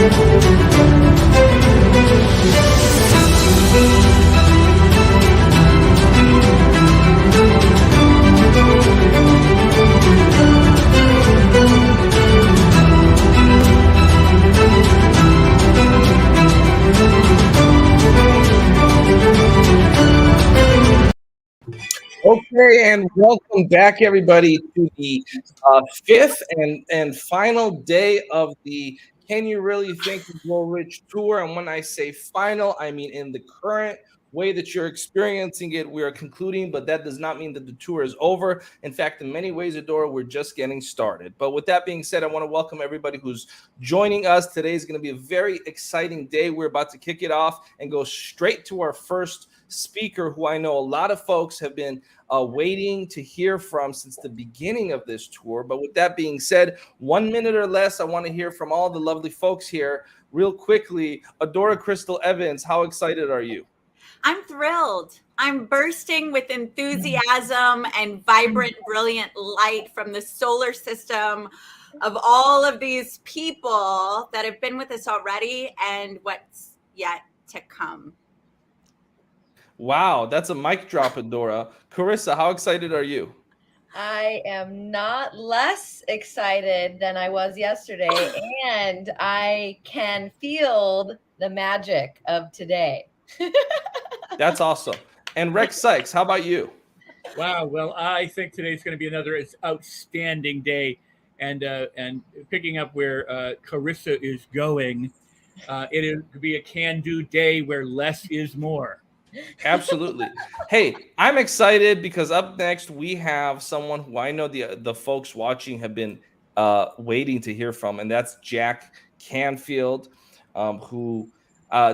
Okay, and welcome back, everybody, to the fifth and final day of the Can You Really Think and Grow Rich tour. And when I say final, I mean in the current way that you're experiencing it, we are concluding, but that does not mean that the tour is over. In fact, in many ways, Adora, we're just getting started. But with that being said, I want to welcome everybody who's joining us. Today is going to be a very exciting day. We're about to kick it off and go straight to our first speaker, who I know a lot of folks have been waiting to hear from since the beginning of this tour. But with that being said, 1 minute or less, I want to hear from all the lovely folks here real quickly. Adora Crystal Evans, how excited are you? I'm thrilled. I'm bursting with enthusiasm and vibrant, brilliant light from the solar system of all of these people that have been with us already and what's yet to come. Wow, that's a mic drop, Adora. Carissa, how excited are you? I am not less excited than I was yesterday, and I can feel the magic of today. That's awesome. And Rex Sykes, how about you? Wow. Well, I think today's going to be another outstanding day. And picking up where Carissa is going, it could be a can-do day where less is more. Absolutely. Hey, I'm excited because up next we have someone who I know the folks watching have been waiting to hear from, and that's Jack Canfield, who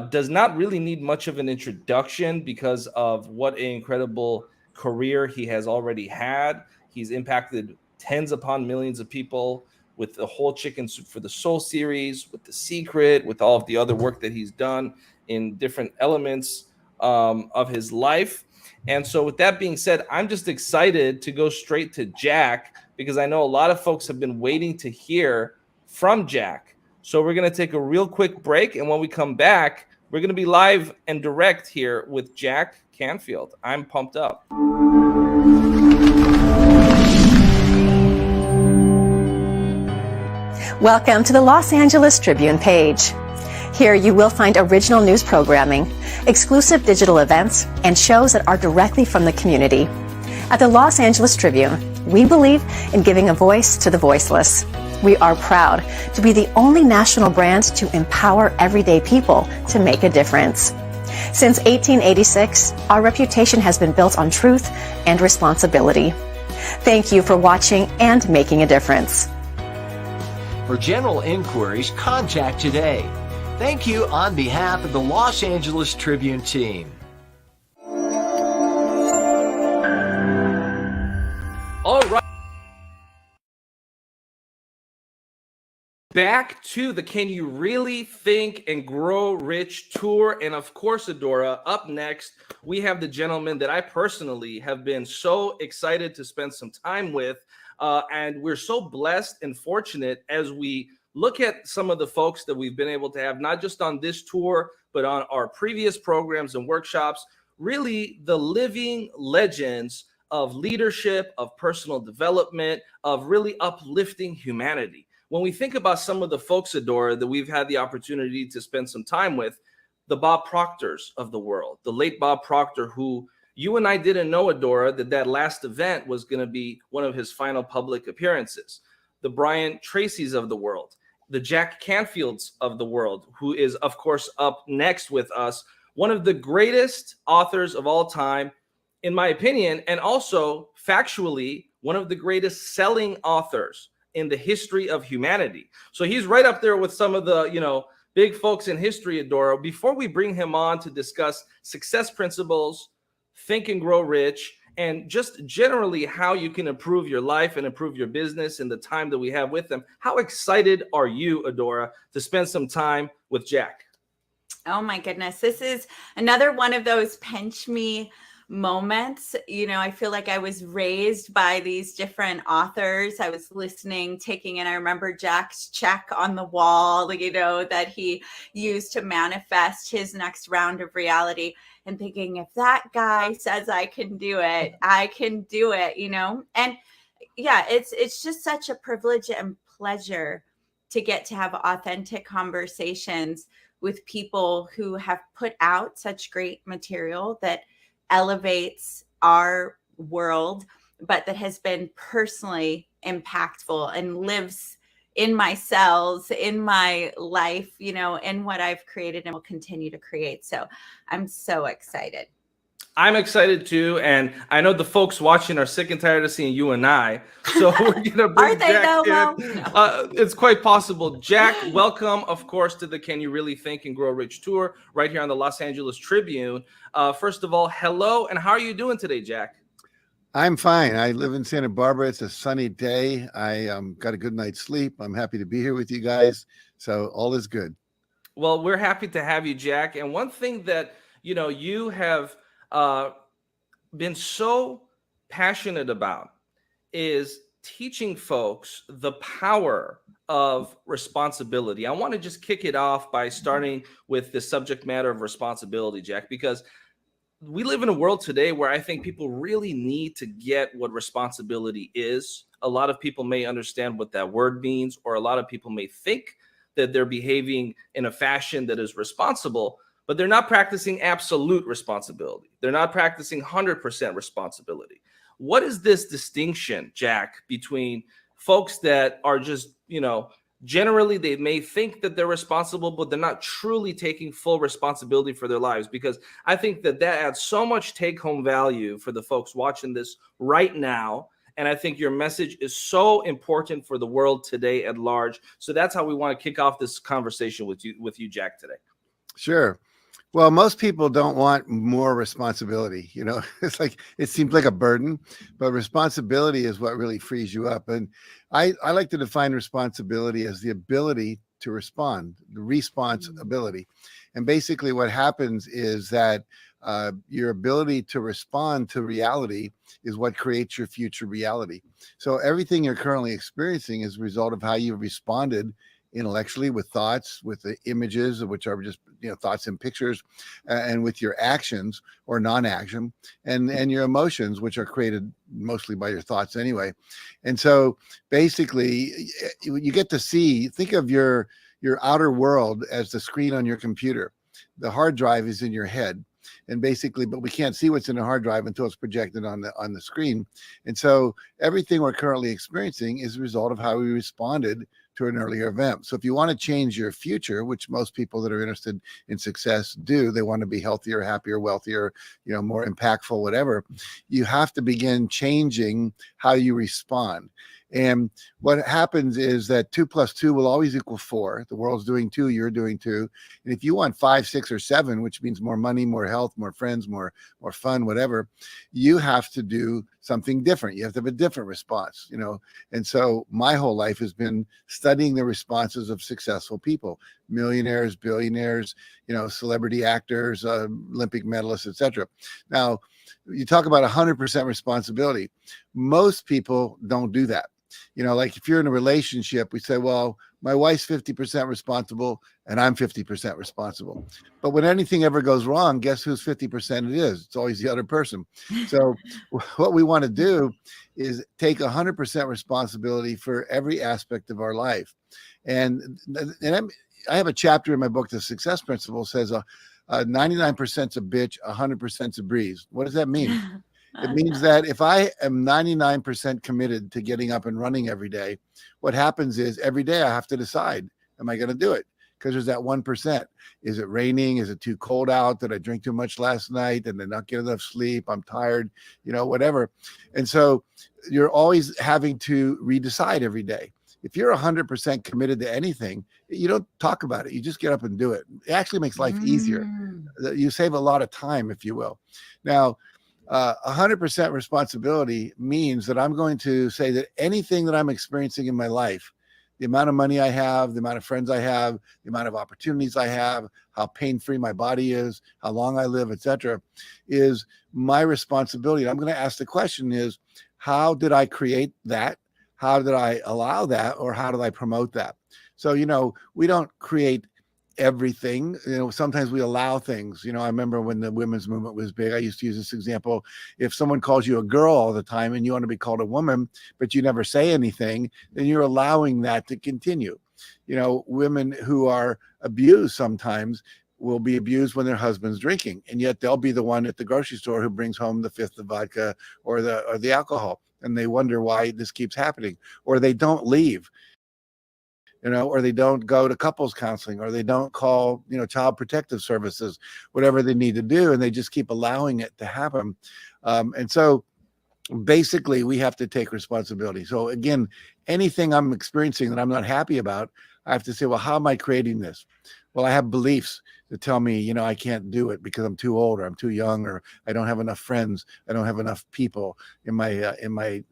does not really need much of an introduction because of what an incredible career he has already had. He's impacted tens upon millions of people with the whole Chicken Soup for the Soul series, with The Secret, with all of the other work that he's done in different elements of his life. And so with that being said, I'm just excited to go straight to Jack because I know a lot of folks have been waiting to hear from Jack. So we're going to take a real quick break, and when we come back, we're going to be live and direct here with Jack Canfield. I'm pumped up. Welcome to the Los Angeles Tribune page. Here you will find original news programming, exclusive digital events, and shows that are directly from the community. At the Los Angeles Tribune, we believe in giving a voice to the voiceless. We are proud to be the only national brand to empower everyday people to make a difference. Since 1886, our reputation has been built on truth and responsibility. Thank you for watching and making a difference. For general inquiries, contact today. Thank you on behalf of the Los Angeles Tribune team. All right. Back to the Can You Really Think and Grow Rich tour. And of course, Adora, up next, we have the gentleman that I personally have been so excited to spend some time with. And we're so blessed and fortunate as we look at some of the folks that we've been able to have, not just on this tour, but on our previous programs and workshops, really the living legends of leadership, of personal development, of really uplifting humanity. When we think about some of the folks, Adora, that we've had the opportunity to spend some time with, the Bob Proctors of the world, the late Bob Proctor, who you and I didn't know, Adora, that last event was going to be one of his final public appearances. The Brian Tracy's of the world, the Jack Canfields of the world, who is, of course, up next with us, one of the greatest authors of all time, in my opinion, and also factually, one of the greatest selling authors in the history of humanity. So he's right up there with some of the, big folks in history, Adora. Before we bring him on to discuss success principles, Think and Grow Rich, and just generally how you can improve your life and improve your business in the time that we have with them, how excited are you, Adora, to spend some time with Jack? Oh my goodness. This is another one of those pinch me, moments. I feel like I was raised by these different authors. I was listening, taking in, I remember Jack's check on the wall, that he used to manifest his next round of reality, and thinking, if that guy says I can do it, I can do it, And yeah, it's just such a privilege and pleasure to get to have authentic conversations with people who have put out such great material that elevates our world, but that has been personally impactful and lives in my cells, in my life, in what I've created and will continue to create. So I'm so excited. I'm excited too, and I know the folks watching are sick and tired of seeing you and I. So we're gonna bring Are they Jack though, in. Mo? No. It's quite possible. Jack, welcome, of course, to the Can You Really Think and Grow Rich tour right here on the Los Angeles Tribune. First of all, hello, and how are you doing today, Jack? I'm fine. I live in Santa Barbara. It's a sunny day. I got a good night's sleep. I'm happy to be here with you guys. So all is good. Well, we're happy to have you, Jack. And one thing that you have been so passionate about is teaching folks the power of responsibility. I want to just kick it off by starting with the subject matter of responsibility, Jack, because we live in a world today where I think people really need to get what responsibility is. A lot of people may understand what that word means, or a lot of people may think that they're behaving in a fashion that is responsible, but they're not practicing absolute responsibility. They're not practicing 100% responsibility. What is this distinction, Jack, between folks that are just, generally they may think that they're responsible, but they're not truly taking full responsibility for their lives? Because I think that adds so much take-home value for the folks watching this right now. And I think your message is so important for the world today at large. So that's how we want to kick off this conversation with you, Jack, today. Sure. Well, most people don't want more responsibility. It's like, it seems like a burden, but responsibility is what really frees you up. And I like to define responsibility as the ability to respond, the response ability. And basically what happens is that your ability to respond to reality is what creates your future reality. So everything you're currently experiencing is a result of how you responded intellectually, with thoughts, with the images, which are just thoughts and pictures, and with your actions or non-action, and your emotions, which are created mostly by your thoughts anyway. And so basically you get to think of your outer world as the screen on your computer. The hard drive is in your head. And basically, but we can't see what's in the hard drive until it's projected on the screen. And so everything we're currently experiencing is a result of how we responded to an earlier event. So if you want to change your future, which most people that are interested in success do, they want to be healthier, happier, wealthier, more impactful, whatever, you have to begin changing how you respond. And what happens is that 2 + 2 will always equal 4. The world's doing 2, you're doing 2. And if you want 5, 6, or 7, which means more money, more health, more friends, more fun, whatever, you have to do something different. You have to have a different response, And so my whole life has been studying the responses of successful people, millionaires, billionaires, celebrity actors, Olympic medalists, etc. Now, you talk about 100% responsibility. Most people don't do that. Like if you're in a relationship, we say, well, my wife's 50% responsible and I'm 50% responsible. But when anything ever goes wrong, guess whose 50% it is? It's always the other person. So what we want to do is take 100% responsibility for every aspect of our life. And I have a chapter in my book, The Success Principle, says 99%'s a bitch, 100%'s a breeze. What does that mean? It means that if I am 99% committed to getting up and running every day, what happens is every day I have to decide, am I going to do it? Because there's that 1%. Is it raining? Is it too cold out? Did I drink too much last night? Did I not get enough sleep? I'm tired, whatever. And so you're always having to redecide every day. If you're 100% committed to anything, you don't talk about it. You just get up and do it. It actually makes life easier. You save a lot of time, if you will. Now, 100% responsibility means that I'm going to say that anything that I'm experiencing in my life the amount of money I have, the amount of friends I have, the amount of opportunities I have, how pain-free my body is, how long I live, etc., is my responsibility. And I'm going to ask the question is, how did I create that? How did I allow that? Or how did I promote that? So, we don't create everything. Sometimes we allow things. I remember when the women's movement was big, I used to use this example. If someone calls you a girl all the time and you want to be called a woman, but you never say anything, then you're allowing that to continue. Women who are abused sometimes will be abused when their husband's drinking, and yet they'll be the one at the grocery store who brings home the fifth of vodka or the alcohol, and they wonder why this keeps happening. Or they don't leave, or they don't go to couples counseling, or they don't call, child protective services, whatever they need to do, and they just keep allowing it to happen. And so basically we have to take responsibility. So again, anything I'm experiencing that I'm not happy about, I have to say, well, how am I creating this? Well, I have beliefs that tell me, I can't do it because I'm too old, or I'm too young, or I don't have enough friends. I don't have enough people in my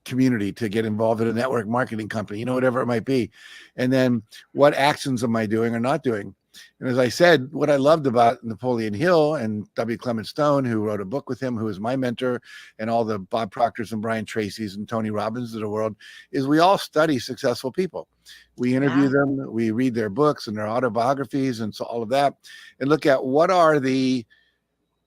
community to get involved in a network marketing company, whatever it might be. And then what actions am I doing or not doing? And as I said, what I loved about Napoleon Hill and W. Clement Stone, who wrote a book with him, who was my mentor, and all the Bob Proctors and Brian Tracy's and Tony Robbins of the world, is we all study successful people. We interview them, we read their books and their autobiographies and so all of that, and look at what are the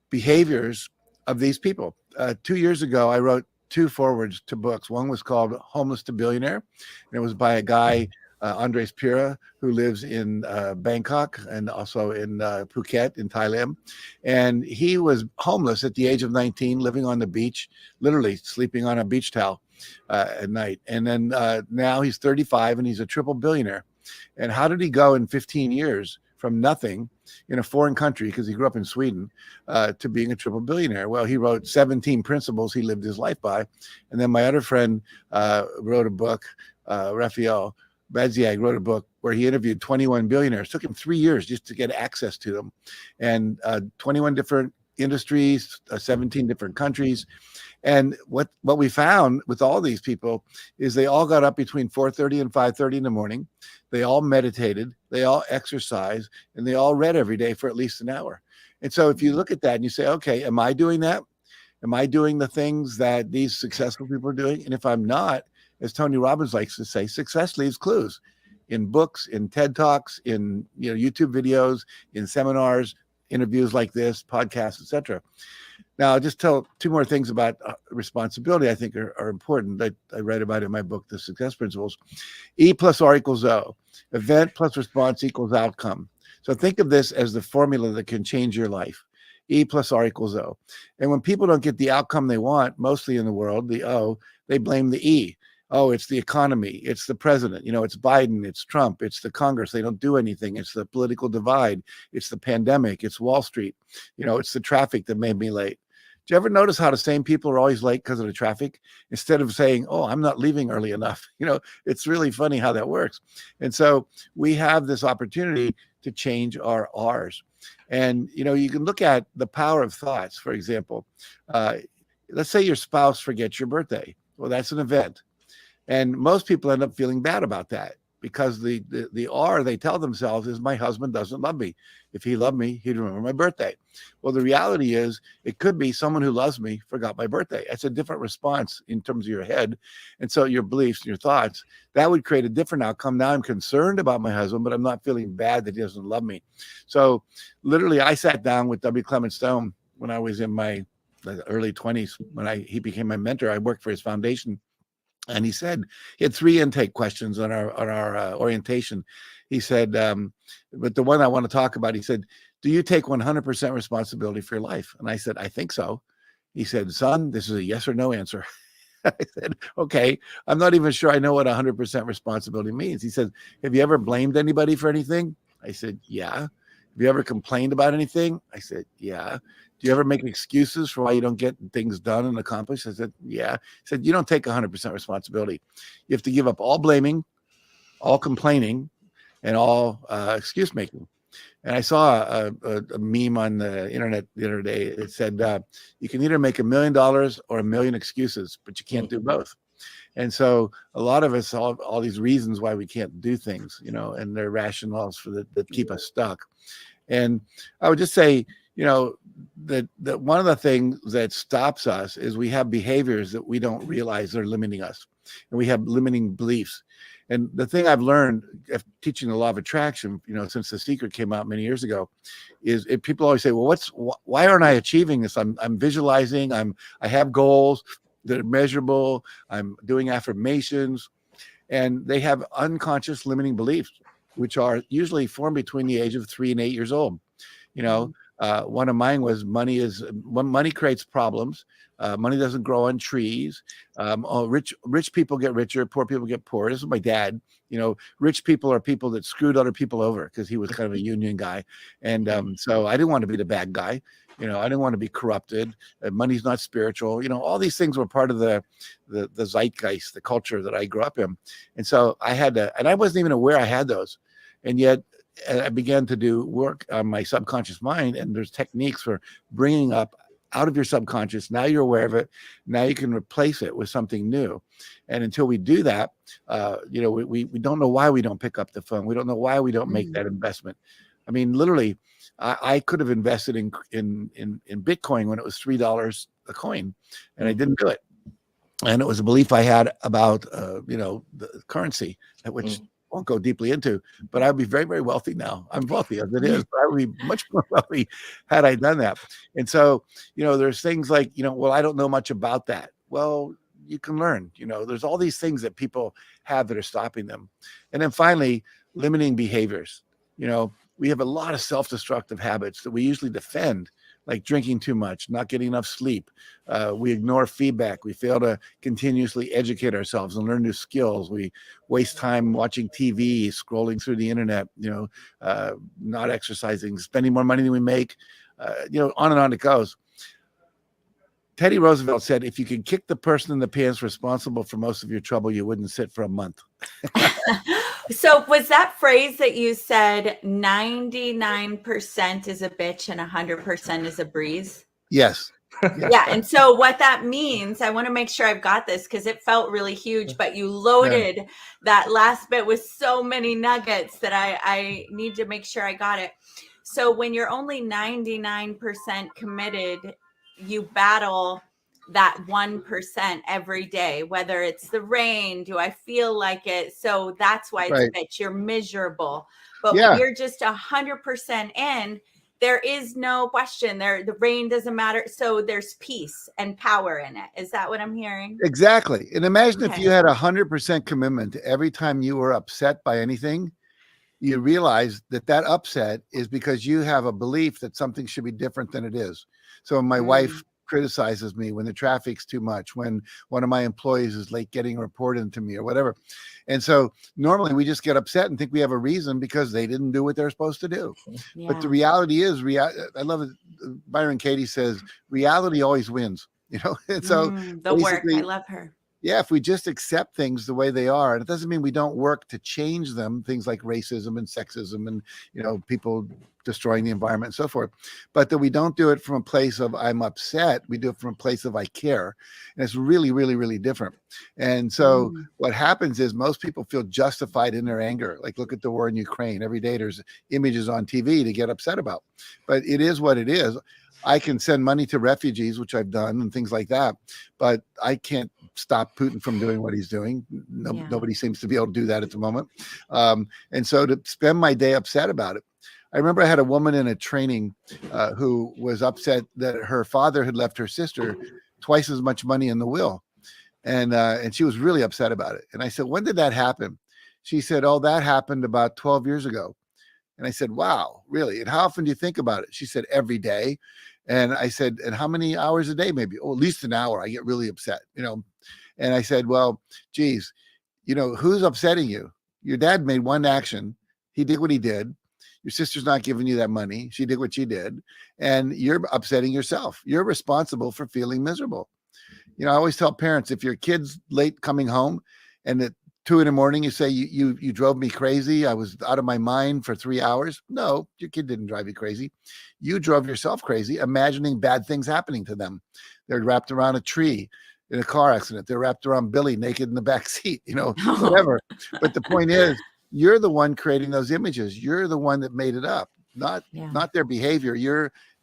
behaviors of these people. 2 years ago, I wrote 2 forwards to books. One was called Homeless to Billionaire, and it was by a guy, Andres Pira, who lives in Bangkok and also in Phuket in Thailand. And he was homeless at the age of 19, living on the beach, literally sleeping on a beach towel at night. And then now he's 35 and he's a triple billionaire. And how did he go in 15 years from nothing in a foreign country, because he grew up in Sweden, to being a triple billionaire? Well, he wrote 17 principles he lived his life by. And then my other friend wrote a book, Raphael Badziag wrote a book where he interviewed 21 billionaires. It took him 3 years just to get access to them, and 21 different industries, 17 different countries. And what we found with all these people is they all got up between 4:30 and 5:30 in the morning. They all meditated, they all exercised, and they all read every day for at least an hour. And so if you look at that and you say, okay, am I doing that? Am I doing the things that these successful people are doing? And if I'm not, as Tony Robbins likes to say, success leaves clues in books, in TED Talks, in YouTube videos, in seminars, interviews like this, podcasts, etc. Now, I'll just tell 2 more things about responsibility I think are important. I write about in my book, The Success Principles. E plus R equals O. Event plus response equals outcome. So think of this as the formula that can change your life. E plus R equals O. And when people don't get the outcome they want, mostly in the world, the O, they blame the E. Oh, it's the economy, it's the president, it's Biden, it's Trump, it's the Congress, they don't do anything, it's the political divide, it's the pandemic, it's Wall Street, it's the traffic that made me late. Do you ever notice how the same people are always late because of the traffic? Instead of saying, oh, I'm not leaving early enough. It's really funny how that works. And so we have this opportunity to change our R's. And, you can look at the power of thoughts, for example. Let's say your spouse forgets your birthday. Well, that's an event. And most people end up feeling bad about that because the R they tell themselves is, my husband doesn't love me. If he loved me, he'd remember my birthday. Well, the reality is it could be someone who loves me forgot my birthday. It's a different response in terms of your head. And so your beliefs and your thoughts, that would create a different outcome. Now I'm concerned about my husband, but I'm not feeling bad that he doesn't love me. So literally I sat down with W. Clement Stone when I was in my early 20s, when he became my mentor. I worked for his foundation. And he said, he had 3 intake questions on our orientation. He said, but the one I want to talk about, he said, do you take 100% responsibility for your life? And I said, I think so. He said, son, this is a yes or no answer. I said, okay, I'm not even sure I know what 100% responsibility means. He said, have you ever blamed anybody for anything? I said, yeah. Have you ever complained about anything? I said, yeah. Do you ever make excuses for why you don't get things done and accomplished? I said, yeah. He said, you don't take 100% responsibility. You have to give up all blaming, all complaining, and all excuse making. And I saw a meme on the internet the other day. It said, you can either make $1 million or 1 million excuses, but you can't do both. And so a lot of us all these reasons why we can't do things, and they're rationales that keep us stuck. And I would just say, that one of the things that stops us is we have behaviors that we don't realize are limiting us, and we have limiting beliefs. And the thing I've learned teaching the law of attraction, since The Secret came out many years ago, is people always say, well, why aren't I achieving this? I'm visualizing, I have goals that are measurable, I'm doing affirmations, and they have unconscious limiting beliefs, which are usually formed between the age of 3 and 8 years old. One of mine was money creates problems. Money doesn't grow on trees. Rich people get richer, poor people get poor. This is my dad. Rich people are people that screwed other people over because he was kind of a union guy. And so I didn't want to be the bad guy. I didn't want to be corrupted. Money's not spiritual. All these things were part of the zeitgeist, the culture that I grew up in. And so I had to, and I wasn't even aware I had those. And yet I began to do work on my subconscious mind, and there's techniques for bringing up out of your subconscious. Now you're aware of it. Now you can replace it with something new. And until we do that, we don't know why we don't pick up the phone. We don't know why we don't make that investment. I mean, literally, I could have invested in Bitcoin when it was $3 a coin, and I didn't do it. And it was a belief I had about, the currency, which I won't go deeply into, but I'd be very, very wealthy now. I'm wealthy as it is, but I would be much more wealthy had I done that. And so, there's things like, well, I don't know much about that. Well, you can learn, there's all these things that people have that are stopping them. And then finally, limiting behaviors. We have a lot of self-destructive habits that we usually defend, like drinking too much, not getting enough sleep. We ignore feedback. We fail to continuously educate ourselves and learn new skills. We waste time watching TV, scrolling through the internet, not exercising, spending more money than we make, on and on it goes. Teddy Roosevelt said, if you could kick the person in the pants responsible for most of your trouble, you wouldn't sit for a month. So was that phrase that you said 99% is a bitch and 100% is a breeze? Yes. Yeah. And so what that means, I want to make sure I've got this because it felt really huge, but you loaded that last bit with so many nuggets that I need to make sure I got it. So when you're only 99% committed, you battle that 1% every day, whether it's the rain, do I feel like it? So that's why it's a bitch. You're miserable. But when you're just 100% in, there is no question there. The rain doesn't matter. So there's peace and power in it. Is that what I'm hearing? Exactly. And imagine if you had 100% commitment every time you were upset by anything, you realize that upset is because you have a belief that something should be different than it is. So my wife criticizes me when the traffic's too much, when one of my employees is late getting a report into me or whatever. And so normally we just get upset and think we have a reason because they didn't do what they're supposed to do. Yeah. But the reality is, I love it. Byron Katie says, reality always wins, And so the work, I love her. Yeah, if we just accept things the way they are, and it doesn't mean we don't work to change them, things like racism and sexism and, people destroying the environment and so forth, but that we don't do it from a place of I'm upset. We do it from a place of I care. And it's really, really, really different. And so what happens is most people feel justified in their anger. Like look at the war in Ukraine. Every day there's images on TV to get upset about, but it is what it is. I can send money to refugees, which I've done and things like that, but I can't stop Putin from doing what he's doing. Nobody seems to be able to do that at the moment. And so to spend my day upset about it. I remember I had a woman in a training who was upset that her father had left her sister twice as much money in the will. And she was really upset about it. And I said, when did that happen? She said, oh, that happened about 12 years ago. And I said, wow, really? And how often do you think about it? She said, every day. And I said, and how many hours a day? Maybe, at least an hour. I get really upset, And I said, well, geez, who's upsetting you? Your dad made one action. He did what he did. Your sister's not giving you that money. She did what she did. And you're upsetting yourself. You're responsible for feeling miserable. I always tell parents, if your kid's late coming home and at 2 a.m, you say, you drove me crazy. I was out of my mind for 3 hours. No, your kid didn't drive you crazy. You drove yourself crazy, imagining bad things happening to them. They're wrapped around a tree, in a car accident. They're wrapped around Billy naked in the back seat, you know, whatever. But the point is, you're the one creating those images. You're the one that made it up, not their behavior.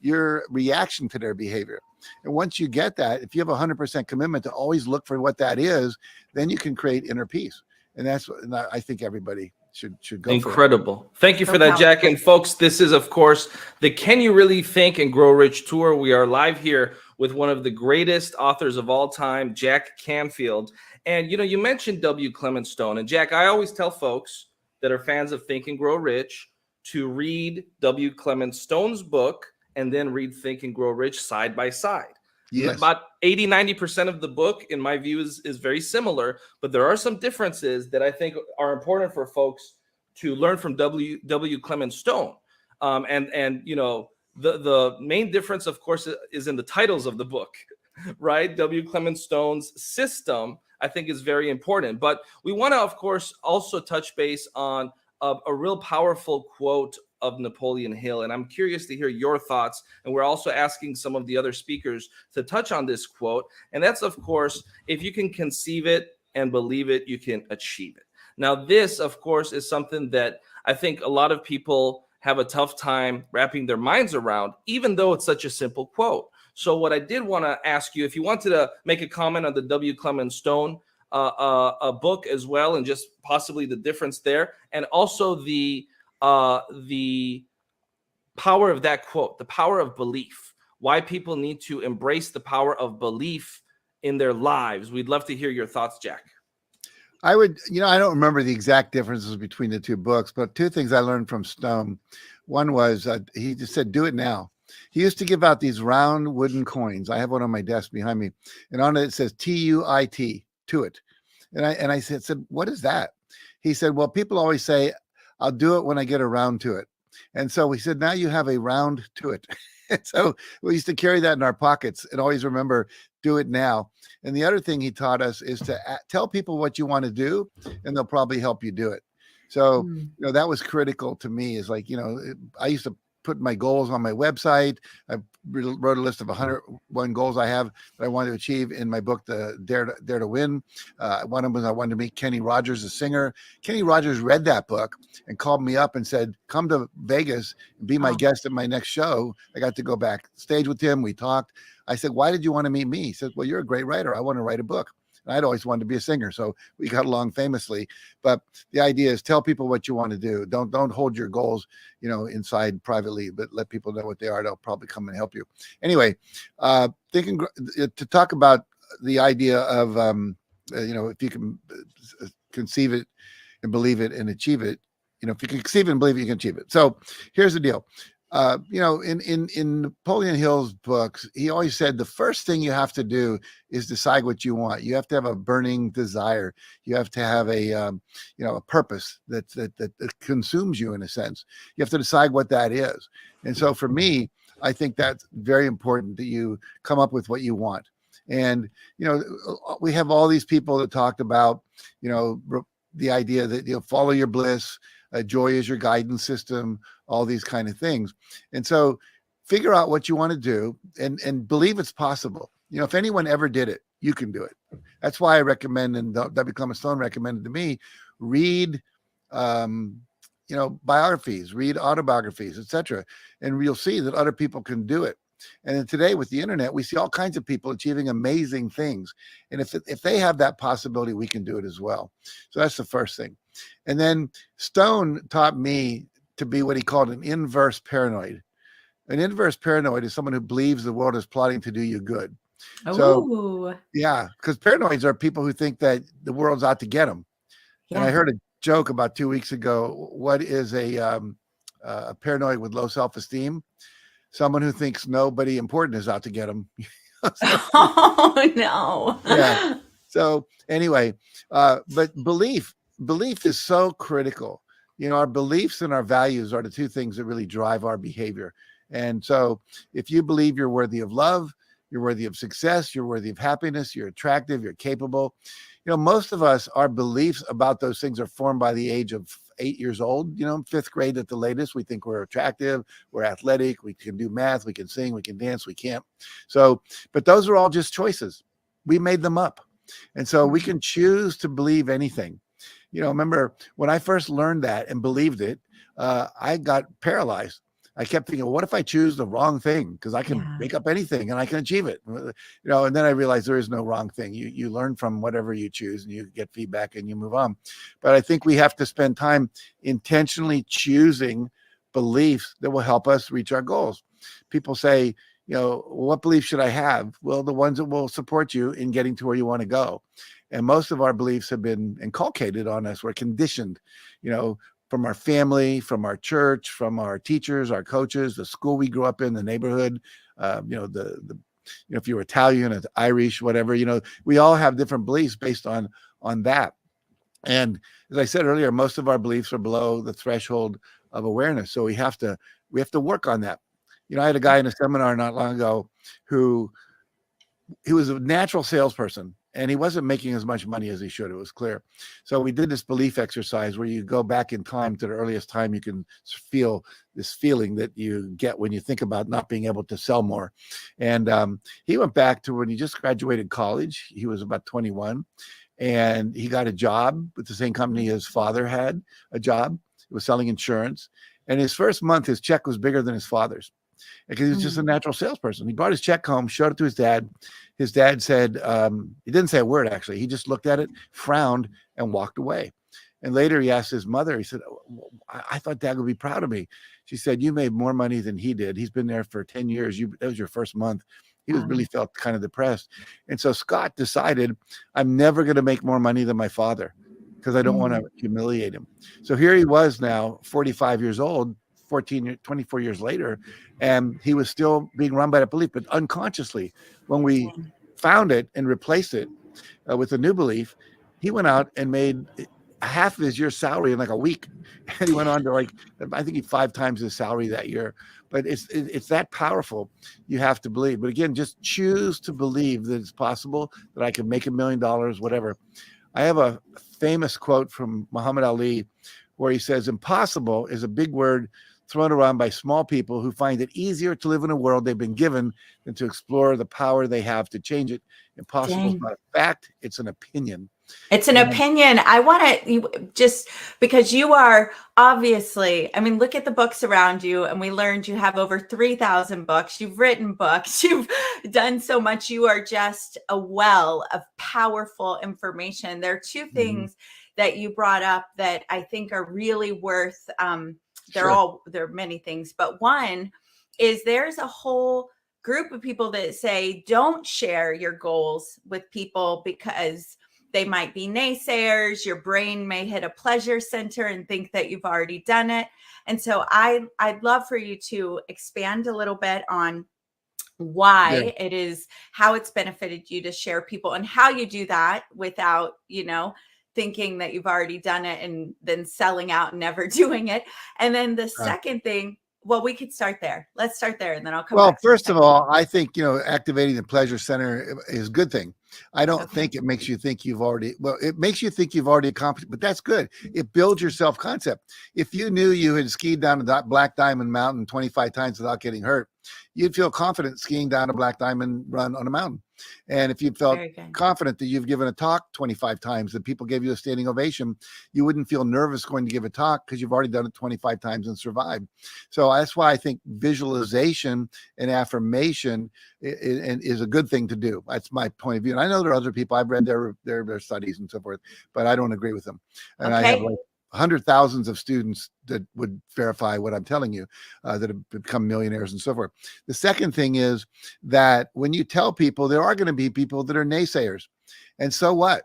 Your reaction to their behavior. And once you get that, if you have 100% commitment to always look for what that is, then you can create inner peace. And that's what I think everybody should go Incredible. Thank you So for that, powerful. Jack. And folks, this is, of course, the Can You Really Think and Grow Rich Tour. We are live here with one of the greatest authors of all time, Jack Canfield. And, you know, you mentioned W. Clement Stone. And, Jack, I always tell folks that are fans of Think and Grow Rich to read W. Clement Stone's book and then read Think and Grow Rich side by side. Yes. About 80-90% of the book, in my view, is very similar, but there are some differences that I think are important for folks to learn from W. Clement Stone. And you know, the main difference, of course, is in the titles of the book, right? W. Clement Stone's system, I think, is very important. But we want to, of course, also touch base on a real powerful quote of Napoleon Hill. And I'm curious to hear your thoughts. And we're also asking some of the other speakers to touch on this quote. And that's, of course, if you can conceive it and believe it, you can achieve it. Now, this, of course, is something that I think a lot of people have a tough time wrapping their minds around, even though it's such a simple quote. So what I did want to ask you, if you wanted to make a comment on the W. Clement Stone a book as well, and just possibly the difference there, and also the power of that quote, the power of belief, why people need to embrace the power of belief in their lives. We'd love to hear your thoughts, Jack. I would, you know, I don't remember the exact differences between the two books, but two things I learned from Stone. One was he just said, do it now. He used to give out these round wooden coins. I have one on my desk behind me, and on it says TUIT, to it. And I said, what is that? He said, well, people always say, I'll do it when I get around to it. And so we said, now you have a round to it. And so we used to carry that in our pockets and always remember, do it now. And the other thing he taught us is to tell people what you want to do, and they'll probably help you do it. So, you know, that was critical to me. Is like, you know, I used to put my goals on my website. I wrote a list of 101 goals I have that I wanted to achieve in my book, the Dare to Win. One of them was I wanted to meet Kenny Rogers, the singer. Kenny Rogers read that book and called me up and said, come to Vegas and be my guest at my next show. I got to go backstage with him. We talked. I said, why did you want to meet me? He said, well, you're a great writer. I want to write a book. And I'd always wanted to be a singer, so we got along famously. But the idea is tell people what you want to do. Don't hold your goals, you know, inside privately, but let people know what they are. They'll probably come and help you. Anyway, to talk about the idea of, you know, if you can conceive it and believe it and achieve it, you know, if you can conceive it and believe it, you can achieve it. So here's the deal. You know, in Napoleon Hill's books, he always said the first thing you have to do is decide what you want. You have to have a burning desire. You have to have a, you know, a purpose that consumes you in a sense. You have to decide what that is. And so for me, I think that's very important that you come up with what you want. And, you know, we have all these people that talked about, you know, the idea that, you know, follow your bliss, joy is your guidance system, all these kind of things. And so figure out what you want to do and believe it's possible. You know, if anyone ever did it, you can do it. That's why I recommend, and W. Clement Stone recommended to me, read, you know, biographies, read autobiographies, etc. And you'll see that other people can do it. And today with the internet, we see all kinds of people achieving amazing things. And if they have that possibility, we can do it as well. So that's the first thing. And then Stone taught me to be what he called an inverse paranoid. An inverse paranoid is someone who believes the world is plotting to do you good. So, yeah, because paranoids are people who think that the world's out to get them. Yeah. And I heard a joke about 2 weeks ago. What is a paranoid with low self-esteem? Someone who thinks nobody important is out to get them. Oh, no. Yeah. So anyway, but belief is so critical. You know, our beliefs and our values are the two things that really drive our behavior. And so if you believe you're worthy of love, you're worthy of success, you're worthy of happiness, you're attractive, you're capable. You know, most of us, our beliefs about those things are formed by the age of 8 years old, you know, 5th grade at the latest. We think we're attractive, we're athletic, we can do math, we can sing, we can dance, we can't. So, but those are all just choices. We made them up. And so we can choose to believe anything. Remember when I first learned that and believed it, I got paralyzed. I kept thinking, what if I choose the wrong thing? Because I can make up anything and I can achieve it. And then I realized there is no wrong thing. You learn from whatever you choose and you get feedback and you move on. But I think we have to spend time intentionally choosing beliefs that will help us reach our goals. People say, what beliefs should I have? Well, the ones that will support you in getting to where you want to go. And most of our beliefs have been inculcated on us. We're conditioned, from our family, from our church, from our teachers, our coaches, the school we grew up in, the neighborhood, if you're Italian, it's Irish, whatever, we all have different beliefs based on that. And as I said earlier, most of our beliefs are below the threshold of awareness. So we have to work on that. I had a guy in a seminar not long ago who he was a natural salesperson. And he wasn't making as much money as he should. It was clear. So we did this belief exercise where you go back in time to the earliest time you can feel this feeling that you get when you think about not being able to sell more. And he went back to when he just graduated college. He was about 21. And he got a job with the same company his father had a job. He was selling insurance. And his first month, his check was bigger than his father's. Because he was just a natural salesperson. He brought his check home, showed it to his dad. His dad said, he didn't say a word, actually. He just looked at it, frowned, and walked away. And later he asked his mother, he said, I thought Dad would be proud of me. She said, you made more money than he did. He's been there for 10 years. That was your first month. He really felt kind of depressed. And so Scott decided, I'm never going to make more money than my father because I don't want to humiliate him. So here he was now, 45 years old, 24 years later, and he was still being run by that belief, but unconsciously. When we found it and replaced it with a new belief, he went out and made half of his year's salary in like a week. And he went on to I think he 5 times his salary that year. But it's that powerful. You have to believe. But again, just choose to believe that it's possible that I can make $1 million, whatever. I have a famous quote from Muhammad Ali where he says, impossible is a big word thrown around by small people who find it easier to live in a world they've been given than to explore the power they have to change it. Impossible is not a fact, it's an opinion. It's an opinion. I want to just because you are obviously, look at the books around you, and we learned you have over 3,000 books. You've written books. You've done so much. You are just a well of powerful information. There are 2 things that you brought up that I think are really worth, there are many things, but one is there's a whole group of people that say, don't share your goals with people because they might be naysayers. Your brain may hit a pleasure center and think that you've already done it. And so I'd love for you to expand a little bit on why it is, how it's benefited you to share people and how you do that without, thinking that you've already done it and then selling out and never doing it. And then the second thing, well, we could start there. Let's start there and then I'll come back. Well, first of all, I think, activating the pleasure center is a good thing. I don't think it makes you think it makes you think you've already accomplished, but that's good. It builds your self-concept. If you knew you had skied down a Black Diamond Mountain 25 times without getting hurt, you'd feel confident skiing down a Black Diamond run on a mountain. And if you felt confident that you've given a talk 25 times that people gave you a standing ovation, you wouldn't feel nervous going to give a talk because you've already done it 25 times and survived. So that's why I think visualization and affirmation is a good thing to do. That's my point of view. And I know there are other people, I've read their studies and so forth, but I don't agree with them. And I have 100,000s of students that would verify what I'm telling you, that have become millionaires and so forth. The second thing is that when you tell people, there are going to be people that are naysayers. And so what?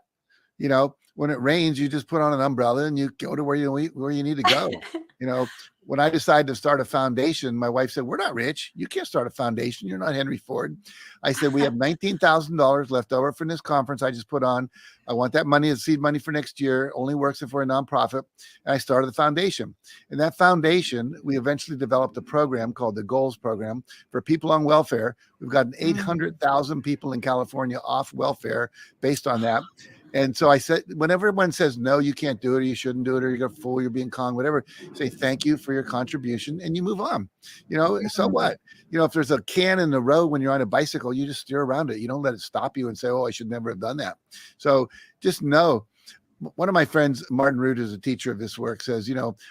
When it rains, you just put on an umbrella and you go to where you need to go. When I decided to start a foundation, my wife said, we're not rich. You can't start a foundation. You're not Henry Ford. I said, we have $19,000 left over from this conference I just put on. I want that money as seed money for next year. Only works if we're a nonprofit. And I started the foundation. And that foundation, we eventually developed a program called the Goals Program for people on welfare. We've gotten 800,000 people in California off welfare based on that. And so I said, whenever everyone says, no, you can't do it, or you shouldn't do it, or you're a fool, you're being con, whatever, say thank you for your contribution and you move on. So what? If there's a can in the road when you're on a bicycle, you just steer around it. You don't let it stop you and say, oh, I should never have done that. So just know. One of my friends, Martin Root, is a teacher of this work, says,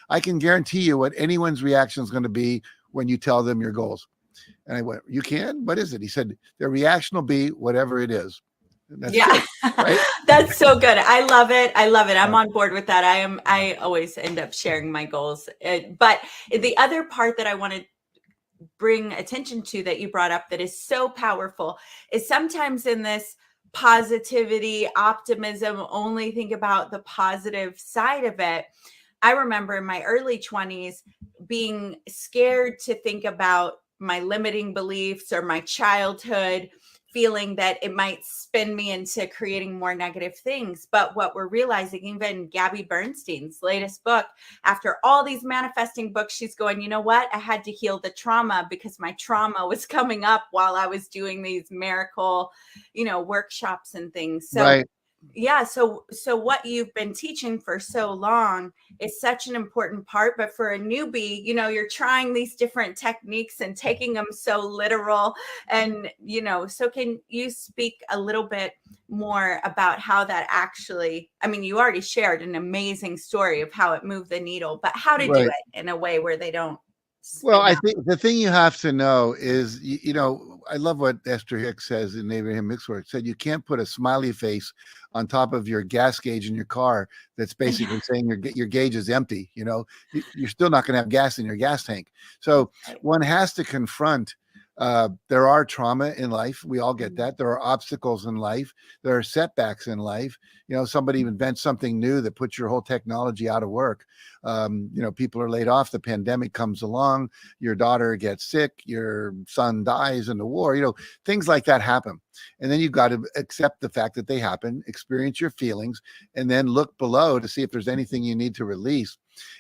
I can guarantee you what anyone's reaction is going to be when you tell them your goals. And I went, you can? What is it? He said, their reaction will be whatever it is. That's it, right? That's so good. I love it. I'm on board with that. I always end up sharing my goals. But the other part that I want to bring attention to that you brought up that is so powerful is sometimes in this positivity, optimism, only think about the positive side of it. I remember in my early 20s being scared to think about my limiting beliefs or my childhood, feeling that it might spin me into creating more negative things. But what we're realizing, even Gabby Bernstein's latest book, after all these manifesting books, she's going, you know what? I had to heal the trauma because my trauma was coming up while I was doing these miracle, workshops and things. So right. Yeah. So what you've been teaching for so long is such an important part, but for a newbie, you're trying these different techniques and taking them so literal. And, so can you speak a little bit more about how that actually, you already shared an amazing story of how it moved the needle, but how to do it in a way where they don't. Well, I think the thing you have to know is, I love what Esther Hicks says in Abraham Hicks' work. Said you can't put a smiley face on top of your gas gauge in your car. That's basically saying your gauge is empty. You're still not going to have gas in your gas tank. So one has to confront. There are trauma in life. We all get that. There are obstacles in life. There are setbacks in life. Somebody invents something new that puts your whole technology out of work. People are laid off. The pandemic comes along. Your daughter gets sick. Your son dies in the war. Things like that happen. And then you've got to accept the fact that they happen, experience your feelings, and then look below to see if there's anything you need to release.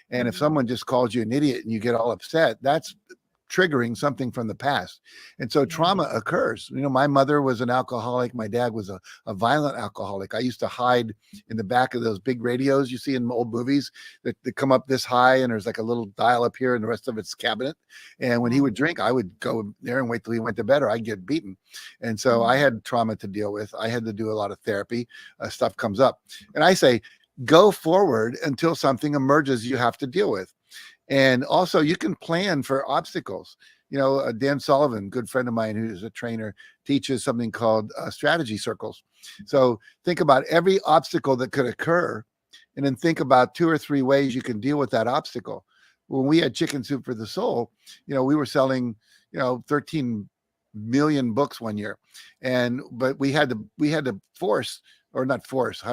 And if someone just calls you an idiot and you get all upset, that's triggering something from the past. And so trauma occurs. My mother was an alcoholic. My dad was a violent alcoholic. I used to hide in the back of those big radios you see in old movies that come up this high, and there's like a little dial up here and the rest of it's cabinet. And when he would drink, I would go there and wait till he went to bed or I'd get beaten. And so I had trauma to deal with. I had to do a lot of therapy. Stuff comes up. And I say, go forward until something emerges you have to deal with. And also you can plan for obstacles. Dan Sullivan, good friend of mine who's a trainer, teaches something called strategy circles. So think about every obstacle that could occur and then think about 2 or 3 ways you can deal with that obstacle. When we had Chicken Soup for the Soul, we were selling, 13 million books one year. But we had to force, or not force,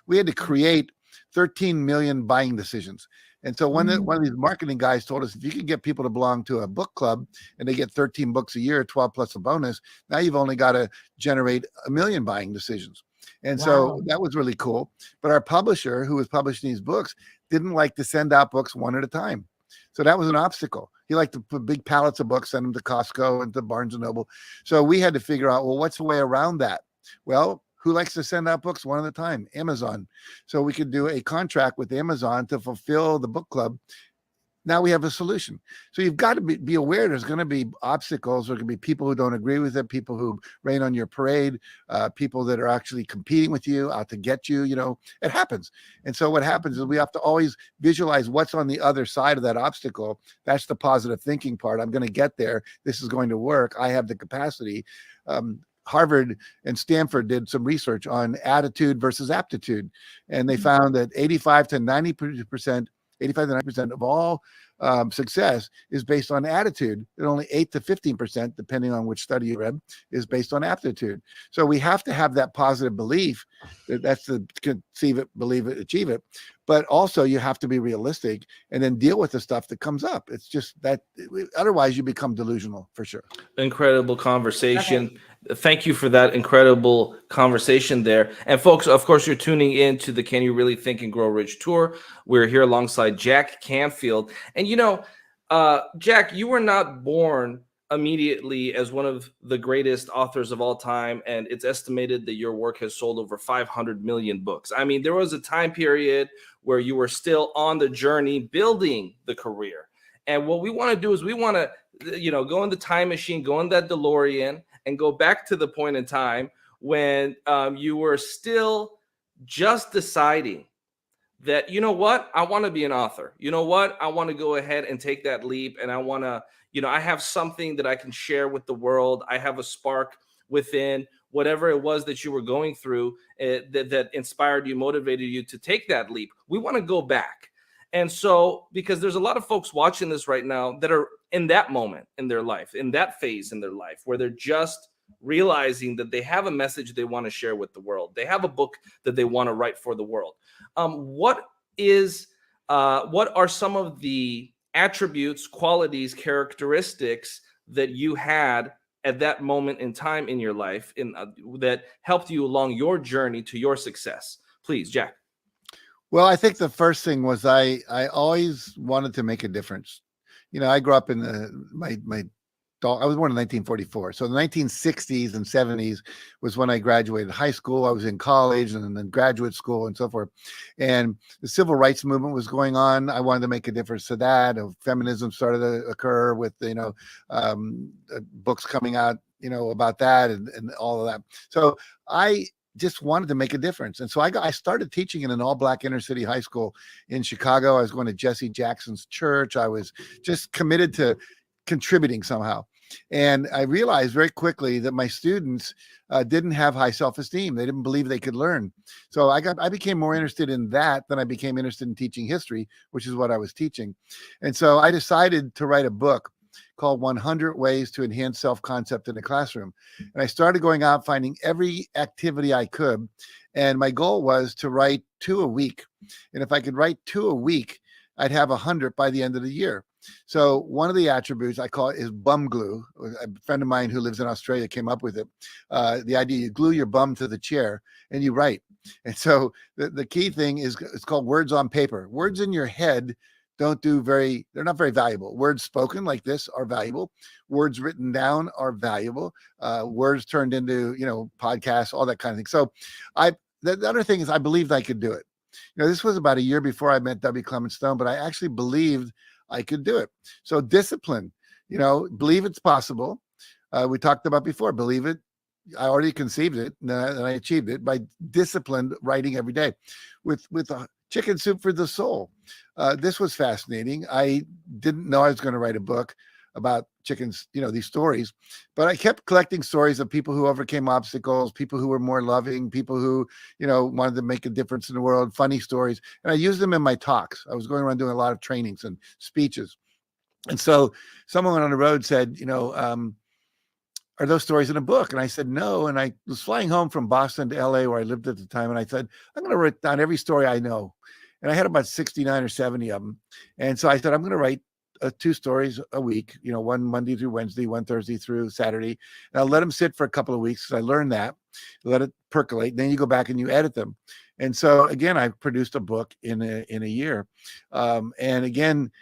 we had to create 13 million buying decisions. And so one of these marketing guys told us, if you can get people to belong to a book club and they get 13 books a year, 12 plus a bonus, now you've only got to generate 1 million buying decisions. And so that was really cool. But our publisher, who was publishing these books, didn't like to send out books one at a time. So that was an obstacle. He liked to put big pallets of books, send them to Costco and to Barnes and Noble. So we had to figure out, well, what's the way around that? Well, who likes to send out books one at a time? Amazon. So we could do a contract with Amazon to fulfill the book club. Now we have a solution. So you've got to be aware there's going to be obstacles. There can be people who don't agree with it, people who rain on your parade, people that are actually competing with you, out to get you. It happens. And so what happens is we have to always visualize what's on the other side of that obstacle. That's the positive thinking part. I'm going to get there. This is going to work. I have the capacity. Harvard and Stanford did some research on attitude versus aptitude, and they found that 85 to 90% of all success is based on attitude, and only 8 to 15%, depending on which study you read, is based on aptitude. So we have to have that positive belief. That's the conceive it, believe it, achieve it. But also you have to be realistic and then deal with the stuff that comes up. It's just that otherwise you become delusional for sure. Incredible conversation. Okay. Thank you for that incredible conversation there. And folks, of course, you're tuning in to the Can You Really Think and Grow Rich tour. We're here alongside Jack Canfield. And Jack, you were not born immediately as one of the greatest authors of all time, and it's estimated that your work has sold over 500 million books. I mean, there was a time period where you were still on the journey building the career. And what we want to do is we want to, go in the time machine, go in that DeLorean, and go back to the point in time when you were still just deciding that, you know what, I want to be an author. You know what, I want to go ahead and take that leap, and I want to, I have something that I can share with the world. I have a spark within whatever it was that you were going through that inspired you, motivated you to take that leap. We want to go back. And so, because there's a lot of folks watching this right now that are in that moment in their life, in that phase in their life, where they're just realizing that they have a message they want to share with the world. They have a book that they want to write for the world. What are some of the attributes, qualities, characteristics that you had at that moment in time in your life that helped you along your journey to your success? Please, Jack. Well, I think the first thing was I always wanted to make a difference. I grew up in I was born in 1944. So the 1960s and 70s was when I graduated high school. I was in college and then graduate school and so forth. And the civil rights movement was going on. I wanted to make a difference to that. Feminism started to occur with, books coming out, about that and all of that. So I just wanted to make a difference. And so I started teaching in an all-black inner city high school in Chicago. I was going to Jesse Jackson's church. I was just committed to contributing somehow. And I realized very quickly that my students didn't have high self-esteem. They didn't believe they could learn. So I became more interested in that than I became interested in teaching history, which is what I was teaching. And so I decided to write a book called 100 Ways to Enhance Self-Concept in the Classroom. And I started going out, finding every activity I could. And my goal was to write 2 a week. And if I could write 2 a week, I'd have 100 by the end of the year. So one of the attributes I call it is bum glue. A friend of mine who lives in Australia came up with it. The idea, you glue your bum to the chair and you write. And so the key thing is, it's called words on paper. Words in your head they're not very valuable. Words spoken like this are valuable. Words written down are valuable. Words turned into, podcasts, all that kind of thing. So the other thing is I believed I could do it. This was about a year before I met W. Clement Stone, but I actually believed I could do it. So discipline, believe it's possible. We talked about before, believe it. I already conceived it and I achieved it by disciplined writing every day with a Chicken Soup for the Soul. This was fascinating. I didn't know I was going to write a book about chickens, these stories, but I kept collecting stories of people who overcame obstacles, people who were more loving, people who, wanted to make a difference in the world, funny stories. And I used them in my talks. I was going around doing a lot of trainings and speeches. And so someone on the road said, are those stories in a book? And I said, no. And I was flying home from Boston to LA where I lived at the time. And I said, I'm going to write down every story I know. And I had about 69 or 70 of them. And so I said, I'm going to write 2 stories a week, one Monday through Wednesday, one Thursday through Saturday. And I'll let them sit for a couple of weeks. I learned that, let it percolate. Then you go back and you edit them. And so again, I produced a book in a year. And again,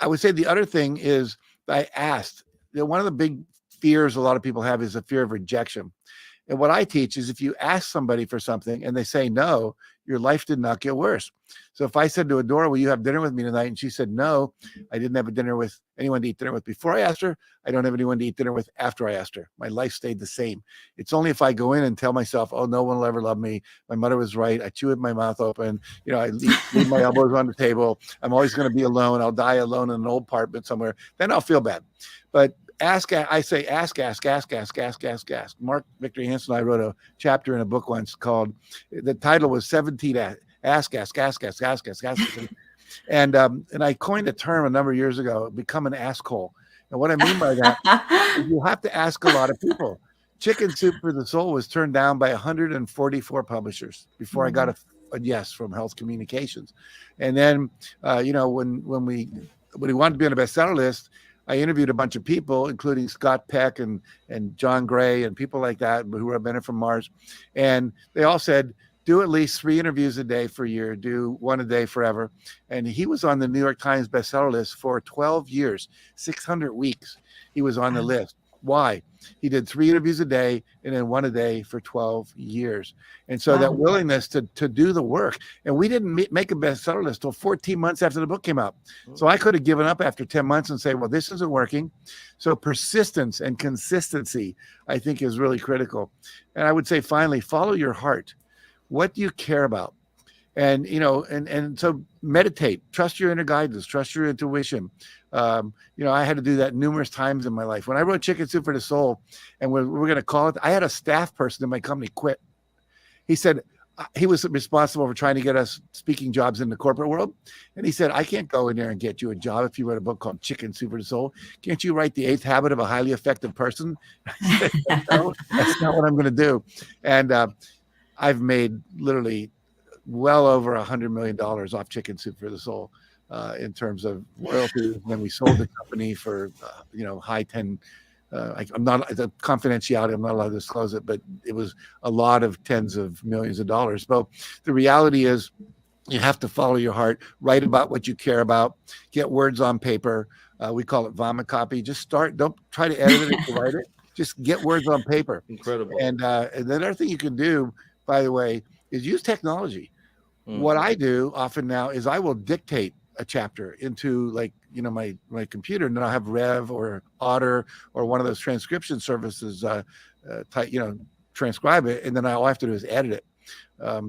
I would say the other thing is I asked, one of the big fears a lot of people have is a fear of rejection. And what I teach is if you ask somebody for something and they say no, your life did not get worse. So if I said to Adora, will you have dinner with me tonight? And she said, no, I didn't have anyone to eat dinner with before I asked her. I don't have anyone to eat dinner with after I asked her. My life stayed the same. It's only if I go in and tell myself, oh, no one will ever love me. My mother was right. I chew with my mouth open. I leave my elbows on the table. I'm always going to be alone. I'll die alone in an old apartment somewhere. Then I'll feel bad. But ask. Mark Victor Hansen and I wrote a chapter in a book once called, the title was 17 Ask. And I coined a term a number of years ago, become an asshole. And what I mean by that is you have to ask a lot of people. Chicken Soup for the Soul was turned down by 144 publishers before I got a yes from Health Communications. And then, when we wanted to be on the bestseller list, I interviewed a bunch of people, including Scott Peck and John Gray and people like that who were Men from Mars. And they all said, do at least 3 interviews a day for a year, do 1 a day forever. And he was on the New York Times bestseller list for 12 years, 600 weeks. He was on the list. Why? He did 3 interviews a day and then 1 a day for 12 years. And so that willingness to do the work. And we didn't make a bestseller list till 14 months after the book came out. So I could have given up after 10 months and say, well, this isn't working. So persistence and consistency, I think, is really critical. And I would say, finally, follow your heart. What do you care about? And, you know, and so meditate, trust your inner guidance, trust your intuition. You know, I had to do that numerous times in my life. When I wrote Chicken Soup for the Soul, and we're going to call it, I had a staff person in my company quit. He said, he was responsible for trying to get us speaking jobs in the corporate world. And he said, I can't go in there and get you a job if you wrote a book called Chicken Soup for the Soul. Can't you write The 8th Habit of a Highly Effective Person? I said, no, that's not what I'm going to do. And I've made literally well over $100 million off Chicken Soup for the Soul in terms of royalties. When we sold the company for, you know, high 10, I'm not, the confidentiality, I'm not allowed to disclose it, but it was a lot of tens of millions of dollars. But the reality is you have to follow your heart, write about what you care about, get words on paper. We call it vomit copy. Just start, don't try to edit it or write it. Just get words on paper. Incredible. And the other thing you can do, by the way, is use technology. What I do often now is I will dictate a chapter into, like, you know, my computer, and then I'll have Rev or Otter or one of those transcription services you know, transcribe it, and then all I have to do is edit it.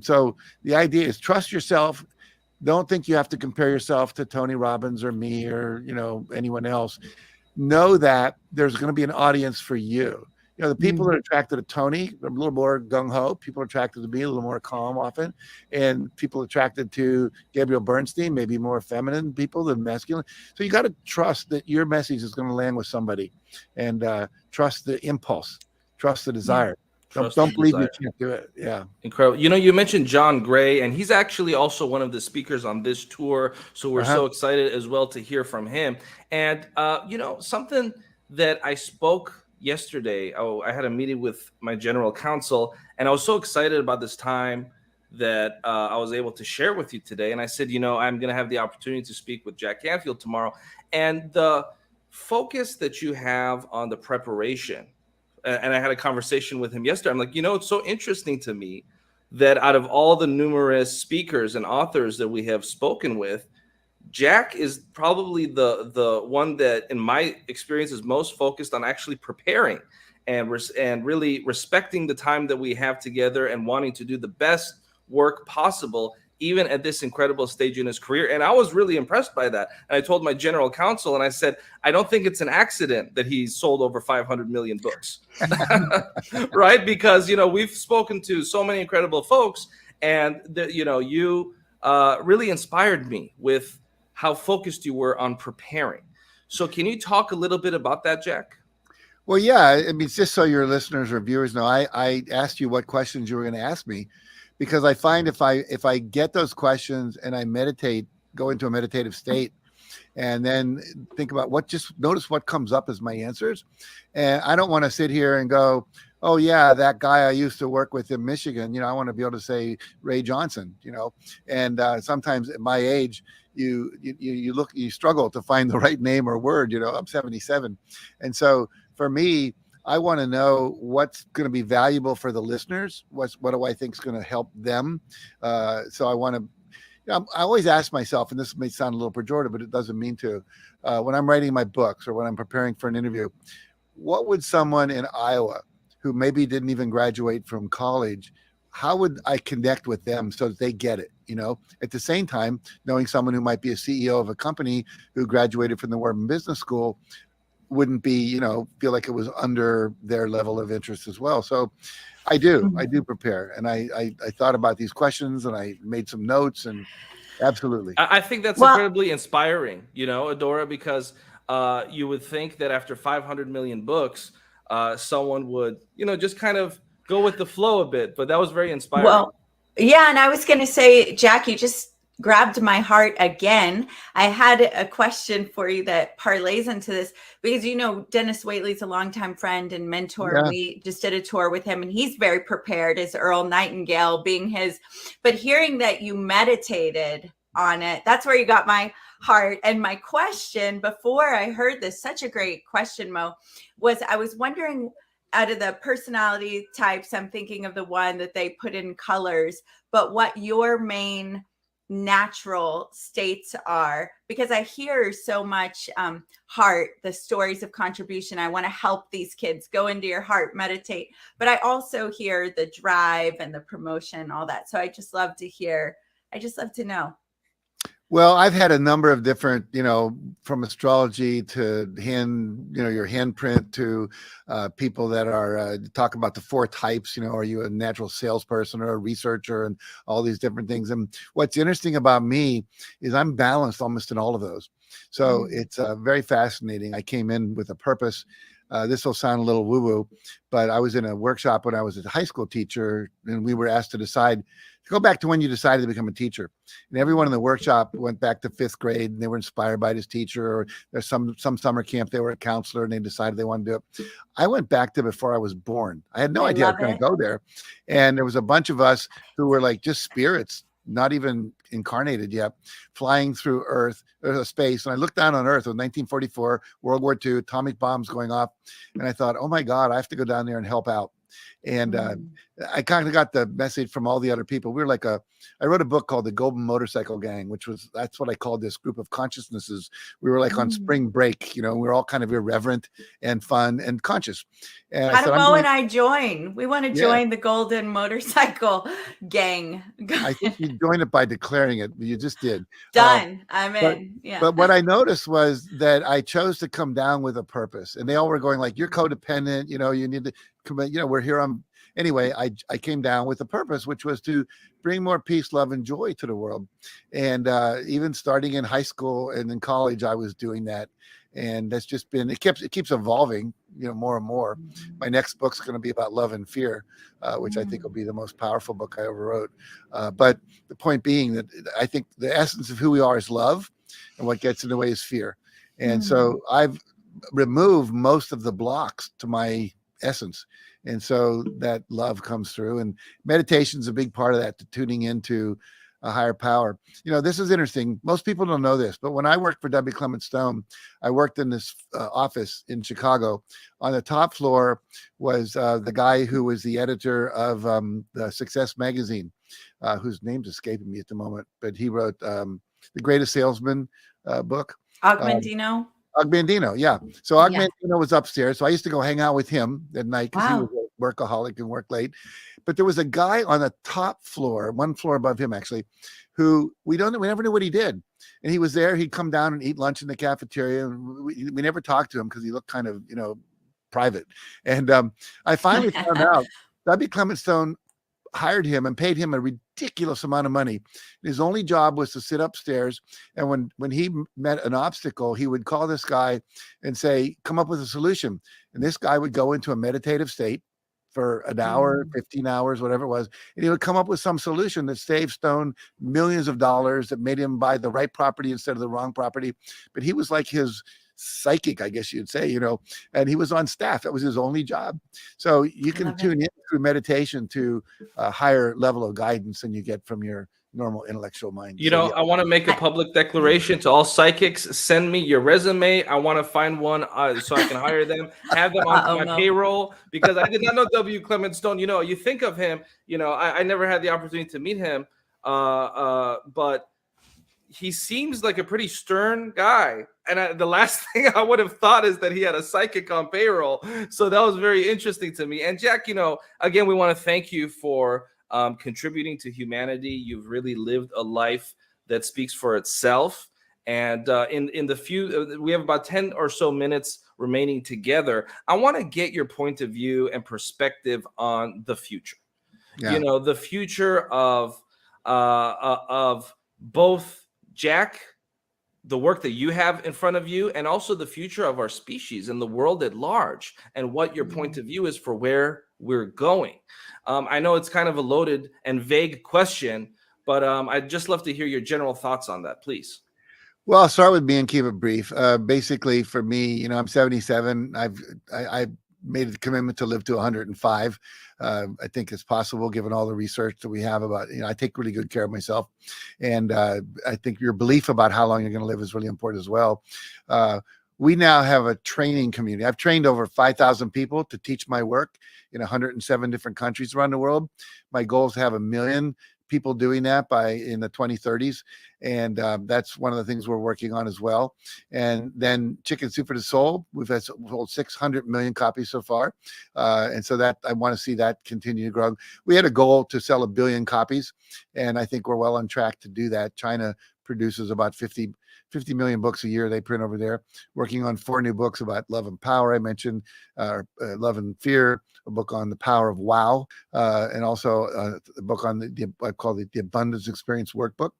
So the idea is trust yourself. Don't think you have to compare yourself to Tony Robbins or me or, you know, anyone else. Know that there's going to be an audience for you. You know, the people that are attracted to Tony are a little more gung-ho. People are attracted to me, a little more calm often. And people attracted to Gabriel Bernstein, maybe more feminine people than masculine. So you got to trust that your message is going to land with somebody, and trust the impulse, trust the desire. Don't believe you can't do it. Yeah. Incredible. You know, you mentioned John Gray, and he's actually also one of the speakers on this tour. So we're so excited as well to hear from him. And, you know, something that I spoke yesterday, I had a meeting with my general counsel, and I was so excited about this time that I was able to share with you today. And I said, you know, I'm going to have the opportunity to speak with Jack Canfield tomorrow. And the focus that you have on the preparation, and I had a conversation with him yesterday. I'm like, you know, it's so interesting to me that out of all the numerous speakers and authors that we have spoken with, Jack is probably the one that, in my experience, is most focused on actually preparing and really respecting the time that we have together and wanting to do the best work possible, even at this incredible stage in his career. And I was really impressed by that. And I told my general counsel, and I said, I don't think it's an accident that he's sold over 500 million books, right? Because, you know, we've spoken to so many incredible folks, and you know, you really inspired me with how focused you were on preparing. So can you talk a little bit about that, Jack? Well, yeah. I mean, just so your listeners or viewers know, I asked you what questions you were going to ask me, because I find if I get those questions and I meditate, go into a meditative state, and then think about just notice what comes up as my answers. And I don't want to sit here and go, oh yeah, that guy I used to work with in Michigan, you know, I want to be able to say Ray Johnson, you know. And sometimes at my age, you struggle to find the right name or word. You know, I'm 77. And so for me, I want to know what's going to be valuable for the listeners. What do I think is going to help them? So I want to, I always ask myself, and this may sound a little pejorative, but it doesn't mean to, when I'm writing my books or when I'm preparing for an interview, what would someone in Iowa who maybe didn't even graduate from college, how would I connect with them so that they get it? You know, at the same time, knowing someone who might be a CEO of a company who graduated from the Wharton Business School wouldn't be, you know, feel like it was under their level of interest as well. So I do prepare. And I thought about these questions, and I made some notes, and absolutely. I think that's incredibly inspiring, you know, Adora, because you would think that after 500 million books, someone would, you know, just kind of go with the flow a bit, but that was very inspiring. Well, yeah. And I was going to say, Jack, you grabbed my heart again. I had a question for you that parlays into this, because Dennis Waitley's a longtime friend and mentor. Yeah. We just did a tour with him, and he's very prepared as Earl Nightingale being his. But hearing that you meditated on it, that's where you got my heart. And my question before I heard this, such a great question, Mo, was I was wondering, out of the personality types, I'm thinking of the one that they put in colors, but what your main natural states are, because I hear so much heart, the stories of contribution. I want to help these kids, go into your heart, meditate. But I also hear the drive and the promotion, all that. So I just love to hear. I just love to know. Well, I've had a number of different, from astrology to your handprint to people that are talk about the 4 types. Are you a natural salesperson or a researcher, and all these different things. And what's interesting about me is I'm balanced almost in all of those. So it's very fascinating. I came in with a purpose. This will sound a little woo-woo, but I was in a workshop when I was a high school teacher, and we were asked to decide, go back to when you decided to become a teacher. And everyone in the workshop went back to 5th grade, and they were inspired by this teacher, or there's some summer camp, they were a counselor and they decided they wanted to do it. I went back to before I was born. I had no idea I was going to go there. And there was a bunch of us who were like just spirits, not even incarnated yet, flying through space. And I looked down on Earth. It was 1944, World War II, atomic bombs going off. And I thought, oh my God, I have to go down there and help out. And I kind of got the message from all the other people. We were like I wrote a book called The Golden Motorcycle Gang, that's what I called this group of consciousnesses. We were like on spring break, we were all kind of irreverent and fun and conscious. And how do Mo and I join? We want to join the Golden Motorcycle Gang. I think you joined it by declaring it. You just did. Done. I'm in. Yeah. But what I noticed was that I chose to come down with a purpose, and they all were going like, you're codependent, you need to commit, we're here on. Anyway, I came down with a purpose, which was to bring more peace, love, and joy to the world. And even starting in high school and in college, I was doing that. And that's just been, it keeps evolving, more and more. My next book's going to be about love and fear, which I think will be the most powerful book I ever wrote. But the point being that I think the essence of who we are is love, and what gets in the way is fear. And so I've removed most of the blocks to my essence. And so that love comes through, and meditation is a big part of that, to tuning into a higher power. This is interesting. Most people don't know this, but when I worked for W. Clement Stone, I worked in this office in Chicago. On the top floor was the guy who was the editor of the Success magazine, whose name's escaping me at the moment, but he wrote The Greatest Salesman book. Augmentino. Augmentino, yeah. So Augmentino was upstairs. So I used to go hang out with him at night because he was a workaholic and worked late. But there was a guy on the top floor, one floor above him actually, who we never knew what he did. And he was there. He'd come down and eat lunch in the cafeteria. And we never talked to him because he looked kind of, private. And I finally found out W. Clement Stone hired him and paid him a ridiculous amount of money. His only job was to sit upstairs, and when he met an obstacle, he would call this guy and say, come up with a solution. And this guy would go into a meditative state for an hour, 15 hours, whatever it was, and he would come up with some solution that saved Stone millions of dollars, that made him buy the right property instead of the wrong property. But he was like his psychic, I guess you'd say, and he was on staff. That was his only job. So you can tune in through meditation to a higher level of guidance than you get from your normal intellectual mind. I want to make a public declaration to all psychics. Send me your resume. I want to find one so I can hire them, have them on my payroll, because I did not know W. Clement Stone. You think of him, I never had the opportunity to meet him, but he seems like a pretty stern guy. And the last thing I would have thought is that he had a psychic on payroll. So that was very interesting to me. And Jack, again, we want to thank you for contributing to humanity. You've really lived a life that speaks for itself. And in the we have about 10 or so minutes remaining together. I want to get your point of view and perspective on the future. Yeah. The future of both Jack, the work that you have in front of you, and also the future of our species and the world at large, and what your point of view is for where we're going. I know it's kind of a loaded and vague question, But I'd just love to hear your general thoughts on that, please. Well, I'll start with me and keep it brief. Basically, for me, I'm 77. I've made a commitment to live to 105. I think it's possible given all the research that we have about, I take really good care of myself. And I think your belief about how long you're going to live is really important as well. We now have a training community. I've trained over 5,000 people to teach my work in 107 different countries around the world. My goal is to have 1 million people doing that in the 2030s. And that's one of the things we're working on as well. And then Chicken Soup for the Soul, we've sold 600 million copies so far. And so that I want to see that continue to grow. We had a goal to sell 1 billion copies, and I think we're well on track to do that. China produces about 50 million books a year they print over there, working on 4 new books about love and power. I mentioned Love and Fear, a book on the power of wow, and also a book on I call it the Abundance Experience Workbook.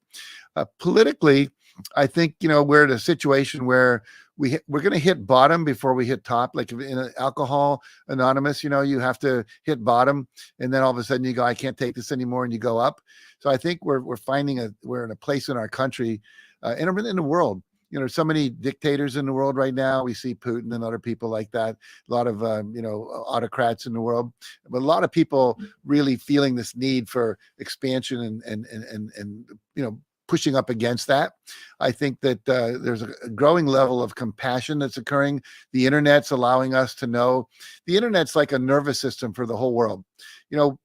Politically, I think, we're at a situation where we're going to hit bottom before we hit top. Like in Alcohol Anonymous, you have to hit bottom, and then all of a sudden you go, I can't take this anymore, and you go up. So I think we're finding we're in a place in our country and in the world. So many dictators in the world right now. We see Putin and other people like that. A lot of autocrats in the world, but a lot of people really feeling this need for expansion and pushing up against that. I think that there's a growing level of compassion that's occurring. The internet's allowing us to know. The internet's like a nervous system for the whole world.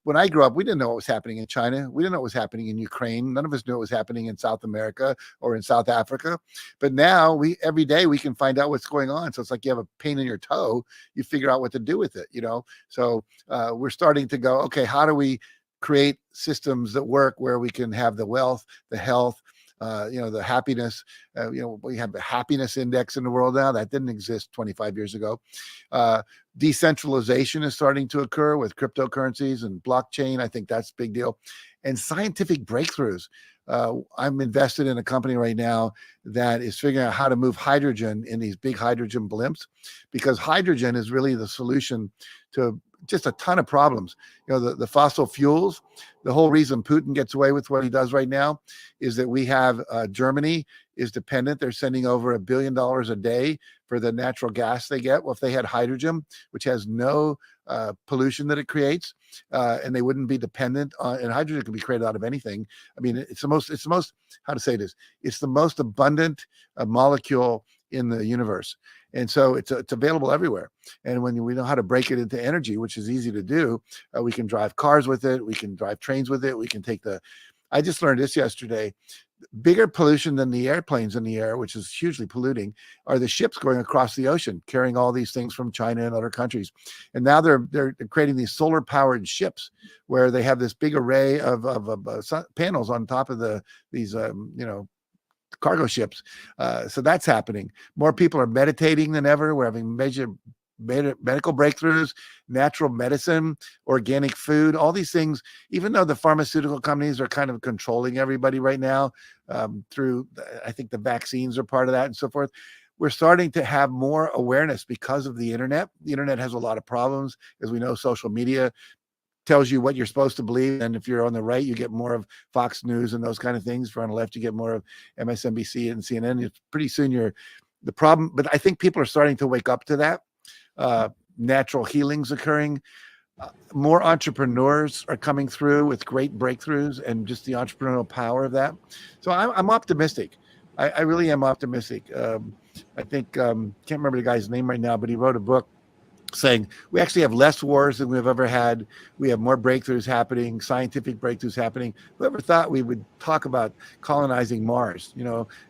When I grew up, we didn't know what was happening in China. We didn't know what was happening in Ukraine. None of us knew what was happening in South America or in South Africa. But now every day we can find out what's going on. So it's like you have a pain in your toe, you figure out what to do with it, So we're starting to go, okay, how do we create systems that work where we can have the wealth, the health, the happiness. We have the happiness index in the world now that didn't exist 25 years ago. Decentralization is starting to occur with cryptocurrencies and blockchain. I think that's a big deal. And scientific breakthroughs. I'm invested in a company right now that is figuring out how to move hydrogen in these big hydrogen blimps, because hydrogen is really the solution to just a ton of problems. The fossil fuels, the whole reason Putin gets away with what he does right now is that we have Germany is dependent. They're sending over $1 billion a day for the natural gas they get. Well, if they had hydrogen, which has no pollution that it creates, and they wouldn't be dependent on, and hydrogen can be created out of anything. I mean, it's the most, how to say this? It's the most abundant molecule in the universe. And so it's available everywhere. And when we know how to break it into energy, which is easy to do, we can drive cars with it. We can drive trains with it. We can I just learned this yesterday. Bigger pollution than the airplanes in the air, which is hugely polluting, are the ships going across the ocean, carrying all these things from China and other countries. And now they're creating these solar powered ships where they have this big array of panels on top of these cargo ships. So that's happening. More people are meditating than ever. We're having major medical breakthroughs, natural medicine, organic food, all these things. Even though the pharmaceutical companies are kind of controlling everybody right now through, I think the vaccines are part of that and so forth, we're starting to have more awareness because of the internet. The internet has a lot of problems. As we know, social media tells you what you're supposed to believe. And if you're on the right, you get more of Fox News and those kind of things. If you're on the left, you get more of MSNBC and CNN. It's pretty soon the problem. But I think people are starting to wake up to that. Natural healing's occurring. More entrepreneurs are coming through with great breakthroughs and just the entrepreneurial power of that. So I'm optimistic. I really am optimistic. I think, can't remember the guy's name right now, but he wrote a book saying we actually have less wars than we've ever had. We have more breakthroughs happening, scientific breakthroughs happening. Whoever thought we would talk about colonizing Mars,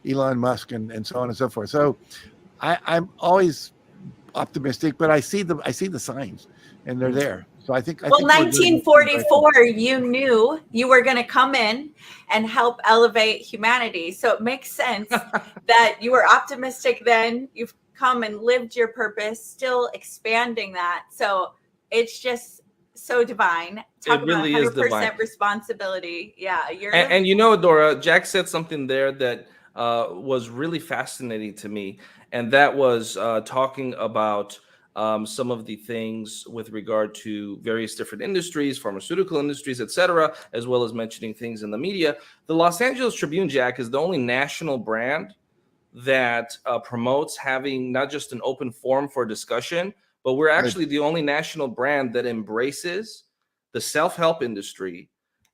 Elon Musk and so on and so forth. So I'm always optimistic, but I see the signs and they're there. So I think 1944, you knew you were going to come in and help elevate humanity. So it makes sense that you were optimistic then. You've come and lived your purpose, still expanding that. So it's just so divine. Talk it really about 100% is divine. Responsibility. Yeah. And Dora, Jack said something there that was really fascinating to me. And that was talking about some of the things with regard to various different industries, pharmaceutical industries, etc., as well as mentioning things in the media. The Los Angeles Tribune, Jack, is the only national brand that promotes having not just an open forum for discussion, but we're actually the only national brand that embraces the self-help industry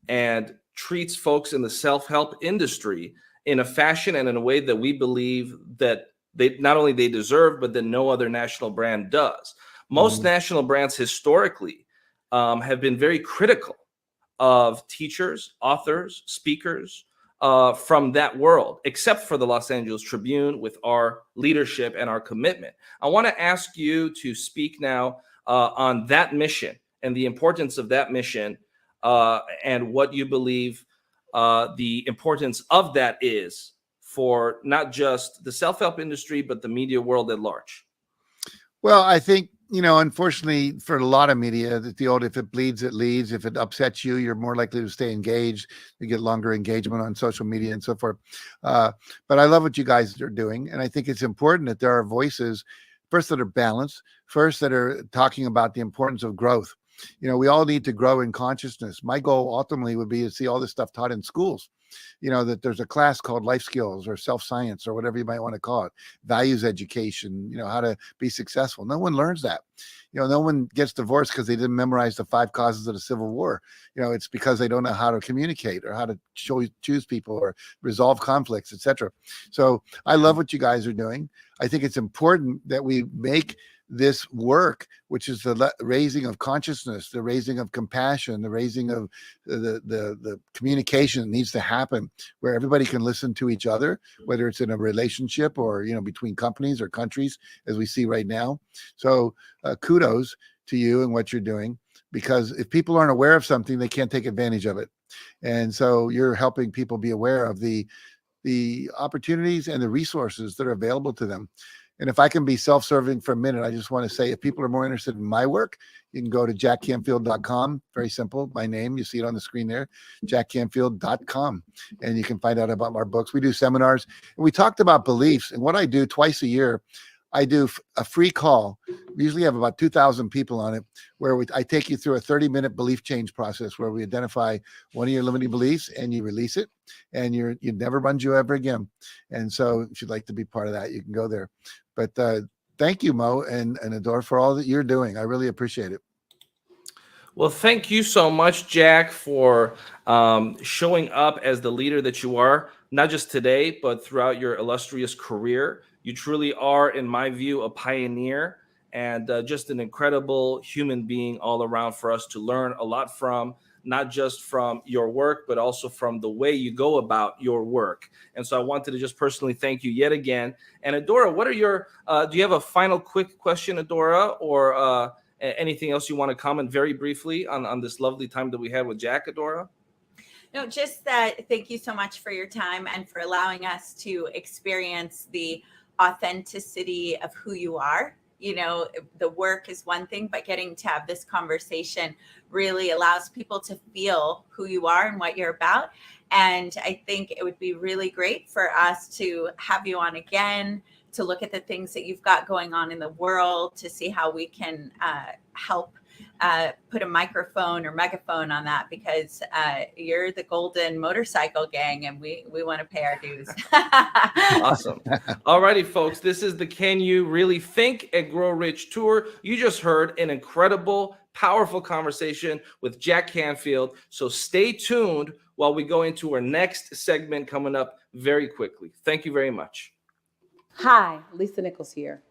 and treats folks in the self-help industry in a fashion and in a way that we believe that they not only they deserve, but that no other national brand does. Most national brands historically have been very critical of teachers, authors, speakers from that world, except for the Los Angeles Tribune with our leadership and our commitment. I want to ask you to speak now on that mission and the importance of that mission and what you believe the importance of that is for not just the self-help industry, but the media world at large. Well, I think, unfortunately for a lot of media, that the old, if it bleeds, it leads. If it upsets you, you're more likely to stay engaged. You get longer engagement on social media and so forth. But I love what you guys are doing. And I think it's important that there are voices, first, that are balanced, first, that are talking about the importance of growth. We all need to grow in consciousness. My goal ultimately would be to see all this stuff taught in schools. That there's a class called life skills or self-science or whatever you might want to call it, values education, how to be successful. No one learns that. No one gets divorced because they didn't memorize the 5 causes of the Civil War. It's because they don't know how to communicate or how to choose people or resolve conflicts, etc. So I love what you guys are doing. I think it's important that we make this work, which is the raising of consciousness, the raising of compassion, the raising of the communication that needs to happen, where everybody can listen to each other, whether it's in a relationship or between companies or countries, as we see right now. So kudos to you and what you're doing, because if people aren't aware of something, they can't take advantage of it. And so you're helping people be aware of the opportunities and the resources that are available to them. And if I can be self-serving for a minute, I just want to say, if people are more interested in my work, you can go to jackcanfield.com. Very simple. My name, you see it on the screen there, jackcanfield.com. And you can find out about our books. We do seminars. And we talked about beliefs. And what I do twice a year, I do a free call. We usually have about 2,000 people on it, where I take you through a 30-minute belief change process where we identify one of your limiting beliefs and you release it, and you never run you ever again. And so if you'd like to be part of that, you can go there. But thank you, Mo and Adora, for all that you're doing. I really appreciate it. Well, thank you so much, Jack, for showing up as the leader that you are, not just today, but throughout your illustrious career. You truly are, in my view, a pioneer and just an incredible human being all around for us to learn a lot from, not just from your work, but also from the way you go about your work. And so I wanted to just personally thank you yet again. And Adora, what are your, do you have a final quick question, Adora, or anything else you want to comment very briefly on this lovely time that we had with Jack, Adora? No, just that. Thank you so much for your time and for allowing us to experience the authenticity of who you are. The work is one thing, but getting to have this conversation really allows people to feel who you are and what you're about. And I think it would be really great for us to have you on again, to look at the things that you've got going on in the world, to see how we can help put a microphone or megaphone on that, because you're the golden motorcycle gang and we want to pay our dues. Awesome. All righty, folks. This is the Can You Really Think and Grow Rich tour. You just heard an incredible, powerful conversation with Jack Canfield. So stay tuned while we go into our next segment coming up very quickly. Thank you very much. Hi, Lisa Nichols here.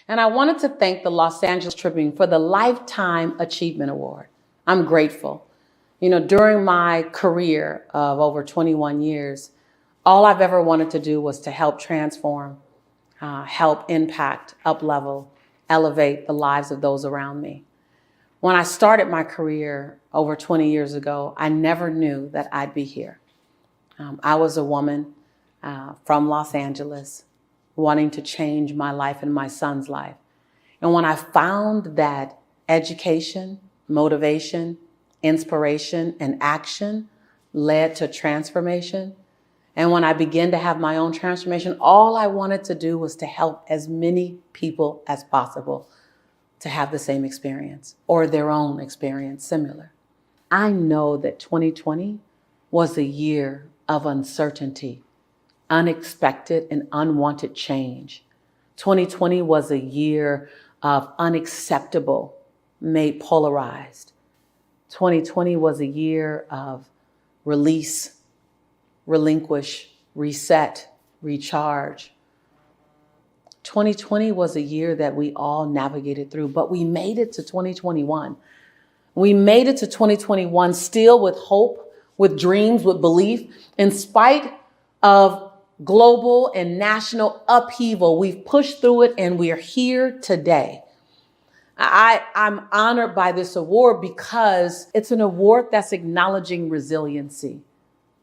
And I wanted to thank the Los Angeles Tribune for the Lifetime Achievement Award. I'm grateful. During my career of over 21 years, all I've ever wanted to do was to help transform, help impact, up-level, elevate the lives of those around me. When I started my career over 20 years ago, I never knew that I'd be here. I was a woman from Los Angeles, wanting to change my life and my son's life. And when I found that education, motivation, inspiration, and action led to transformation, and when I began to have my own transformation, all I wanted to do was to help as many people as possible to have the same experience or their own experience similar. I know that 2020 was a year of uncertainty, unexpected and unwanted change. 2020 was a year of unacceptable made polarized. 2020 was a year of release, relinquish, reset, recharge. 2020 was a year that we all navigated through, but we made it to 2021. We made it to 2021 still with hope, with dreams, with belief. In spite of global and national upheaval, we've pushed through it and we're here today. I'm honored by this award because it's an award that's acknowledging resiliency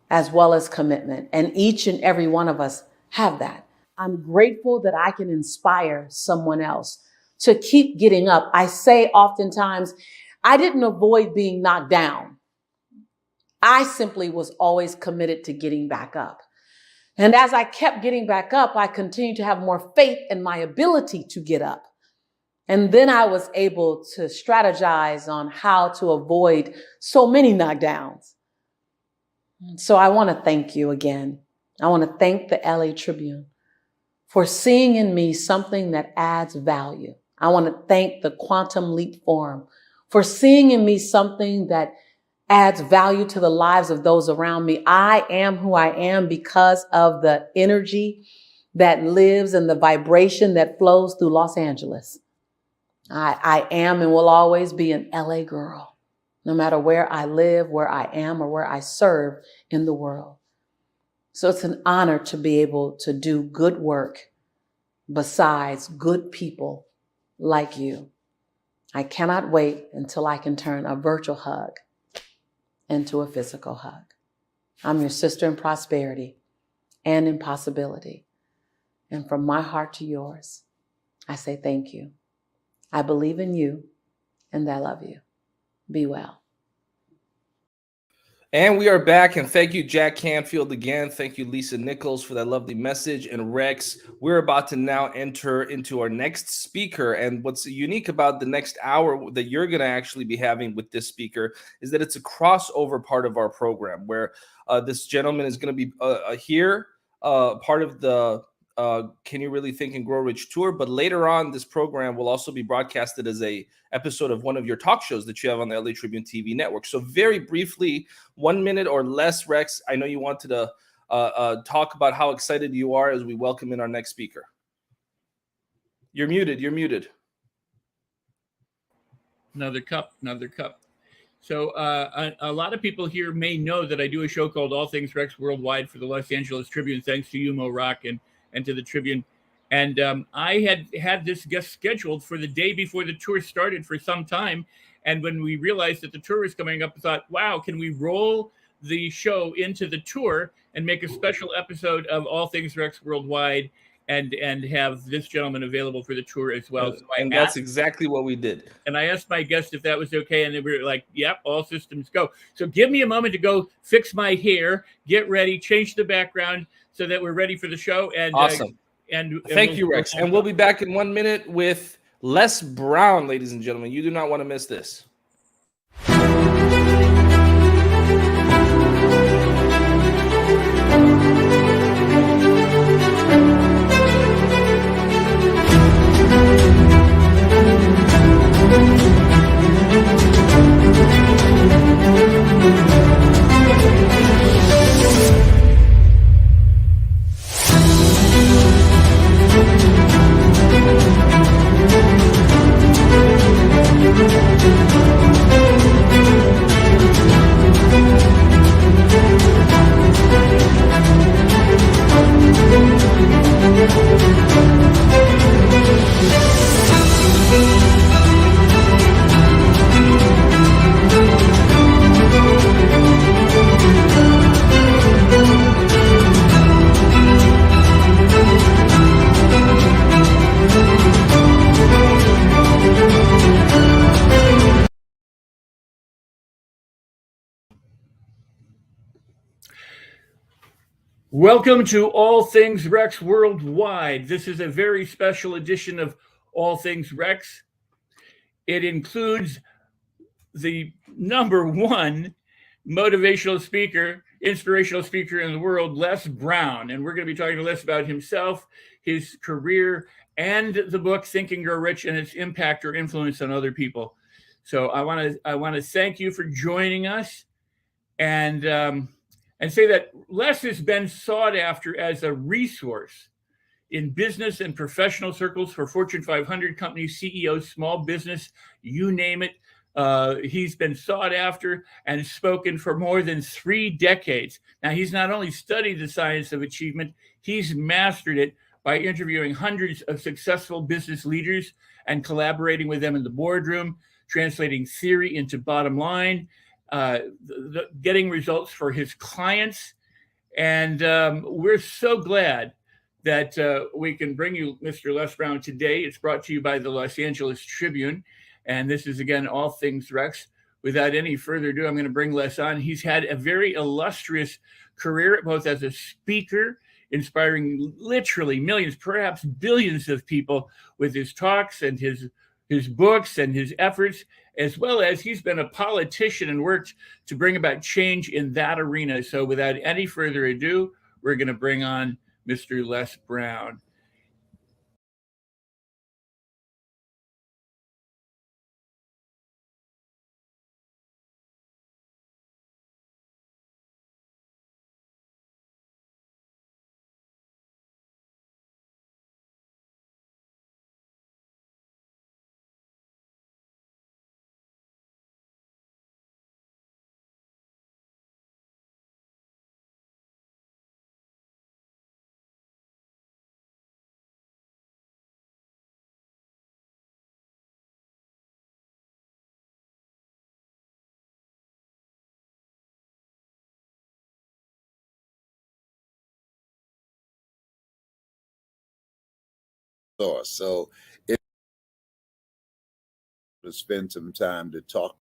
as well as commitment. And each and every one of us have that. I'm grateful that I can inspire someone else to keep getting up. I say oftentimes, I didn't avoid being knocked down. I simply was always committed to getting back up. And as I kept getting back up, I continued to have more faith in my ability to get up. And then I was able to strategize on how to avoid so many knockdowns. So I want to thank you again. I want to thank the LA Tribune for seeing in me something that adds value. I want to thank the Quantum Leap Forum for seeing in me something that adds value to the lives of those around me. I am who I am because of the energy that lives and the vibration that flows through Los Angeles. I am and will always be an LA girl, no matter where I live, where I am, or where I serve in the world. So it's an honor to be able to do good work besides good people like you. I cannot wait until I can turn a virtual hug into a physical hug. I'm your sister in prosperity and in possibility. And from my heart to yours, I say thank you. I believe in you and I love you. Be well. And we are back, and thank you, Jack Canfield, again. Thank you, Lisa Nichols, for that lovely message. And Rex, we're about to now enter into our next speaker. And what's unique about the next hour that you're going to actually be having with this speaker is that it's a crossover part of our program where this gentleman is going to be here, part of the Can You Really Think and Grow Rich tour. But later on, this program will also be broadcasted as a episode of one of your talk shows that you have on the LA Tribune TV network. So very briefly, 1 minute or less, Rex, I know you wanted to talk about how excited you are as we welcome in our next speaker. You're muted. You're muted. Another cup. So a lot of people here may know that I do a show called All Things Rex Worldwide for the Los Angeles Tribune, thanks to you, Mo Rock, and to the Tribune. And I had this guest scheduled for the day before the tour started for some time. And when we realized that the tour was coming up, I thought, wow, can we roll the show into the tour and make a special episode of All Things Rex Worldwide and have this gentleman available for the tour as well. So that's exactly what we did. And I asked my guest if that was okay. And they were like, yep, all systems go. So give me a moment to go fix my hair, get ready, change the background so that we're ready for the show. And awesome. And thank you, Rex. And we'll be back in 1 minute with Les Brown, ladies and gentlemen. You do not want to miss this. Welcome to All Things Rex Worldwide. This is a very special edition of All Things Rex. It includes the number one motivational speaker, inspirational speaker in the world, Les Brown. And we're going to be talking to Les about himself, his career, and the book Think and Grow Rich and its impact or influence on other people. So I want to thank you for joining us, and say that Les has been sought after as a resource in business and professional circles for Fortune 500 companies, CEOs, small business, you name it. He's been sought after and spoken for more than 3 decades. Now, he's not only studied the science of achievement, he's mastered it by interviewing hundreds of successful business leaders and collaborating with them in the boardroom, translating theory into bottom line, getting results for his clients. And we're so glad that we can bring you Mr. Les Brown today. It's brought to you by the Los Angeles Tribune. And this is, again, All Things Rex. Without any further ado, I'm going to bring Les on. He's had a very illustrious career, both as a speaker, inspiring literally millions, perhaps billions of people with his talks and his books and his efforts, as well as he's been a politician and worked to bring about change in that arena. So without any further ado, we're going to bring on Mr. Les Brown. So it to spend some time to talk.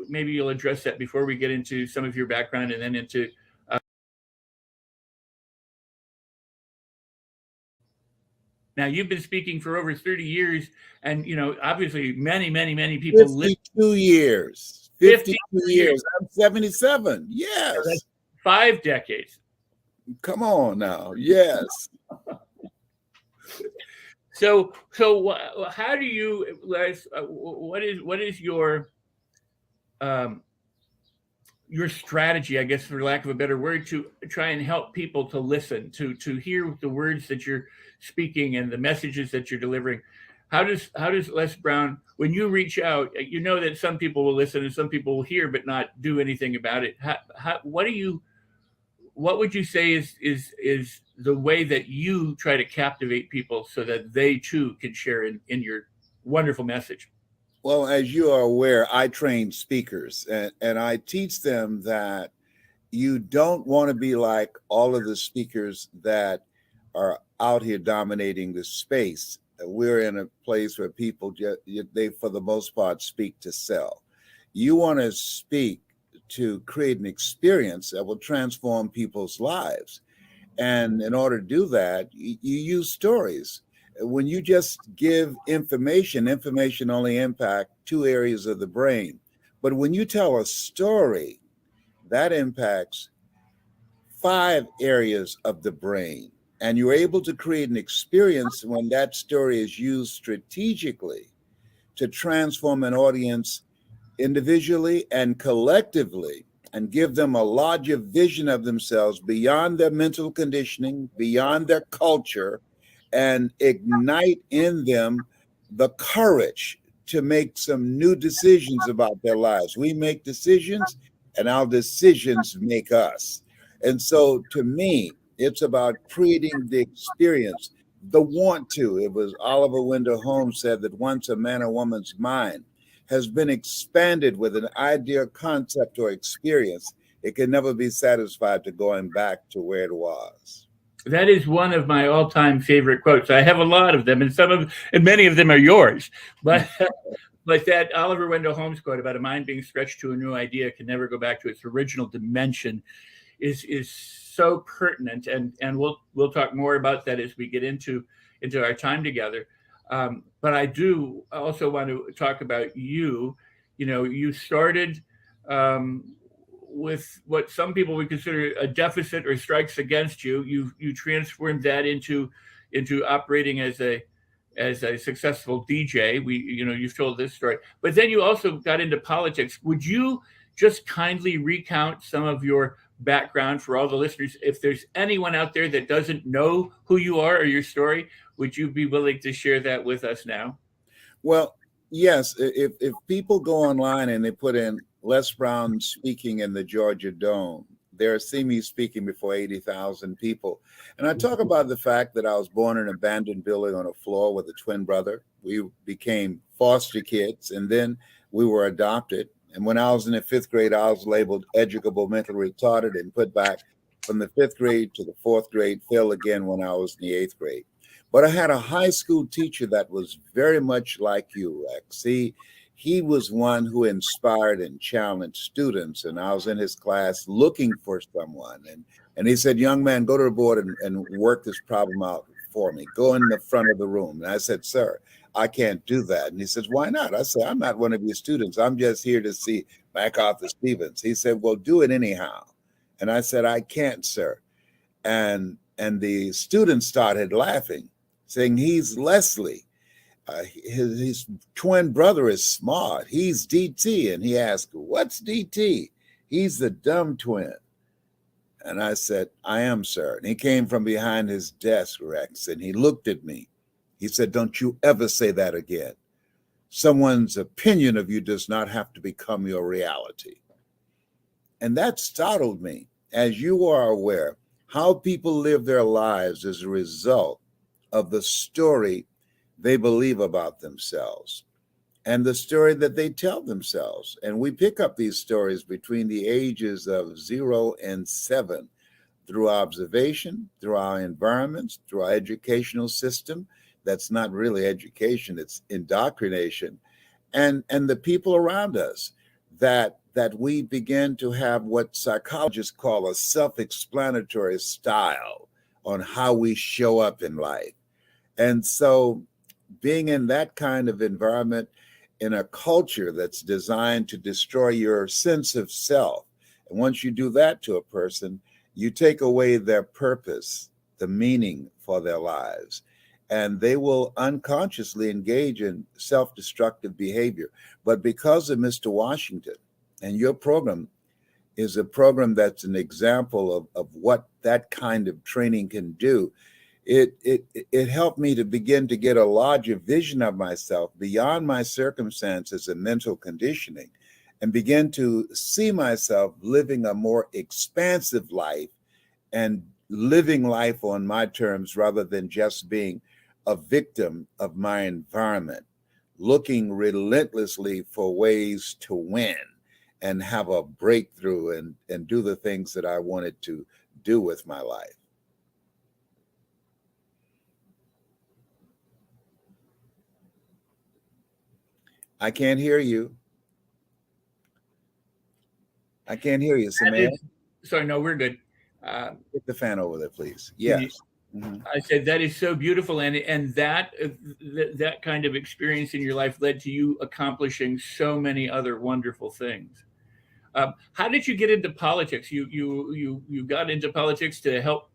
Maybe you'll address that before we get into some of your background and then into now you've been speaking for over 30 years, and obviously many people 52 years. 52 years. I'm 77. Yes. That's 5 decades. Come on now. Yes. So how do you, Les, what is your strategy, I guess, for lack of a better word, to try and help people to listen, to hear the words that you're speaking and the messages that you're delivering? How does Les Brown, when you reach out, you know that some people will listen and some people will hear but not do anything about it. What would you say is the way that you try to captivate people so that they too can share in your wonderful message? Well, as you are aware, I train speakers and I teach them that you don't want to be like all of the speakers that are out here dominating the space. We're in a place where people, they for the most part, speak to sell. You want to speak to create an experience that will transform people's lives. And in order to do that, you use stories. When you just give information only impacts 2 areas of the brain. But when you tell a story, that impacts 5 areas of the brain. And you're able to create an experience when that story is used strategically to transform an audience individually and collectively, and give them a larger vision of themselves beyond their mental conditioning, beyond their culture, and ignite in them the courage to make some new decisions about their lives. We make decisions and our decisions make us. And so to me, it's about creating the experience, the want to. It was Oliver Wendell Holmes said that once a man or woman's mind has been expanded with an idea, concept, or experience, it can never be satisfied to going back to where it was. That is one of my all-time favorite quotes. I have a lot of them, and many of them are yours. But but that Oliver Wendell Holmes quote about a mind being stretched to a new idea can never go back to its original dimension is so pertinent, and we'll talk more about that as we get into our time together. But I do also want to talk about you. You know, you started with what some people would consider a deficit or strikes against you. You transformed that into operating as a successful DJ. You've told this story, but then you also got into politics. Would you just kindly recount some of your background for all the listeners? If there's anyone out there that doesn't know who you are or your story, would you be willing to share that with us now? Well, yes. If people go online and they put in Les Brown speaking in the Georgia Dome, they'll see me speaking before 80,000 people. And I talk about the fact that I was born in an abandoned building on a floor with a twin brother. We became foster kids, and then we were adopted. And when I was in the 5th grade, I was labeled educable, mentally retarded, and put back from the 5th grade to the 4th grade, failed again when I was in the 8th grade. But I had a high school teacher that was very much like you, Rex. He was one who inspired and challenged students. And I was in his class looking for someone. And he said, young man, go to the board and work this problem out for me. Go in the front of the room. And I said, sir, I can't do that. And he says, why not? I said, I'm not one of your students. I'm just here to see MacArthur Stevens. He said, well, do it anyhow. And I said, I can't, sir. And the students started laughing, saying, he's Leslie. His twin brother is smart. He's DT. And he asked, what's DT? He's the dumb twin. And I said, I am, sir. And he came from behind his desk, Rex, and he looked at me. He said, don't you ever say that again. Someone's opinion of you does not have to become your reality. And that startled me. As you are aware, how people live their lives is a result of the story they believe about themselves and the story that they tell themselves. And we pick up these stories between the ages of 0 and 7 through observation, through our environments, through our educational system. That's not really education, it's indoctrination. And the people around us that we begin to have what psychologists call a self-explanatory style on how we show up in life. And so being in that kind of environment in a culture that's designed to destroy your sense of self. And once you do that to a person, you take away their purpose, the meaning for their lives, and they will unconsciously engage in self-destructive behavior. But because of Mr. Washington, and your program is a program that's an example of what that kind of training can do, it helped me to begin to get a larger vision of myself beyond my circumstances and mental conditioning, and begin to see myself living a more expansive life and living life on my terms rather than just being a victim of my environment, looking relentlessly for ways to win and have a breakthrough and do the things that I wanted to do with my life. I can't hear you. I can't hear you, Samantha. Sorry, no, we're good. Get the fan over there, please. Yes. I said that is so beautiful, and that kind of experience in your life led to you accomplishing so many other wonderful things. How did you get into politics? You got into politics to help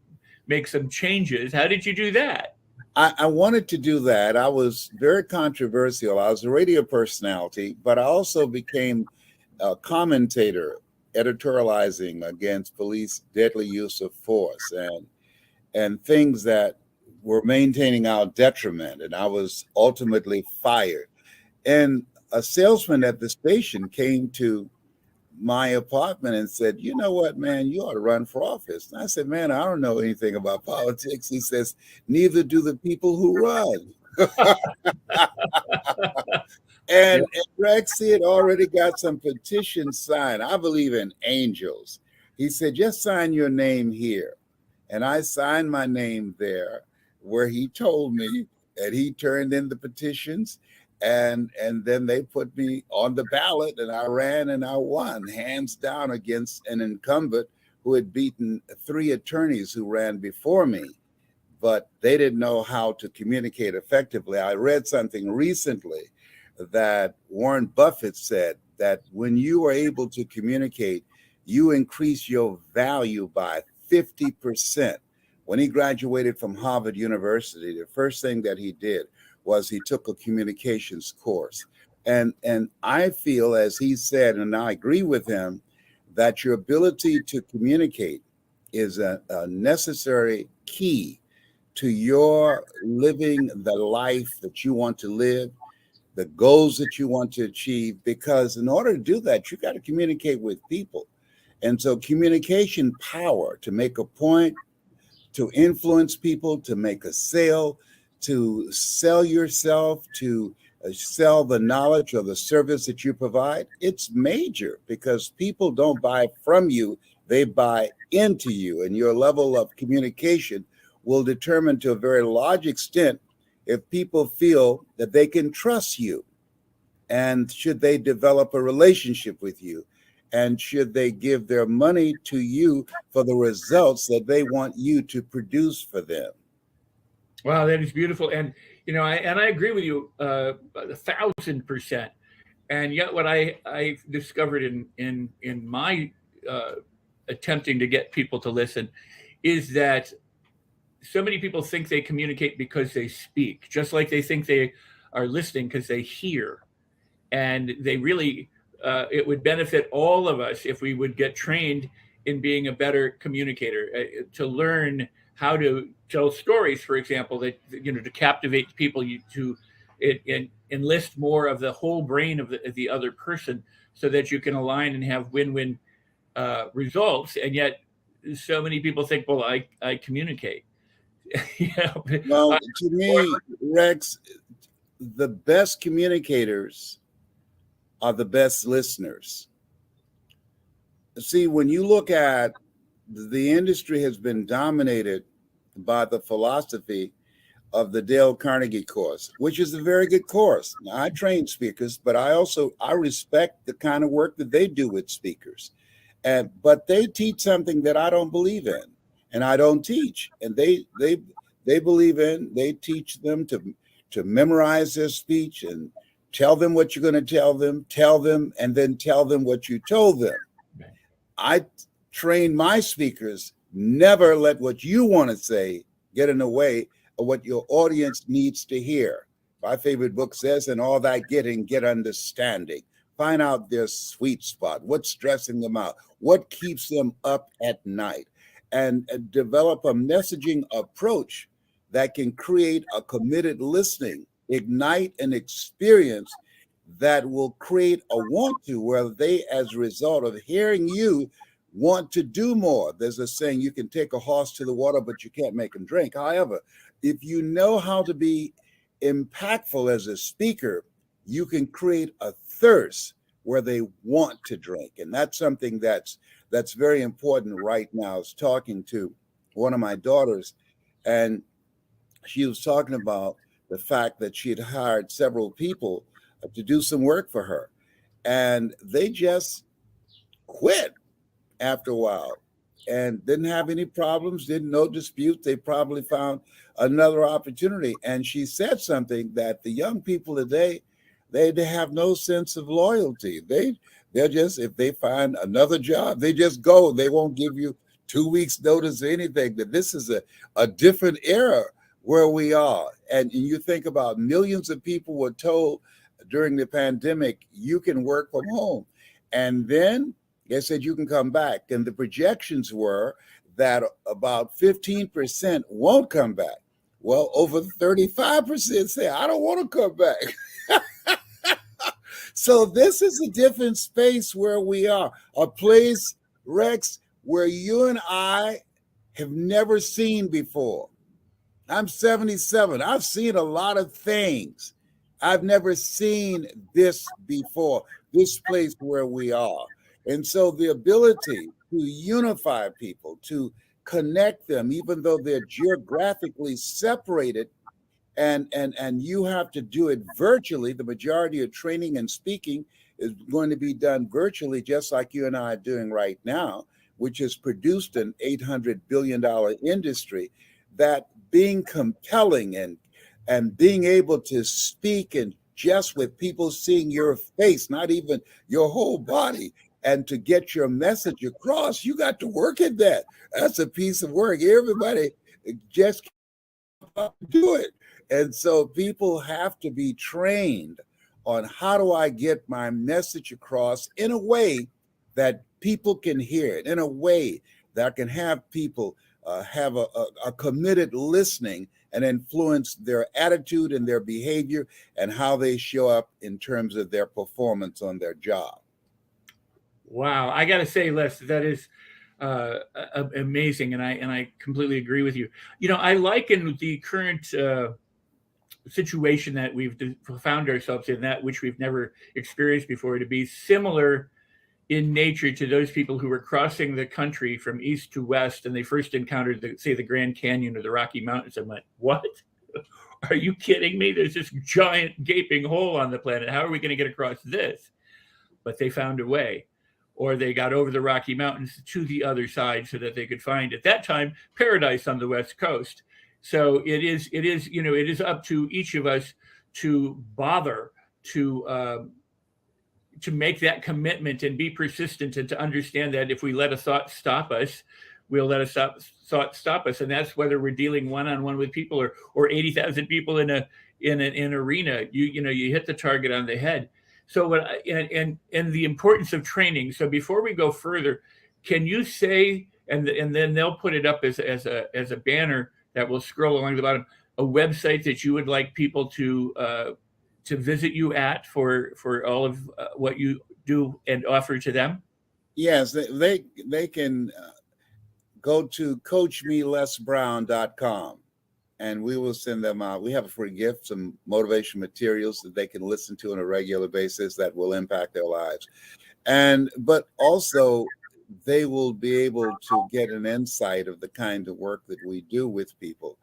make some changes. How did you do that? I wanted to do that. I was very controversial. I was a radio personality, but I also became a commentator, editorializing against police deadly use of force and things that were maintaining our detriment. And I was ultimately fired. And a salesman at the station came to my apartment and said, you know what, man, you ought to run for office. And I said, man, I don't know anything about politics. He says, neither do the people who run. And Rexy had already got some petitions signed. I believe in angels. He said, just sign your name here. And I signed my name there where he told me, and he turned in the petitions. And then they put me on the ballot, and I ran and I won, hands down, against an incumbent who had beaten 3 attorneys who ran before me. But they didn't know how to communicate effectively. I read something recently that Warren Buffett said that when you are able to communicate, you increase your value by 50%. When he graduated from Harvard University, the first thing that he did was he took a communications course. And I feel, as he said, and I agree with him, that your ability to communicate is a necessary key to your living the life that you want to live, the goals that you want to achieve, because in order to do that, you got to communicate with people. And so communication power to make a point, to influence people, to make a sale, to sell yourself, to sell the knowledge or the service that you provide, it's major, because people don't buy from you, they buy into you. And your level of communication will determine to a very large extent if people feel that they can trust you, and should they develop a relationship with you, and should they give their money to you for the results that they want you to produce for them. Wow, that is beautiful. And I agree with you 1,000%. And yet what I discovered in my attempting to get people to listen is that so many people think they communicate because they speak, just like they think they are listening because they hear. And they really, it would benefit all of us if we would get trained in being a better communicator, to learn how to tell stories, for example, that, to captivate people, to enlist more of the whole brain of the other person, so that you can align and have win-win results. And yet so many people think, well, I communicate. Well, to me, Rex, the best communicators are the best listeners. See, when you look at the industry has been dominated by the philosophy of the Dale Carnegie course, which is a very good course. Now, I train speakers, but I respect the kind of work that they do with speakers. But they teach something that I don't believe in, and I don't teach. And they teach them to memorize their speech and tell them what you're going to tell them, and then tell them what you told them. I train my speakers, never let what you want to say get in the way of what your audience needs to hear. My favorite book says, in all that getting, get understanding. Find out their sweet spot, what's stressing them out, what keeps them up at night, and develop a messaging approach that can create a committed listening, ignite an experience that will create a want to, where they, as a result of hearing you, want to do more. There's a saying, you can take a horse to the water, but you can't make him drink. However, if you know how to be impactful as a speaker, you can create a thirst where they want to drink. And that's something that's very important right now. I was talking to one of my daughters, and she was talking about the fact that she had hired several people to do some work for her, and they just quit after a while and didn't have any problems, no dispute. They probably found another opportunity. And she said something that the young people today, they have no sense of loyalty. They're just, if they find another job, they just go. They won't give you 2 weeks notice or anything. That this is a different era where we are. And you think about millions of people were told during the pandemic, you can work from home. And then they said you can come back. And the projections were that about 15% won't come back. Well, over 35% say, I don't want to come back. So this is a different space where we are, a place, Rex, where you and I have never seen before. I'm 77. I've seen a lot of things. I've never seen this before, this place where we are. And so the ability to unify people, to connect them, even though they're geographically separated, and you have to do it virtually. The majority of training and speaking is going to be done virtually, just like you and I are doing right now, which has produced an $800 billion industry. That being compelling and being able to speak and just with people seeing your face, not even your whole body, and to get your message across, you got to work at that. That's a piece of work. Everybody just can't do it. And so people have to be trained on how do I get my message across in a way that people can hear it, in a way that can have people have a committed listening and influence their attitude and their behavior and how they show up in terms of their performance on their job. Wow, I got to say, Les, that is amazing, and I completely agree with you. You know, I liken the current situation that we've found ourselves in, that which we've never experienced before, to be similar in nature to those people who were crossing the country from east to west, and they first encountered the Grand Canyon or the Rocky Mountains. I'm like, what? Are you kidding me? There's this giant gaping hole on the planet. How are we going to get across this? But they found a way, or they got over the Rocky Mountains to the other side so that they could find, at that time, paradise on the West Coast. So it is up to each of us to bother to make that commitment and be persistent, and to understand that if we let a thought stop us, we'll let a thought stop us. And that's whether we're dealing one-on-one with people or 80,000 people in an arena. You hit the target on the head. So and the importance of training. So before we go further, can you say, and then they'll put it up as a banner that will scroll along the bottom, a website that you would like people to visit you at for all of what you do and offer to them? Yes, they can go to coachmelesbrown.com, and we will send them out. We have a free gift, some motivation materials that they can listen to on a regular basis that will impact their lives. But also they will be able to get an insight of the kind of work that we do with people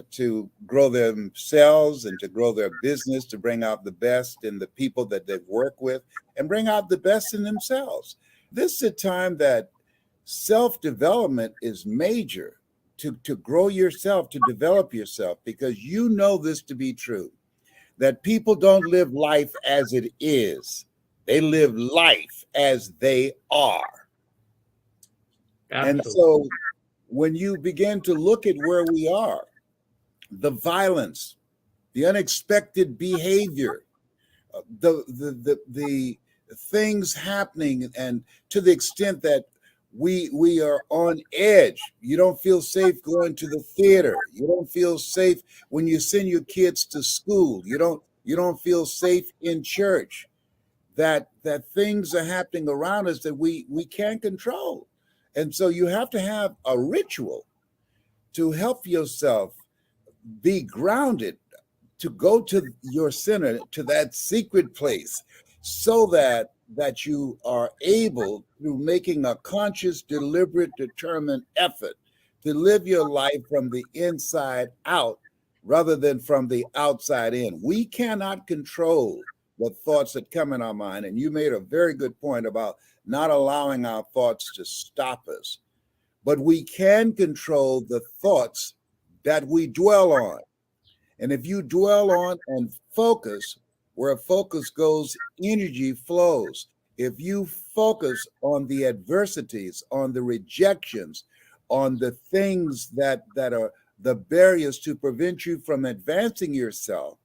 to grow themselves and to grow their business, to bring out the best in the people that they work with and bring out the best in themselves. This is a time that self-development is major, to grow yourself, to develop yourself, because you know this to be true, that people don't live life as it is. They live life as they are. Absolutely. And so when you begin to look at where we are, the violence, the unexpected behavior, the things happening, and to the extent that we are on edge. You don't feel safe going to the theater. You don't feel safe when you send your kids to school. You don't feel safe in church. That things are happening around us that we can't control. And so you have to have a ritual to help yourself be grounded, to go to your center, to that secret place, so that you are able, through making a conscious, deliberate, determined effort, to live your life from the inside out rather than from the outside in. We cannot control the thoughts that come in our mind. And you made a very good point about not allowing our thoughts to stop us. But we can control the thoughts that we dwell on. And if you dwell on and focus, where focus goes, energy flows. If you focus on the adversities, on the rejections, on the things that are the barriers to prevent you from advancing yourself,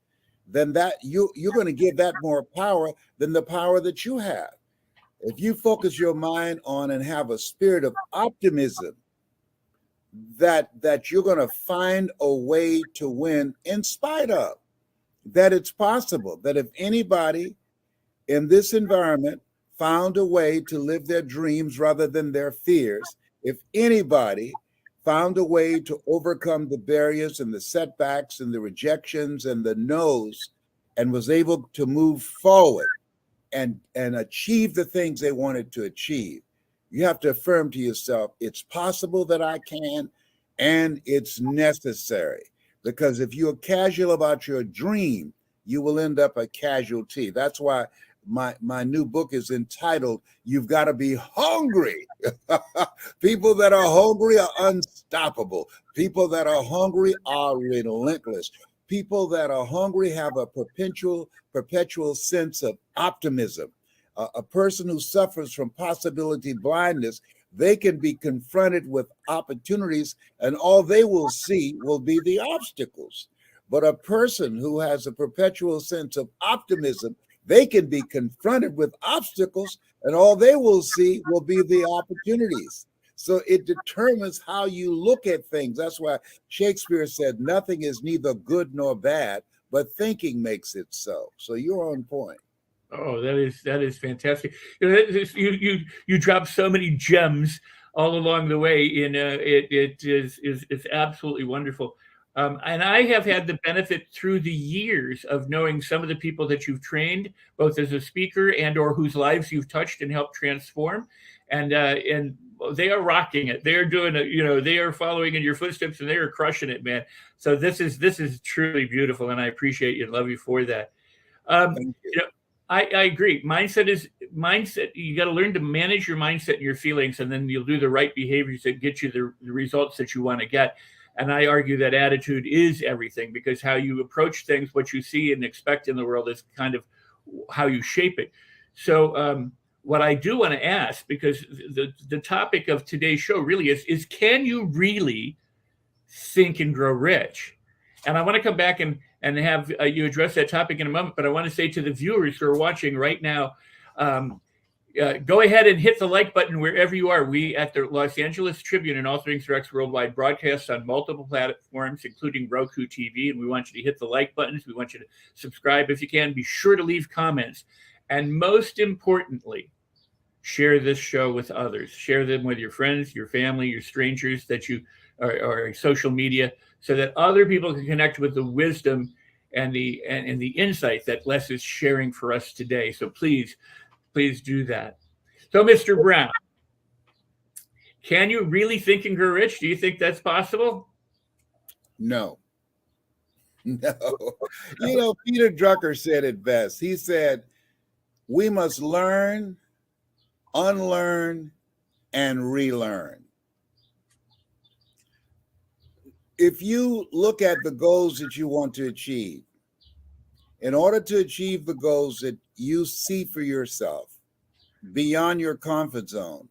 then that you're going to give that more power than the power that you have. If you focus your mind on and have a spirit of optimism, that you're going to find a way to win in spite of, that it's possible, that if anybody in this environment found a way to live their dreams rather than their fears, if anybody found a way to overcome the barriers and the setbacks and the rejections and the no's and was able to move forward and achieve the things they wanted to achieve. You have to affirm to yourself, it's possible that I can, and it's necessary. Because if you're casual about your dream, you will end up a casualty. That's why my new book is entitled, You've Got to Be Hungry. People that are hungry are unstoppable. People that are hungry are relentless. People that are hungry have a perpetual sense of optimism. A person who suffers from possibility blindness, they can be confronted with opportunities and all they will see will be the obstacles. But a person who has a perpetual sense of optimism, they can be confronted with obstacles and all they will see will be the opportunities. So it determines how you look at things. That's why Shakespeare said, nothing is neither good nor bad, but thinking makes it so. So you're on point. Oh, that is fantastic. You drop so many gems all along the way. It's absolutely wonderful. And I have had the benefit through the years of knowing some of the people that you've trained, both as a speaker and or whose lives you've touched and helped transform. And they are rocking it. They're doing it. They are following in your footsteps and they are crushing it, man. So this is truly beautiful, and I appreciate you and love you for that. I agree. Mindset. You got to learn to manage your mindset and your feelings, and then you'll do the right behaviors that get you the results that you want to get. And I argue that attitude is everything, because how you approach things, what you see and expect in the world, is kind of how you shape it. So what I do want to ask, because the topic of today's show really is can you really think and grow rich? And I want to come back and have you address that topic in a moment. But I want to say to the viewers who are watching right now, go ahead and hit the like button wherever you are. We at the Los Angeles Tribune and All Things Rex Worldwide broadcast on multiple platforms, including Roku TV. And we want you to hit the like buttons. We want you to subscribe if you can. Be sure to leave comments. And most importantly, share this show with others. Share them with your friends, your family, your strangers that you are social media, so that other people can connect with the wisdom and the insight that Les is sharing for us today. So please do that. So, Mr. Brown, can you really think and grow rich? Do you think that's possible? No. Peter Drucker said it best. He said, we must learn, unlearn, and relearn. If you look at the goals that you want to achieve, in order to achieve the goals that you see for yourself beyond your comfort zone,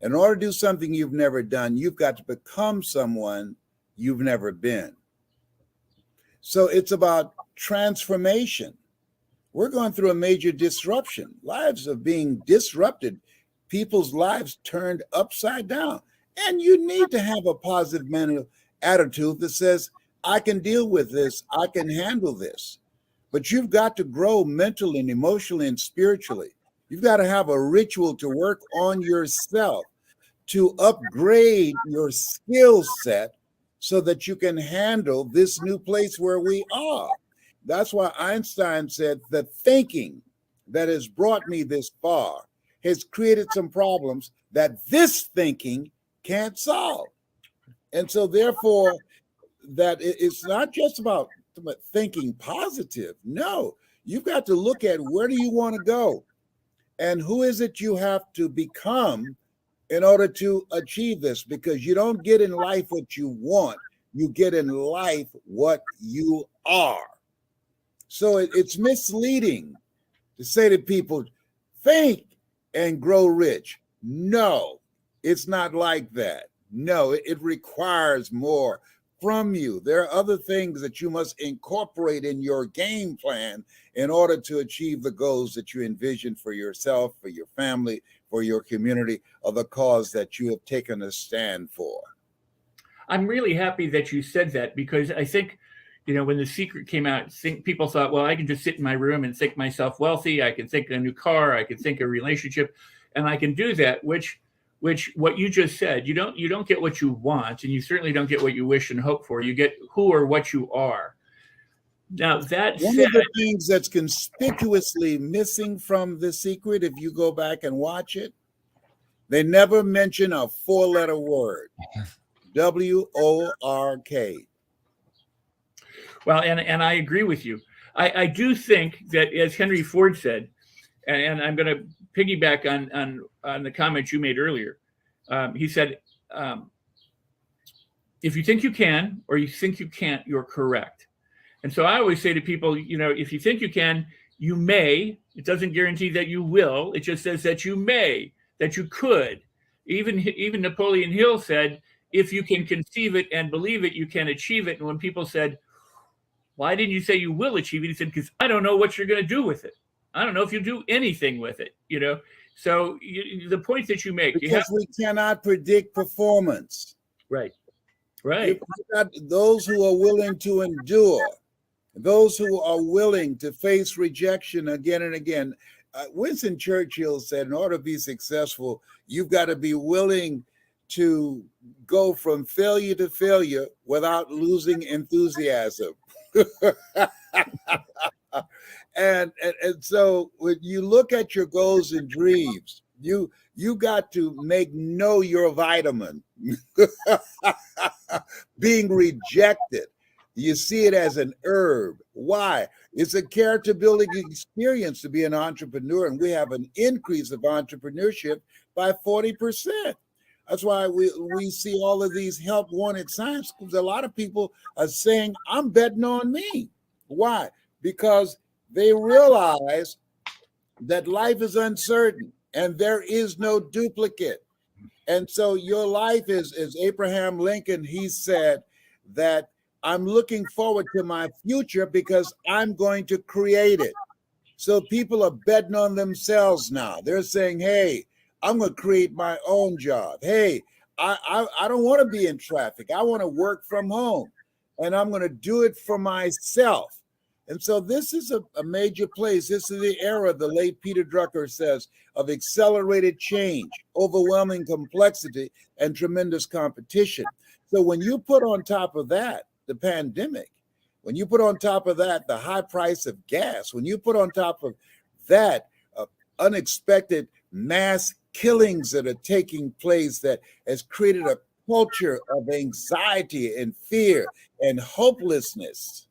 in order to do something you've never done, you've got to become someone you've never been. So it's about transformation. We're going through a major disruption. Lives are being disrupted. People's lives turned upside down. And you need to have a positive mental attitude that says, I can deal with this, I can handle this. But you've got to grow mentally and emotionally and spiritually. You've got to have a ritual to work on yourself, to upgrade your skill set so that you can handle this new place where we are. That's why Einstein said the thinking that has brought me this far has created some problems that this thinking can't solve. And so therefore, that it's not just about thinking positive. No, you've got to look at where do you want to go and who is it you have to become in order to achieve this, because you don't get in life what you want, you get in life what you are. So it's misleading to say to people, think and grow rich. No, it's not like that. No, it requires more from you. There are other things that you must incorporate in your game plan in order to achieve the goals that you envision for yourself, for your family, for your community, or the cause that you have taken a stand for. I'm really happy that you said that, because I think, when The Secret came out, people thought, well, I can just sit in my room and think myself wealthy. I can think a new car. I can think a relationship, and I can do that, which what you just said, you don't get what you want, and you certainly don't get what you wish and hope for. You get who or what you are. Now, that One said, of the things that's conspicuously missing from The Secret, if you go back and watch it, they never mention a 4-letter word. WORK. well, and I agree with you. I do think that, as Henry Ford said, and I'm going to piggyback on the comment you made earlier. He said, if you think you can or you think you can't, you're correct. And so I always say to people, if you think you can, you may. It doesn't guarantee that you will. It just says that you may, that you could. Even Napoleon Hill said, if you can conceive it and believe it, you can achieve it. And when people said, why didn't you say you will achieve it? He said, because I don't know what you're going to do with it. I don't know if you'll do anything with it, So the point that you make. Because we cannot predict performance. Right. You've got those who are willing to endure, those who are willing to face rejection again and again. Winston Churchill said, in order to be successful, you've got to be willing to go from failure to failure without losing enthusiasm. And so when you look at your goals and dreams, you got to know your vitamin. Being rejected, you see it as an herb. Why? It's a character building experience to be an entrepreneur, and we have an increase of entrepreneurship by 40%. That's why we see all of these help wanted signs, because a lot of people are saying, I'm betting on me. Why? Because they realize that life is uncertain and there is no duplicate. And so your life is, as Abraham Lincoln, he said that I'm looking forward to my future because I'm going to create it. So people are betting on themselves now. They're saying, hey, I'm going to create my own job. Hey, I don't want to be in traffic. I want to work from home, and I'm going to do it for myself. And so this is a major place. This is the era, the late Peter Drucker says, of accelerated change, overwhelming complexity, and tremendous competition. So when you put on top of that the pandemic, when you put on top of that the high price of gas, when you put on top of that unexpected mass killings that are taking place that has created a culture of anxiety and fear and hopelessness,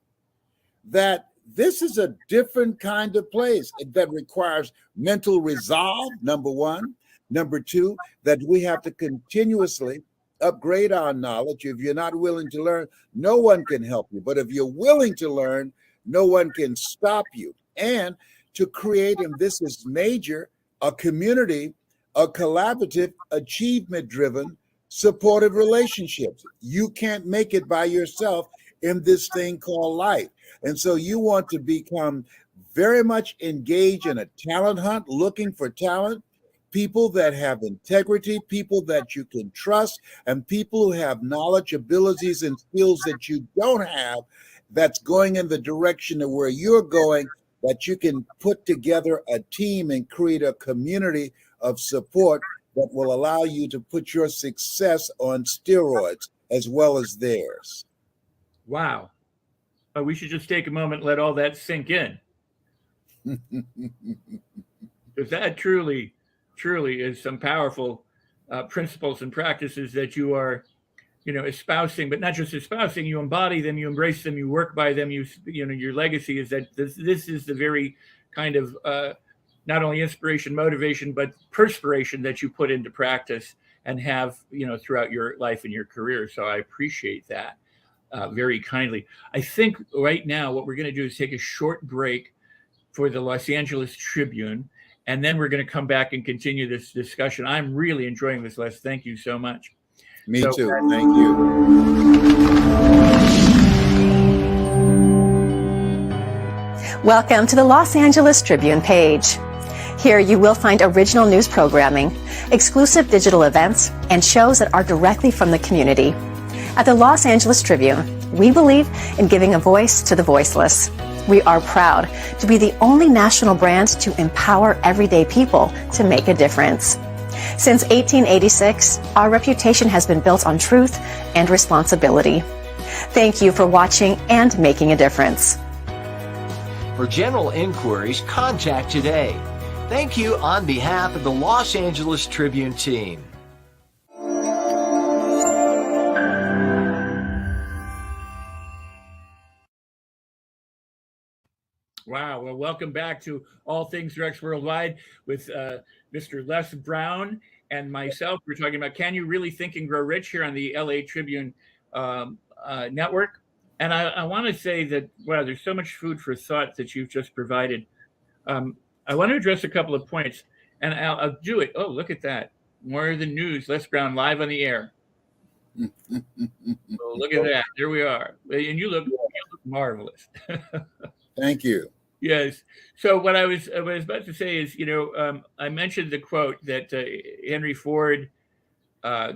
that this is a different kind of place that requires mental resolve, number one. Number two, that we have to continuously upgrade our knowledge. If you're not willing to learn, no one can help you. But if you're willing to learn, no one can stop you. And to create, and this is major, a community, a collaborative, achievement-driven, supportive relationships. You can't make it by yourself in this thing called life. And so you want to become very much engaged in a talent hunt, looking for talent, people that have integrity, people that you can trust, and people who have knowledge, abilities, and skills that you don't have, that's going in the direction of where you're going, that you can put together a team and create a community of support that will allow you to put your success on steroids as well as theirs. Wow. We should just take a moment and let all that sink in. Because that truly is some powerful principles and practices that you are, espousing, but not just espousing, you embody them, you embrace them, you work by them, your legacy is that this is the very kind of not only inspiration, motivation, but perspiration that you put into practice and have, throughout your life and your career. So I appreciate that very kindly. I think right now what we're going to do is take a short break for the Los Angeles Tribune, and then we're going to come back and continue this discussion. I'm really enjoying this, Les. Thank you so much. Me too. Thank you. Welcome to the Los Angeles Tribune page. Here you will find original news programming, exclusive digital events, and shows that are directly from the community. At the Los Angeles Tribune, we believe in giving a voice to the voiceless. We are proud to be the only national brand to empower everyday people to make a difference. Since 1886, our reputation has been built on truth and responsibility. Thank you for watching and making a difference. For general inquiries, contact today. Thank you on behalf of the Los Angeles Tribune team. Wow. Well, welcome back to All Things Rex Worldwide with Mr. Les Brown and myself. We're talking about Can You Really Think and Grow Rich here on the LA Tribune network. And I want to say that, wow, there's so much food for thought that you've just provided. I want to address a couple of points, and I'll do it. Oh, look at that. More of the news. Les Brown live on the air. Oh, look at that. There we are. And you look marvelous. Thank you. Yes. So what I was about to say is, I mentioned the quote that Henry Ford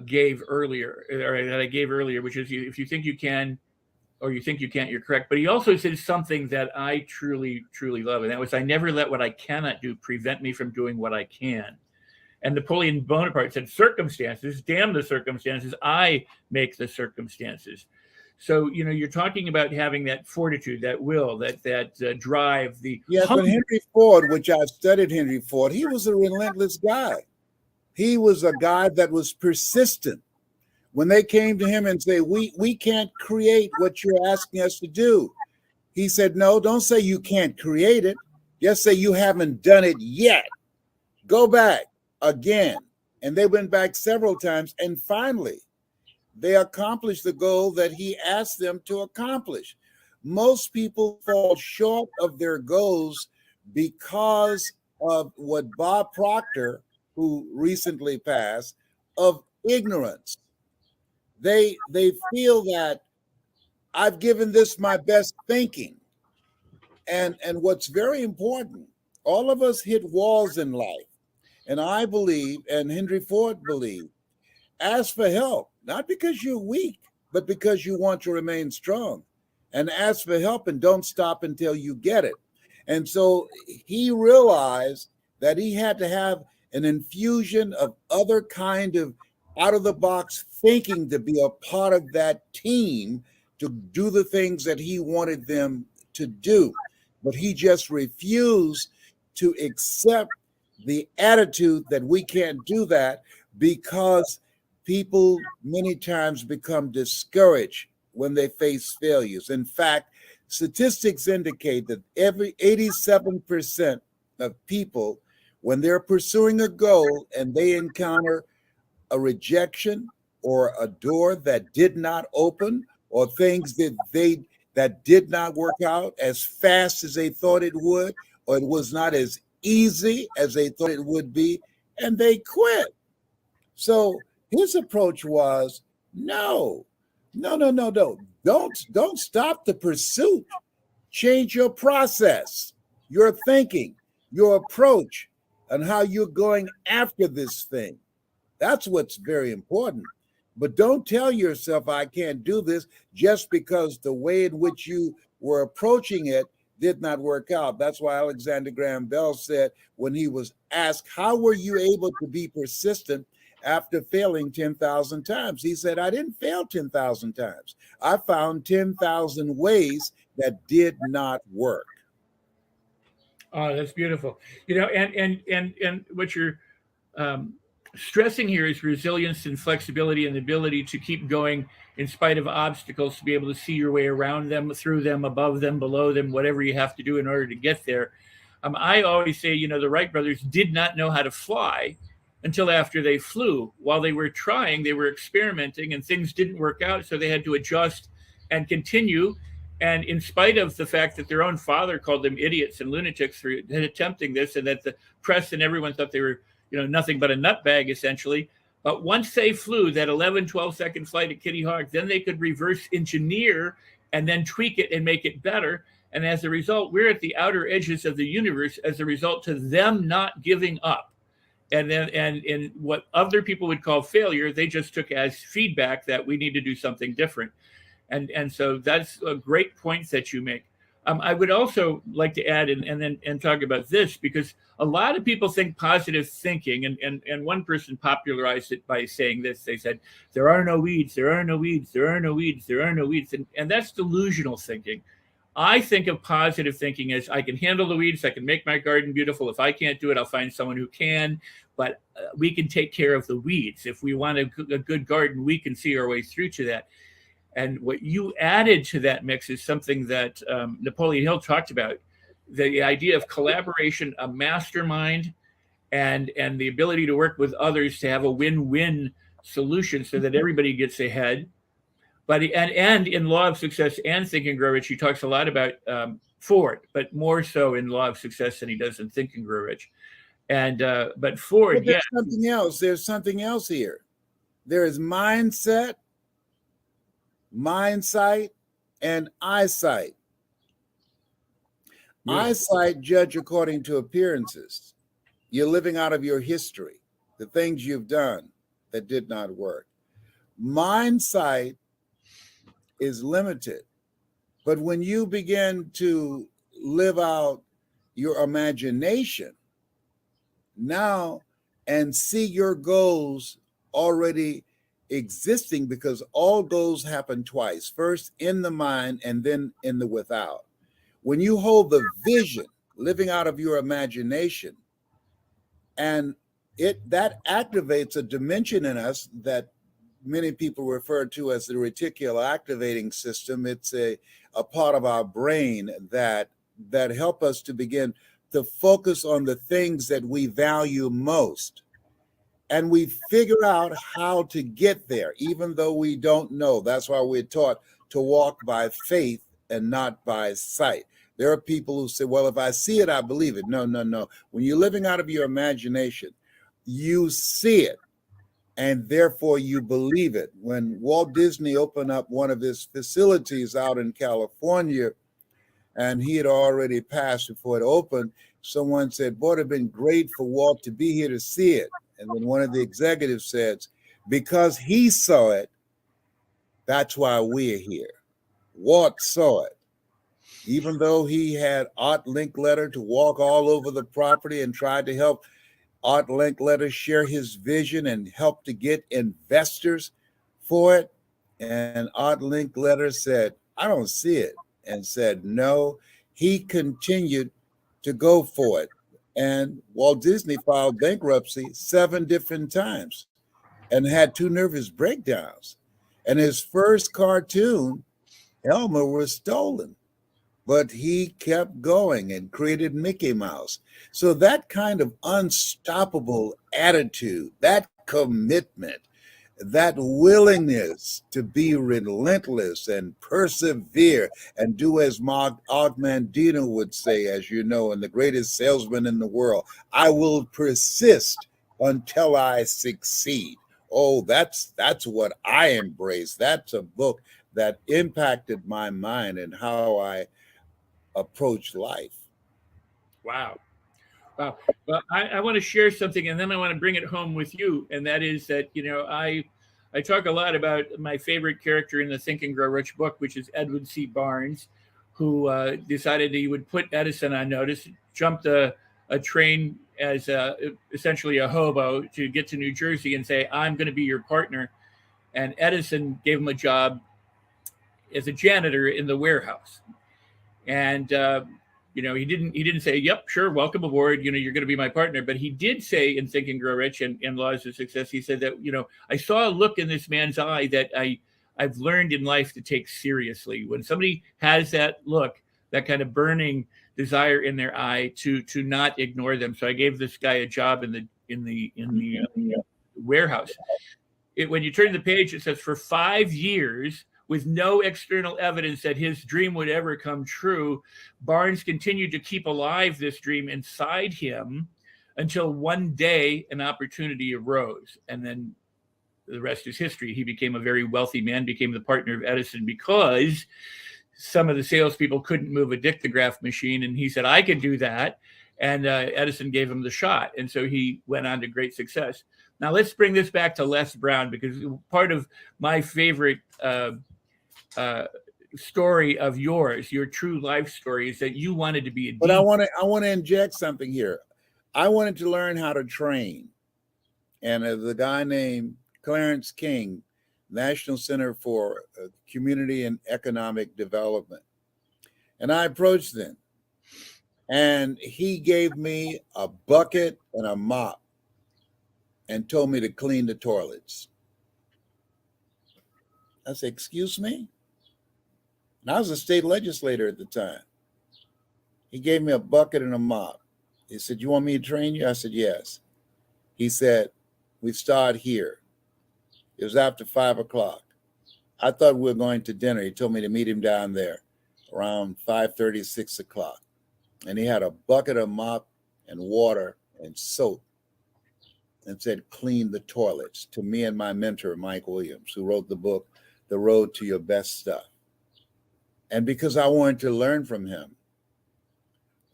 gave earlier, or that I gave earlier, which is, if you think you can, or you think you can't, you're correct. But he also said something that I truly, truly love. And that was, I never let what I cannot do prevent me from doing what I can. And Napoleon Bonaparte said, circumstances, damn the circumstances, I make the circumstances. So, you're talking about having that fortitude, that will, that drive, Yes, but Henry Ford, which I studied Henry Ford, he was a relentless guy. He was a guy that was persistent. When they came to him and say, we can't create what you're asking us to do, he said, no, don't say you can't create it. Just say you haven't done it yet. Go back again. And they went back several times. And finally, they accomplished the goal that he asked them to accomplish. Most people fall short of their goals because of what Bob Proctor, who recently passed, of ignorance. They feel that I've given this my best thinking. And what's very important, all of us hit walls in life. And I believe, and Henry Ford believed, ask for help, not because you're weak, but because you want to remain strong. And ask for help and don't stop until you get it. And so he realized that he had to have an infusion of other kind of out-of-the-box thinking to be a part of that team to do the things that he wanted them to do. But he just refused to accept the attitude that we can't do that, because people many times become discouraged when they face failures. In fact, statistics indicate that every 87% of people, when they're pursuing a goal and they encounter a rejection or a door that did not open, or things that did not work out as fast as they thought it would, or it was not as easy as they thought it would be, and they quit. So his approach was, no. Don't stop the pursuit. Change your process, your thinking, your approach, and how you're going after this thing. That's what's very important. But don't tell yourself I can't do this just because the way in which you were approaching it did not work out. That's why Alexander Graham Bell said, when he was asked, how were you able to be persistent after failing 10,000 times? He said, I didn't fail 10,000 times. I found 10,000 ways that did not work. Oh, that's beautiful. And what you're stressing here is resilience and flexibility and the ability to keep going in spite of obstacles, to be able to see your way around them, through them, above them, below them, whatever you have to do in order to get there. I always say, the Wright brothers did not know how to fly until after they flew. While they were trying, they were experimenting, and things didn't work out, so they had to adjust and continue. And in spite of the fact that their own father called them idiots and lunatics for attempting this, and that the press and everyone thought they were nothing but a nutbag, essentially. But once they flew that 11, 12-second flight at Kitty Hawk, then they could reverse engineer and then tweak it and make it better. And as a result, we're at the outer edges of the universe as a result to them not giving up. And then, and what other people would call failure, they just took as feedback that we need to do something different. And so that's a great point that you make. I would also like to add and talk about this, because a lot of people think positive thinking, and one person popularized it by saying this. They said, there are no weeds, there are no weeds, there are no weeds, there are no weeds. And that's delusional thinking. I think of positive thinking as I can handle the weeds, I can make my garden beautiful. If I can't do it, I'll find someone who can. But we can take care of the weeds. If we want a good garden, we can see our way through to that. And what you added to that mix is something that Napoleon Hill talked about, the idea of collaboration, a mastermind, and the ability to work with others to have a win-win solution so that everybody gets ahead. But and in Law of Success and Think and Grow Rich, he talks a lot about Ford, but more so in Law of Success than he does in Think and Grow Rich. And but Ford, but there's something else. There's something else here. There is mindset, mindsight, and eyesight. Yeah. Eyesight judge according to appearances. You're living out of your history, the things you've done that did not work. Mindsight is limited. But when you begin to live out your imagination now and see your goals already existing, because all goals happen twice, first in the mind and then in the without. When you hold the vision, living out of your imagination, and that activates a dimension in us that many people refer to as the reticular activating system. It's a part of our brain that help us to begin to focus on the things that we value most. And we figure out how to get there, even though we don't know. That's why we're taught to walk by faith and not by sight. There are people who say, well, if I see it, I believe it. No, no, no. When you're living out of your imagination, you see it, and therefore you believe it. When Walt Disney opened up one of his facilities out in California, and he had already passed before it opened, someone said, boy, it'd been great for Walt to be here to see it. And then one of the executives said, because he saw it, that's why we're here. Walt saw it. Even though he had Art Linkletter to walk all over the property and tried to help Art Linkletter share his vision and help to get investors for it. And Art Linkletter said, I don't see it, and said no. He continued to go for it. And Walt Disney filed bankruptcy 7 different times and had 2 nervous breakdowns. And his first cartoon, Elmer, was stolen. But he kept going and created Mickey Mouse. So that kind of unstoppable attitude, that commitment, that willingness to be relentless and persevere and do as Mark Ogmandino would say, as you know, and the greatest salesman in the world, I will persist until I succeed. Oh, that's what I embrace. That's a book that impacted my mind and how I approach life. Wow. Well, I want to share something, and then I want to bring it home with you. And that is that, I talk a lot about my favorite character in the Think and Grow Rich book, which is Edwin C. Barnes, who decided he would put Edison on notice, jumped a train as essentially a hobo to get to New Jersey and say, I'm going to be your partner. And Edison gave him a job as a janitor in the warehouse. And he didn't say, yep, sure, welcome aboard, you're going to be my partner. But he did say in Think and Grow Rich and Laws of Success, he said that, I saw a look in this man's eye that I've learned in life to take seriously. When somebody has that look, that kind of burning desire in their eye, to not ignore them. So I gave this guy a job in the warehouse. When you turn the page, it says for 5 years, with no external evidence that his dream would ever come true, Barnes continued to keep alive this dream inside him until one day an opportunity arose. And then the rest is history. He became a very wealthy man, became the partner of Edison because some of the salespeople couldn't move a dictograph machine. And he said, I could do that. And Edison gave him the shot. And so he went on to great success. Now let's bring this back to Les Brown, because part of my favorite story of yours, your true life story, is that you wanted to be a But I want to inject something here. I wanted to learn how to train. And the guy named Clarence King, National Center for Community and Economic Development. And I approached him, and he gave me a bucket and a mop and told me to clean the toilets. I said, excuse me? And I was a state legislator at the time. He gave me a bucket and a mop. He said, you want me to train you? I said, yes. He said, we start here. It was after 5 o'clock. I thought we were going to dinner. He told me to meet him down there around 5:30, 6 o'clock. And he had a bucket of mop and water and soap and said, clean the toilets, to me and my mentor, Mike Williams, who wrote the book, The Road to Your Best Stuff. And because I wanted to learn from him,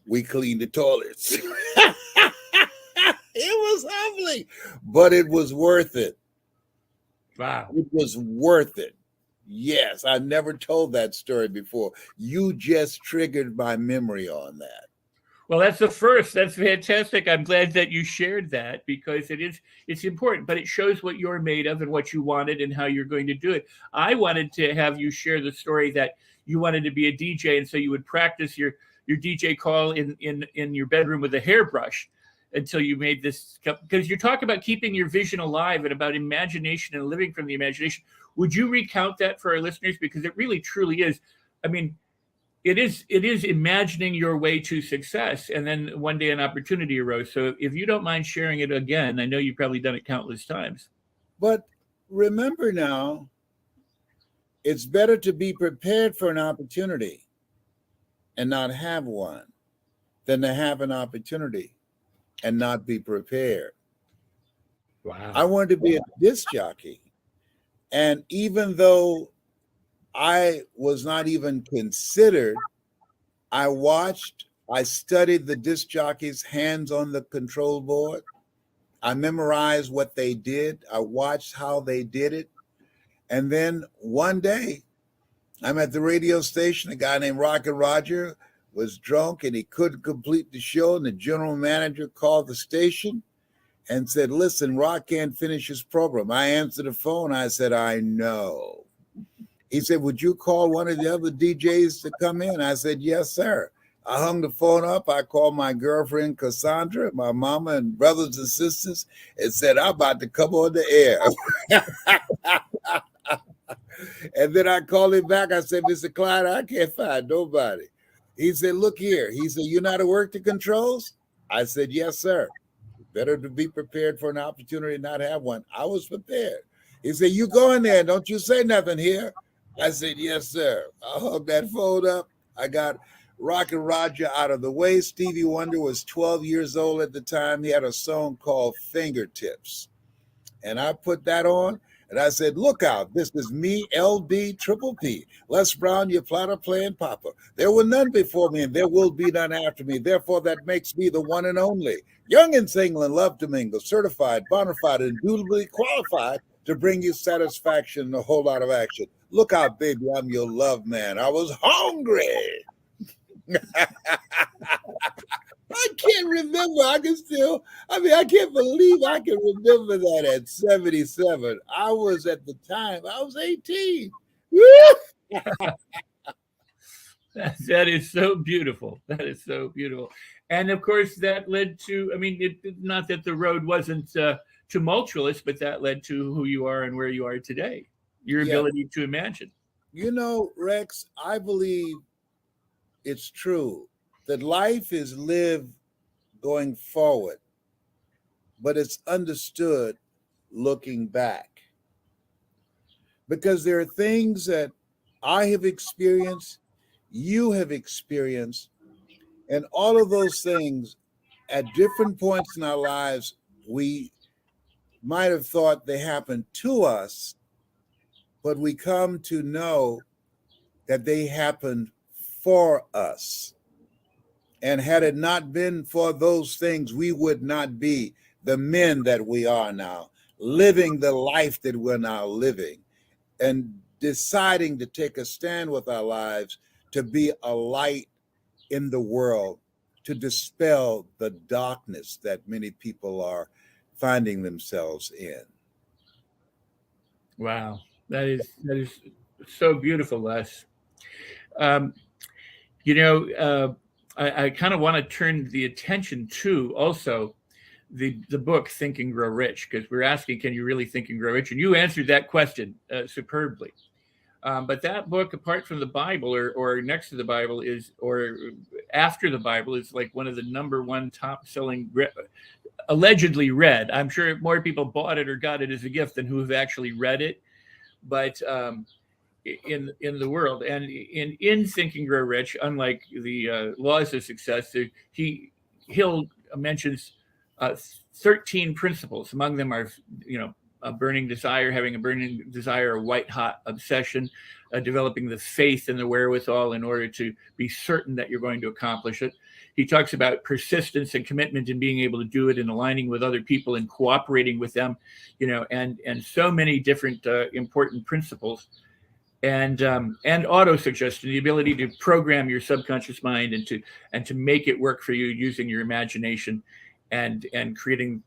we cleaned the toilets. It was humbling, but it was worth it. Wow. It was worth it. Yes, I never told that story before. You just triggered my memory on that. Well, that's the first. That's fantastic. I'm glad that you shared that, because it's important, but it shows what you're made of and what you wanted and how you're going to do it. I wanted to have you share the story that you wanted to be a DJ, and so you would practice your DJ call in your bedroom with a hairbrush until you made this, because you're talking about keeping your vision alive and about imagination and living from the imagination. Would you recount that for our listeners? Because it really truly is. I mean, it is imagining your way to success, and then one day an opportunity arose. So if you don't mind sharing it again, I know you've probably done it countless times. But remember now, it's better to be prepared for an opportunity and not have one than to have an opportunity and not be prepared. Wow. I wanted to be a disc jockey. And even though I was not even considered, I studied the disc jockey's hands on the control board. I memorized what they did. I watched how they did it. And then one day, I'm at the radio station. A guy named Rocket Roger was drunk and he couldn't complete the show. And the general manager called the station and said, listen, Rock can't finish his program. I answered the phone. I said, I know. He said, would you call one of the other DJs to come in? I said, yes, sir. I hung the phone up. I called my girlfriend, Cassandra, my mama and brothers and sisters, and said, I'm about to come on the air. And then I called him back. I said, Mr. Clyde, I can't find nobody. He said, look here. He said, you know how to work the controls? I said, yes, sir. Better to be prepared for an opportunity and not have one. I was prepared. He said, you go in there. Don't you say nothing here. I said, yes, sir. I hung that phone up. I got Rocket Roger out of the way. Stevie Wonder was 12 years old at the time. He had a song called Fingertips. And I put that on. And I said, look out, this is me, LB, Triple P. Les Brown, your platter playing Papa. There were none before me, and there will be none after me. Therefore, that makes me the one and only. Young and single and love to mingle, certified, bona fide, and dutifully qualified to bring you satisfaction and a whole lot of action. Look out, baby, I'm your love man. I was hungry. I can't remember. I can't believe I can remember that at 77. I was 18. That is so beautiful. That is so beautiful. And of course, that led to, not that the road wasn't tumultuous, but that led to who you are and where you are today, your ability to imagine. You know, Rex, I believe it's true that life is lived going forward, but it's understood looking back. Because there are things that I have experienced, you have experienced, and all of those things at different points in our lives, we might have thought they happened to us, but we come to know that they happened for us. And had it not been for those things, we would not be the men that we are now, living the life that we're now living, and deciding to take a stand with our lives to be a light in the world, to dispel the darkness that many people are finding themselves in. Wow, that is so beautiful, Les. I kind of want to turn the attention to also the book Think and Grow Rich, because we're asking, can you really think and grow rich? And you answered that question superbly. But that book, apart from the Bible or next to the Bible, or after the Bible, is like one of the #1 top selling, allegedly read. I'm sure more people bought it or got it as a gift than who have actually read it. But in the world, and in Think and Grow Rich, unlike the Laws of Success, Hill mentions 13 principles. Among them are, a burning desire, having a burning desire, a white hot obsession, developing the faith and the wherewithal in order to be certain that you're going to accomplish it. He talks about persistence and commitment and being able to do it and aligning with other people and cooperating with them, and so many different important principles. And auto-suggestion, the ability to program your subconscious mind and to make it work for you using your imagination and creating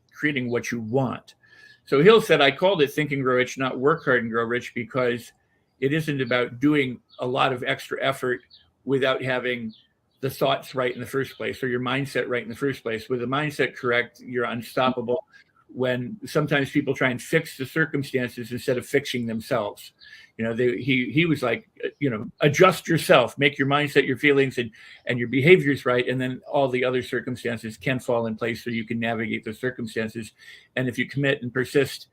what you want. So Hill said, I called it Think and Grow Rich, not Work Hard and Grow Rich, because it isn't about doing a lot of extra effort without having the thoughts right in the first place, or your mindset right in the first place. With the mindset correct, you're unstoppable. When sometimes people try and fix the circumstances instead of fixing themselves. He was like, adjust yourself, make your mindset, your feelings, and your behaviors right, and then all the other circumstances can fall in place so you can navigate the circumstances. And if you commit and persist,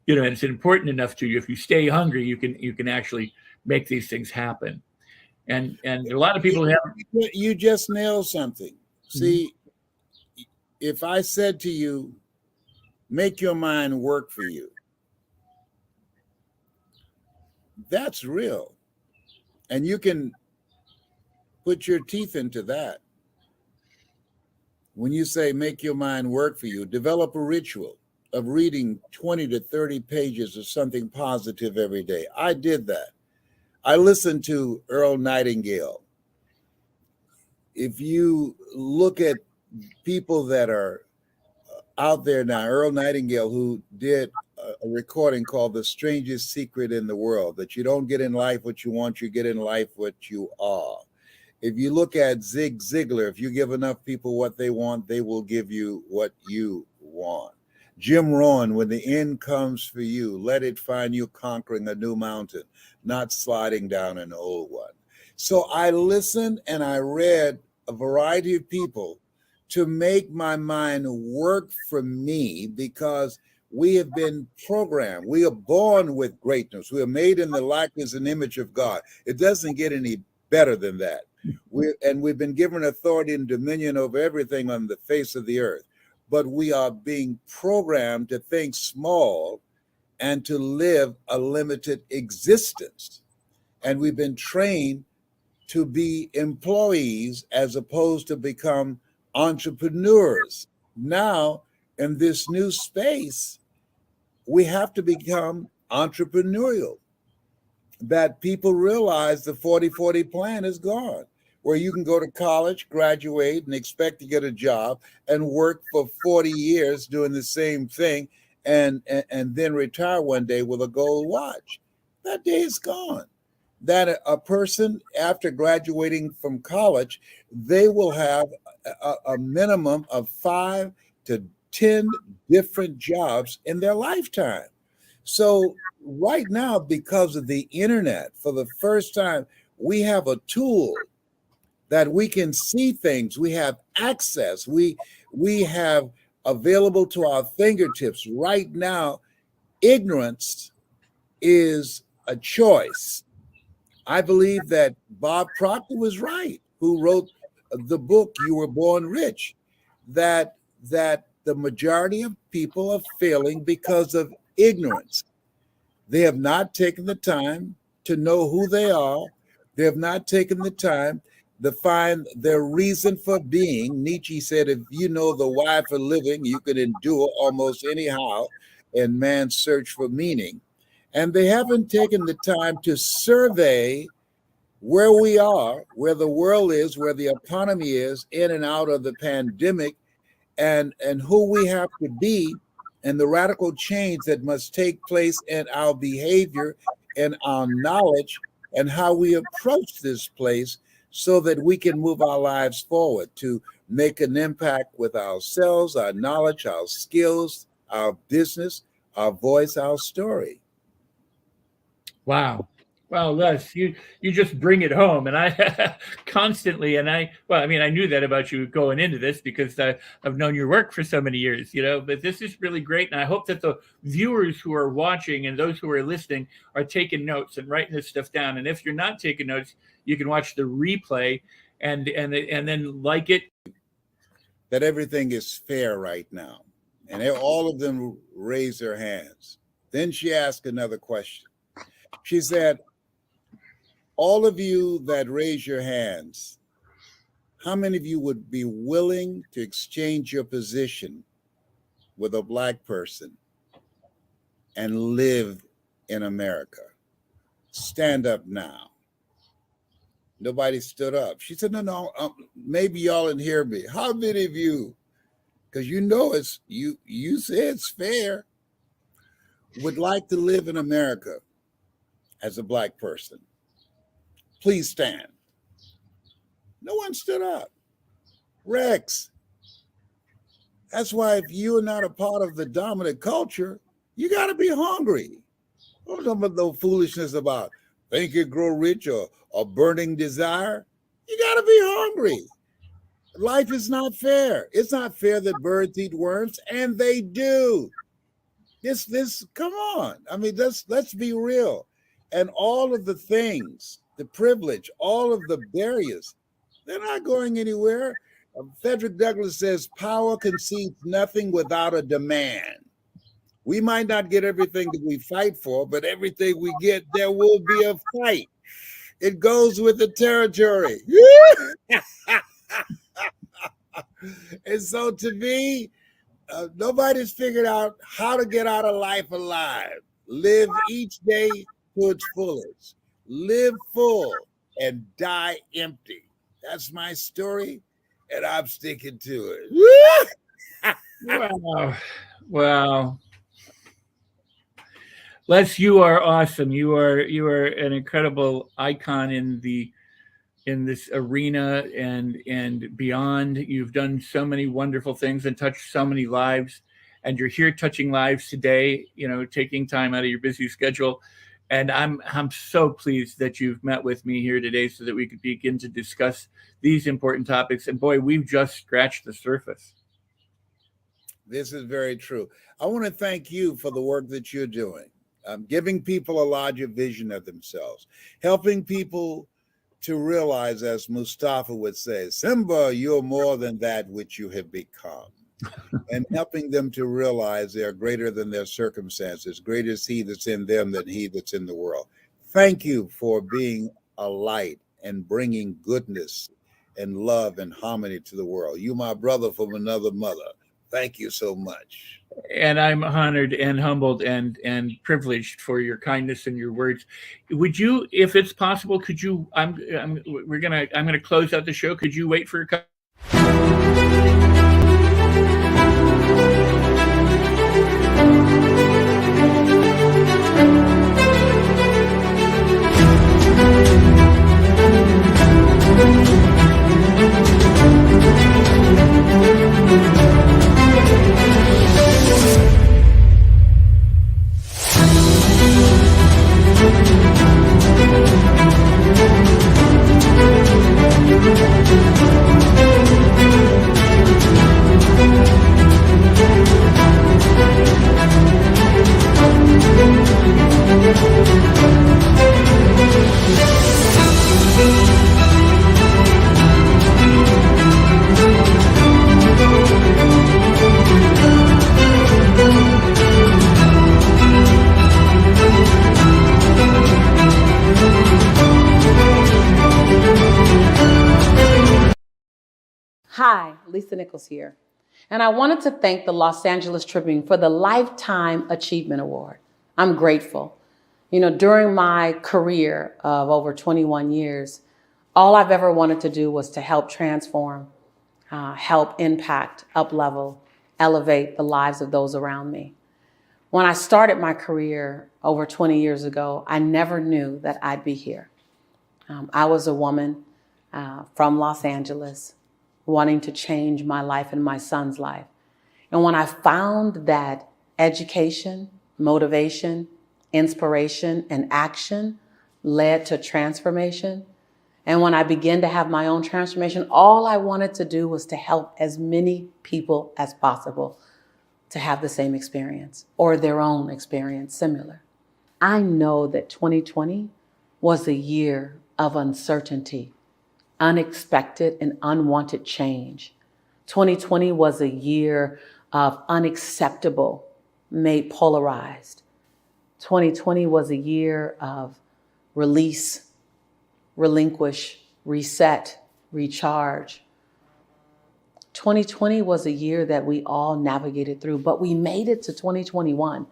and it's important enough to you, if you stay hungry, you can actually make these things happen. And a lot of people have. You just nailed something. See, if I said to you, make your mind work for you, that's real. And you can put your teeth into that. When you say make your mind work for you, develop a ritual of reading 20 to 30 pages of something positive every day. I did that. I listened to Earl Nightingale. If you look at people that are out there now, Earl Nightingale, who did a recording called The Strangest Secret in the World, that you don't get in life what you want, you get in life what you are. If you look at Zig Ziglar, if you give enough people what they want, they will give you what you want. Jim Rohn, when the end comes for you, let it find you conquering a new mountain, not sliding down an old one. So I listened and I read a variety of people to make my mind work for me, because we have been programmed. We are born with greatness. We are made in the likeness and image of God. It doesn't get any better than that. We've been given authority and dominion over everything on the face of the earth. But we are being programmed to think small and to live a limited existence. And we've been trained to be employees as opposed to become entrepreneurs. Now, in this new space, we have to become entrepreneurial. That people realize the 40-40 plan is gone, where you can go to college, graduate, and expect to get a job and work for 40 years doing the same thing and then retire one day with a gold watch. That day is gone. That a person, after graduating from college, they will have a minimum of 5 to 10 different jobs in their lifetime. So right now, because of the internet, for the first time, we have a tool that we can see things. We have access. We have available to our fingertips right now. Ignorance is a choice. I believe that Bob Proctor was right, who wrote the book, You Were Born Rich, that the majority of people are failing because of ignorance. They have not taken the time to know who they are. They have not taken the time to find their reason for being. Nietzsche said, if you know the why for living, you can endure almost anyhow in man's search for meaning. And they haven't taken the time to survey where we are, where the world is, where the economy is, in and out of the pandemic, and who we have to be, and the radical change that must take place in our behavior and our knowledge and how we approach this place, so that we can move our lives forward to make an impact with ourselves, our knowledge, our skills, our business, our voice, our story. Wow. Well, Les, you just bring it home, and I constantly, and well, I mean, I knew that about you going into this because I've known your work for so many years, but this is really great, and I hope that the viewers who are watching and those who are listening are taking notes and writing this stuff down. And if you're not taking notes, you can watch the replay and then like it. That everything is fair right now, and all of them raise their hands. Then she asked another question. She said, all of you that raise your hands, how many of you would be willing to exchange your position with a Black person and live in America? Stand up now. Nobody stood up. She said, no, maybe y'all didn't hear me. How many of you, because it's, you say it's fair, would like to live in America as a Black person? Please stand. No one stood up. Rex, that's why if you are not a part of the dominant culture, you got to be hungry. Don't talk about no foolishness about think and grow rich or burning desire. You got to be hungry. Life is not fair. It's not fair that birds eat worms, and they do. This, come on. I mean, let's be real. And all of the things, the privilege, all of the barriers, they're not going anywhere. Frederick Douglass says, power concedes nothing without a demand. We might not get everything that we fight for, but everything we get, there will be a fight. It goes with the territory. And so to me, nobody's figured out how to get out of life alive. Live each day to its fullest. Live full and die empty. That's my story, and I'm sticking to it. Wow. Les, you are awesome. You are an incredible icon in this arena and beyond. You've done so many wonderful things and touched so many lives, and you're here touching lives today, taking time out of your busy schedule. And I'm so pleased that you've met with me here today so that we could begin to discuss these important topics. And boy, we've just scratched the surface. This is very true. I want to thank you for the work that you're doing, giving people a larger vision of themselves, helping people to realize, as Mustafa would say, Simba, you're more than that which you have become. And helping them to realize they are greater than their circumstances. Greater is he that's in them than he that's in the world. Thank you for being a light and bringing goodness and love and harmony to the world. You, my brother from another mother. Thank you so much. And I'm honored and humbled and privileged for your kindness and your words. Would you, if it's possible, could you? I'm gonna close out the show. Could you wait for a couple? Hi, Lisa Nichols here. And I wanted to thank the Los Angeles Tribune for the Lifetime Achievement Award. I'm grateful. During my career of over 21 years, all I've ever wanted to do was to help transform, help impact, up-level, elevate the lives of those around me. When I started my career over 20 years ago, I never knew that I'd be here. I was a woman from Los Angeles, wanting to change my life and my son's life. And when I found that education, motivation, inspiration, and action led to transformation, and when I began to have my own transformation, all I wanted to do was to help as many people as possible to have the same experience or their own experience similar. I know that 2020 was a year of uncertainty, unexpected and unwanted change. 2020 was a year of unacceptable made polarized. 2020 was a year of release, relinquish, reset, recharge. 2020 was a year that we all navigated through, but we made it to 2021.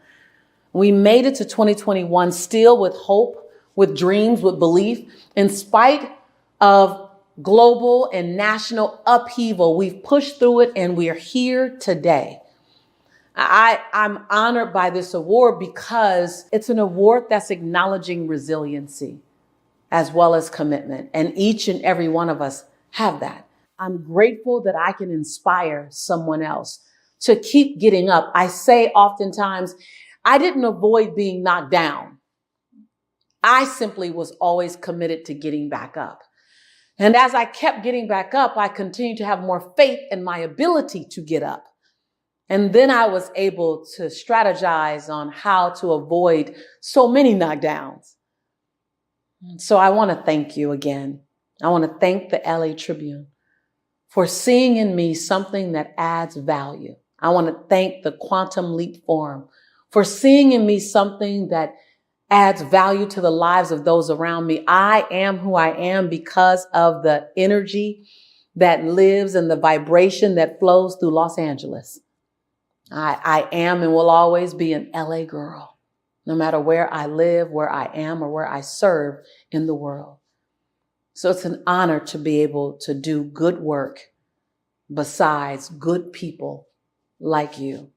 We made it to 2021 still with hope, with dreams, with belief. In spite of global and national upheaval, we've pushed through it and we are here today. I'm honored by this award because it's an award that's acknowledging resiliency as well as commitment. And each and every one of us have that. I'm grateful that I can inspire someone else to keep getting up. I say oftentimes, I didn't avoid being knocked down. I simply was always committed to getting back up. And as I kept getting back up, I continued to have more faith in my ability to get up. And then I was able to strategize on how to avoid so many knockdowns. So I want to thank you again. I want to thank the LA Tribune for seeing in me something that adds value. I want to thank the Quantum Leap Forum for seeing in me something that adds value to the lives of those around me. I am who I am because of the energy that lives and the vibration that flows through Los Angeles. I am and will always be an LA girl, no matter where I live, where I am, or where I serve in the world. So it's an honor to be able to do good work besides good people like you.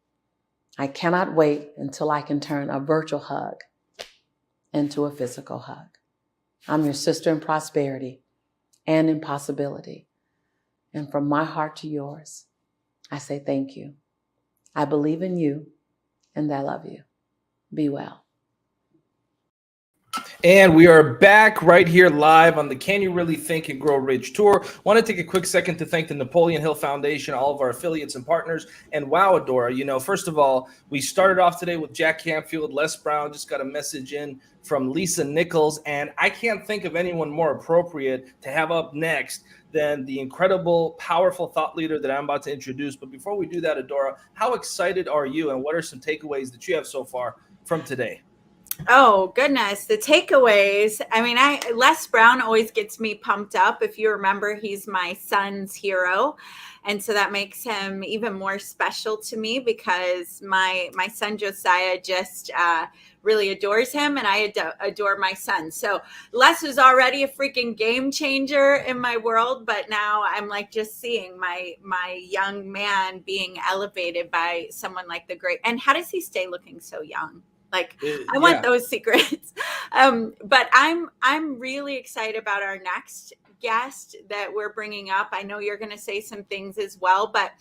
I cannot wait until I can turn a virtual hug into a physical hug. I'm your sister in prosperity and in possibility. And from my heart to yours, I say thank you. I believe in you and I love you. Be well. And we are back right here live on the Can You Really Think and Grow Rich tour. Want to take a quick second to thank the Napoleon Hill Foundation, all of our affiliates and partners, and wow, Adora. You know, first of all, we started off today with Jack Canfield. Les Brown just got a message in from Lisa Nichols, and I can't think of anyone more appropriate to have up next than the incredible, powerful thought leader that I'm about to introduce. But before we do that, Adora, how excited are you, and what are some takeaways that you have so far from today? Oh, goodness. The takeaways. I mean, Les Brown always gets me pumped up. If you remember, he's my son's hero. And so that makes him even more special to me because my son Josiah just really adores him, and I adore my son. So Les was already a freaking game changer in my world, but now I'm like just seeing my young man being elevated by someone like the great. And how does he stay looking so young? Like, I want those secrets. But I'm really excited about our next guest that we're bringing up. I know you're going to say some things as well, but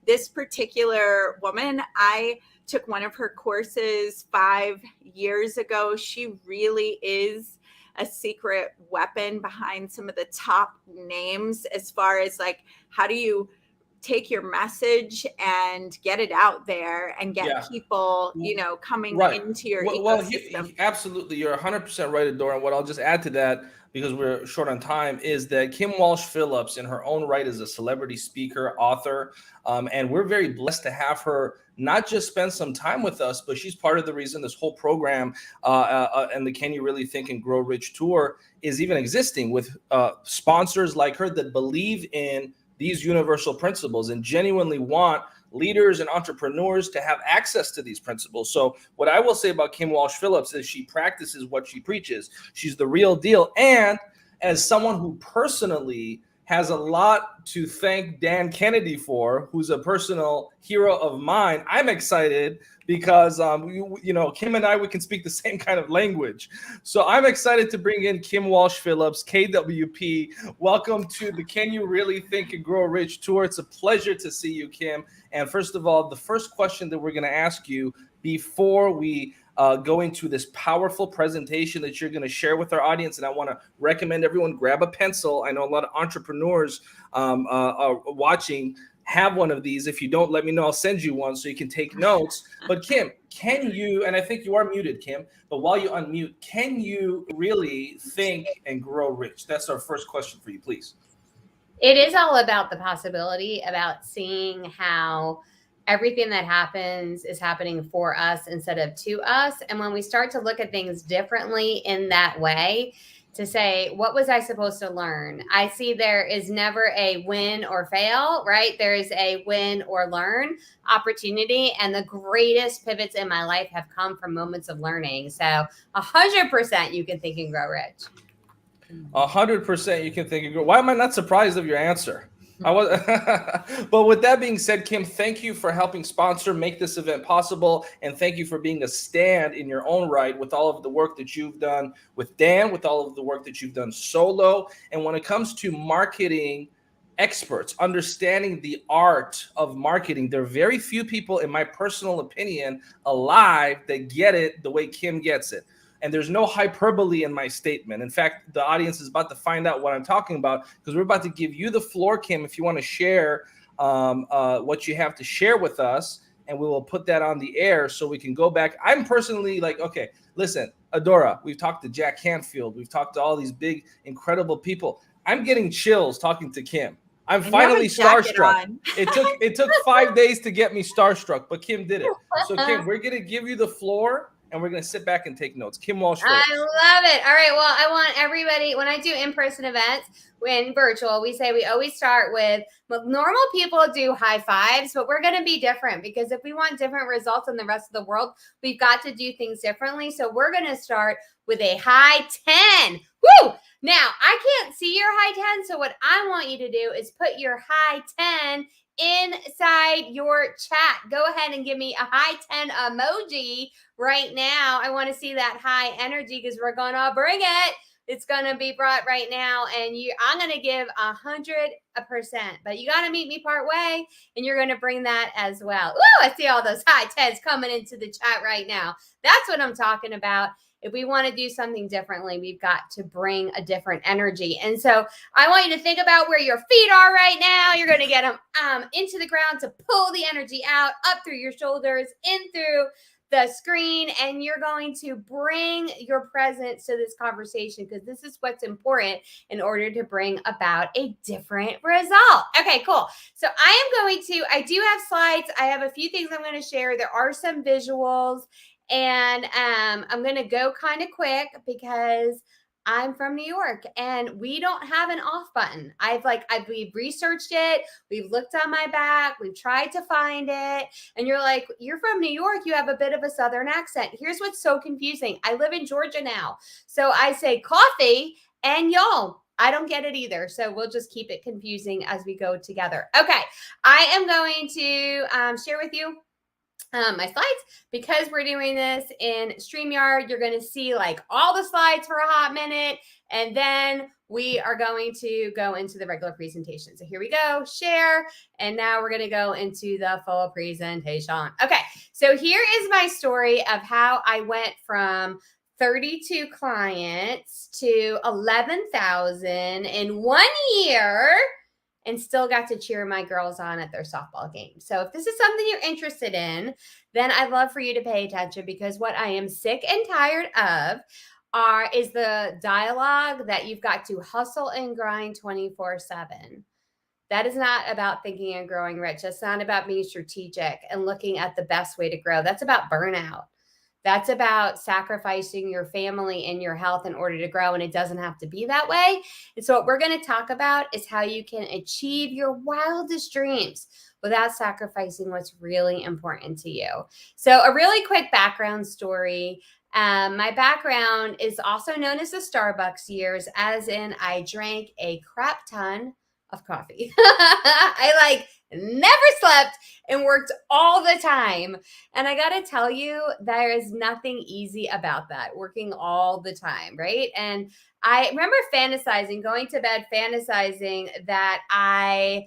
this particular woman, I took one of her courses 5 years ago. She really is a secret weapon behind some of the top names as far as like, how do you take your message and get it out there and get people, you know, coming into your ecosystem. Absolutely. You're 100% right, Adora. And what I'll just add to that, because we're short on time, is that Kim Walsh Phillips in her own right is a celebrity speaker, author, and we're very blessed to have her not just spend some time with us, but she's part of the reason this whole program and the Can You Really Think and Grow Rich tour is even existing, with sponsors like her that believe in these universal principles and genuinely want leaders and entrepreneurs to have access to these principles. So what I will say about Kim Walsh Phillips is she practices what she preaches. She's the real deal. And as someone who personally has a lot to thank Dan Kennedy for, who's a personal hero of mine. I'm excited because, Kim and I, we can speak the same kind of language. So I'm excited to bring in Kim Walsh-Phillips, KWP. Welcome to the Can You Really Think and Grow Rich Tour. It's a pleasure to see you, Kim. And first of all, the first question that we're going to ask you before we go into this powerful presentation that you're going to share with our audience. And I want to recommend everyone grab a pencil. I know a lot of entrepreneurs are watching. Have one of these. If you don't, let me know. I'll send you one so you can take notes. But Kim, can you, and I think you are muted, Kim, but while you unmute, can you really think and grow rich? That's our first question for you, please. It is all about the possibility, about seeing how everything that happens is happening for us instead of to us. And when we start to look at things differently in that way, to say, what was I supposed to learn? I see there is never a win or fail, right? There is a win or learn opportunity. And the greatest pivots in my life have come from moments of learning. So 100% you can think and grow rich. 100% you can think and grow. Why am I not surprised of your answer? I was, but with that being said, Kim, thank you for helping sponsor, make this event possible. And thank you for being a stand in your own right with all of the work that you've done with Dan, with all of the work that you've done solo. And when it comes to marketing experts, understanding the art of marketing, there are very few people, in my personal opinion, alive that get it the way Kim gets it. And there's no hyperbole in my statement. In fact, the audience is about to find out what I'm talking about, because we're about to give you the floor, Kim, if you want to share what you have to share with us, and we will put that on the air so we can go back. I'm personally like, okay, listen, Adora, we've talked to Jack Canfield. We've talked to all these big, incredible people. I'm getting chills talking to Kim. I'm finally starstruck. It took 5 days to get me starstruck, but Kim did it. So Kim, we're going to give you the floor. And we're going to sit back and take notes. Kim Walsh. I love it. All right. Well, I want everybody, when I do in-person events, when virtual, we say we always start with, well, normal people do high fives, but we're going to be different, because if we want different results than the rest of the world, we've got to do things differently. So we're going to start with a high 10. Woo! Now, I can't see your high 10. So what I want you to do is put your high 10 inside your chat. Go ahead and give me a high 10 emoji right now. I want to see that high energy, because we're going to bring it. It's going to be brought right now. And I'm going to give 100%, but you got to meet me part way, and you're going to bring that as well. Ooh, I see all those high 10s coming into the chat right now. That's what I'm talking about. If we want to do something differently, we've got to bring a different energy. And so I want you to think about where your feet are right now. You're going to get them into the ground to pull the energy out, up through your shoulders, in through the screen, and you're going to bring your presence to this conversation, because this is what's important in order to bring about a different result. Okay, cool. So I do have slides. I have a few things I'm going to share. There are some visuals. And I'm going to go kind of quick, because I'm from New York and we don't have an off button. We've researched it. We've looked on my back. We've tried to find it. And you're like, you're from New York. You have a bit of a Southern accent. Here's what's so confusing. I live in Georgia now. So I say coffee and y'all. I don't get it either. So we'll just keep it confusing as we go together. Okay. I am going to share with you my slides, because we're doing this in StreamYard. You're going to see like all the slides for a hot minute, and then we are going to go into the regular presentation. So here we go, share, and now we're going to go into the full presentation. Okay, so here is my story of how I went from 32 clients to 11,000 in 1 year, and still got to cheer my girls on at their softball game. So if this is something you're interested in, then I'd love for you to pay attention, because what I am sick and tired of is the dialogue that you've got to hustle and grind 24/7. That is not about thinking and growing rich. That's not about being strategic and looking at the best way to grow. That's about burnout. That's about sacrificing your family and your health in order to grow, and it doesn't have to be that way. And so what we're going to talk about is how you can achieve your wildest dreams without sacrificing what's really important to you. So a really quick background story. My background is also known as the Starbucks years, as in I drank a crap ton of coffee. I like never slept and worked all the time. And I got to tell you, there is nothing easy about that, working all the time, right? And I remember going to bed fantasizing that I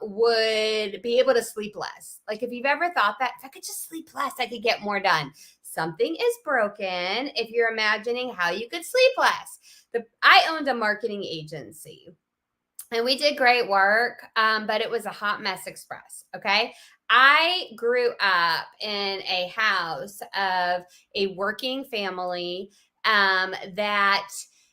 would be able to sleep less. Like if you've ever thought that, if I could just sleep less, I could get more done. Something is broken if you're imagining how you could sleep less. I owned a marketing agency. And we did great work, but it was a hot mess express, okay? I grew up in a house of a working family that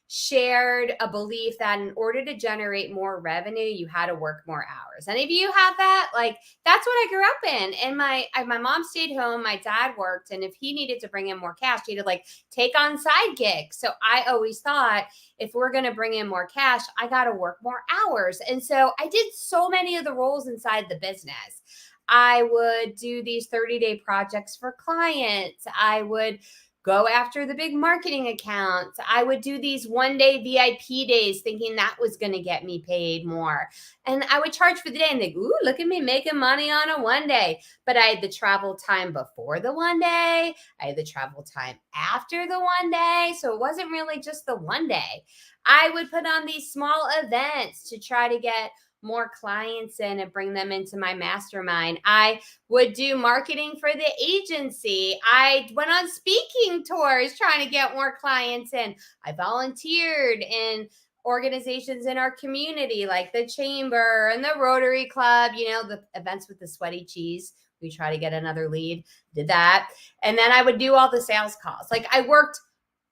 shared a belief that in order to generate more revenue, you had to work more hours. Any of you have that? Like, that's what I grew up in. And my mom stayed home, my dad worked, and if he needed to bring in more cash, he had to like take on side gigs. So I always thought, if we're going to bring in more cash, I got to work more hours. And so I did so many of the roles inside the business. I would do these 30-day projects for clients. I would go after the big marketing accounts. I would do these one-day VIP days thinking that was going to get me paid more. And I would charge for the day and think, ooh, look at me making money on a one day. But I had the travel time before the one day. I had the travel time after the one day. So it wasn't really just the one day. I would put on these small events to try to get more clients in and bring them into my mastermind. I would do marketing for the agency. I went on speaking tours trying to get more clients in. I volunteered in organizations in our community like the Chamber and the Rotary Club, you know, the events with the sweaty cheese. We try to get another lead, did that. And then I would do all the sales calls. Like I worked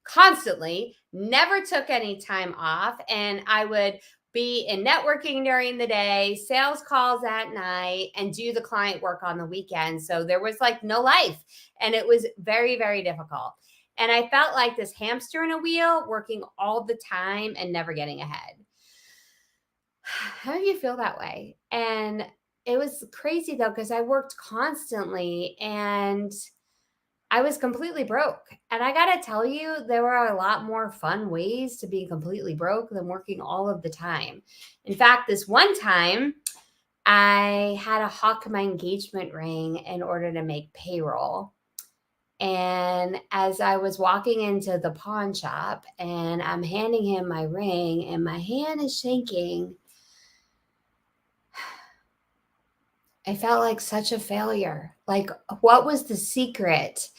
constantly, never took any time off, and I would be in networking during the day, sales calls at night, and do the client work on the weekend. So there was like no life. And it was very, very difficult. And I felt like this hamster in a wheel, working all the time and never getting ahead. How do you feel that way? And it was crazy though, because I worked constantly and I was completely broke. And I got to tell you, there were a lot more fun ways to be completely broke than working all of the time. In fact, this one time, I had to hawk my engagement ring in order to make payroll. And as I was walking into the pawn shop and I'm handing him my ring and my hand is shaking, I felt like such a failure. Like, what was the secret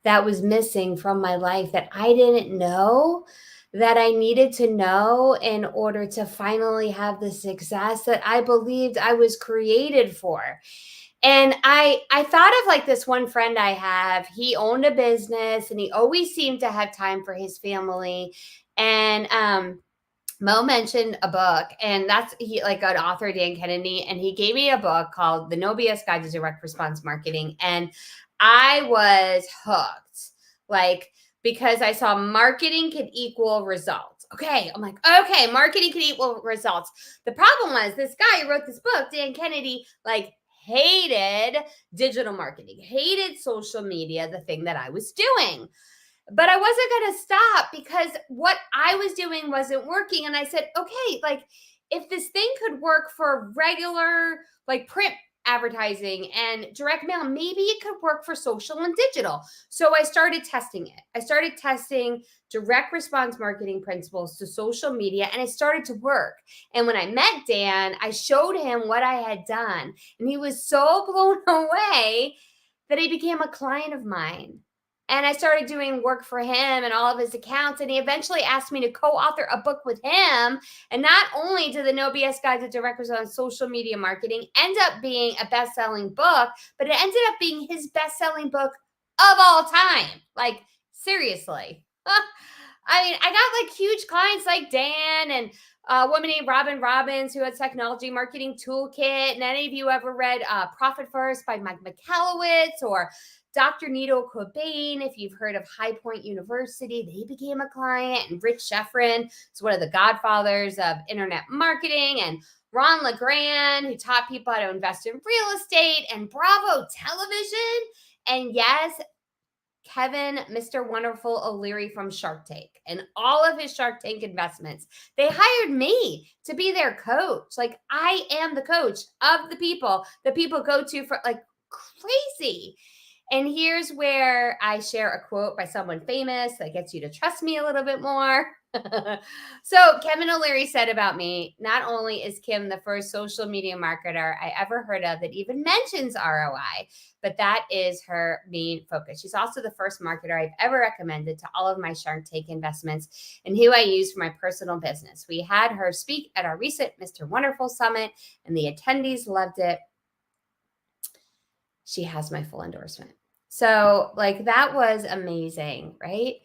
that was missing from my life that I didn't know that I needed to know in order to finally have the success that I believed I was created for? And I thought of like this one friend I have. He owned a business and he always seemed to have time for his family. And Mo mentioned a book, and that's like an author, Dan Kennedy, and he gave me a book called The No BS Guide to Direct Response Marketing. And I was hooked, like, because I saw marketing could equal results. Okay. I'm like, okay, marketing could equal results. The problem was this guy who wrote this book, Dan Kennedy, like hated digital marketing, hated social media, the thing that I was doing. But I wasn't going to stop because what I was doing wasn't working. And I said, okay, like if this thing could work for regular, like print advertising and direct mail, maybe it could work for social and digital. So I started testing it. I started testing direct response marketing principles to social media, and it started to work. And when I met Dan, I showed him what I had done, and he was so blown away that he became a client of mine. And I started doing work for him and all of his accounts. And he eventually asked me to co-author a book with him. And not only did the No BS Guide to Direct Response on Social Media Marketing end up being a best-selling book, but it ended up being his best-selling book of all time. Like, seriously. I mean, I got like huge clients like Dan and a woman named Robin Robbins who had Technology Marketing Toolkit. And any of you ever read Profit First by Mike Michalowicz or Dr. Nito Cobain, if you've heard of High Point University, they became a client. And Rich Schefrin is one of the godfathers of internet marketing. And Ron LeGrand, who taught people how to invest in real estate, and Bravo Television. And yes, Kevin, Mr. Wonderful O'Leary from Shark Tank and all of his Shark Tank investments. They hired me to be their coach. Like, I am the coach of the people that people go to for like crazy. And here's where I share a quote by someone famous that gets you to trust me a little bit more. So Kevin O'Leary said about me, not only is Kim the first social media marketer I ever heard of that even mentions ROI, but that is her main focus. She's also the first marketer I've ever recommended to all of my Shark Tank investments and who I use for my personal business. We had her speak at our recent Mr. Wonderful Summit and the attendees loved it. She has my full endorsement. So like that was amazing, right?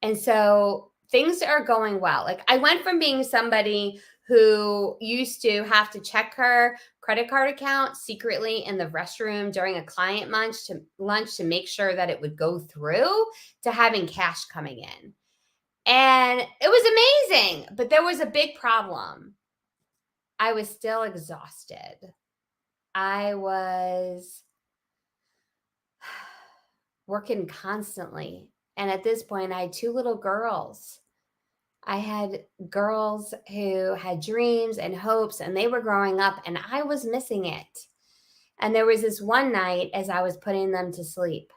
And so things are going well. Like I went from being somebody who used to have to check her credit card account secretly in the restroom during a client lunch to make sure that it would go through to having cash coming in. And it was amazing, but there was a big problem. I was still exhausted. I was working constantly. And at this point, I had 2 little girls. I had girls who had dreams and hopes, and they were growing up, and I was missing it. And there was this one night as I was putting them to sleep.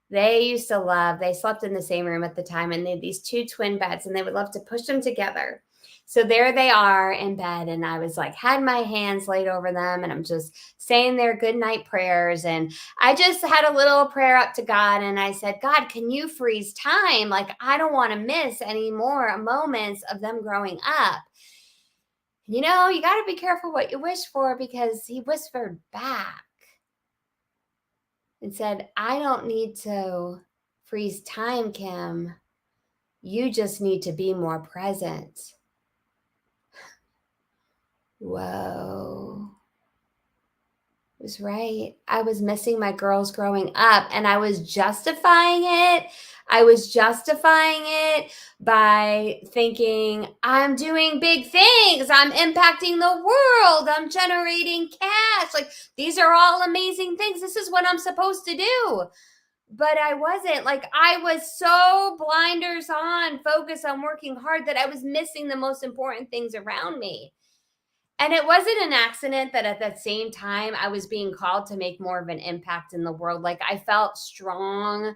They slept in the same room at the time, and they had these 2 twin beds, and they would love to push them together. So there they are in bed, and I was like, had my hands laid over them, and I'm just saying their good night prayers. And I just had a little prayer up to God, and I said, God, can you freeze time? Like, I don't want to miss any more moments of them growing up. You know, you got to be careful what you wish for, because he whispered back and said, I don't need to freeze time, Kim. You just need to be more present. Whoa. It was right. I was missing my girls growing up, and I was justifying it. I was justifying it by thinking I'm doing big things. I'm impacting the world. I'm generating cash. Like, these are all amazing things. This is what I'm supposed to do. But I wasn't. Like, I was so blinders on, focused on working hard, that I was missing the most important things around me. And it wasn't an accident that at that same time I was being called to make more of an impact in the world. Like, I felt strong,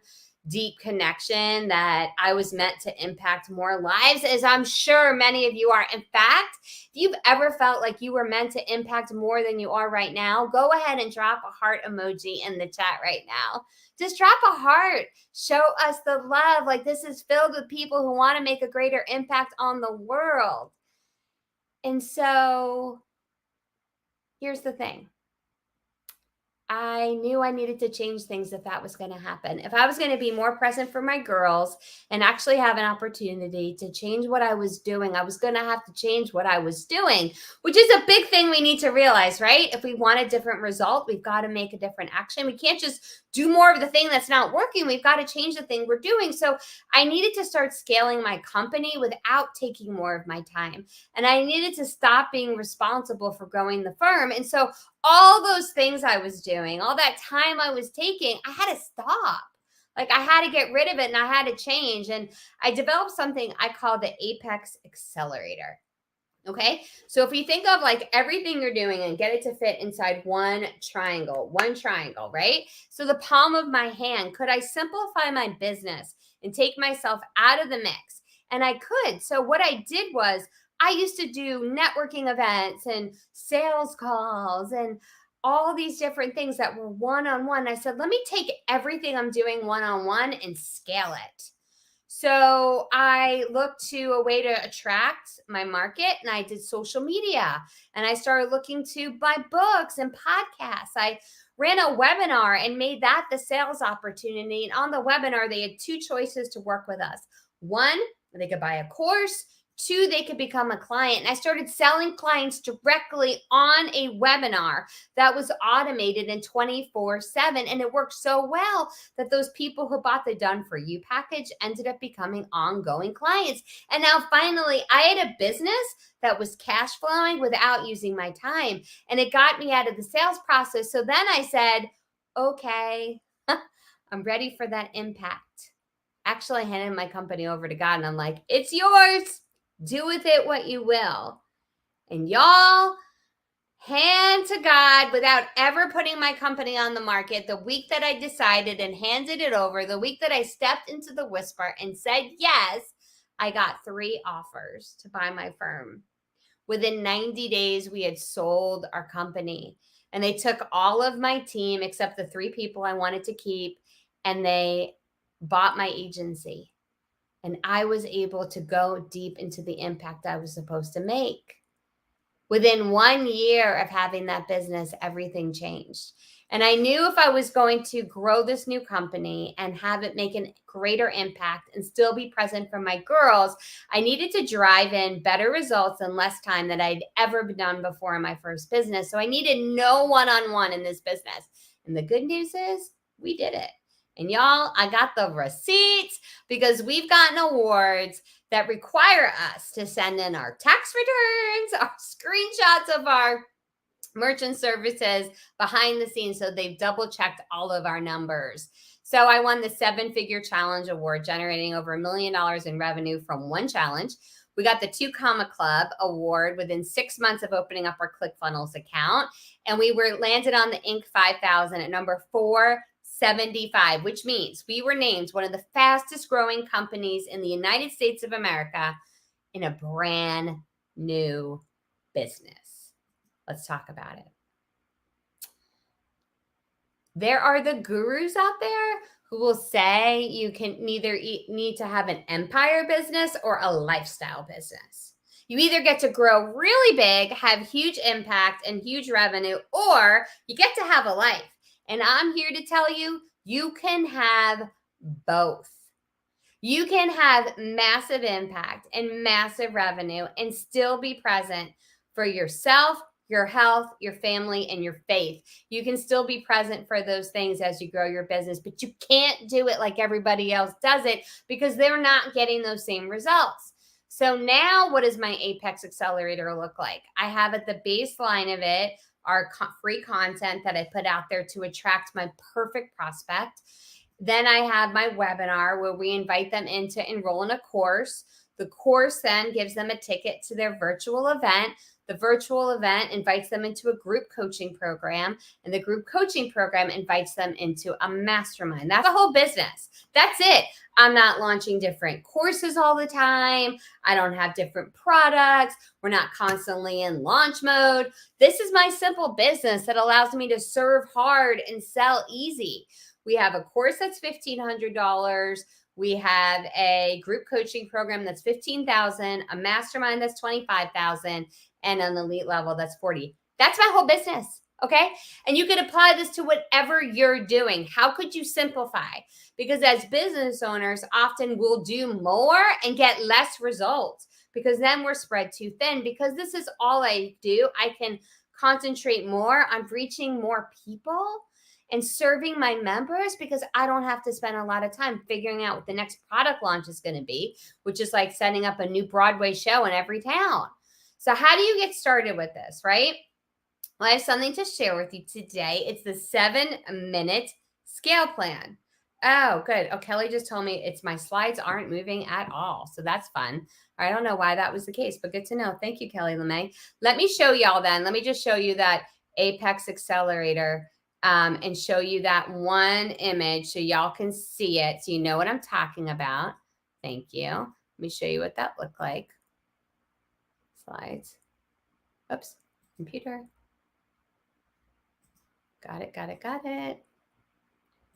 deep connection that I was meant to impact more lives, as I'm sure many of you are. In fact, if you've ever felt like you were meant to impact more than you are right now, go ahead and drop a heart emoji in the chat right now. Just drop a heart. Show us the love. Like, this is filled with people who want to make a greater impact on the world. And so here's the thing. I knew I needed to change things if that was going to happen. If I was going to be more present for my girls and actually have an opportunity to change what I was doing, I was going to have to change what I was doing, which is a big thing we need to realize, right? If we want a different result, we've got to make a different action. We can't just do more of the thing that's not working. We've got to change the thing we're doing. So I needed to start scaling my company without taking more of my time. And I needed to stop being responsible for growing the firm. And so all those things I was doing, all that time I was taking, I had to stop. Like, I had to get rid of it, and I had to change. And I developed something I call the Apex Accelerator. Okay. So if you think of like everything you're doing and get it to fit inside one triangle, right? So the palm of my hand, could I simplify my business and take myself out of the mix? And I could. So what I did was, I used to do networking events and sales calls and all these different things that were one-on-one. I said, let me take everything I'm doing one-on-one and scale it. So I looked to a way to attract my market, and I did social media, and I started looking to buy books and podcasts. I ran a webinar and made that the sales opportunity. And on the webinar, they had 2 choices to work with us. 1, they could buy a course. 2, they could become a client. And I started selling clients directly on a webinar that was automated in 24/7. And it worked so well that those people who bought the Done For You package ended up becoming ongoing clients. And now finally, I had a business that was cash flowing without using my time. And it got me out of the sales process. So then I said, okay, I'm ready for that impact. Actually, I handed my company over to God and I'm like, it's yours. Do with it what you will. And y'all, hand to God, without ever putting my company on the market, the week that I decided and handed it over, the week that I stepped into the whisper and said yes, I got 3 offers to buy my firm. Within 90 days, we had sold our company, and they took all of my team except the 3 people I wanted to keep, and they bought my agency. And I was able to go deep into the impact I was supposed to make. Within 1 year of having that business, everything changed. And I knew if I was going to grow this new company and have it make a greater impact and still be present for my girls, I needed to drive in better results in less time than I'd ever done before in my first business. So I needed no one-on-one in this business. And the good news is we did it. And y'all, I got the receipts because we've gotten awards that require us to send in our tax returns, our screenshots of our merchant services behind the scenes. So they've double checked all of our numbers. So I won the 7-figure challenge award, generating over $1 million in revenue from one challenge. We got the 2 Comma Club award within 6 months of opening up our ClickFunnels account. And we were landed on the Inc. 5000 at number 475, which means we were named one of the fastest growing companies in the United States of America in a brand new business. Let's talk about it. There are the gurus out there who will say you can neither need to have an empire business or a lifestyle business. You either get to grow really big, have huge impact and huge revenue, or you get to have a life. And I'm here to tell you, you can have both. You can have massive impact and massive revenue and still be present for yourself, your health, your family, and your faith. You can still be present for those things as you grow your business, but you can't do it like everybody else does it because they're not getting those same results. So now what does my Apex Accelerator look like? I have at the baseline of it our free content that I put out there to attract my perfect prospect. Then I have my webinar where we invite them in to enroll in a course. The course then gives them a ticket to their virtual event. The virtual event invites them into a group coaching program, and the group coaching program invites them into a mastermind. That's the whole business. That's it. I'm not launching different courses all the time. I don't have different products. We're not constantly in launch mode. This is my simple business that allows me to serve hard and sell easy. We have a course that's $1,500. We have a group coaching program that's $15,000, a mastermind that's $25,000, and an elite level that's $40,000. That's my whole business, okay? And you can apply this to whatever you're doing. How could you simplify? Because as business owners, often we'll do more and get less results because then we're spread too thin. Because this is all I do, I can concentrate more on reaching more people and serving my members because I don't have to spend a lot of time figuring out what the next product launch is going to be, which is like setting up a new Broadway show in every town. So how do you get started with this, right? Well, I have something to share with you today. It's the 7-minute scale plan. Oh, good. Oh, Kelly just told me my slides aren't moving at all. So that's fun. I don't know why that was the case, but good to know. Thank you, Kelly LeMay. Let me show y'all then. Let me just show you that Apex Accelerator and show you that one image so y'all can see it. So you know what I'm talking about. Thank you. Let me show you what that looked like. Slides. Oops. Computer. Got it.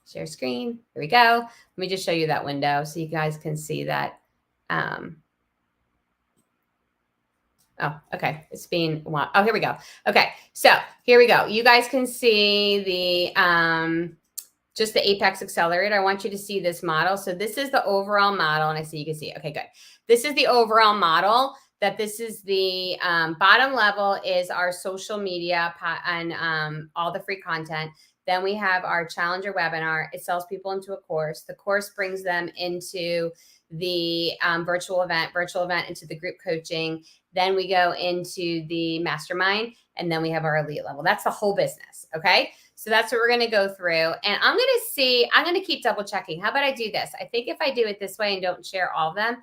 Share screen. Here we go. Let me just show you that window so you guys can see that. Oh, okay. It's being, oh, here we go. Okay. So here we go. You guys can see the, just the Apex Accelerator. I want you to see this model. So this is the overall model, and I see you can see it. Okay, good. This is the overall model. That this is the bottom level is our social media and all the free content. Then we have our Challenger webinar. It sells people into a course. The course brings them into the virtual event into the group coaching. Then we go into the mastermind, and then we have our elite level. That's the whole business. Okay. So that's what we're going to go through. And I'm going to keep double checking. How about I do this? I think if I do it this way and don't share all of them,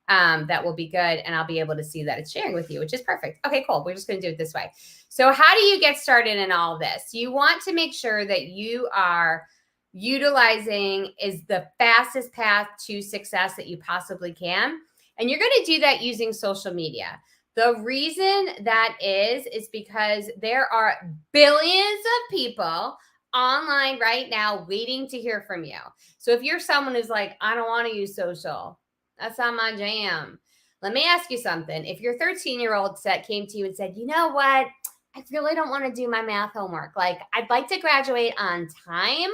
that will be good. And I'll be able to see that it's sharing with you, which is perfect. Okay, cool. We're just going to do it this way. So how do you get started in all of this? You want to make sure that you are utilizing is the fastest path to success that you possibly can. And you're going to do that using social media. The reason that is because there are billions of people online right now waiting to hear from you. So if you're someone who's like, I don't want to use social, that's not my jam. Let me ask you something. If your 13-year-old came to you and said, you know what? I really don't want to do my math homework. Like, I'd like to graduate on time.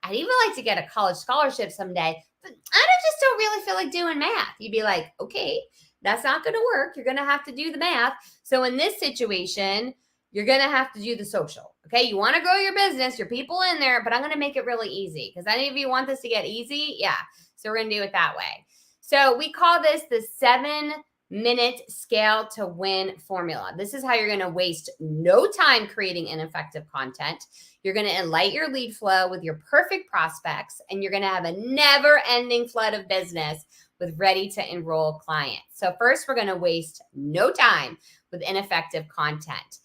I'd even like to get a college scholarship someday, but I just don't really feel like doing math. You'd be like, okay, that's not going to work. You're going to have to do the math. So in this situation, you're going to have to do the social. Okay. You want to grow your business, your people in there, but I'm going to make it really easy because any of you want this to get easy. Yeah. So we're going to do it that way. So we call this the 7-minute scale to win formula. This is how you're going to waste no time creating ineffective content. You're going to enlighten your lead flow with your perfect prospects, and you're going to have a never-ending flood of business with ready to enroll clients. So first, we're going to waste no time with ineffective content.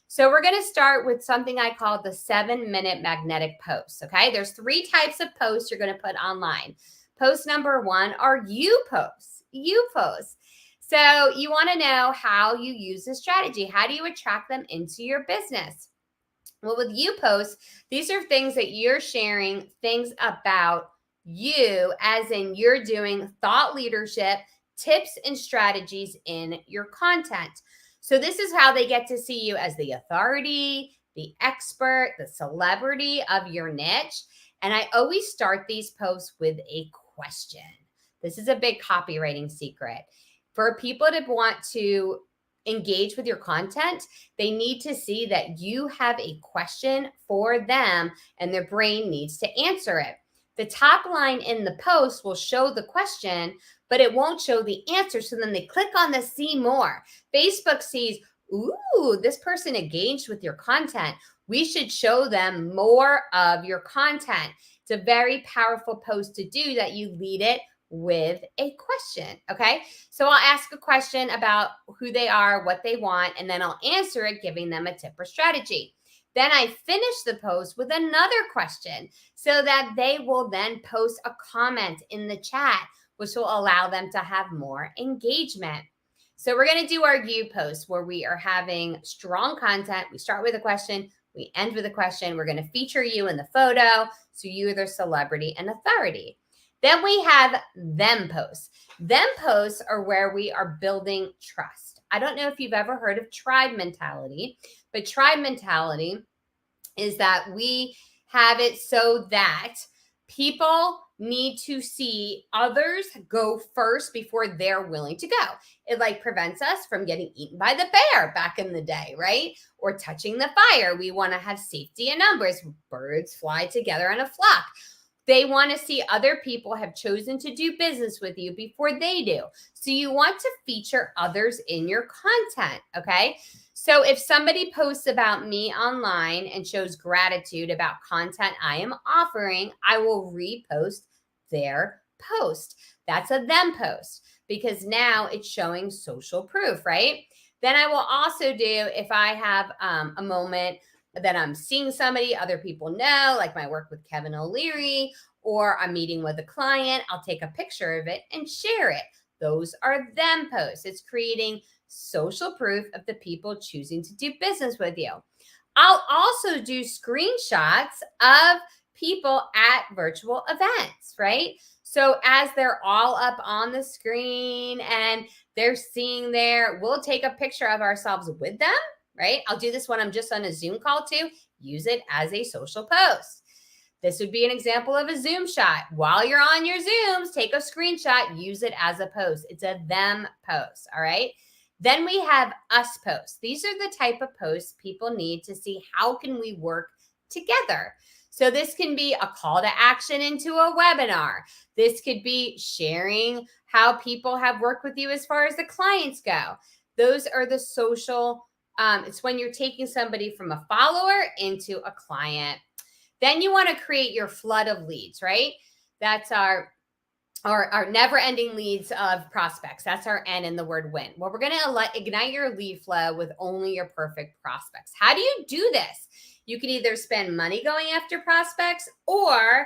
So we're going to start with something I call the 7-minute magnetic posts. Okay. There's 3 types of posts you're going to put online. Post number 1 are you posts. You posts. So you want to know how you use this strategy. How do you attract them into your business? Well, with you posts, these are things that you're sharing, things about you, as in you're doing thought leadership, tips and strategies in your content. So this is how they get to see you as the authority, the expert, the celebrity of your niche. And I always start these posts with a question. This is a big copywriting secret. For people to want to engage with your content, they need to see that you have a question for them and their brain needs to answer it. The top line in the post will show the question, but it won't show the answer. So then they click on the see more. Facebook sees, ooh, this person engaged with your content. We should show them more of your content. It's a very powerful post to do that. You lead it with a question. Okay. So I'll ask a question about who they are, what they want, and then I'll answer it, giving them a tip or strategy. Then I finish the post with another question so that they will then post a comment in the chat, which will allow them to have more engagement. So we're going to do our you post where we are having strong content. We start with a question. We end with a question. We're going to feature you in the photo. So you're the celebrity and authority. Then we have them posts. Them posts are where we are building trust. I don't know if you've ever heard of tribe mentality, but tribe mentality is that we have it so that people need to see others go first before they're willing to go. It like prevents us from getting eaten by the bear back in the day, right? Or touching the fire. We want to have safety in numbers. Birds fly together in a flock. They want to see other people have chosen to do business with you before they do. So you want to feature others in your content, okay? So if somebody posts about me online and shows gratitude about content I am offering, I will repost their post. That's a them post because now it's showing social proof, right? Then I will also do, if I have a moment that I'm seeing somebody other people know, like my work with Kevin O'Leary, or I'm meeting with a client, I'll take a picture of it and share it. Those are them posts. It's creating social proof of the people choosing to do business with you. I'll also do screenshots of people at virtual events, right? So as they're all up on the screen and they're seeing there, we'll take a picture of ourselves with them, right? I'll do this when I'm just on a Zoom call too. Use it as a social post. This would be an example of a Zoom shot. While you're on your Zooms, take a screenshot, use it as a post. It's a them post, all right? Then we have us posts. These are the type of posts people need to see how can we work together. So this can be a call to action into a webinar. This could be sharing how people have worked with you as far as the clients go. Those are the social, it's when you're taking somebody from a follower into a client. Then you want to create your flood of leads, right? That's our never-ending leads of prospects. That's our N in the word win. Well, we're going to ignite your lead flow with only your perfect prospects. How do you do this? You can either spend money going after prospects, or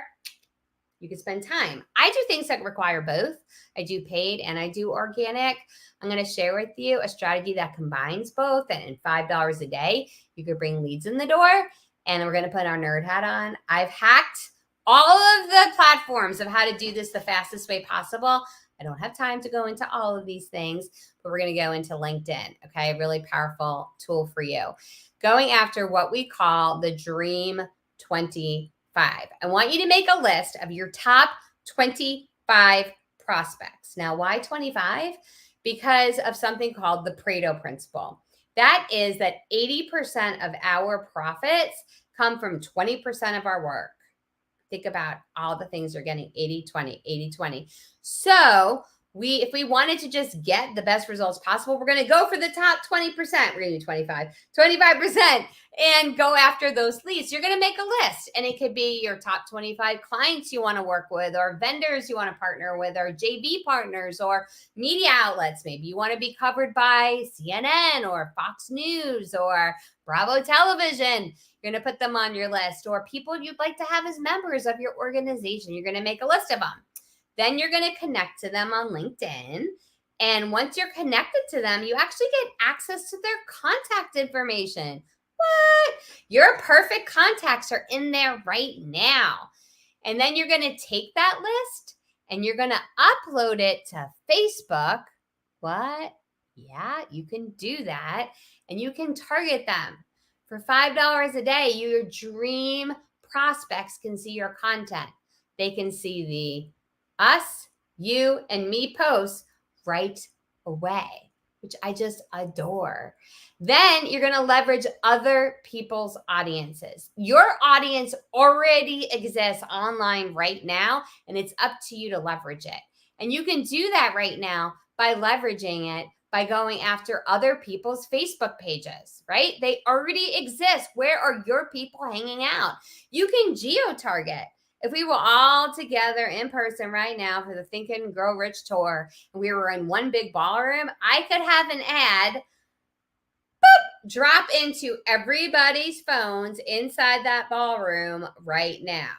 you can spend time. I do things that require both. I do paid and I do organic. I'm going to share with you a strategy that combines both. And in $5 a day, you could bring leads in the door. And we're going to put our nerd hat on. I've hacked all of the platforms of how to do this the fastest way possible. I don't have time to go into all of these things, but we're going to go into LinkedIn. Okay. A really powerful tool for you. Going after what we call the Dream 25. I want you to make a list of your top 25 prospects. Now, why 25? Because of something called the Pareto principle. That is that 80% of our profits come from 20% of our work. Think about all the things you're getting, 80-20, 80-20. So if we wanted to just get the best results possible, we're going to go for the top 20%. We're going to do 25% and go after those leads. You're going to make a list, and it could be your top 25 clients you want to work with, or vendors you want to partner with, or JV partners, or media outlets. Maybe you want to be covered by CNN or Fox News or Bravo Television. You're going to put them on your list, or people you'd like to have as members of your organization. You're going to make a list of them. Then you're going to connect to them on LinkedIn. And once you're connected to them, you actually get access to their contact information. What? Your perfect contacts are in there right now. And then you're going to take that list and you're going to upload it to Facebook. What? Yeah, you can do that. And you can target them. For $5 a day, your dream prospects can see your content. They can see the us, you, and me posts right away, which I just adore. Then you're going to leverage other people's audiences. Your audience already exists online right now, and it's up to you to leverage it. And you can do that right now by leveraging it by going after other people's Facebook pages, right? They already exist. Where are your people hanging out? You can geo-target. If we were all together in person right now for the Think and Grow Rich tour, and we were in one big ballroom, I could have an ad drop into everybody's phones inside that ballroom right now.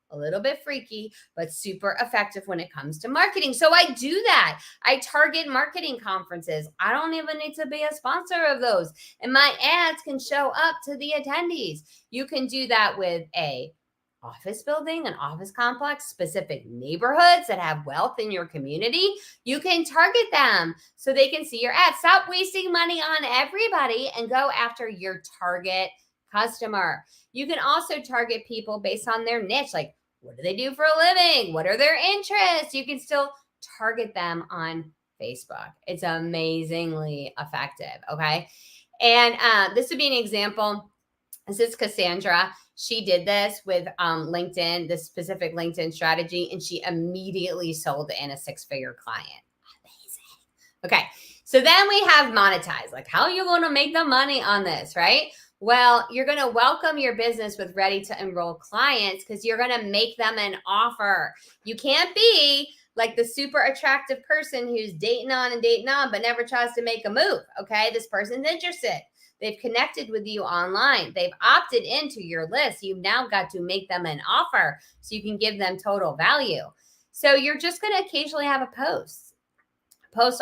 A little bit freaky, but super effective when it comes to marketing. So I do that. I target marketing conferences. I don't even need to be a sponsor of those. And my ads can show up to the attendees. You can do that with an office building, an office complex, specific neighborhoods that have wealth in your community. You can target them so they can see your ads. Stop wasting money on everybody and go after your target customer. You can also target people based on their niche, like what do they do for a living? What are their interests? You can still target them on Facebook. It's amazingly effective, okay? And this would be an example. This is Cassandra. She did this with LinkedIn, this specific LinkedIn strategy, and she immediately sold in a 6-figure client. Amazing. Okay, so then we have monetize. Like, how are you going to make the money on this, right? Well, you're going to welcome your business with ready to enroll clients because you're going to make them an offer. You can't be like the super attractive person who's dating on, but never tries to make a move, okay? This person's interested. They've connected with you online. They've opted into your list. You've now got to make them an offer so you can give them total value. So you're just going to occasionally have a post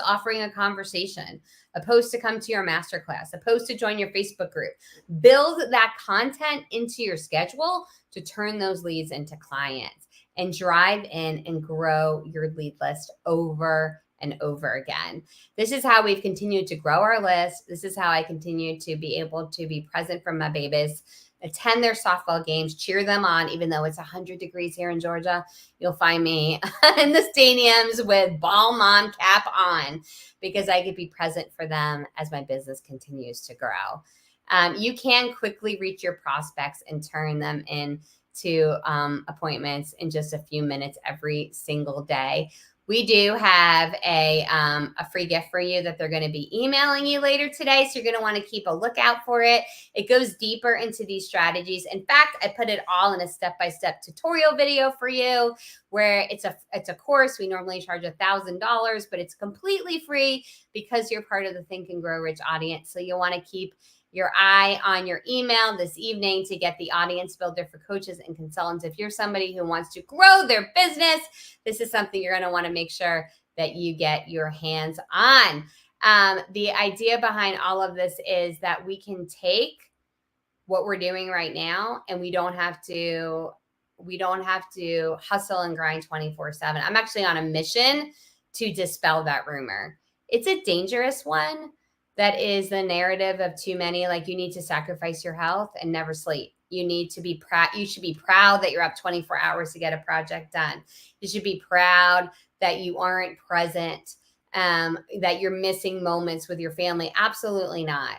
offering a conversation, a post to come to your masterclass, a post to join your Facebook group. Build that content into your schedule to turn those leads into clients and drive in and grow your lead list over and over again. This is how we've continued to grow our list. This is how I continue to be able to be present for my babies, attend their softball games, cheer them on, even though it's 100 degrees here in Georgia. You'll find me in the stadiums with ball mom cap on because I could be present for them as my business continues to grow. You can quickly reach your prospects and turn them to appointments in just a few minutes every single day. We do have a free gift for you that they're going to be emailing you later today. So you're going to want to keep a lookout for it. It goes deeper into these strategies. In fact, I put it all in a step-by-step tutorial video for you where it's a course. We normally charge $1,000, but it's completely free because you're part of the Think and Grow Rich audience. So you'll want to keep your eye on your email this evening to get the audience builder for coaches and consultants. If you're somebody who wants to grow their business, this is something you're going to want to make sure that you get your hands on. The idea behind all of this is that we can take what we're doing right now and we don't have to hustle and grind 24/7. I'm actually on a mission to dispel that rumor. It's a dangerous one. That is the narrative of too many. Like, you need to sacrifice your health and never sleep. You need to be proud. You should be proud that you're up 24 hours to get a project done. You should be proud that you aren't present, that you're missing moments with your family. Absolutely not.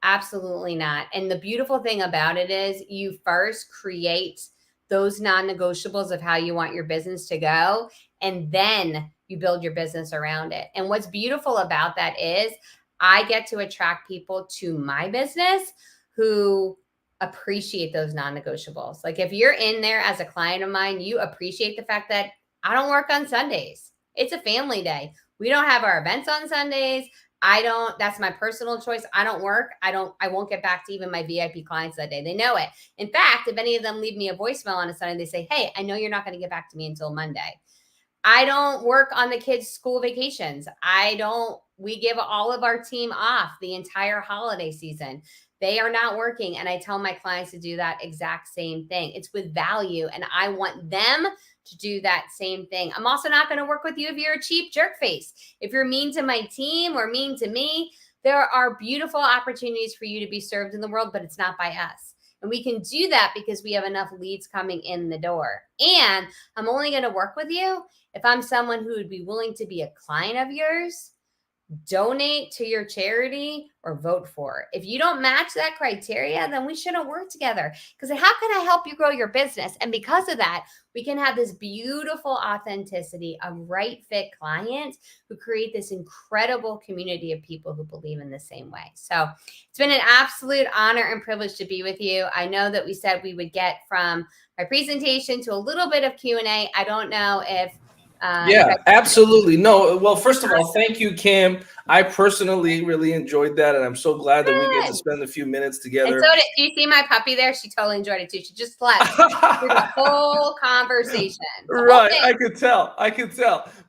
Absolutely not. And the beautiful thing about it is you first create those non-negotiables of how you want your business to go, and then you build your business around it. And what's beautiful about that is I get to attract people to my business who appreciate those non-negotiables. Like, if you're in there as a client of mine, you appreciate the fact that I don't work on Sundays. It's a family day. We don't have our events on Sundays. That's my personal choice. I don't work. I won't get back to even my VIP clients that day. They know it. In fact, if any of them leave me a voicemail on a Sunday, they say, hey, I know you're not going to get back to me until Monday. I don't work on the kids' school vacations. We give all of our team off the entire holiday season. They are not working. And I tell my clients to do that exact same thing. It's with value. And I want them to do that same thing. I'm also not going to work with you if you're a cheap jerk face. If you're mean to my team or mean to me, there are beautiful opportunities for you to be served in the world, but it's not by us. And we can do that because we have enough leads coming in the door. And I'm only going to work with you if I'm someone who would be willing to be a client of yours, donate to your charity, or vote for it. If you don't match that criteria, then we shouldn't work together. Because how can I help you grow your business? And because of that, we can have this beautiful authenticity of right fit clients who create this incredible community of people who believe in the same way. So it's been an absolute honor and privilege to be with you. I know that we said we would get from my presentation to a little bit of Q&A. I don't know if absolutely. No, well, first of all, thank you, Kim. I personally really enjoyed that, and I'm so glad that we get to spend a few minutes together. And so do you see my puppy there? She totally enjoyed it too. She just slept through the whole conversation. Right, I could tell.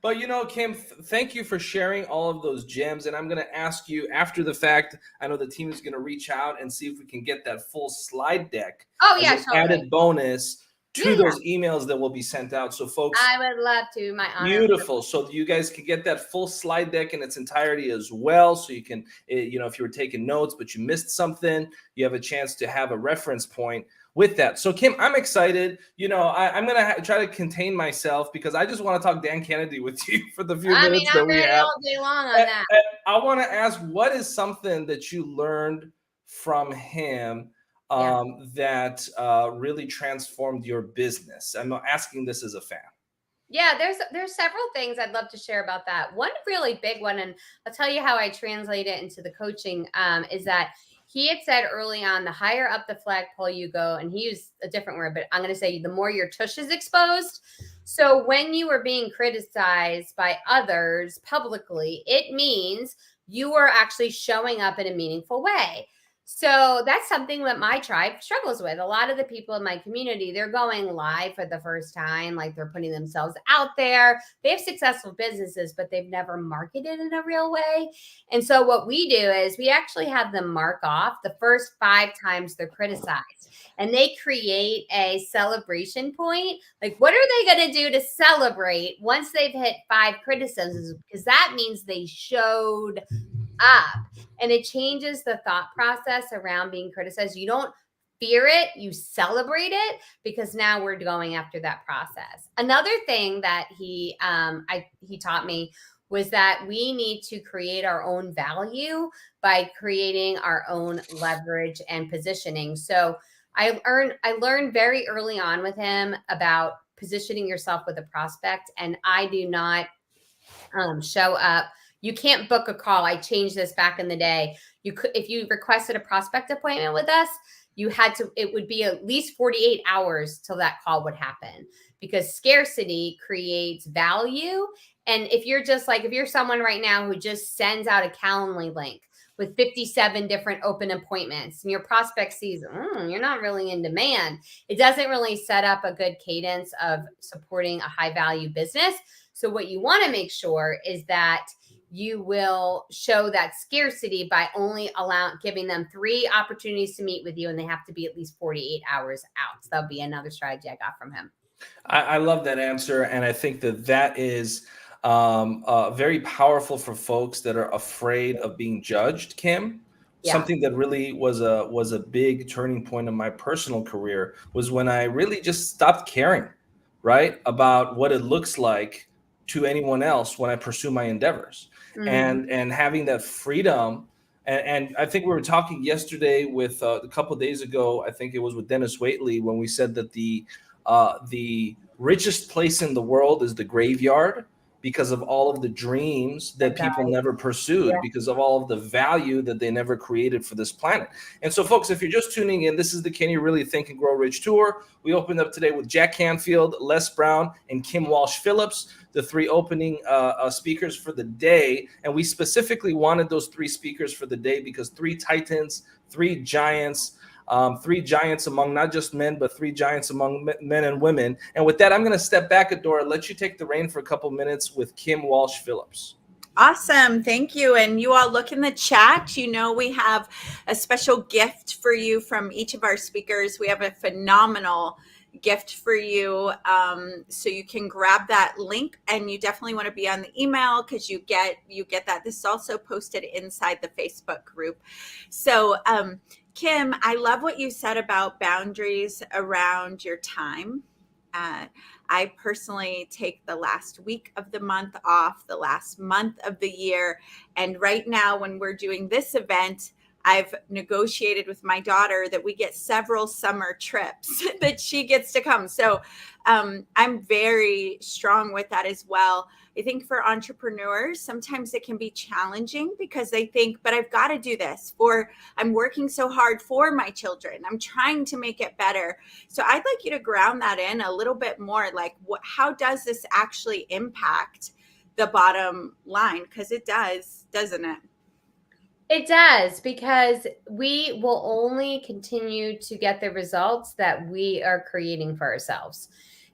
But Kim, thank you for sharing all of those gems. And I'm going to ask you after the fact. I know the team is going to reach out and see if we can get that full slide deck. Oh yeah, totally. Added bonus to those emails that will be sent out. So folks, I would love to. My honor. Beautiful. So you guys can get that full slide deck in its entirety as well. So you can, if you were taking notes, but you missed something, you have a chance to have a reference point with that. So Kim, I'm excited. I'm going to try to contain myself because I just want to talk Dan Kennedy with you for the few minutes that we have. All day long on that. And I want to ask, what is something that you learned from him that really transformed your business? I'm asking this as a fan. Yeah, there's several things I'd love to share about that. One really big one, and I'll tell you how I translate it into the coaching, is that he had said early on, the higher up the flagpole you go, and he used a different word, but I'm going to say the more your tush is exposed. So when you are being criticized by others publicly, it means you are actually showing up in a meaningful way. So that's something that my tribe struggles with. A lot of the people in my community, they're going live for the first time, like they're putting themselves out there. They have successful businesses, but they've never marketed in a real way. And so what we do is we actually have them mark off the first 5 times they're criticized. And they create a celebration point. Like, what are they going to do to celebrate once they've hit 5 criticisms? Because that means they showed up. And it changes the thought process around being criticized. You don't fear it, you celebrate it, because now we're going after that process. Another thing that he taught me was that we need to create our own value by creating our own leverage and positioning. So I learned very early on with him about positioning yourself with a prospect, and I do not show up. You can't book a call. I changed this back in the day. You could, if you requested a prospect appointment with us, it would be at least 48 hours till that call would happen, because scarcity creates value. And if you're someone right now who just sends out a Calendly link with 57 different open appointments, and your prospect sees, you're not really in demand, it doesn't really set up a good cadence of supporting a high value business. So what you want to make sure is that you will show that scarcity by only giving them 3 opportunities to meet with you, and they have to be at least 48 hours out. So that'll be another strategy I got from him. I love that answer. And I think that is very powerful for folks that are afraid of being judged, Kim. Yeah. Something that really was a big turning point in my personal career was when I really just stopped caring, right, about what it looks like to anyone else when I pursue my endeavors. Mm-hmm. And having that freedom. And I think we were talking yesterday with a couple of days ago, I think it was with Dennis Waitley, when we said that the richest place in the world is the graveyard, because of all of the dreams that people never pursued, because of all of the value that they never created for this planet. And so, folks, if you're just tuning in, this is the Can You Really Think and Grow Rich Tour. We opened up today with Jack Canfield, Les Brown, and Kim Walsh-Phillips, the 3 opening speakers for the day. And we specifically wanted those 3 speakers for the day because 3 titans, 3 giants, 3 giants among not just men, but 3 giants among men and women. And with that, I'm going to step back, Adora, let you take the reign for a couple minutes with Kim Walsh-Phillips. Awesome. Thank you. And you all look in the chat. You know, we have a special gift for you from each of our speakers. We have a phenomenal gift for you. So you can grab that link, and you definitely want to be on the email because you get that. This is also posted inside the Facebook group. So, Kim, I love what you said about boundaries around your time. I personally take the last week of the month off, the last month of the year. And right now, when we're doing this event, I've negotiated with my daughter that we get several summer trips that she gets to come. So I'm very strong with that as well. I think for entrepreneurs, sometimes it can be challenging because they think, but I've got to do this I'm working so hard for my children. I'm trying to make it better. So I'd like you to ground that in a little bit more, like how does this actually impact the bottom line? Because it does, doesn't it? It does, because we will only continue to get the results that we are creating for ourselves.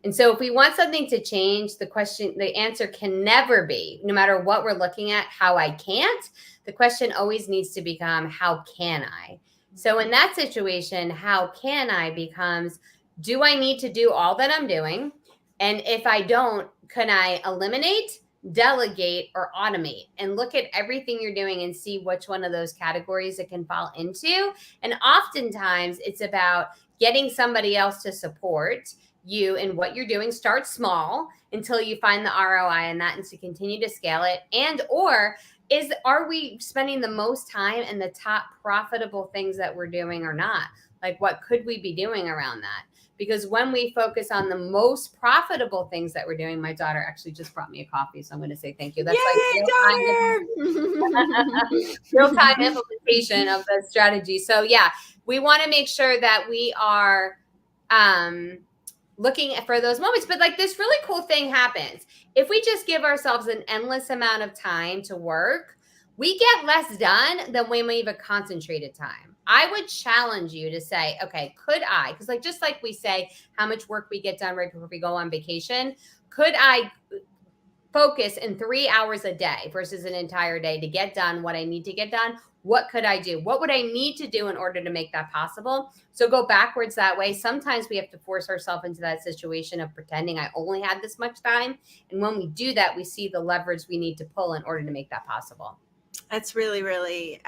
And so if we want something to change, the answer can never be, no matter what we're looking at, how I can't. The question always needs to become, how can I? So in that situation, how can I becomes, do I need to do all that I'm doing? And if I don't, can I eliminate, delegate, or automate? And look at everything you're doing and see which one of those categories it can fall into. And oftentimes it's about getting somebody else to support you in what you're doing. Start small until you find the ROI in that and to continue to scale it. And are we spending the most time in the top profitable things that we're doing or not? Like, what could we be doing around that? Because when we focus on the most profitable things that we're doing, my daughter actually just brought me a coffee, so I'm going to say thank you. That's real-time implementation of the strategy. So yeah, we want to make sure that we are looking for those moments. But like, this really cool thing happens. If we just give ourselves an endless amount of time to work, we get less done than when we have a concentrated time. I would challenge you to say, okay, could I, because just like we say how much work we get done right before we go on vacation, could I focus in 3 hours a day versus an entire day to get done what I need to get done? What could I do? What would I need to do in order to make that possible? So go backwards that way. Sometimes we have to force ourselves into that situation of pretending I only had this much time. And when we do that, we see the leverage we need to pull in order to make that possible. That's really, really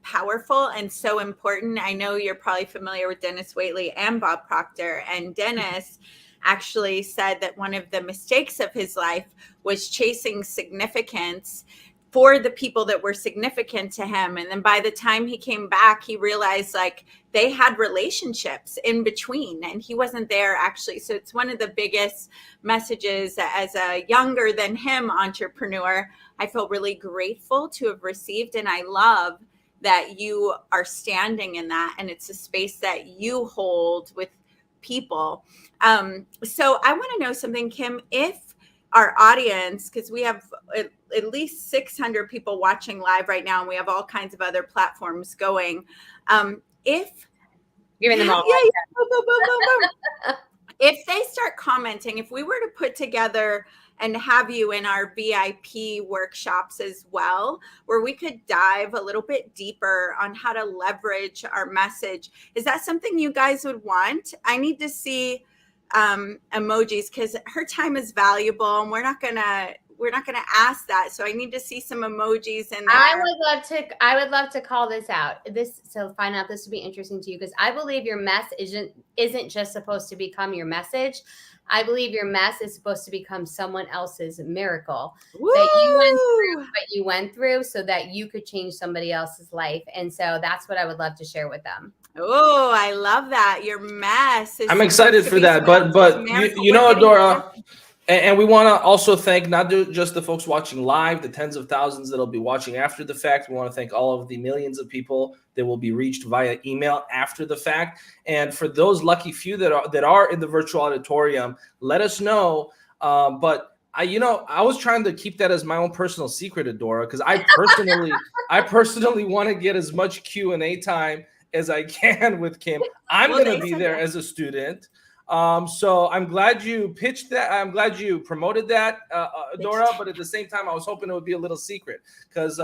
powerful and so important. I know you're probably familiar with Dennis Waitley and Bob Proctor. And Dennis actually said that one of the mistakes of his life was chasing significance for the people that were significant to him. And then by the time he came back, he realized like they had relationships in between and he wasn't there actually. So it's one of the biggest messages as a younger than him entrepreneur, I feel really grateful to have received. And I love that you are standing in that. And it's a space that you hold with people. So I want to know something, Kim, if our audience, because we have at least 600 people watching live right now, and we have all kinds of other platforms going. If giving them all, if they start commenting, if we were to put together and have you in our VIP workshops as well, where we could dive a little bit deeper on how to leverage our message, is that something you guys would want? I need to see emojis because her time is valuable and we're not gonna ask that, so I need to see some emojis in there. I would love to call this out. Find out, this would be interesting to you, because I believe your mess isn't just supposed to become your message. I believe your mess is supposed to become someone else's miracle. Woo! That you went through what you went through so that you could change somebody else's life. And so that's what I would love to share with them. Oh, I love that. Your mess. I'm excited for that. But you know, Adora, and we want to also thank not just the folks watching live, the tens of thousands that'll be watching after the fact. We want to thank all of the millions of people that will be reached via email after the fact. And for those lucky few that are in the virtual auditorium, let us know. But I was trying to keep that as my own personal secret, Adora, because I personally want to get as much Q&A time as I can with Kim. I'm going to be there as a student. So I'm glad you pitched that. I'm glad you promoted that, Adora. But at the same time, I was hoping it would be a little secret because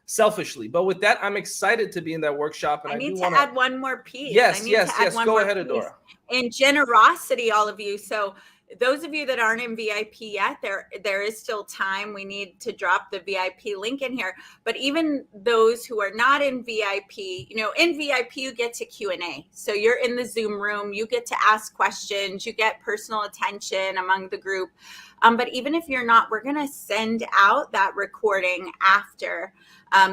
selfishly. But with that, I'm excited to be in that workship. And I need to add one more piece. Yes. Go ahead, Adora. And generosity, all of you. So those of you that aren't in VIP yet, there is still time. We need to drop the VIP link in here. But even those who are not in VIP, in VIP, you get to Q&A. So you're in the Zoom room, you get to ask questions, you get personal attention among the group. But even if you're not, we're going to send out that recording after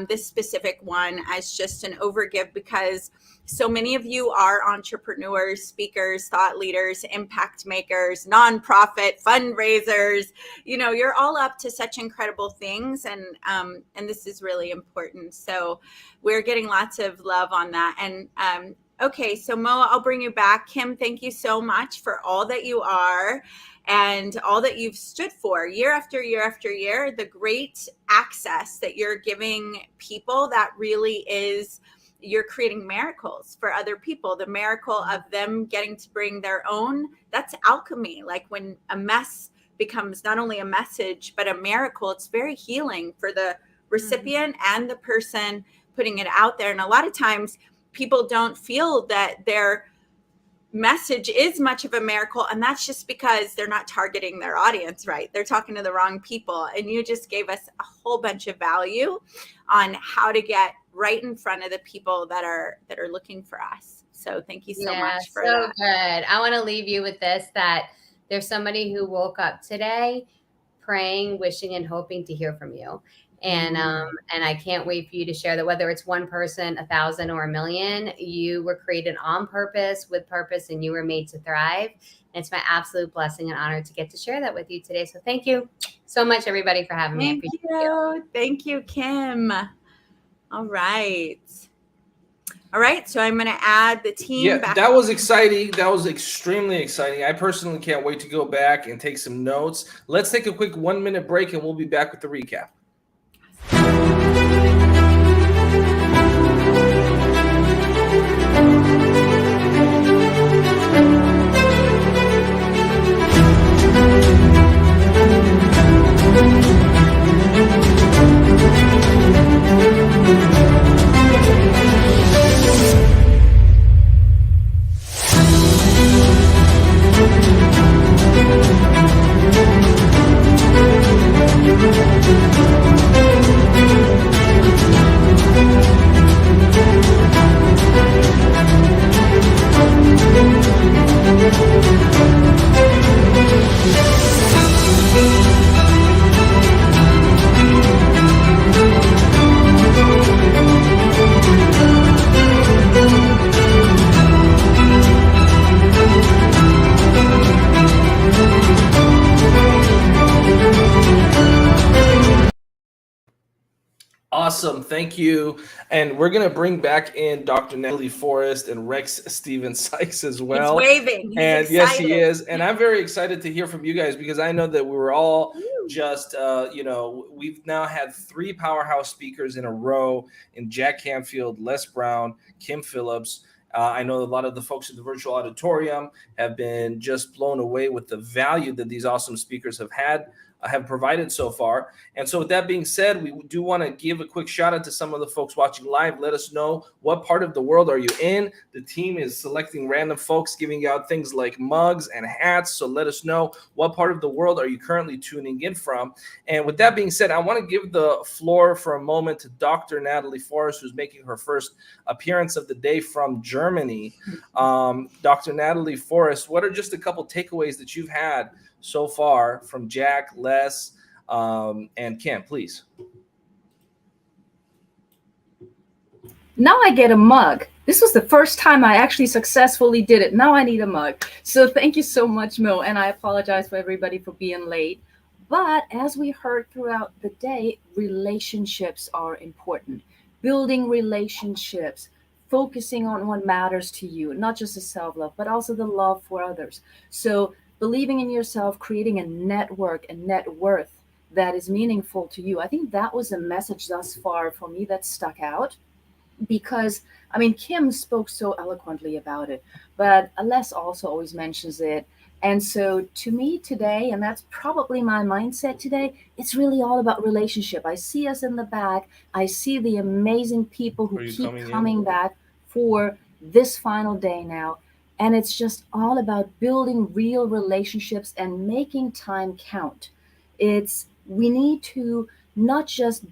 this specific one as just an overgive, because so many of you are entrepreneurs, speakers, thought leaders, impact makers, nonprofit fundraisers. You're all up to such incredible things, and this is really important. So we're getting lots of love on that. And okay, so Moa, I'll bring you back. Kim, thank you so much for all that you are and all that you've stood for year after year after year. The great access that you're giving people, that really is. You're creating miracles for other people. The miracle of them getting to bring their own, that's alchemy. Like when a mess becomes not only a message, but a miracle, it's very healing for the recipient and the person putting it out there. And a lot of times people don't feel that their message is much of a miracle. And that's just because they're not targeting their audience right. They're talking to the wrong people. And you just gave us a whole bunch of value on how to get right in front of the people that are looking for us. So thank you so much for that. So good. I want to leave you with this, that there's somebody who woke up today praying, wishing, and hoping to hear from you. And I can't wait for you to share that, whether it's one person, 1,000, or 1,000,000, you were created on purpose, with purpose, and you were made to thrive. And it's my absolute blessing and honor to get to share that with you today. So thank you so much, everybody, for having me. Thank you. Thank you, Kim. All right. So I'm going to add the team back. That was exciting. That was extremely exciting. I personally can't wait to go back and take some notes. Let's take a quick 1-minute break and we'll be back with the recap. Awesome. Thank you. And we're going to bring back in Dr. Natalie Forrest and Rex Steven Sykes as well. He's waving. He's and excited. Yes, he is. And I'm very excited to hear from you guys because I know that we were all just, we've now had 3 powerhouse speakers in a row in Jack Canfield, Les Brown, Kim Phillips. I know a lot of the folks in the virtual auditorium have been just blown away with the value that these awesome speakers have provided so far. And so with that being said, we do want to give a quick shout out to some of the folks watching live. Let us know what part of the world are you in. The team is selecting random folks, giving out things like mugs and hats. So let us know what part of the world are you currently tuning in from. And with that being said, I want to give the floor for a moment to Dr. Natalie Forrest, who's making her first appearance of the day from Germany. Dr. Natalie Forrest, what are just a couple takeaways that you've had so far from Jack, Les, and Kim, please? Now I get a mug. This was the first time I actually successfully did it. Now I need a mug. So thank you so much, Mo. And I apologize for everybody for being late. But as we heard throughout the day, relationships are important. Building relationships, focusing on what matters to you, not just the self-love, but also the love for others. So believing in yourself, creating a network and net worth that is meaningful to you. I think that was a message thus far for me that stuck out because, I mean, Kim spoke so eloquently about it, but Les also always mentions it. And so to me today, and that's probably my mindset today, it's really all about relationship. I see us in the back. I see the amazing people who keep coming back for this final day now. And it's just all about building real relationships and making time count. We need to not just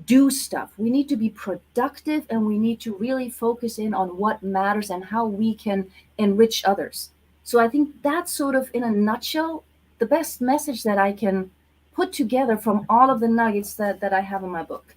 do stuff. We need to be productive and we need to really focus in on what matters and how we can enrich others. So I think that's sort of, in a nutshell, the best message that I can put together from all of the nuggets that I have in my book.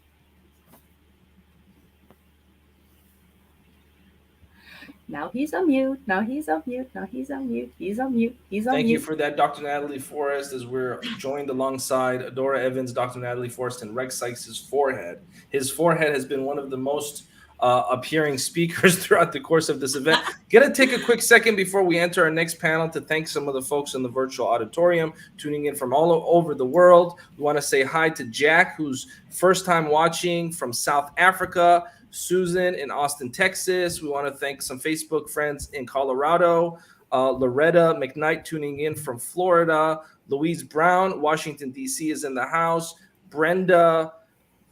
Now he's on mute. Now he's on mute. Now he's on mute. He's on mute. He's on mute. Thank you for that, Dr. Natalie Forrest, as we're joined alongside Adora Evans, Dr. Natalie Forrest, and Rex Sykes' forehead. His forehead has been one of the most appearing speakers throughout the course of this event. Gonna take a quick second before we enter our next panel to thank some of the folks in the virtual auditorium tuning in from all over the world. We want to say hi to Jack, who's first time watching from South Africa, Susan in Austin, Texas. We want to thank some Facebook friends in Colorado, Loretta McKnight tuning in from Florida, Louise Brown, Washington, D.C. is in the house, Brenda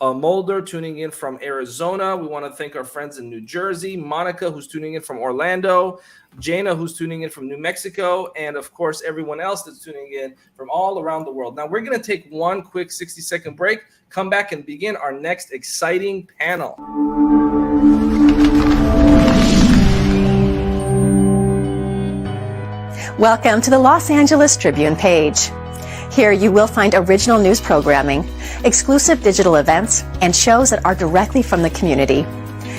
Mulder tuning in from Arizona. We want to thank our friends in New Jersey, Monica, who's tuning in from Orlando, Jana, who's tuning in from New Mexico, and of course, everyone else that's tuning in from all around the world. Now, we're going to take one quick 60-second break, come back and begin our next exciting panel. Welcome to the Los Angeles Tribune page. Here you will find original news programming, exclusive digital events, and shows that are directly from the community.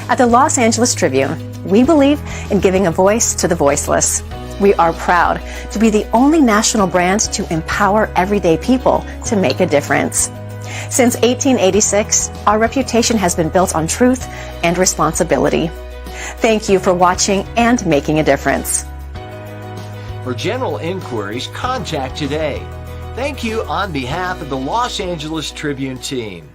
At the Los Angeles Tribune, we believe in giving a voice to the voiceless. We are proud to be the only national brand to empower everyday people to make a difference. Since 1886, our reputation has been built on truth and responsibility. Thank you for watching and making a difference. For general inquiries, contact today. Thank you on behalf of the Los Angeles Tribune team.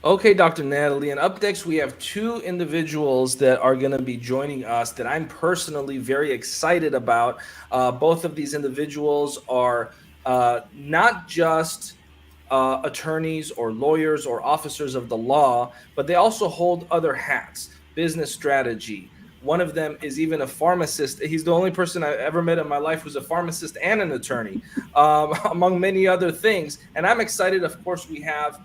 Okay, Dr. Natalie, and up next we have two individuals that are going to be joining us that I'm personally very excited about. Both of these individuals are not just attorneys or lawyers or officers of the law, but they also hold other hats, business strategy. One of them is even a pharmacist. He's the only person I've ever met in my life who's a pharmacist and an attorney, among many other things. And I'm excited, of course, we have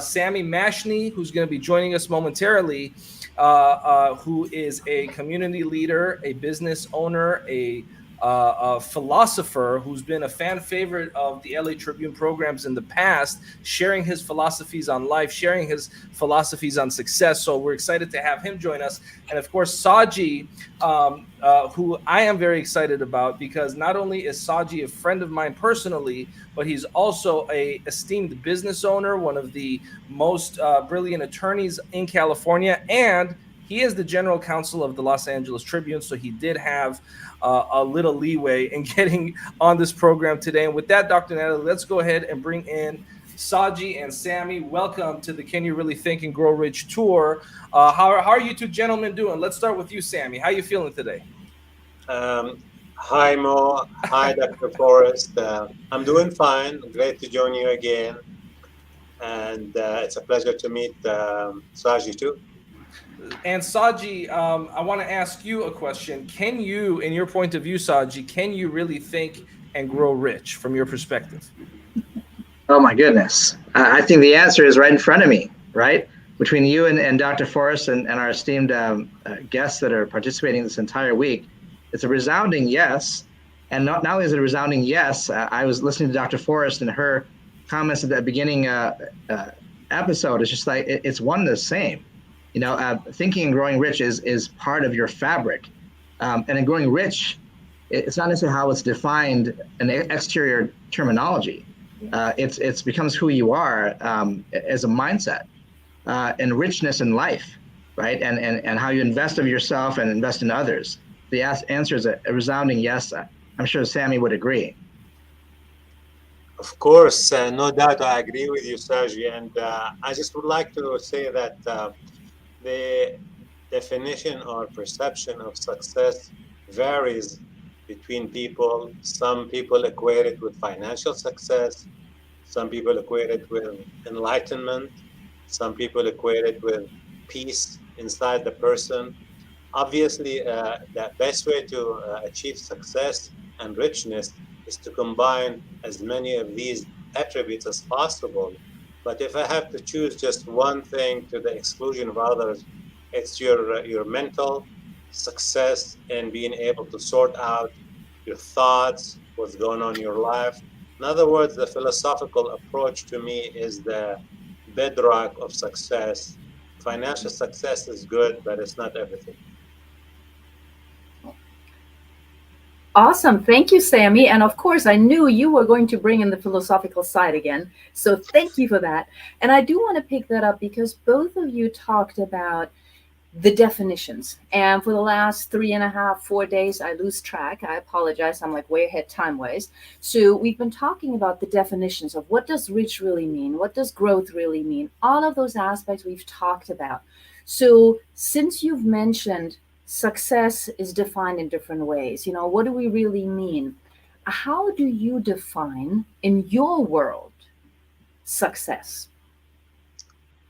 Sammy Mashney, who's going to be joining us momentarily, who is a community leader, a business owner, a a philosopher who's been a fan favorite of the LA Tribune programs in the past, sharing his philosophies on life, sharing his philosophies on success. So we're excited to have him join us. And of course, Saji, who I am very excited about, because not only is Saji a friend of mine personally, but he's also a esteemed business owner, one of the most brilliant attorneys in California, and he is the general counsel of the Los Angeles Tribune, so he did have a little leeway in getting on this program today. And with that, Dr. Natalie, let's go ahead and bring in Saji and Sammy. Welcome to the Can You Really Think and Grow Rich tour. How are you two gentlemen doing? Let's start with you, Sammy. How are you feeling today? Hi, Mo. Hi, Dr. Forrest. I'm doing fine. Great to join you again. And it's a pleasure to meet Saji too. And Saji, I want to ask you a question. Can you, in your point of view, Saji, can you really think and grow rich from your perspective? Oh my goodness. I think the answer is right in front of me, right? Between you and Dr. Forrest and our esteemed guests that are participating this entire week, it's a resounding yes. And not only is it a resounding yes, I was listening to Dr. Forrest and her comments at the beginning episode. It's just like, it's one and the same. You know, thinking and growing rich is part of your fabric. And in growing rich, it's not necessarily how it's defined in exterior terminology. It's becomes who you are as a mindset and richness in life, right? And how you invest of yourself and invest in others. The answer is a resounding yes. I'm sure Sammy would agree. Of course, no doubt I agree with you, Saji. And I just would like to say that the definition or perception of success varies between people. Some people equate it with financial success. Some people equate it with enlightenment. Some people equate it with peace inside the person. Obviously, the best way to achieve success and richness is to combine as many of these attributes as possible. But if I have to choose just one thing to the exclusion of others, it's your mental success and being able to sort out your thoughts, what's going on in your life. In other words, the philosophical approach to me is the bedrock of success. Financial success is good, but it's not everything. Awesome. Thank you, Sammy. And of course, I knew you were going to bring in the philosophical side again. So thank you for that. And I do want to pick that up because both of you talked about the definitions. And for the last 3.5, 4 days, I lose track. I apologize. I'm like way ahead time-wise. So we've been talking about the definitions of what does rich really mean? What does growth really mean? All of those aspects we've talked about. So since you've mentioned success is defined in different ways, you know, what do we really mean? How do you define in your world success?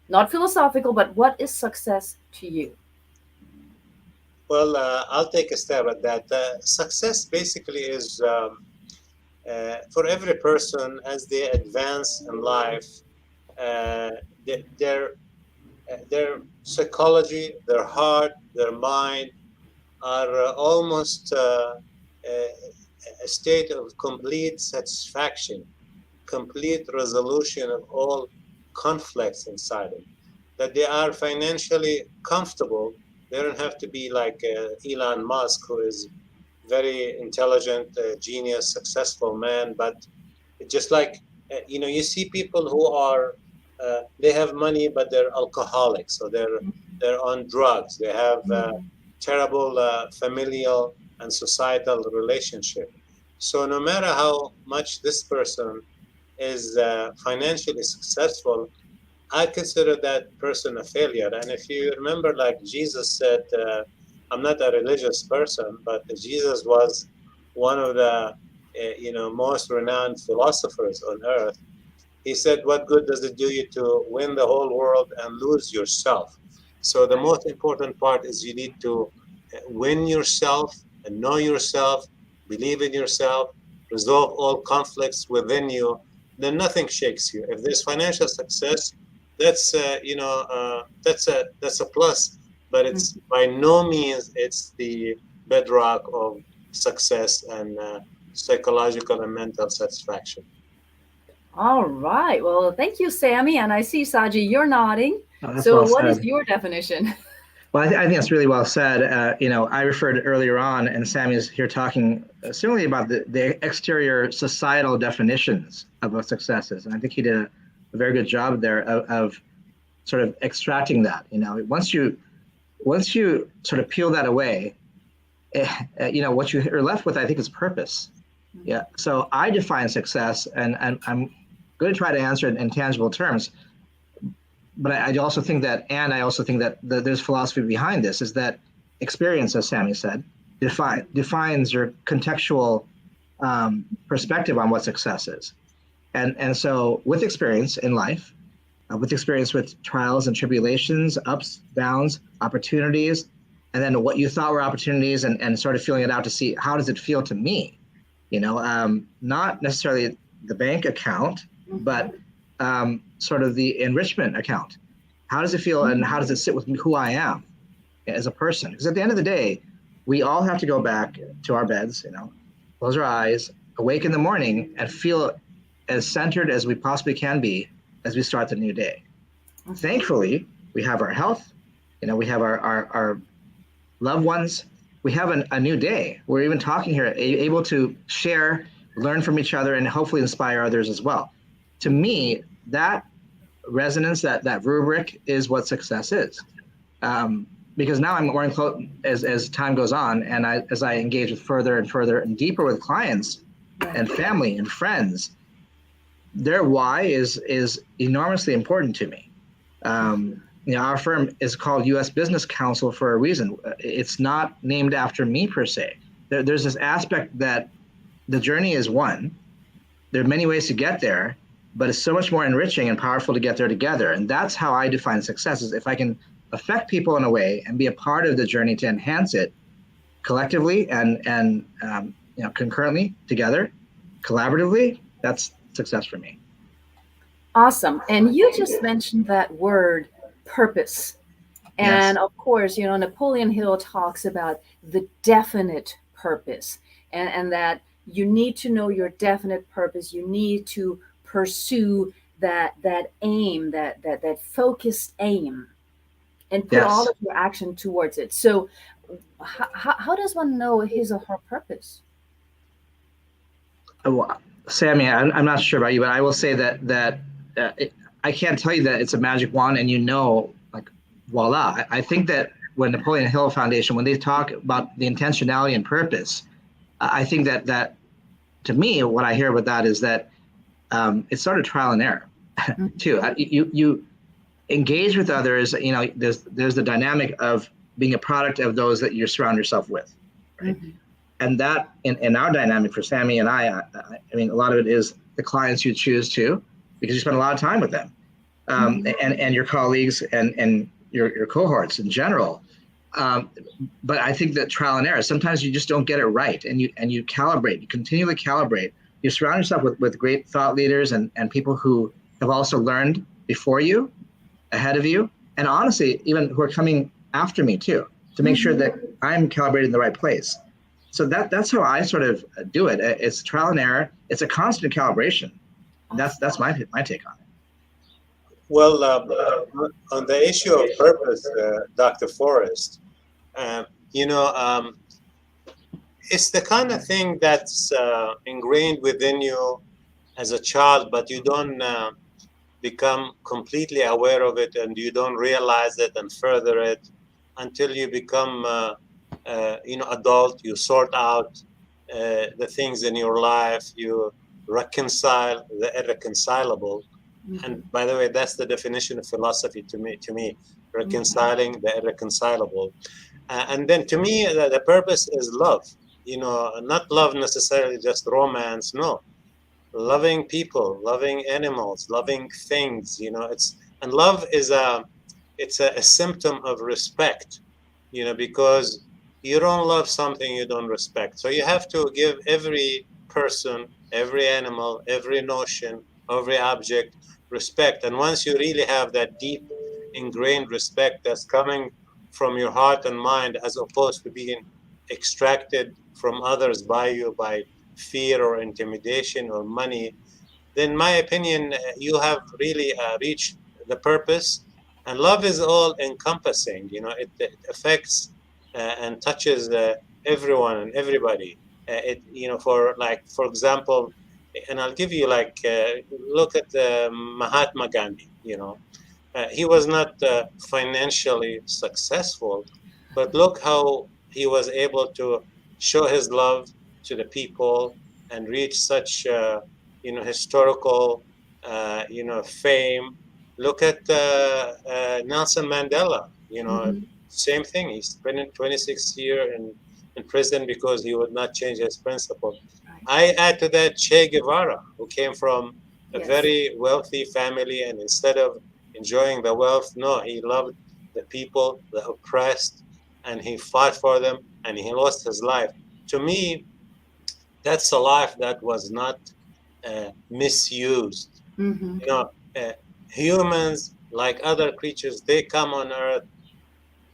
Not philosophical, but what is success to you? Well, I'll take a stab at that. Success basically is for every person as they advance in life, their psychology, their heart, their mind are almost a state of complete satisfaction, complete resolution of all conflicts inside them, that they are financially comfortable. They don't have to be like Elon Musk, who is very intelligent, genius, successful man, but just like, you see people who are, they have money, but they're alcoholics, so they're on drugs. They have terrible familial and societal relationship. So no matter how much this person is financially successful, I consider that person a failure. And if you remember, like Jesus said, I'm not a religious person, but Jesus was one of the most renowned philosophers on earth. He said, what good does it do you to win the whole world and lose yourself? So the most important part is you need to win yourself and know yourself, believe in yourself, resolve all conflicts within you. Then nothing shakes you. If there's financial success, that's that's a plus, but it's by no means it's the bedrock of success and psychological and mental satisfaction. All right. Well, thank you, Sammy. And I see, Saji, you're nodding. Oh, that's So well what is said. your definition? Well, I think that's really well said. I referred earlier on, and Sammy's here talking certainly about the exterior societal definitions of what success is. And I think he did a very good job there of sort of extracting that. Once you sort of peel that away, what you are left with, I think, is purpose. Yeah. So I define success, and I'm going to try to answer it in tangible terms. But I also think that there's philosophy behind this, is that experience, as Sammy said, defines your contextual perspective on what success is. And so with experience in life, with experience with trials and tribulations, ups, downs, opportunities, and then what you thought were opportunities, and sort of feeling it out to see how does it feel to me, not necessarily the bank account, but sort of the enrichment account. How does it feel, and how does it sit with who I am as a person? Because at the end of the day, we all have to go back to our beds, close our eyes, awake in the morning, and feel as centered as we possibly can be as we start the new day. Thankfully, we have our health, we have our loved ones, we have a new day. We're even talking here, able to share, learn from each other, and hopefully inspire others as well. To me, that resonance, that rubric is what success is. Because now I'm more close as time goes on, and as I engage with further and deeper with clients and family and friends, their why is enormously important to me. Our firm is called U.S. Business Council for a reason. It's not named after me per se. There's this aspect that the journey is one. There are many ways to get there, but it's so much more enriching and powerful to get there together. And that's how I define success, is if I can affect people in a way and be a part of the journey to enhance it collectively and concurrently together, collaboratively, that's success for me. Awesome. And you just mentioned that word, purpose. And Yes. of course, Napoleon Hill talks about the definite purpose, and that you need to know your definite purpose. You need to pursue that aim, that focused aim, and put all Yes. of your action towards it. So how does one know his or her purpose? Well, Sammy, I'm not sure about you, but I will say that I can't tell you that it's a magic wand and like, voila. I think that when Napoleon Hill Foundation, when they talk about the intentionality and purpose, I think that to me, what I hear about that is that it's sort of trial and error too. You engage with others, there's the dynamic of being a product of those that you surround yourself with, right? Mm-hmm. And that in our dynamic for Sammy and I mean, a lot of it is the clients you choose to, because you spend a lot of time with them, and your colleagues and your cohorts in general. But I think that trial and error, sometimes you just don't get it right, and you calibrate, you continually calibrate. You surround yourself with great thought leaders and people who have also learned before you, ahead of you, and honestly, even who are coming after me too, to make sure that I'm calibrated in the right place. So that's how I sort of do it. It's trial and error. It's a constant calibration. That's my take on it. Well, on the issue of purpose, Dr. Forrest, it's the kind of thing that's ingrained within you as a child, but you don't become completely aware of it, and you don't realize it and further it until you become adult. You sort out the things in your life, you reconcile the irreconcilable. Mm-hmm. And by the way, that's the definition of philosophy to me, reconciling the irreconcilable. And then to me, the purpose is love, not love necessarily just romance, no. Loving people, loving animals, loving things, and love is it's a symptom of respect, because you don't love something you don't respect. So you have to give every person, every animal, every notion, every object respect. And once you really have that deep ingrained respect that's coming from your heart and mind, as opposed to being extracted from others by you by fear or intimidation or money, then in my opinion, you have really reached the purpose. And love is all encompassing. It affects and touches everyone and everybody. For example, and I'll give you look at Mahatma Gandhi. He was not financially successful, but look how he was able to show his love to the people and reach such historical fame. Look at Nelson Mandela. Same thing. He spent 26 years in prison because he would not change his principle. I add to that Che Guevara, who came from a very wealthy family, and instead of enjoying the wealth, no, he loved the people, the oppressed, and he fought for them, and he lost his life. To me, that's a life that was not misused. Humans, like other creatures, they come on earth,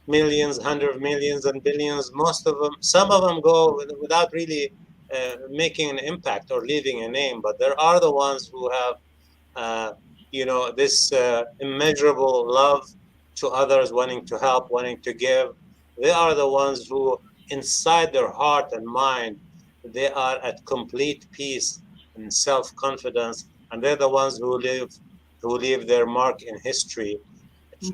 millions, hundreds of millions, and billions. Most of them, some of them go without really making an impact or leaving a name, but there are the ones who have this immeasurable love to others, wanting to help, wanting to give. They are the ones who, inside their heart and mind, they are at complete peace and self-confidence, and they're the ones who leave their mark in history.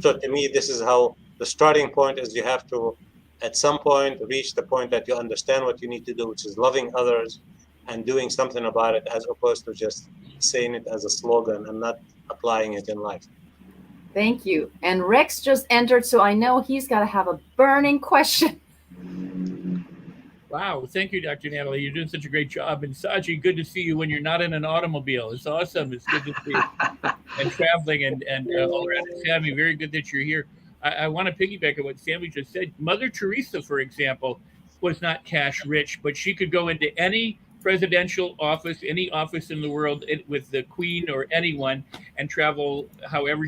So to me, this is how the starting point is. You have to, at some point, reach the point that you understand what you need to do, which is loving others and doing something about it, as opposed to just saying it as a slogan and not applying it in life. Thank you. And Rex just entered, so I know he's got to have a burning question. Wow. Thank you, Dr. Natalie. You're doing such a great job. And Saji, good to see you when you're not in an automobile. It's awesome. It's good to see you. And traveling and all around. Sammy, very good that you're here. I want to piggyback on what Sammy just said. Mother Teresa, for example, was not cash rich, but she could go into any presidential office, any office in the world with the Queen or anyone, and travel however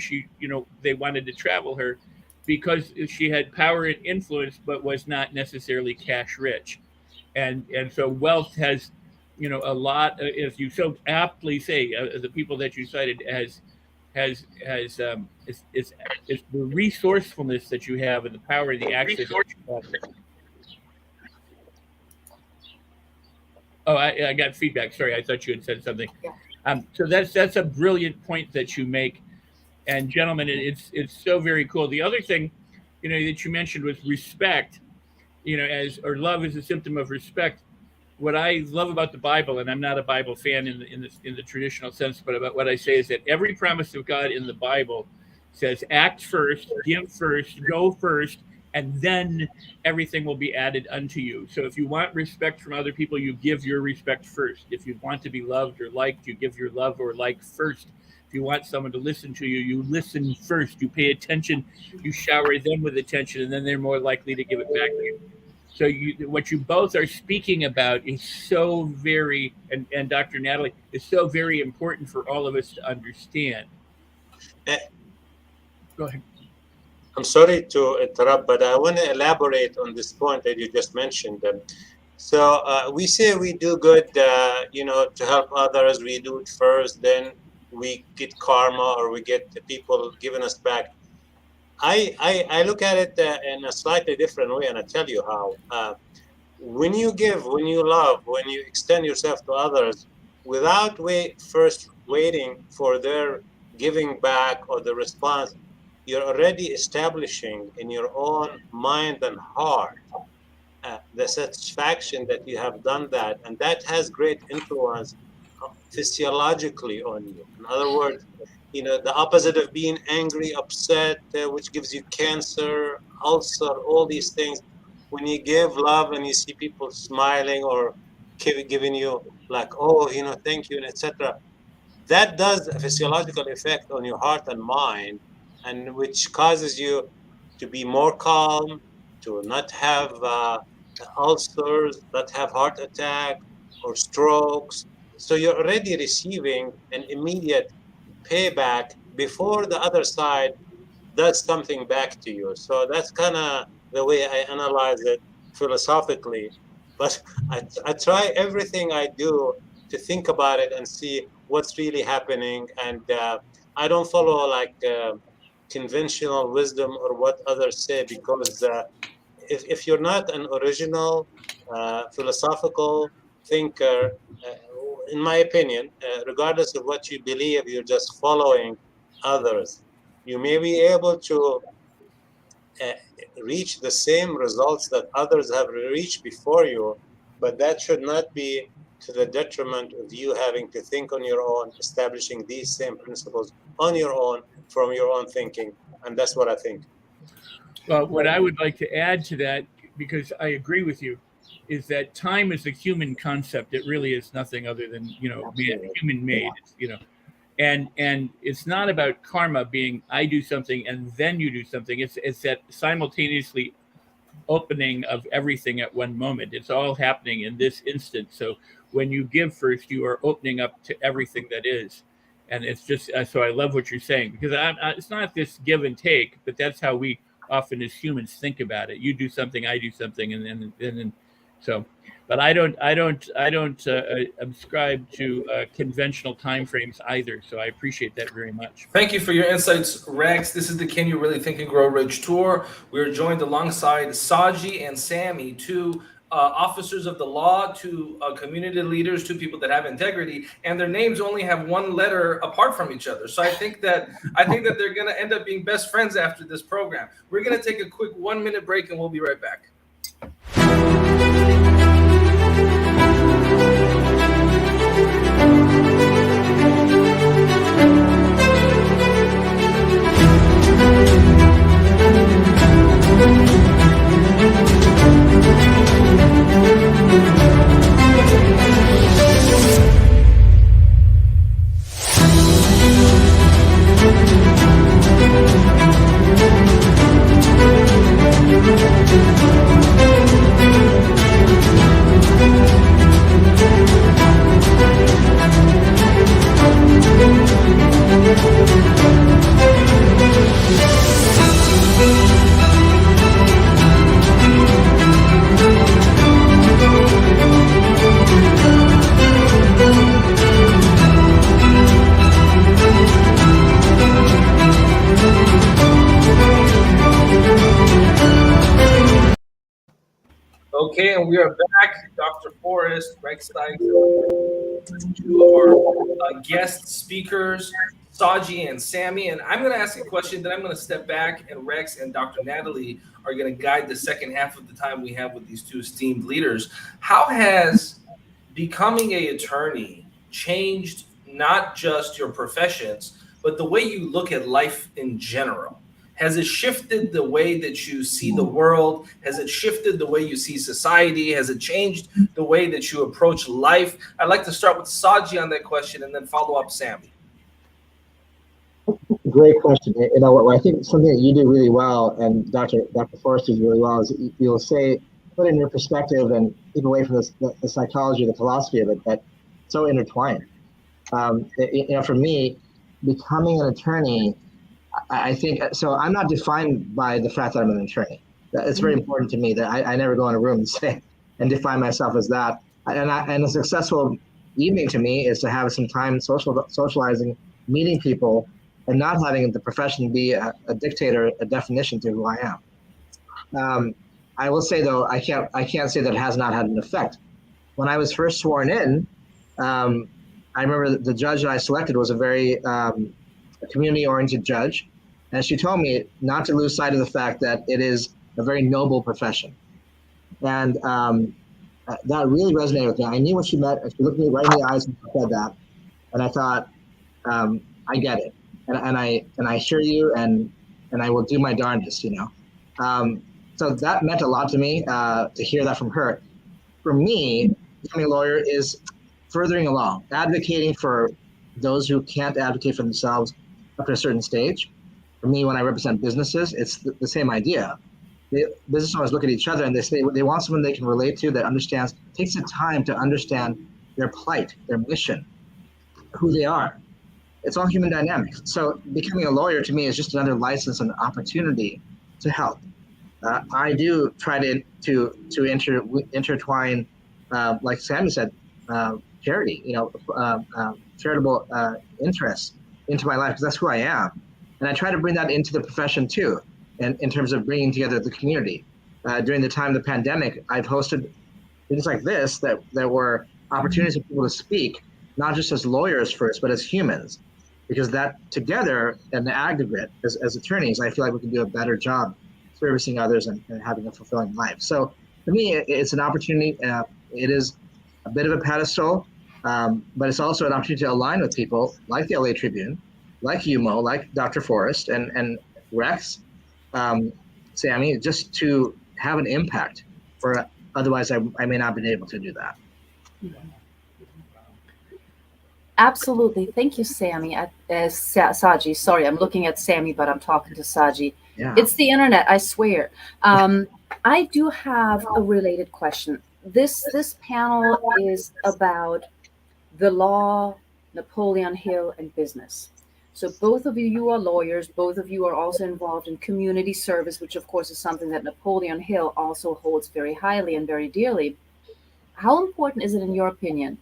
they wanted to travel her, because she had power and influence, but was not necessarily cash rich. And so wealth has, a lot, as you so aptly say, the people that you cited is the resourcefulness that you have and the power and the access. Oh, I got feedback. Sorry, I thought you had said something. So that's a brilliant point that you make. And gentlemen, it's so very cool. The other thing, that you mentioned was respect. Love is a symptom of respect. What I love about the Bible, and I'm not a Bible fan in the traditional sense, but about what I say is that every promise of God in the Bible says act first, give first, go first, and then everything will be added unto you. So if you want respect from other people, you give your respect first. If you want to be loved or liked, you give your love or like first. If you want someone to listen to you, you listen first. You pay attention, you shower them with attention, and then they're more likely to give it back to you. So what you both are speaking about is so very, and Dr. Natalie, is so very important for all of us to understand. Go ahead. I'm sorry to interrupt, but I want to elaborate on this point that you just mentioned. So we say we do good, to help others. We do it first, then we get karma, or we get the people giving us back. I look at it in a slightly different way, and I tell you how. When you give, when you love, when you extend yourself to others, without first waiting for their giving back or the response, you're already establishing in your own mind and heart the satisfaction that you have done that, and that has great influence physiologically on you. In other words, the opposite of being angry, upset, which gives you cancer, ulcer, all these things. When you give love and you see people smiling or giving you thank you, and etc., that does a physiological effect on your heart and mind, and which causes you to be more calm, to not have ulcers, not have heart attack or strokes. So you're already receiving an immediate payback before the other side does something back to you. So that's kind of the way I analyze it philosophically, but I try everything I do to think about it and see what's really happening. And I don't follow like conventional wisdom or what others say, because if you're not an original philosophical thinker, in my opinion, regardless of what you believe, you're just following others. You may be able to reach the same results that others have reached before you, but that should not be to the detriment of you having to think on your own, establishing these same principles on your own from your own thinking. And that's what I think. Well, what I would like to add to that, because I agree with you, is that time is a human concept. It really is nothing other than, human made, and it's not about karma being I do something and then you do something. It's that simultaneously opening of everything at one moment. It's all happening in this instant. So when you give first, you are opening up to everything that is. And it's just, so I love what you're saying, because it's not this give and take, but that's how we often as humans think about it. You do something, I do something, and then so. But I don't subscribe to conventional timeframes either. So I appreciate that very much. Thank you for your insights, Rex. This is the Can You Really Think and Grow Rich Tour. We're joined alongside Saji and Sammy, two officers of the law, two community leaders, two people that have integrity, and their names only have one letter apart from each other. So I think that they're going to end up being best friends after this program. We're going to take a quick 1-minute break, and we'll be right back. Okay, and we are back. Dr. Forrest, Rex Sykes, two of our guest speakers, Saji and Sammy. And I'm going to ask a question, then I'm going to step back, and Rex and Dr. Natalie are going to guide the second half of the time we have with these two esteemed leaders. How has becoming an attorney changed not just your professions, but the way you look at life in general? Has it shifted the way that you see the world? Has it shifted the way you see society? Has it changed the way that you approach life? I'd like to start with Saji on that question and then follow up Sammy. Great question. I think something that you do really well, and Dr. Forrest does really well, is you'll say, put in your perspective and keep away from the psychology, the philosophy of it, that's so intertwined. For me, becoming an attorney, I think, so I'm not defined by the fact that I'm an attorney. It's very important to me that I never go in a room and say and define myself as that. And a successful evening to me is to have some time socializing, meeting people, and not having the profession be a dictator, a definition to who I am. I will say though, I can't say that it has not had an effect. When I was first sworn in, I remember the judge that I selected was a very community-oriented judge, and she told me not to lose sight of the fact that it is a very noble profession, and that really resonated with me. I knew what she meant, and she looked me right in the eyes when she said that, and I thought, I get it, and I hear you, and I will do my darndest, So that meant a lot to me to hear that from her. For me, becoming a lawyer is furthering along, advocating for those who can't advocate for themselves up to a certain stage. For me, when I represent businesses, it's the same idea. Business owners look at each other and they say they want someone they can relate to, that understands, takes the time to understand their plight, their mission, who they are. It's all human dynamics. So becoming a lawyer to me is just another license and opportunity to help. I do try to intertwine, like Sammy said, charity, charitable interests into my life, because that's who I am, and I try to bring that into the profession too, and in terms of bringing together the community. During the time of the pandemic, I've hosted things like this that were opportunities for people to speak, not just as lawyers first, but as humans, because that together in the aggregate as attorneys, I feel like we can do a better job servicing others and having a fulfilling life. So for me, it's an opportunity. It is a bit of a pedestal, but it's also an opportunity to align with people like the LA Tribune, like Mo, like Dr. Forrest, and Rex, Sammy, just to have an impact. For otherwise, I may not have been able to do that. Absolutely. Thank you, Sammy. Saji, sorry, I'm looking at Sammy, but I'm talking to Saji. Yeah. It's the internet, I swear. I do have a related question. This panel is about the law, Napoleon Hill, and business. So both of you are lawyers. Both of you are also involved in community service, which of course is something that Napoleon Hill also holds very highly and very dearly. How important is it, in your opinion,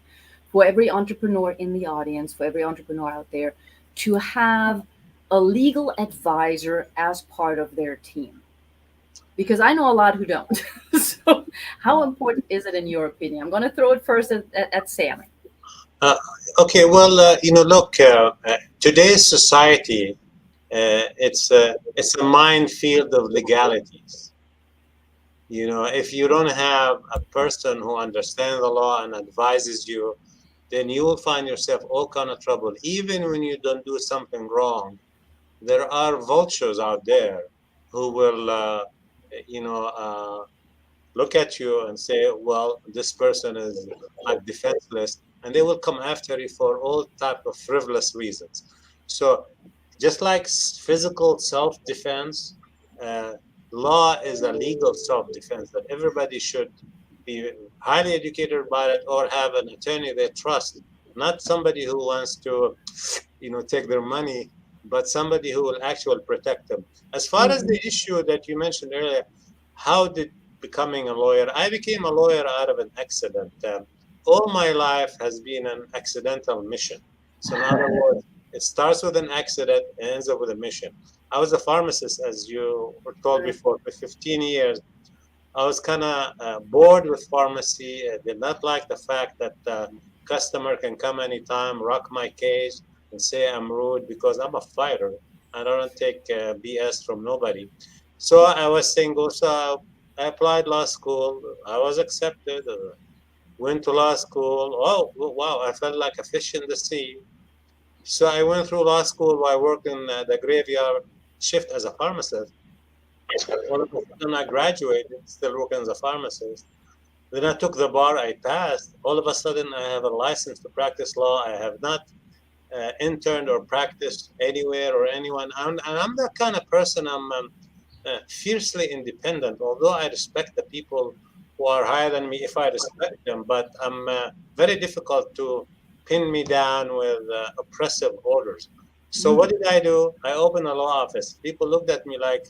for every entrepreneur in the audience, for every entrepreneur out there, to have a legal advisor as part of their team? Because I know a lot who don't. So how important is it in your opinion? I'm going to throw it first at Sammy. Okay, well, look, today's society, it's a minefield of legalities. If you don't have a person who understands the law and advises you, then you will find yourself all kind of trouble. Even when you don't do something wrong, there are vultures out there who will, look at you and say, well, this person is like defenseless, and they will come after you for all type of frivolous reasons. So just like physical self-defense, law is a legal self-defense that everybody should be highly educated about it, or have an attorney they trust, not somebody who wants to, take their money, but somebody who will actually protect them. As far as the issue that you mentioned earlier, how did becoming a lawyer? I became a lawyer out of an accident. All my life has been an accidental mission. So in other words, it starts with an accident and ends up with a mission. I was a pharmacist, as you were told before, for 15 years. I was kind of bored with pharmacy. I did not like the fact that customer can come anytime, rock my case, and say I'm rude, because I'm a fighter. I don't take BS from nobody. So I was single. So I applied law school. I was accepted. Went to law school. Oh, wow. I felt like a fish in the sea. So I went through law school while working the graveyard shift as a pharmacist. All of a sudden I graduated, still working as a pharmacist. Then I took the bar, I passed. All of a sudden I have a license to practice law. I have not interned or practiced anywhere or anyone. And I'm that kind of person. I'm fiercely independent, although I respect the people who are higher than me if I respect them, but I'm very difficult to pin me down with oppressive orders. So what did I do? I opened a law office. People looked at me like,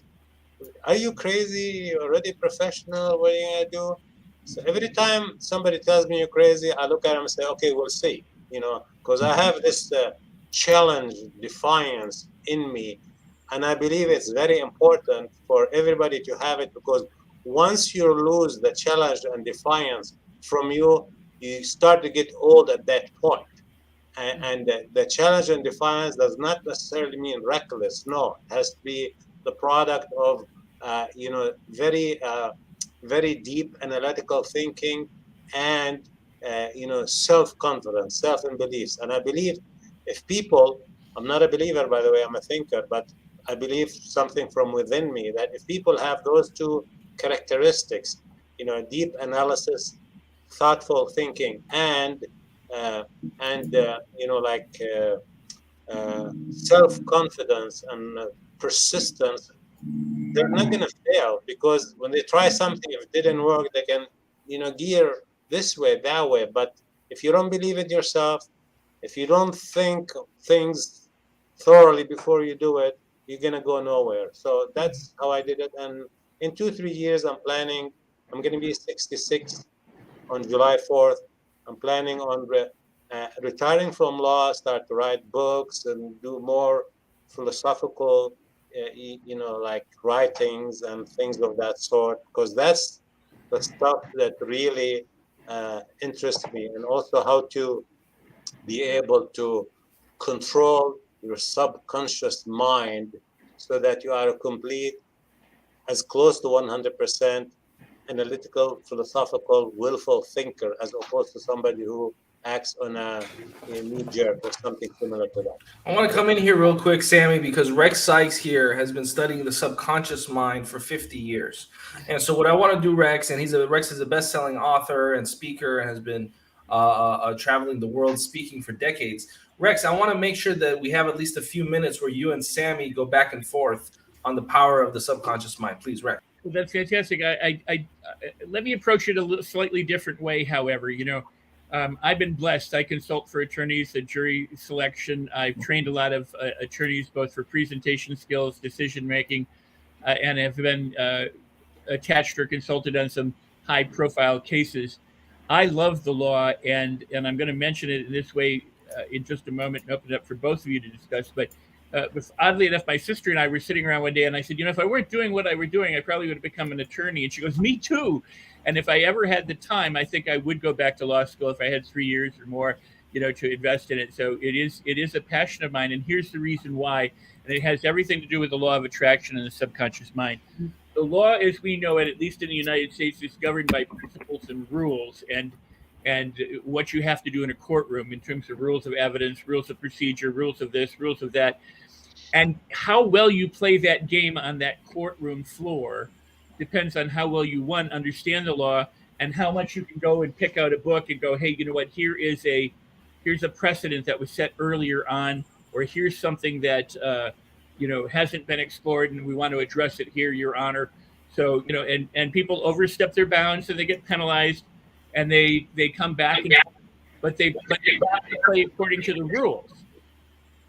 are you crazy? You're already professional. What are you going to do? So every time somebody tells me you're crazy, I look at them and say, okay, we'll see, because I have this challenge, defiance in me. And I believe it's very important for everybody to have it, because once you lose the challenge and defiance from you, you start to get old at that point. And the challenge and defiance does not necessarily mean reckless. No, it has to be the product of, very, very deep analytical thinking and, self-confidence, self-beliefs. And I believe if people, I'm not a believer, by the way, I'm a thinker, but I believe something from within me that if people have those two characteristics, deep analysis, thoughtful thinking, and self-confidence and persistence, they're not going to fail, because when they try something, if it didn't work, they can, gear this way, that way. But if you don't believe it yourself, if you don't think things thoroughly before you do it, you're going to go nowhere. So that's how I did it. And in 2-3 years, I'm going to be 66 on July 4th. I'm planning on retiring from law, start to write books and do more philosophical, like writings and things of that sort, because that's the stuff that really interests me, and also how to be able to control your subconscious mind so that you are a complete, as close to 100% analytical, philosophical, willful thinker, as opposed to somebody who acts on a knee jerk or something similar to that. I want to come in here real quick, Sammy, because Rex Sykes here has been studying the subconscious mind for 50 years. And so what I want to do, Rex, and Rex is a best-selling author and speaker and has been traveling the world speaking for decades. Rex, I want to make sure that we have at least a few minutes where you and Sammy go back and forth on the power of the subconscious mind. Please, Rex. Well, that's fantastic. I let me approach it a slightly different way. However, I've been blessed. I consult for attorneys, the jury selection. I've trained a lot of attorneys, both for presentation skills, decision making, and have been attached or consulted on some high-profile cases. I love the law, and I'm going to mention it in this way in just a moment and open it up for both of you to discuss. But oddly enough, my sister and I were sitting around one day, and I said, if I weren't doing what I were doing, I probably would have become an attorney. And she goes, me too. And if I ever had the time, I think I would go back to law school if I had 3 years or more, to invest in it. So it is a passion of mine. And here's the reason why. And it has everything to do with the law of attraction and the subconscious mind. The law, as we know it, at least in the United States, is governed by principles and rules and what you have to do in a courtroom in terms of rules of evidence, rules of procedure, rules of this, rules of that. And how well you play that game on that courtroom floor depends on how well you, one, understand the law, and how much you can go and pick out a book and go, hey, you know what, here's a precedent that was set earlier on, or here's something that hasn't been explored and we want to address it here, Your Honor. So, and people overstep their bounds and they get penalized and they come back, but they have to play according to the rules.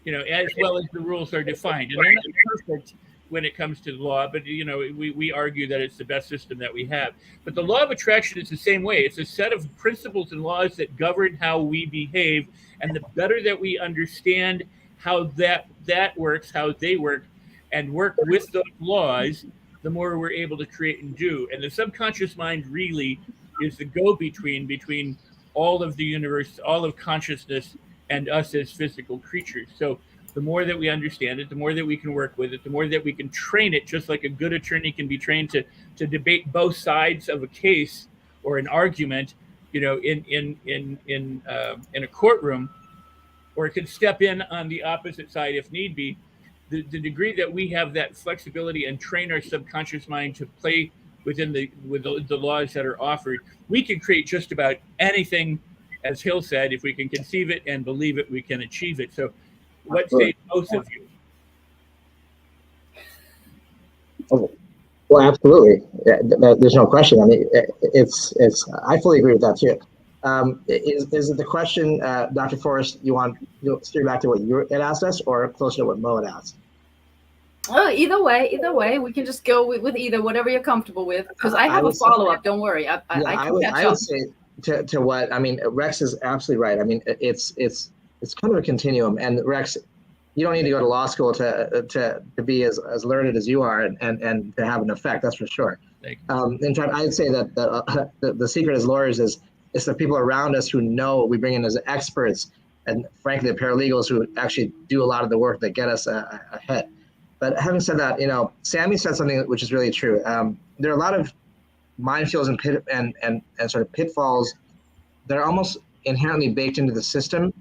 As well as the rules are defined. And they're not perfect when it comes to the law, but, we argue that it's the best system that we have. But the law of attraction is the same way. It's a set of principles and laws that govern how we behave. And the better that we understand how that works, how they work, and work with those laws, the more we're able to create and do. And the subconscious mind really is the go-between between all of the universe, all of consciousness, and us as physical creatures. So the more that we understand it, the more that we can work with it, the more that we can train it, just like a good attorney can be trained to debate both sides of a case or an argument, in a courtroom, or it can step in on the opposite side if need be. The degree that we have that flexibility and train our subconscious mind to play within the laws that are offered, we can create just about anything. As Hill said, if we can conceive it and believe it, we can achieve it. So what say both of you? Well, absolutely. There's no question. I mean, I fully agree with that too. Is it the question, Dr. Forrest, you'll steer back to what you had asked us, or closer to what Mo had asked? Oh, either way, we can just go with either, whatever you're comfortable with. Because I have a follow-up. Don't worry. I can catch up. I would say to what, I mean, Rex is absolutely right. I mean, it's kind of a continuum. And Rex, you don't need to go to law school to be as learned as you are and to have an effect. That's for sure. In fact, I'd say that the secret as lawyers is the people around us who know we bring in as experts, and frankly, the paralegals who actually do a lot of the work that get us ahead. But having said that, Sammy said something which is really true. There are a lot of minefields and sort of pitfalls that are almost inherently baked into the system.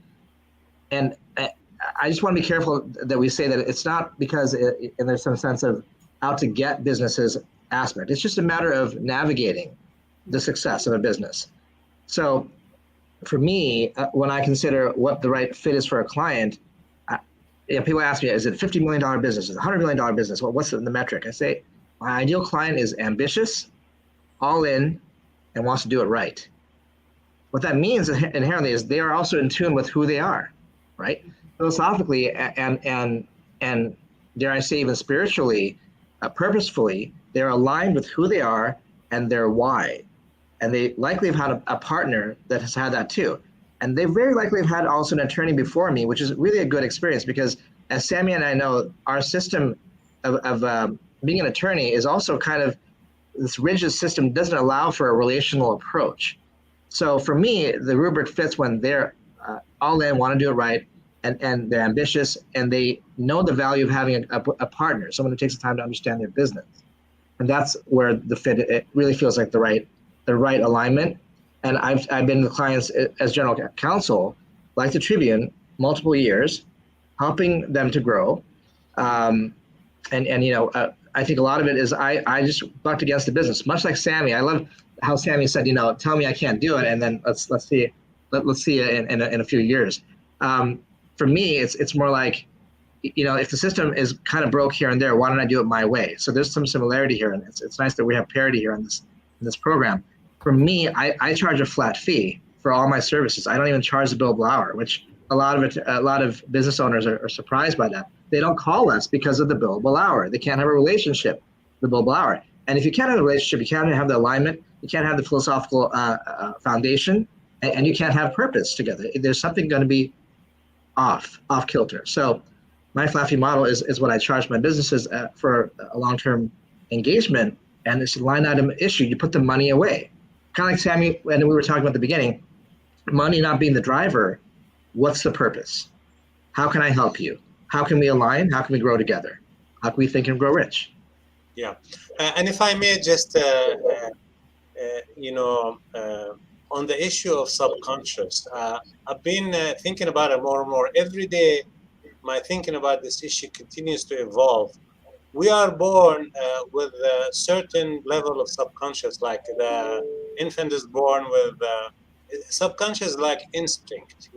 And I just want to be careful that we say that it's not because and there's some sense of out to get businesses aspect. It's just a matter of navigating the success of a business. So for me, when I consider what the right fit is for a client, people ask me, is it a $50 million business? Is it a $100 million business? Well, what's the metric? I say, my ideal client is ambitious, all in, and wants to do it right. What that means inherently is they are also in tune with who they are, right? Philosophically and dare I say even spiritually, purposefully, they're aligned with who they are and their why. And they likely have had a partner that has had that too. And they very likely have had also an attorney before me, which is really a good experience because as Sammy and I know, our system of being an attorney is also kind of this rigid system doesn't allow for a relational approach. So for me, the rubric fits when they're all in, want to do it right, and they're ambitious, and they know the value of having a partner, someone who takes the time to understand their business. And that's where the fit, it really feels like the right alignment. And I've been with clients as general counsel, like the Tribune, multiple years, helping them to grow. And you know, I think a lot of it is I just bucked against the business, much like Sammy. I love how Sammy said, you know, tell me I can't do it, and then let's see it in a few years. For me, it's more like, you know, if the system is kind of broke here and there, why don't I do it my way? So there's some similarity here, and it's nice that we have parity here in this program. For me, I charge a flat fee for all my services. I don't even charge the billable hour, which a lot of business owners are surprised by that. They don't call us because of the billable hour. They can't have a relationship with the billable hour. And if you can't have a relationship, you can't have the alignment, you can't have the philosophical foundation, and you can't have purpose together. There's something going to be off kilter. So my flat fee model is what I charge my businesses for a long-term engagement, and it's a line item issue. You put the money away. Kind of like Sammy, and we were talking about at the beginning, money not being the driver, what's the purpose? How can I help you? How can we align? How can we grow together? How can we think and grow rich? Yeah, and if I may just, on the issue of subconscious, I've been thinking about it more and more. Every day, my thinking about this issue continues to evolve. We are born with a certain level of subconscious, like the infant is born with subconscious, like instinct,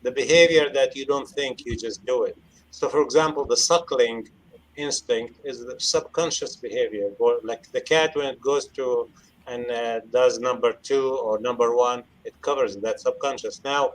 the behavior that you don't think, you just do it. So for example, the suckling instinct is the subconscious behavior, or like the cat when it goes to and does number 2 or number 1, it covers that subconscious. Now,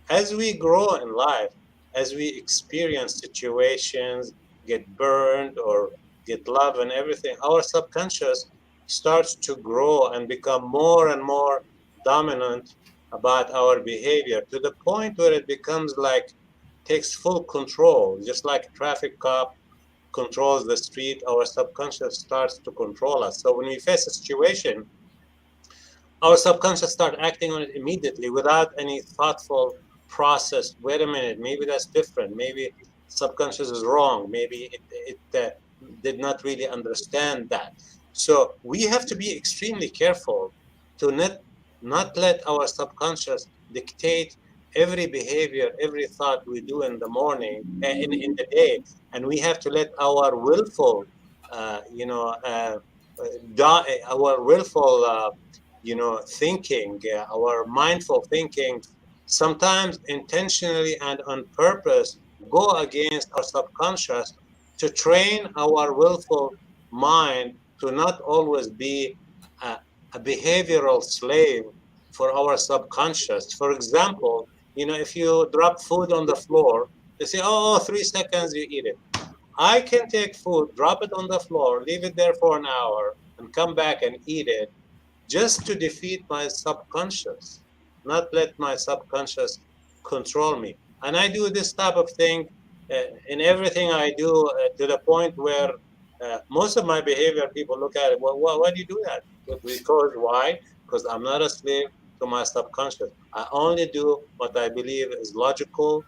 as we grow in life, as we experience situations, get burned or get love and everything, our subconscious starts to grow and become more and more dominant about our behavior, to the point where it becomes like, takes full control, just like a traffic cop controls the street, our subconscious starts to control us. So when we face a situation, our subconscious starts acting on it immediately without any thoughtful process. Wait a minute, maybe that's different. Maybe subconscious is wrong. Maybe it did not really understand that. So we have to be extremely careful to not let our subconscious dictate every behavior, every thought we do in the morning, in the day, and we have to let our willful, thinking, our mindful thinking, sometimes intentionally and on purpose, go against our subconscious to train our willful mind to not always be a behavioral slave for our subconscious. For example, if you drop food on the floor, they say, 3 seconds, you eat it. I can take food, drop it on the floor, leave it there for an hour, and come back and eat it, just to defeat my subconscious, not let my subconscious control me. And I do this type of thing in everything I do, to the point where most of my behavior, people look at it, well, why do you do that? Because why? Because I'm not a slave to my subconscious. I only do what I believe is logical,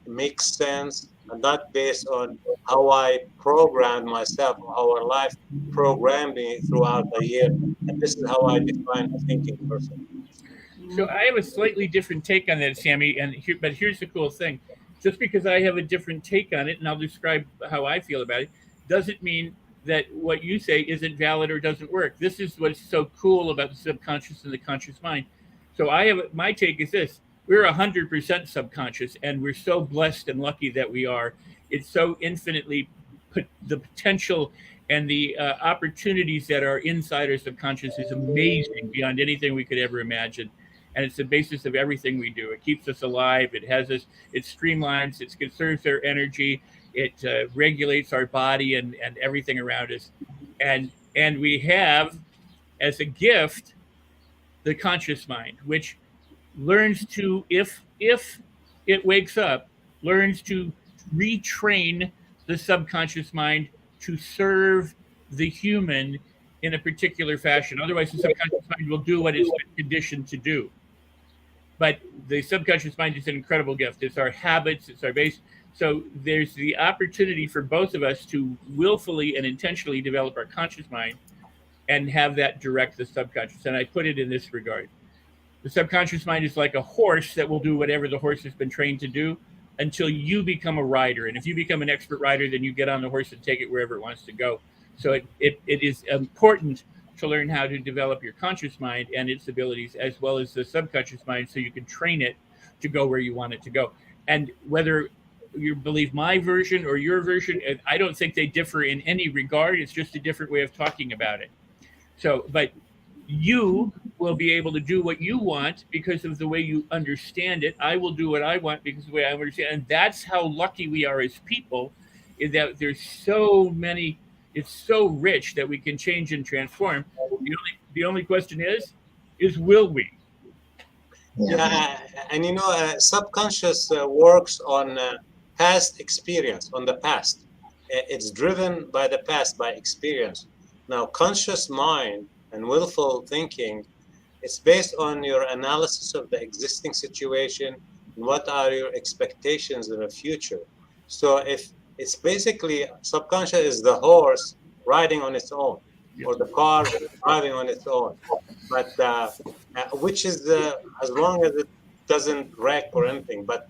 makes sense, and not based on how I programmed myself, our life programmed me throughout the year. And this is how I define a thinking person. So I have a slightly different take on that, Sammy. But here's the cool thing: just because I have a different take on it, and I'll describe how I feel about it, doesn't mean that what you say isn't valid or doesn't work. This is what's so cool about the subconscious and the conscious mind. So my take is this: we're 100% subconscious, and we're so blessed and lucky that we are. It's so infinitely the potential and the opportunities that are inside our subconscious is amazing beyond anything we could ever imagine. And it's the basis of everything we do. It keeps us alive. It has us. It streamlines. It conserves our energy. It regulates our body and everything around us. And we have, as a gift, the conscious mind, which learns to, if it wakes up, learns to retrain the subconscious mind to serve the human in a particular fashion. Otherwise, the subconscious mind will do what it's been conditioned to do. But the subconscious mind is an incredible gift. It's our habits, it's our base. So there's the opportunity for both of us to willfully and intentionally develop our conscious mind and have that direct the subconscious. And I put it in this regard. The subconscious mind is like a horse that will do whatever the horse has been trained to do until you become a rider. And if you become an expert rider, then you get on the horse and take it wherever it wants to go. So it is important to learn how to develop your conscious mind and its abilities, as well as the subconscious mind, so you can train it to go where you want it to go. And whether you believe my version or your version, I don't think they differ in any regard. It's just a different way of talking about it. So, but you will be able to do what you want because of the way you understand it. I will do what I want because of the way I understand it. And that's how lucky we are as people, is that there's so many, it's so rich that we can change and transform. The only question is will we? Yeah, and subconscious works on past experience, on the past. It's driven by the past, by experience. Now, conscious mind and willful thinking, it's based on your analysis of the existing situation and what are your expectations in the future. So if it's basically, subconscious is the horse riding on its own, or the car driving on its own, but which is as long as it doesn't wreck or anything. But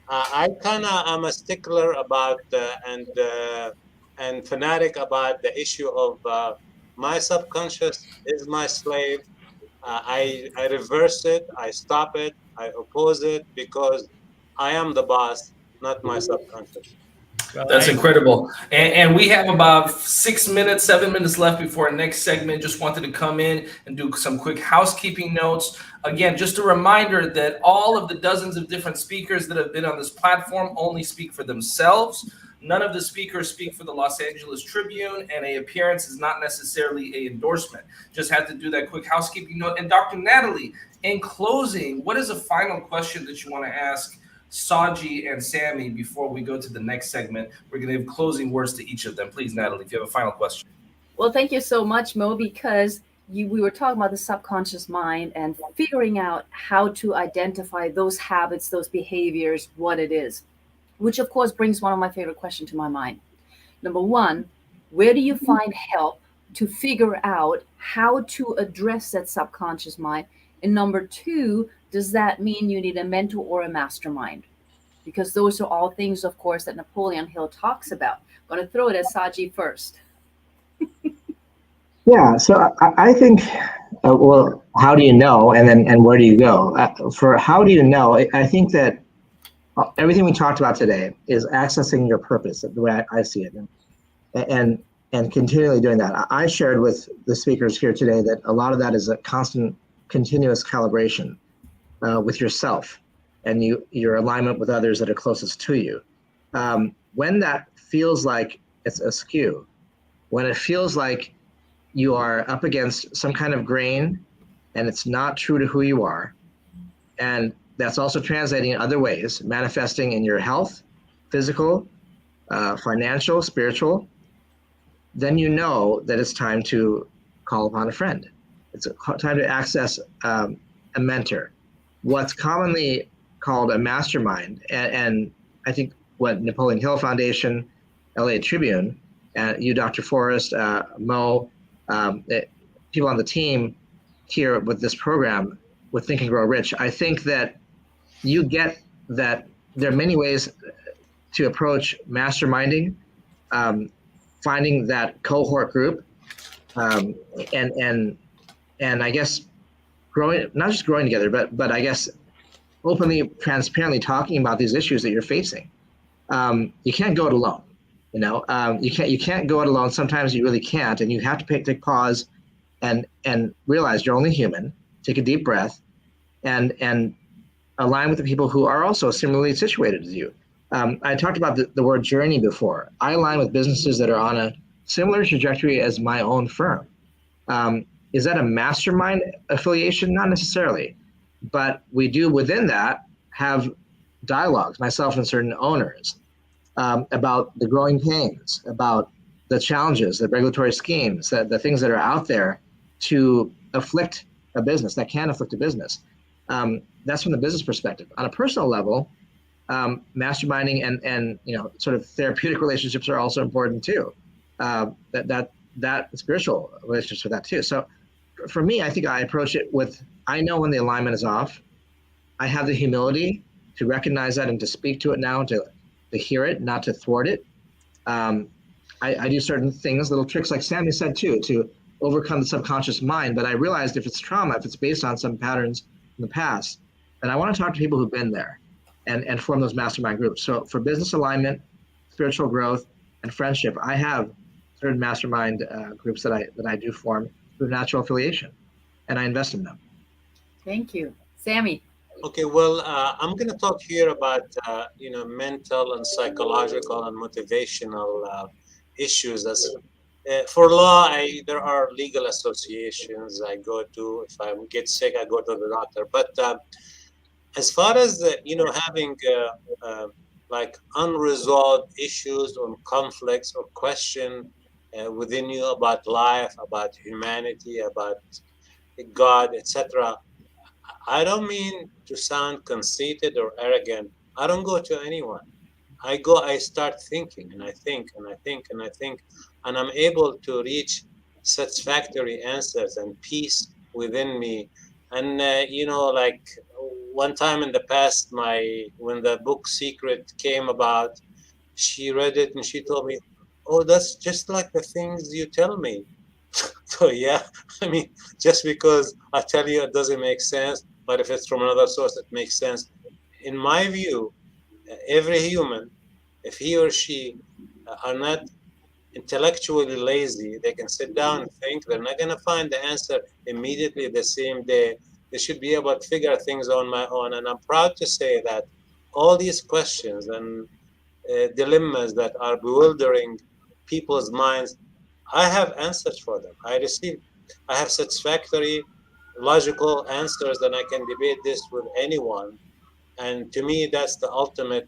I kind of am a stickler about and fanatic about the issue of my subconscious is my slave. I reverse it, I stop it, I oppose it, because I am the boss, not my subconscious. That's incredible. And we have about 7 minutes left before our next segment. Just wanted to come in and do some quick housekeeping notes. Again, just a reminder that all of the dozens of different speakers that have been on this platform only speak for themselves. None of the speakers speak for the Los Angeles Tribune, and an appearance is not necessarily an endorsement. Just had to do that quick housekeeping note. And Dr. Natalie, in closing, what is a final question that you want to ask Saji and Sammy before we go to the next segment? We're going to give closing words to each of them. Please, Natalie, if you have a final question. Well, thank you so much, Mo, because we were talking about the subconscious mind and figuring out how to identify those habits, those behaviors, what it is, which of course brings one of my favorite questions to my mind. Number one, where do you find help to figure out how to address that subconscious mind? And number two, does that mean you need a mentor or a mastermind? Because those are all things, of course, that Napoleon Hill talks about. I'm going to throw it at Saji first. Yeah, so I think, well, how do you know, and where do you go? For how do you know, I think that everything we talked about today is accessing your purpose, the way I see it, and continually doing that. I shared with the speakers here today that a lot of that is a constant, continuous calibration with yourself and your alignment with others that are closest to you. When that feels like it's askew, when it feels like you are up against some kind of grain and it's not true to who you are, and that's also translating in other ways, manifesting in your health, physical, financial, spiritual, then you know that it's time to call upon a friend. It's time to access a mentor. What's commonly called a mastermind, and I think what Napoleon Hill Foundation, LA Tribune, and you, Dr. Forrest, Mo, people on the team here with this program, with Think and Grow Rich, I think that you get that there are many ways to approach masterminding, finding that cohort group, and I guess growing, not just growing together, but I guess openly, transparently talking about these issues that you're facing. You can't go it alone. You can't go it alone. Sometimes you really can't, and you have to take pause and realize you're only human. Take a deep breath, and align with the people who are also similarly situated as you. I talked about the word journey before. I align with businesses that are on a similar trajectory as my own firm. Is that a mastermind affiliation? Not necessarily, but we do within that have dialogues, myself and certain owners, about the growing pains, about the challenges, the regulatory schemes, the things that are out there to afflict a business, that can afflict a business. That's from the business perspective. On a personal level, masterminding and sort of therapeutic relationships are also important too. That spiritual relationships with that too. So for me, I think I approach it with, I know when the alignment is off. I have the humility to recognize that and to speak to it now, to hear it, not to thwart it. I do certain things, little tricks like Sammy said too, to overcome the subconscious mind. But I realized if it's trauma, if it's based on some patterns in the past, then I want to talk to people who've been there and form those mastermind groups. So for business alignment, spiritual growth, and friendship, I have certain mastermind groups that I do form through natural affiliation, and I invest in them. Thank you. Sammy. Okay, well, I'm going to talk here about mental and psychological and motivational issues. As for law, there are legal associations I go to. If I get sick, I go to the doctor. But as far as having like unresolved issues or conflicts or question within you about life, about humanity, about God, etc. I don't mean to sound conceited or arrogant. I don't go to anyone. I start thinking, and I think, and I think, and I think, and I'm able to reach satisfactory answers and peace within me. And, like one time in the past, when the book Secret came about, she read it and she told me, "Oh, that's just like the things you tell me." So yeah, I mean, just because I tell you it doesn't make sense, but if it's from another source, it makes sense. In my view, every human, if he or she are not intellectually lazy, they can sit down and think. They're not going to find the answer immediately the same day. They should be able to figure things on my own. And I'm proud to say that all these questions and dilemmas that are bewildering people's minds, I have answers for them. I have satisfactory, logical answers, and I can debate this with anyone. And to me, that's the ultimate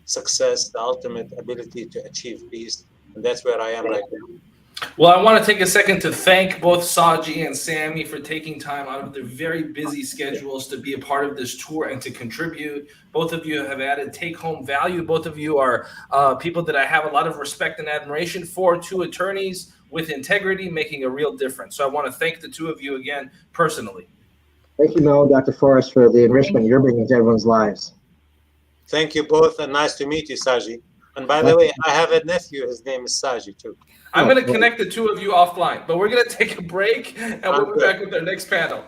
success, the ultimate ability to achieve peace. And that's where I am right now. Well, I want to take a second to thank both Saji and Sammy for taking time out of their very busy schedules to be a part of this tour and to contribute. Both of you have added take-home value. Both of you are people that I have a lot of respect and admiration for, two attorneys with integrity making a real difference. So I want to thank the two of you again personally. Thank you, Mel, Dr. Forrest, for the enrichment you're bringing to everyone's lives. Thank you both, and nice to meet you, Saji. And by the way, I have a nephew. His name is Saji, too. I'm going to connect the two of you offline, but we're going to take a break, and we'll be back with our next panel.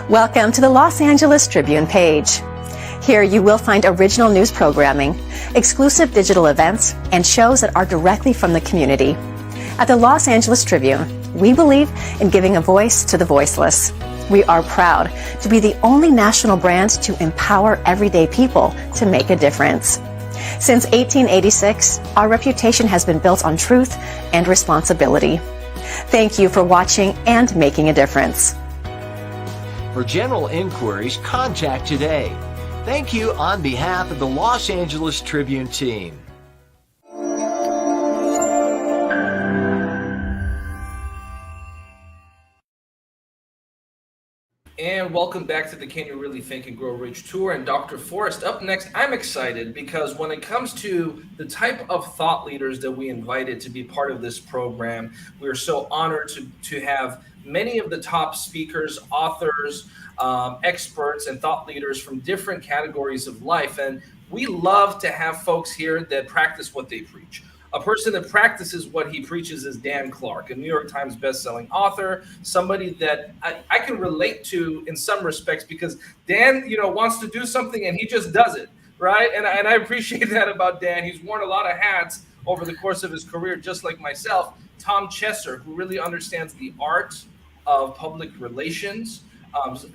Welcome to the Los Angeles Tribune page. Here you will find original news programming, exclusive digital events, and shows that are directly from the community. At the Los Angeles Tribune, we believe in giving a voice to the voiceless. We are proud to be the only national brand to empower everyday people to make a difference. Since 1886, our reputation has been built on truth and responsibility. Thank you for watching and making a difference. For general inquiries, contact today. Thank you on behalf of the Los Angeles Tribune team. And welcome back to the Can You Really Think and Grow Rich tour. And Dr. Forrest, up next, I'm excited because when it comes to the type of thought leaders that we invited to be part of this program, we are so honored to have many of the top speakers, authors, experts, and thought leaders from different categories of life. And we love to have folks here that practice what they preach. A person that practices what he preaches is Dan Clark, a New York Times bestselling author, somebody that I can relate to in some respects because Dan, wants to do something and he just does it, right? And I appreciate that about Dan. He's worn a lot of hats over the course of his career, just like myself. Tom Chesser, who really understands the art of public relations,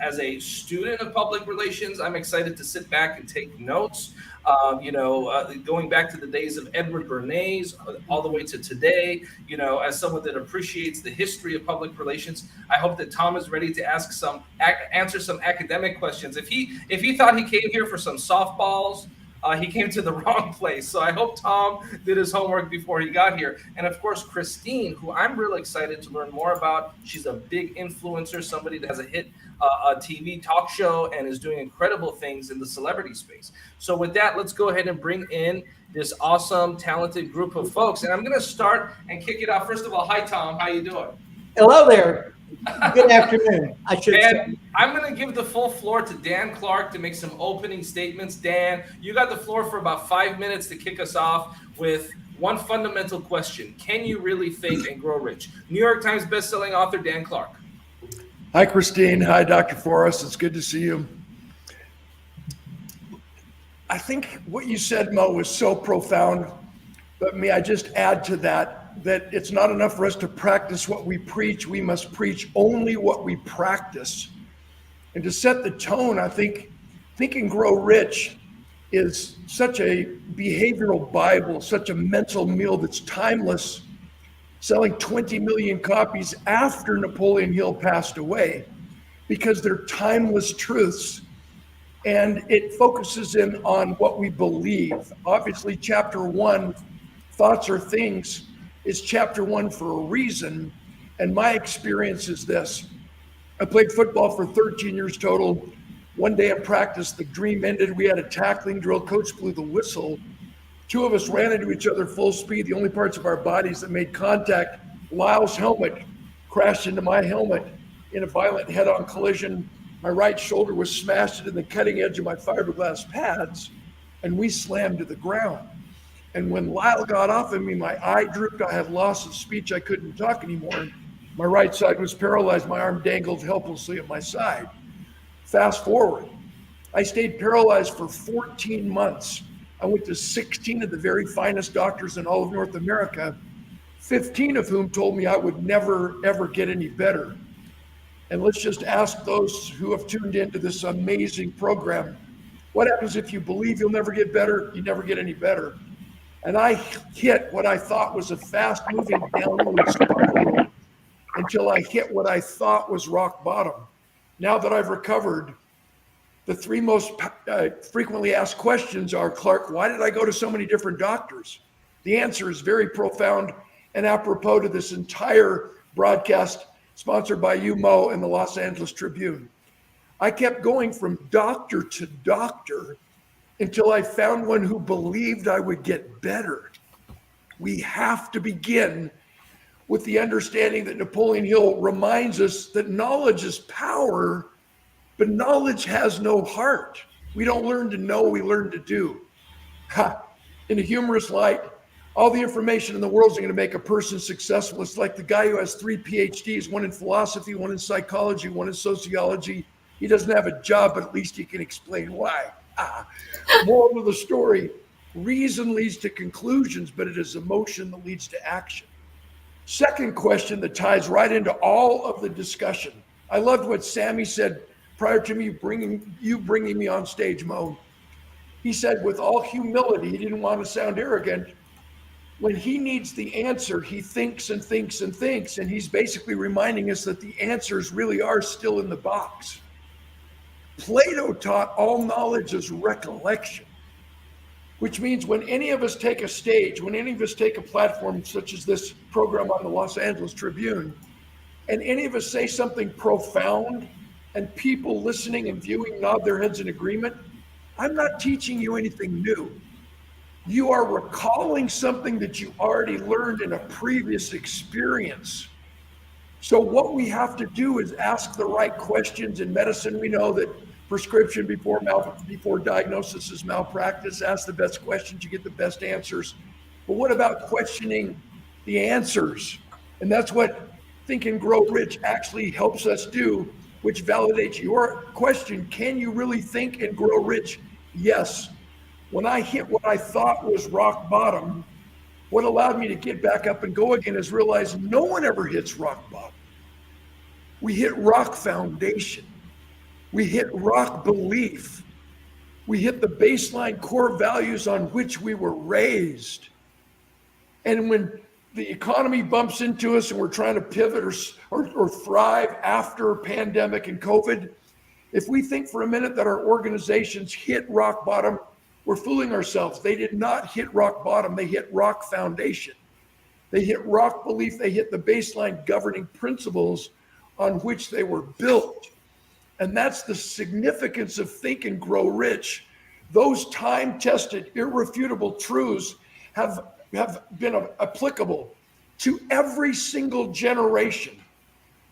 As a student of public relations, I'm excited to sit back and take notes. Going back to the days of Edward Bernays all the way to today, as someone that appreciates the history of public relations, I hope that Tom is ready to answer some academic questions. If he thought he came here for some softballs, he came to the wrong place. So I hope Tom did his homework before he got here. And of course, Christine, who I'm really excited to learn more about. She's a big influencer, somebody that has a hit a TV talk show and is doing incredible things in the celebrity space. So with that, let's go ahead and bring in this awesome, talented group of folks. And I'm going to start and kick it off. First of all, hi, Tom. How you doing? Hello there. Good afternoon, I should say. I'm going to give the full floor to Dan Clark to make some opening statements. Dan, you got the floor for about 5 minutes to kick us off with one fundamental question. Can you really think and grow rich? New York Times bestselling author Dan Clark. Hi, Christine. Hi, Dr. Forrest. It's good to see you. I think what you said, Mo, was so profound. But may I just add to that it's not enough for us to practice what we preach. We must preach only what we practice. And to set the tone, I think Think and Grow Rich is such a behavioral Bible, such a mental meal that's timeless, selling 20 million copies after Napoleon Hill passed away, because they're timeless truths. And it focuses in on what we believe. Obviously, chapter 1, Thoughts Are Things, is chapter 1 for a reason. And my experience is this. I played football for 13 years total. One day in practice, the dream ended. We had a tackling drill. Coach blew the whistle. Two of us ran into each other full speed. The only parts of our bodies that made contact, Lyle's helmet crashed into my helmet in a violent head-on collision. My right shoulder was smashed into the cutting edge of my fiberglass pads, and we slammed to the ground. And when Lyle got off of me, my eye drooped. I had loss of speech. I couldn't talk anymore. My right side was paralyzed. My arm dangled helplessly at my side. Fast forward, I stayed paralyzed for 14 months. I went to 16 of the very finest doctors in all of North America, 15 of whom told me I would never, ever get any better. And let's just ask those who have tuned into this amazing program, what happens if you believe you'll never get better? You never get any better. And I hit what I thought was a fast-moving downward spiral until I hit what I thought was rock bottom. Now that I've recovered, the three most frequently asked questions are, Clark, why did I go to so many different doctors? The answer is very profound and apropos to this entire broadcast sponsored by you, Mo, and the Los Angeles Tribune. I kept going from doctor to doctor until I found one who believed I would get better. We have to begin with the understanding that Napoleon Hill reminds us that knowledge is power, but knowledge has no heart. We don't learn to know, we learn to do. In a humorous light, all the information in the world is going to make a person successful. It's like the guy who has 3 PhDs, one in philosophy, one in psychology, one in sociology. He doesn't have a job, but at least he can explain why. Moral of the story, reason leads to conclusions, but it is emotion that leads to action. Second question that ties right into all of the discussion. I loved what Sammy said prior to me bringing me on stage, Mo. He said, with all humility, he didn't want to sound arrogant. When he needs the answer, he thinks and thinks and thinks, and he's basically reminding us that the answers really are still in the box. Plato taught all knowledge is recollection, which means when any of us take a stage, when any of us take a platform such as this program on the Los Angeles Tribune, and any of us say something profound and people listening and viewing nod their heads in agreement, I'm not teaching you anything new. You are recalling something that you already learned in a previous experience. So what we have to do is ask the right questions. In medicine, we know that prescription before diagnosis is malpractice. Ask the best questions, you get the best answers. But what about questioning the answers? And that's what Think and Grow Rich actually helps us do, which validates your question. Can you really think and grow rich? Yes. When I hit what I thought was rock bottom, what allowed me to get back up and go again is realize no one ever hits rock bottom. We hit rock foundation. We hit rock belief. We hit the baseline core values on which we were raised. And when the economy bumps into us and we're trying to pivot or thrive after pandemic and COVID, if we think for a minute that our organizations hit rock bottom, we're fooling ourselves. They did not hit rock bottom. They hit rock foundation. They hit rock belief. They hit the baseline governing principles on which they were built. And that's the significance of Think and Grow Rich. Those time-tested, irrefutable truths have been applicable to every single generation.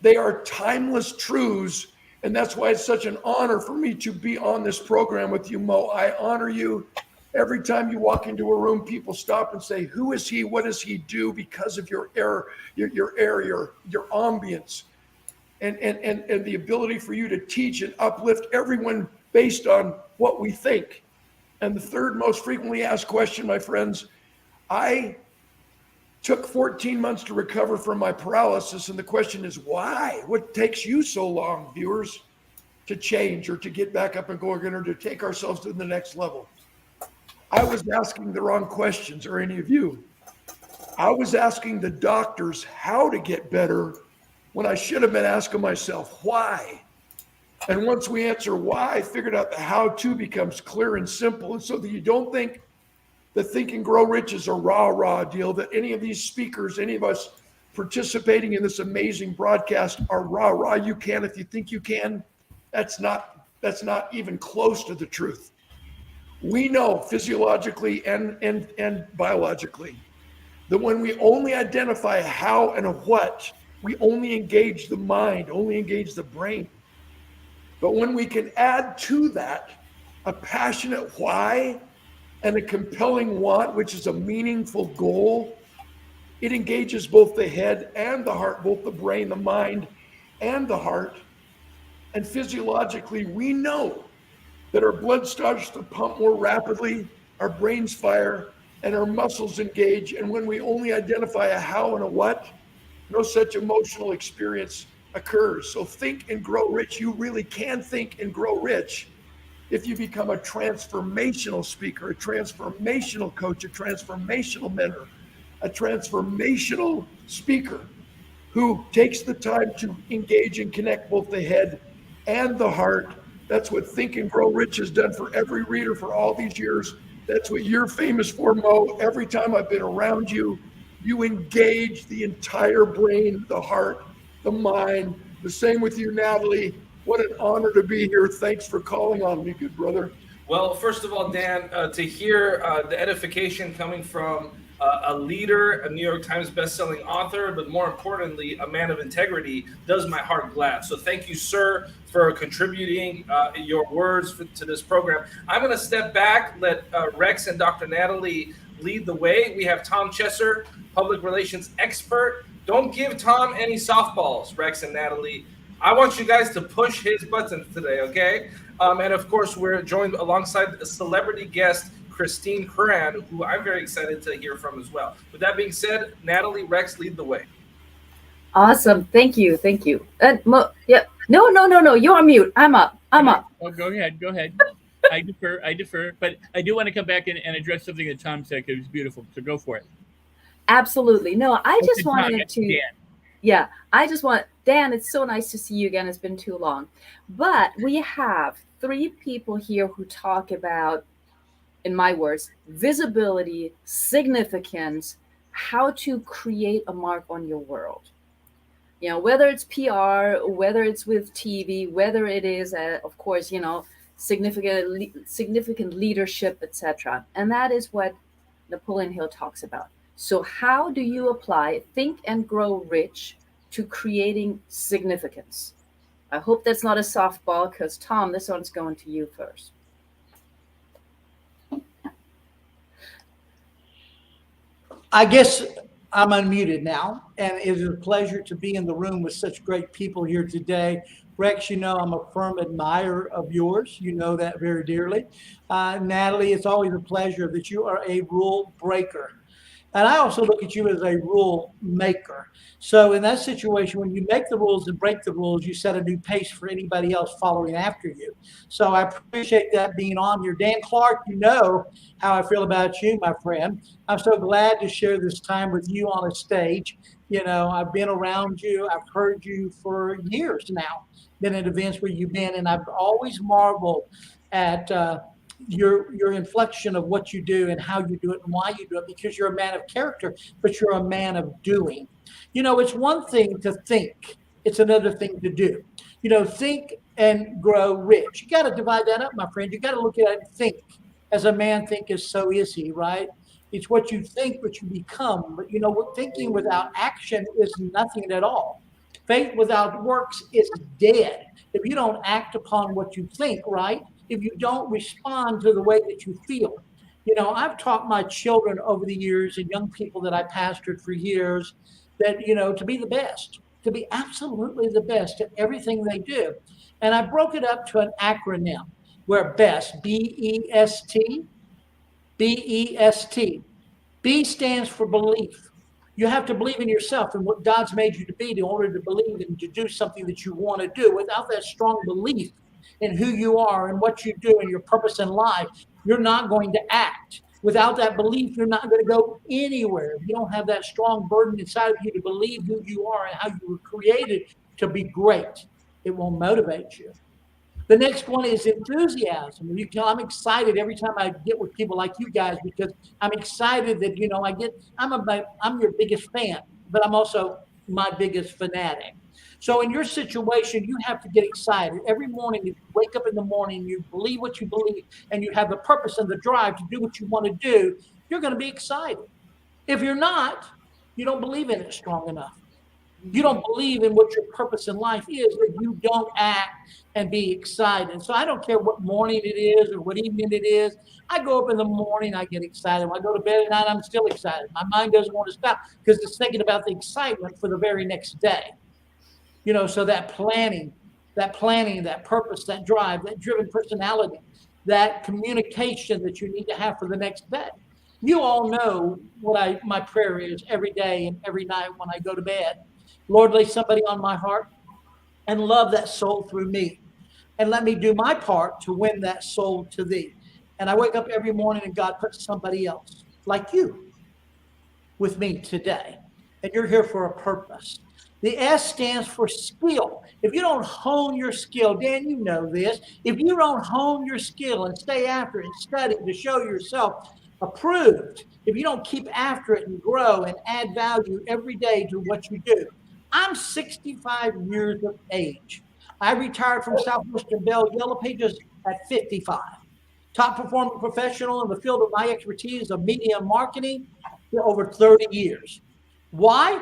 They are timeless truths, and that's why it's such an honor for me to be on this program with you, Mo. I honor you. Every time you walk into a room, people stop and say, "Who is he? What does he do?" Because of your air, your ambience. And the ability for you to teach and uplift everyone based on what we think. And the third most frequently asked question, my friends, I took 14 months to recover from my paralysis. And the question is, why? What takes you so long, viewers, to change or to get back up and go again or to take ourselves to the next level? I was asking the wrong questions, or any of you. I was asking the doctors how to get better when I should have been asking myself, why? And once we answer why, I figured out the how-to becomes clear and simple. And so that you don't think that Think and Grow Rich is a rah-rah deal, that any of these speakers, any of us participating in this amazing broadcast are rah-rah, you can if you think you can. That's not even close to the truth. We know physiologically and biologically that when we only identify a how and a what, we only engage the mind, only engage the brain. But when we can add to that a passionate why and a compelling want, which is a meaningful goal, it engages both the head and the heart, both the brain, the mind, and the heart. And physiologically, we know that our blood starts to pump more rapidly, our brains fire, and our muscles engage. And when we only identify a how and a what, no such emotional experience occurs. So Think and Grow Rich. You really can think and grow rich if you become a transformational speaker, a transformational coach, a transformational mentor, a transformational speaker who takes the time to engage and connect both the head and the heart. That's what Think and Grow Rich has done for every reader for all these years. That's what you're famous for, Mo. Every time I've been around you, you engage the entire brain, the heart, the mind. The same with you, Natalie. What an honor to be here. Thanks for calling on me, good brother. Well, first of all, Dan, to hear the edification coming from a leader, a New York Times bestselling author, but more importantly, a man of integrity, does my heart glad. So thank you, sir, for contributing your words to this program. I'm going to step back, let Rex and Dr. Natalie lead the way. We have Tom Chesser, public relations expert. Don't give Tom any softballs, Rex and Natalie. I want you guys to push his buttons today, okay? And of course, we're joined alongside a celebrity guest, Christine Curran, who I'm very excited to hear from as well. With that being said, Natalie, Rex, lead the way. Awesome. Thank you. Thank you. Yeah. No. You're on mute. I'm up. Oh, go ahead. I defer. But I do want to come back and address something that Tom said. It was beautiful. So go for it. Absolutely. No, I just Tom, wanted to. Dan. Yeah, Dan, it's so nice to see you again. It's been too long. But we have 3 people here who talk about, in my words, visibility, significance, how to create a mark on your world. You know, whether it's PR, whether it's with TV, whether it is, of course, you know, significant leadership, etc. And that is what Napoleon Hill talks about. So how do you apply Think and Grow Rich to creating significance? I hope that's not a softball, because Tom, this one's going to you first. I guess I'm unmuted now, and it is a pleasure to be in the room with such great people here today. Rex, you know I'm a firm admirer of yours. You know that very dearly. Natalie, it's always a pleasure that you are a rule breaker. And I also look at you as a rule maker. So in that situation, when you make the rules and break the rules, you set a new pace for anybody else following after you. So I appreciate that being on here. Dan Clark, you know how I feel about you, my friend. I'm so glad to share this time with you on a stage. You know, I've been around you. I've heard you for years now, been at events where you've been, and I've always marveled at your inflection of what you do and how you do it and why you do it, because you're a man of character, but you're a man of doing. You know, it's one thing to think, it's another thing to do. You know, think and grow rich. You got to divide that up, my friend. You got to look at it and think. As a man thinketh, so is he, right? It's what you think, what you become. But you know, thinking without action is nothing at all. Faith without works is dead. If you don't act upon what you think, right? If you don't respond to the way that you feel. You know, I've taught my children over the years and young people that I pastored for years that, you know, to be the best, to be absolutely the best at everything they do. And I broke it up to an acronym where BEST, B-E-S-T, B-E-S-T. B stands for belief. You have to believe in yourself and what God's made you to be in order to believe and to do something that you want to do. Without that strong belief in who you are and what you do and your purpose in life, you're not going to act. Without that belief, you're not going to go anywhere. If you don't have that strong burden inside of you to believe who you are and how you were created to be great, it won't motivate you. The next one is enthusiasm. I'm excited every time I get with people like you guys, because I'm excited that, you know, I'm your biggest fan, but I'm also my biggest fanatic. So in your situation, you have to get excited. Every morning, you wake up in the morning, you believe what you believe, and you have the purpose and the drive to do what you want to do, you're going to be excited. If you're not, you don't believe in it strong enough. You don't believe in what your purpose in life is, if you don't act and be excited. So I don't care what morning it is or what evening it is. I go up in the morning, I get excited. When I go to bed at night, I'm still excited. My mind doesn't want to stop because it's thinking about the excitement for the very next day. You know, so that planning, that purpose, that drive, that driven personality, that communication that you need to have for the next day. You all know what my prayer is every day and every night when I go to bed. Lord, lay somebody on my heart and love that soul through me. And let me do my part to win that soul to thee. And I wake up every morning and God puts somebody else like you with me today. And you're here for a purpose. The S stands for skill. If you don't hone your skill, Dan, you know this. If you don't hone your skill and stay after it and study to show yourself approved, if you don't keep after it and grow and add value every day to what you do. I'm 65 years of age. I retired from Southwestern Bell Yellow Pages at 55. Top performing professional in the field of my expertise of media and marketing for over 30 years. Why?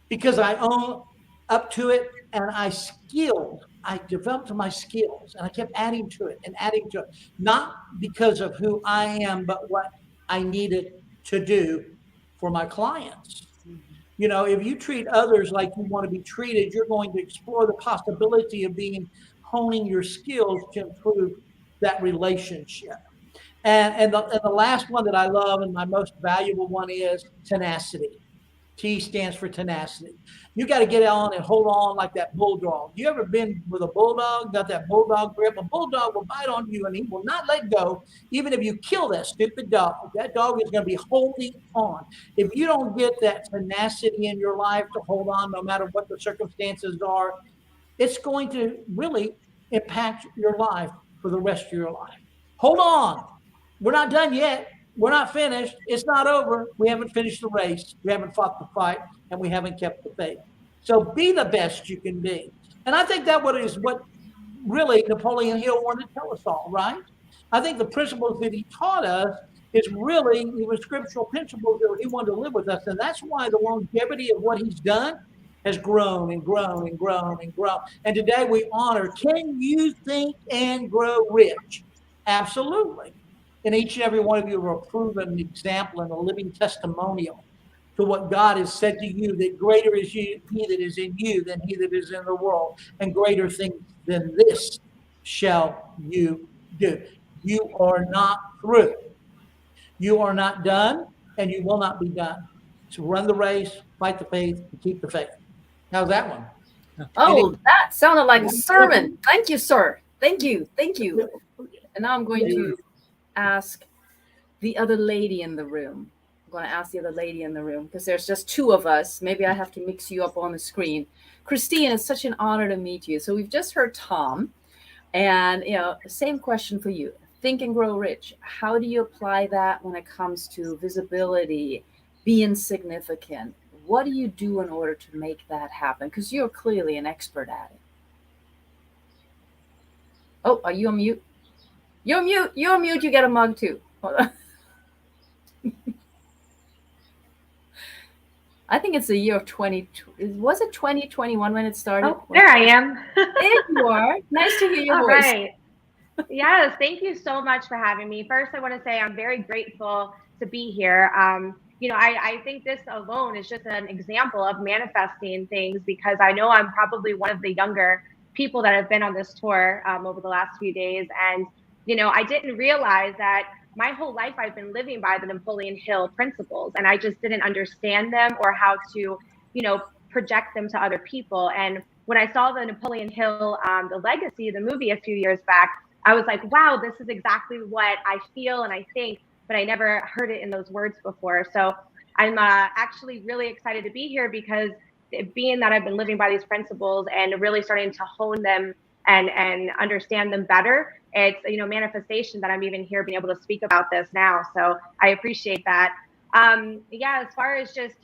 Because I own up to it and I developed my skills and I kept adding to it and adding to it. Not because of who I am, but what I needed to do for my clients. You know, if you treat others like you want to be treated, you're going to explore the possibility of honing your skills to improve that relationship. And the last one that I love and my most valuable one is tenacity. T stands for tenacity. You got to get on and hold on like that bulldog. You ever been with a bulldog, got that bulldog grip? A bulldog will bite on you and he will not let go, even if you kill that stupid dog. That dog is going to be holding on. If you don't get that tenacity in your life to hold on, no matter what the circumstances are, it's going to really impact your life for the rest of your life. Hold on. We're not done yet. We're not finished. It's not over. We haven't finished the race. We haven't fought the fight, and we haven't kept the faith. So be the best you can be. And I think that is what really Napoleon Hill wanted to tell us all, right? I think the principles that he taught us is really the scriptural principles that he wanted to live with us. And that's why the longevity of what he's done has grown and grown and grown and grown. And today we honor, can you think and grow rich? Absolutely. And each and every one of you are a proven example and a living testimonial to what God has said to you, that greater is he that is in you than he that is in the world, and greater things than this shall you do. You are not through. You are not done, and you will not be done. to run the race, fight the faith, and keep the faith. How's that one? Oh, that sounded like a sermon. Thank you, sir. Thank you. Thank you. And now I'm going to ask the other lady in the room. I'm going to ask the other lady in the room because there's just two of us. Maybe I have to mix you up on the screen. Christine, it's such an honor to meet you. So we've just heard Tom, and same question for you. Think and Grow Rich. How do you apply that when it comes to visibility, being significant? What do you do in order to make that happen? Because you're clearly an expert at it. Oh, are you on mute? You're on mute. You're on mute. You get a mug too. Hold on. I think it's the year of was it 2021 when it started? Oh, there I am. There you are. Nice to hear your All voice. right. Yes, thank you so much for having me. First, I want to say I'm very grateful to be here. I think this alone is just an example of manifesting things, because I know I'm probably one of the younger people that have been on this tour over the last few days. And, I didn't realize that my whole life I've been living by the Napoleon Hill principles, and I just didn't understand them or how to, project them to other people. And when I saw the Napoleon Hill, the Legacy, the movie a few years back, I was like, wow, this is exactly what I feel and I think, but I never heard it in those words before. So I'm actually really excited to be here, because being that I've been living by these principles and really starting to hone them and understand them better, it's, manifestation that I'm even here being able to speak about this now. So I appreciate that. As far as just,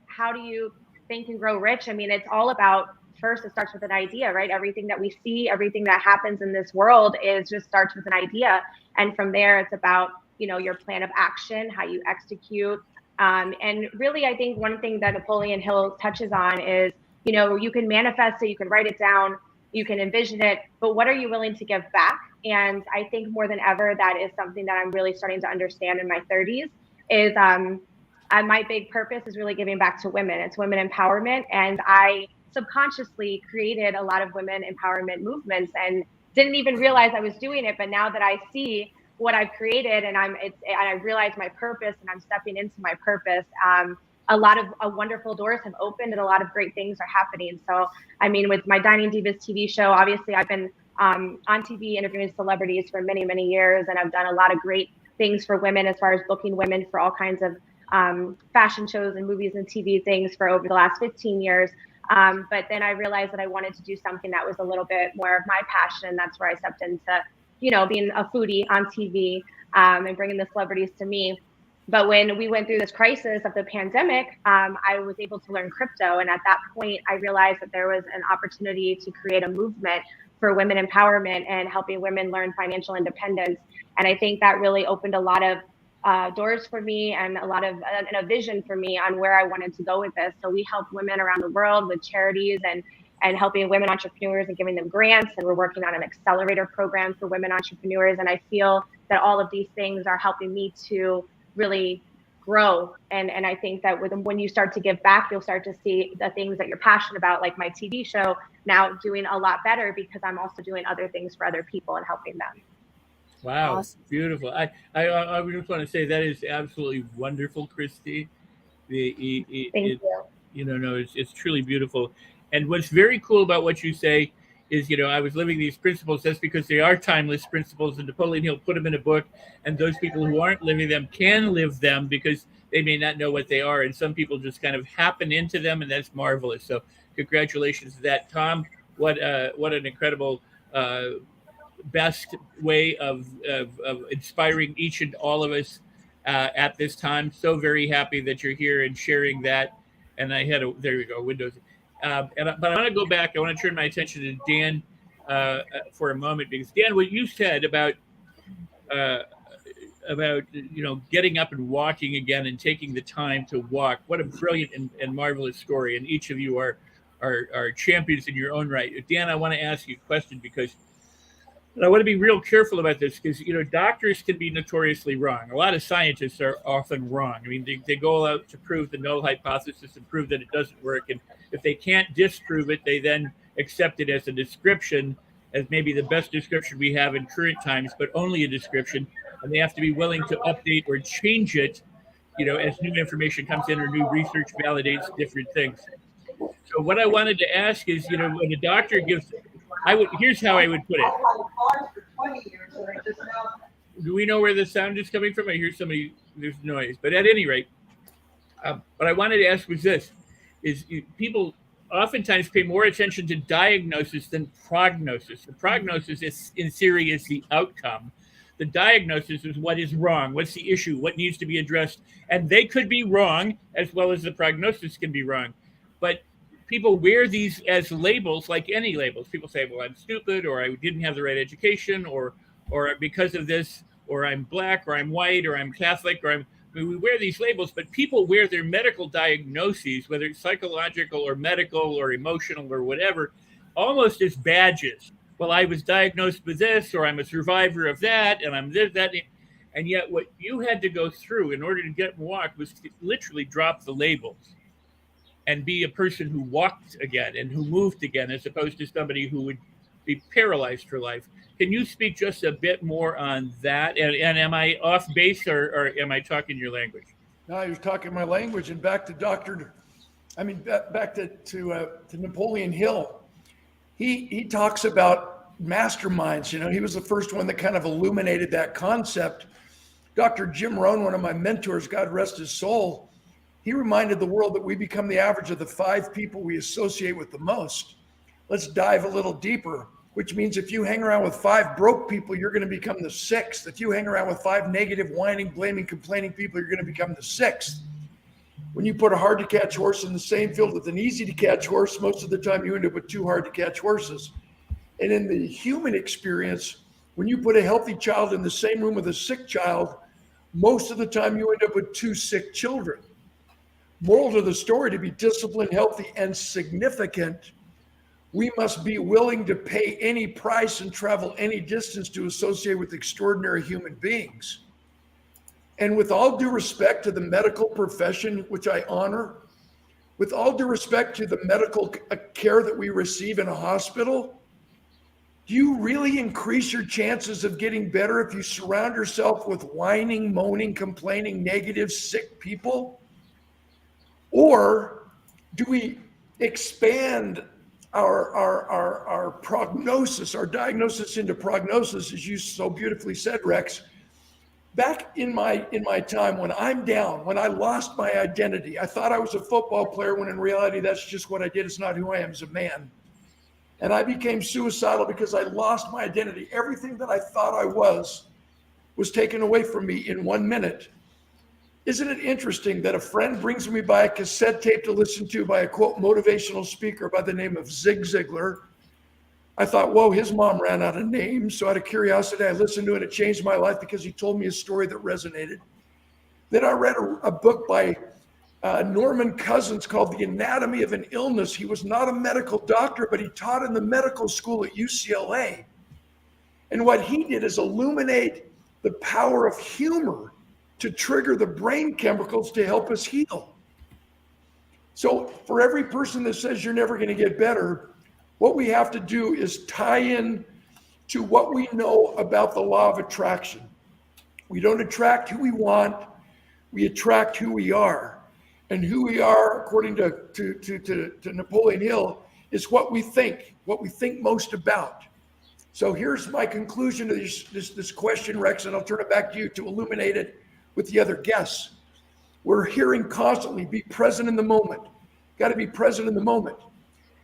how do you think and grow rich? I mean, it's all about, first, it starts with an idea, right? Everything that we see, everything that happens in this world just starts with an idea. And from there, it's about, your plan of action, how you execute. And really, I think one thing that Napoleon Hill touches on is, you can manifest it, you can write it down, you can envision it, but what are you willing to give back? And I think more than ever, that is something that I'm really starting to understand in my 30s is my big purpose is really giving back to women. It's women empowerment. And I subconsciously created a lot of women empowerment movements and didn't even realize I was doing it. But now that I see what I've created and I realize my purpose and I'm stepping into my purpose, a lot of wonderful doors have opened and a lot of great things are happening. So, I mean, with my Dining Divas TV show, obviously I've been on TV interviewing celebrities for many, many years, and I've done a lot of great things for women as far as booking women for all kinds of fashion shows and movies and TV things for over the last 15 years. But then I realized that I wanted to do something that was a little bit more of my passion. That's where I stepped into, being a foodie on TV and bringing the celebrities to me. But when we went through this crisis of the pandemic, I was able to learn crypto. And at that point, I realized that there was an opportunity to create a movement for women empowerment and helping women learn financial independence. And I think that really opened a lot of doors for me and a lot of a vision for me on where I wanted to go with this. So we help women around the world with charities and helping women entrepreneurs and giving them grants. And we're working on an accelerator program for women entrepreneurs. And I feel that all of these things are helping me to really grow. And I think that when you start to give back, you'll start to see the things that you're passionate about, like my TV show, now doing a lot better because I'm also doing other things for other people and helping them. Wow, awesome. Beautiful. I just want to say that is absolutely wonderful, Christy. Thank you. It's truly beautiful. And what's very cool about what you say is, I was living these principles. That's because they are timeless principles, and Napoleon Hill put them in a book, and those people who aren't living them can live them because they may not know what they are. And some people just kind of happen into them, and that's marvelous. So congratulations to that. Tom, what an incredible best way of inspiring each and all of us at this time. So very happy that you're here and sharing that. And there we go, Windows. But I want to go back. I want to turn my attention to Dan for a moment, because Dan, what you said about getting up and walking again and taking the time to walk. What a brilliant and marvelous story. And each of you are champions in your own right. Dan, I want to ask you a question, because I want to be real careful about this, because, doctors can be notoriously wrong. A lot of scientists are often wrong. I mean, they go out to prove the null hypothesis and prove that it doesn't work. And if they can't disprove it, they then accept it as a description, as maybe the best description we have in current times, but only a description. And they have to be willing to update or change it as new information comes in or new research validates different things. So what I wanted to ask is, when a doctor gives, here's how I would put it. Do we know where the sound is coming from? I hear there's noise, but at any rate, what I wanted to ask was this, people oftentimes pay more attention to diagnosis than prognosis. The prognosis is, in theory, is the outcome. The diagnosis is what is wrong, what's the issue, what needs to be addressed. And they could be wrong as well as the prognosis can be wrong. But people wear these as labels, like any labels. People say, well, I'm stupid, or I didn't have the right education, or because of this, or I'm black, or I'm white, or I'm Catholic, or we wear these labels, but people wear their medical diagnoses, whether it's psychological or medical or emotional or whatever, almost as badges. Well, I was diagnosed with this, or I'm a survivor of that, and I'm this, that. And yet what you had to go through in order to get and walk was to literally drop the labels and be a person who walked again and who moved again, as opposed to somebody who would be paralyzed for life. Can you speak just a bit more on that? And am I off base, or am I talking your language? No, you're talking my language. And back to back to Napoleon Hill. He talks about masterminds. He was the first one that kind of illuminated that concept. Dr. Jim Rohn, one of my mentors, God rest his soul, he reminded the world that we become the average of the 5 people we associate with the most. Let's dive a little deeper, which means if you hang around with 5 broke people, you're going to become the 6th. If you hang around with 5 negative, whining, blaming, complaining people, you're going to become the 6th. When you put a hard to catch horse in the same field with an easy to catch horse, most of the time you end up with 2 hard to catch horses. And in the human experience, when you put a healthy child in the same room with a sick child, most of the time you end up with 2 sick children. Moral to the story, to be disciplined, healthy, and significant, we must be willing to pay any price and travel any distance to associate with extraordinary human beings. And with all due respect to the medical profession, which I honor, with all due respect to the medical care that we receive in a hospital, do you really increase your chances of getting better if you surround yourself with whining, moaning, complaining, negative, sick people? Or do we expand our prognosis, our diagnosis into prognosis, as you so beautifully said, Rex? Back in my time, when I'm down, when I lost my identity, I thought I was a football player, when in reality, that's just what I did. It's not who I am as a man. And I became suicidal because I lost my identity. Everything that I thought I was taken away from me in 1 minute. Isn't it interesting that a friend brings me by a cassette tape to listen to by a, quote, motivational speaker by the name of Zig Ziglar? I thought, whoa, his mom ran out of names. So out of curiosity, I listened to it. It changed my life because he told me a story that resonated. Then I read a book by Norman Cousins called The Anatomy of an Illness. He was not a medical doctor, but he taught in the medical school at UCLA. And what he did is illuminate the power of humor to trigger the brain chemicals to help us heal. So for every person that says you're never going to get better, what we have to do is tie in to what we know about the law of attraction. We don't attract who we want, we attract who we are. And who we are, according to Napoleon Hill, is what we think most about. So here's my conclusion to this question, Rex, and I'll turn it back to you to illuminate it with the other guests. We're hearing constantly, be present in the moment. Got to be present in the moment.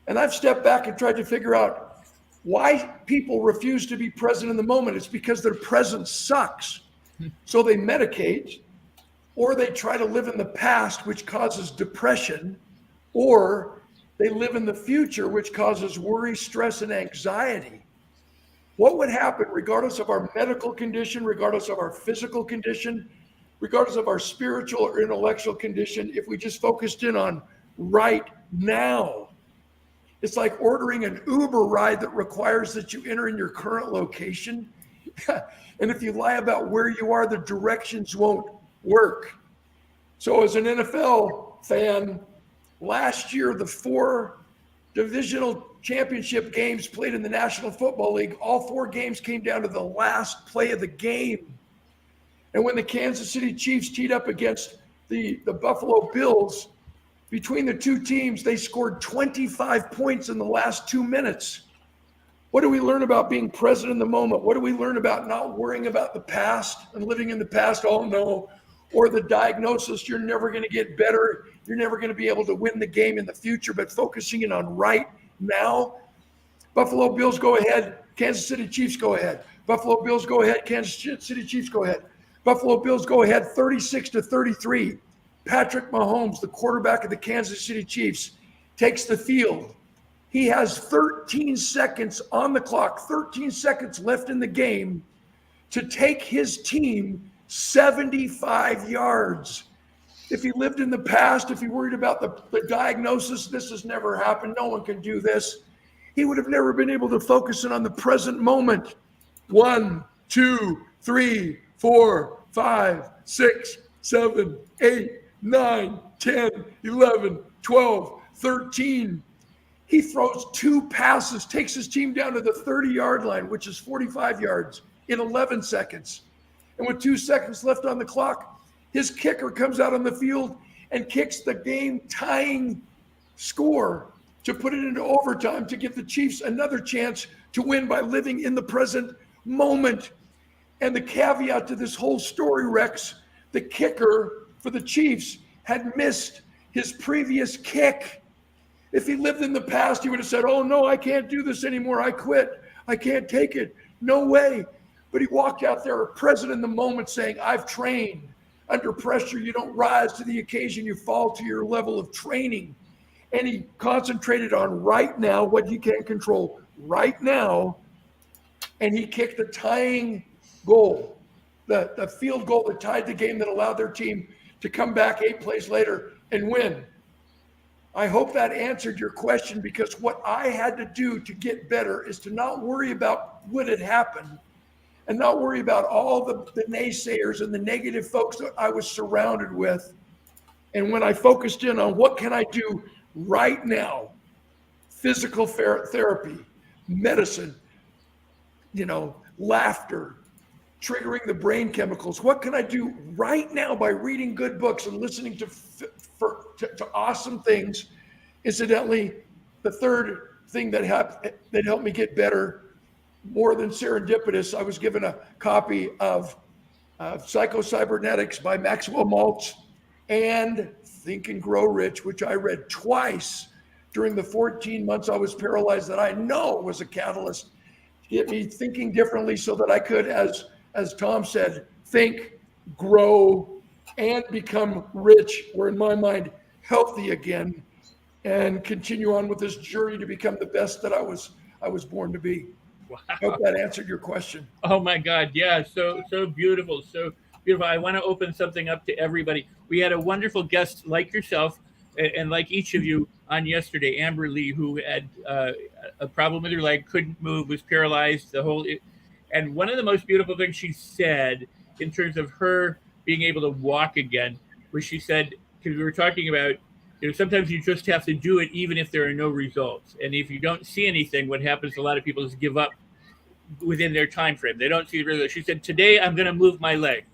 And I've stepped back and tried to figure out why people refuse to be present in the moment. It's because their present sucks. So they medicate, or they try to live in the past, which causes depression, or they live in the future, which causes worry, stress, and anxiety. What would happen, regardless of our medical condition, regardless of our physical condition, regardless of our spiritual or intellectual condition, if we just focused in on right now? It's like ordering an Uber ride that requires that you enter in your current location. And if you lie about where you are, the directions won't work. So as an NFL fan, last year, the 4 divisional championship games played in the National Football League, all 4 games came down to the last play of the game. And when the Kansas City Chiefs teed up against the Buffalo Bills, between the two teams, they scored 25 points in the last 2 minutes. What do we learn about being present in the moment? What do we learn about not worrying about the past and living in the past? Oh no. Or the diagnosis, you're never going to get better. You're never going to be able to win the game in the future, but focusing in on right now. Buffalo Bills go ahead. Kansas City Chiefs go ahead. Buffalo Bills go ahead. Kansas City Chiefs go ahead. Buffalo Bills go ahead 36-33. Patrick Mahomes, the quarterback of the Kansas City Chiefs, takes the field. He has 13 seconds on the clock, 13 seconds left in the game to take his team 75 yards. If he lived in the past, if he worried about the diagnosis, this has never happened, no one can do this, he would have never been able to focus in on the present moment. 1, 2, 3, 4, 5, 6, 7, 8, 9, 10, 11, 12, 13. He throws 2 passes, takes his team down to the 30-yard line, which is 45 yards, in 11 seconds. And with 2 seconds left on the clock, his kicker comes out on the field and kicks the game-tying score to put it into overtime to give the Chiefs another chance to win by living in the present moment. And the caveat to this whole story, Rex, the kicker for the Chiefs had missed his previous kick. If he lived in the past, he would have said, oh no, I can't do this anymore. I quit. I can't take it. No way. But he walked out there present in the moment saying, I've trained. Under pressure, you don't rise to the occasion, you fall to your level of training. And he concentrated on right now, what he can control right now. And he kicked the tying goal, the field goal that tied the game that allowed their team to come back 8 plays later and win. I hope that answered your question, because what I had to do to get better is to not worry about what had happened and not worry about all the naysayers and the negative folks that I was surrounded with. And when I focused in on what can I do right now, physical therapy, medicine, laughter, triggering the brain chemicals. What can I do right now by reading good books and listening to awesome things? Incidentally, the third thing that helped me get better, more than serendipitous, I was given a copy of Psycho-Cybernetics by Maxwell Maltz and Think and Grow Rich, which I read twice during the 14 months I was paralyzed, that I know was a catalyst to get me thinking differently so that I could, as Tom said, think, grow, and become rich, or in my mind, healthy again, and continue on with this journey to become the best that I was born to be. Wow. I hope that answered your question. Oh my God, yeah, so beautiful, so beautiful. I want to open something up to everybody. We had a wonderful guest like yourself, and like each of you on yesterday, Amber Lee, who had a problem with her leg, couldn't move, was paralyzed, and one of the most beautiful things she said in terms of her being able to walk again, was she said, because we were talking about, sometimes you just have to do it even if there are no results. And if you don't see anything, what happens to a lot of people is give up within their time frame. They don't see the results. She said, today I'm going to move my leg.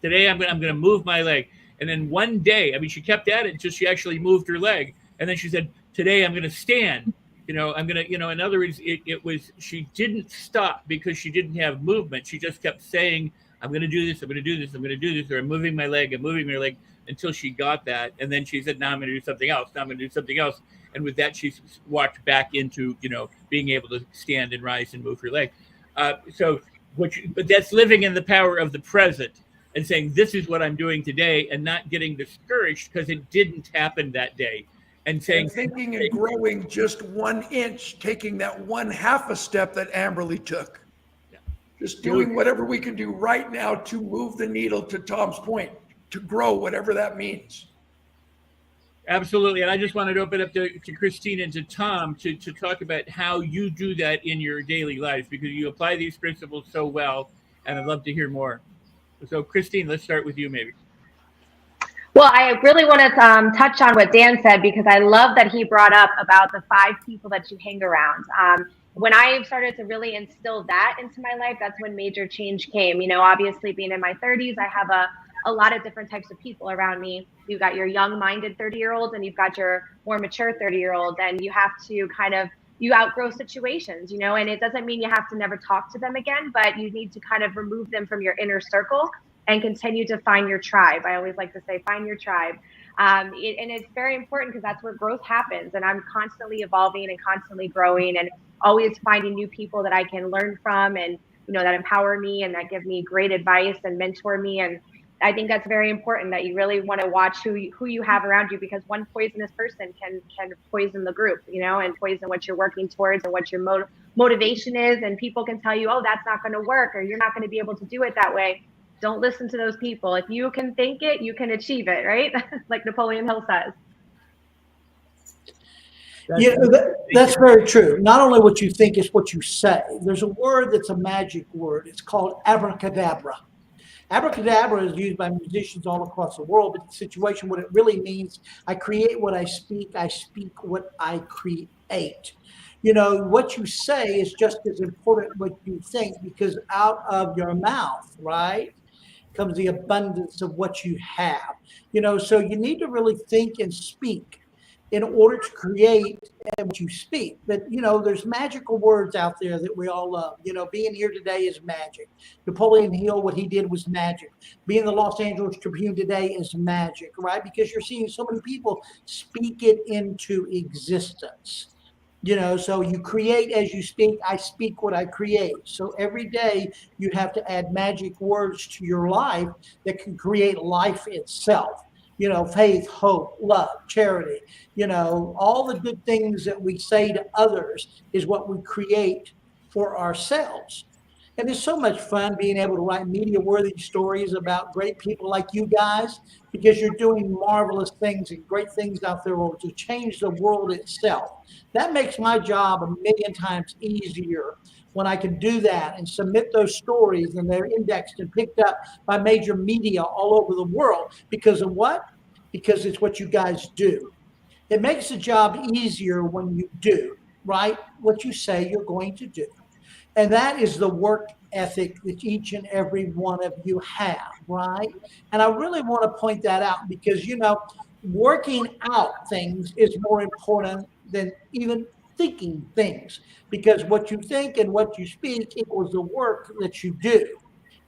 Today I'm going to move my leg. And then one day, she kept at it until she actually moved her leg. And then she said, today I'm going to stand. I'm going to, in other words, it was, she didn't stop because she didn't have movement. She just kept saying, I'm going to do this, I'm going to do this, I'm going to do this, or I'm moving my leg, until she got that. And then she said, now I'm going to do something else. Now I'm going to do something else. And with that, she walked back into, being able to stand and rise and move her leg. But that's living in the power of the present and saying, this is what I'm doing today, and not getting discouraged because it didn't happen that day. And saying, thinking and growing just 1 inch, taking that 1/2 a step that Amberly took. Yeah. Just doing whatever we can do right now to move the needle, to Tom's point, to grow, whatever that means. Absolutely. And I just wanted to open up to Christine and to Tom to talk about how you do that in your daily life, because you apply these principles so well, and I'd love to hear more. So Christine, let's start with you maybe. Well, I really want to touch on what Dan said, because I love that he brought up about the 5 people that you hang around. When I started to really instill that into my life, that's when major change came. Obviously being in my 30s, I have a a lot of different types of people around me. You've got your young-minded 30-year-olds, and you've got your more mature 30-year-olds, and you have to you outgrow situations, and it doesn't mean you have to never talk to them again, but you need to kind of remove them from your inner circle and continue to find your tribe. I always like to say, find your tribe. And it's very important because that's where growth happens. And I'm constantly evolving and constantly growing and always finding new people that I can learn from and, that empower me and that give me great advice and mentor me. And I think that's very important, that you really want to watch who you have around you, because one poisonous person can poison the group, and poison what you're working towards and what your motivation is. And people can tell you, oh, that's not going to work, or you're not going to be able to do it that way. Don't listen to those people. If you can think it, you can achieve it, right? Like Napoleon Hill says. That's very true. Not only what you think is what you say. There's a word that's a magic word. It's called abracadabra. Abracadabra is used by musicians all across the world, but the situation, what it really means, I create what I speak what I create. What you say is just as important what you think, because out of your mouth, right, comes the abundance of what you have. So you need to really think and speak in order to create what you speak. But, there's magical words out there that we all love. Being here today is magic. Napoleon Hill, what he did was magic. Being the Los Angeles Tribune today is magic, right? Because you're seeing so many people speak it into existence. So you create as you speak. I speak what I create. So every day you have to add magic words to your life that can create life itself. Faith, hope, love, charity, all the good things that we say to others is what we create for ourselves. And it's so much fun being able to write media-worthy stories about great people like you guys, because you're doing marvelous things and great things out there to change the world itself. That makes my job a million times easier when I can do that and submit those stories, and they're indexed and picked up by major media all over the world. Because of what? Because it's what you guys do. It makes the job easier when you do, right, what you say you're going to do. And that is the work ethic that each and every one of you have, right? And I really want to point that out because, working out things is more important than even thinking things, because what you think and what you speak equals the work that you do.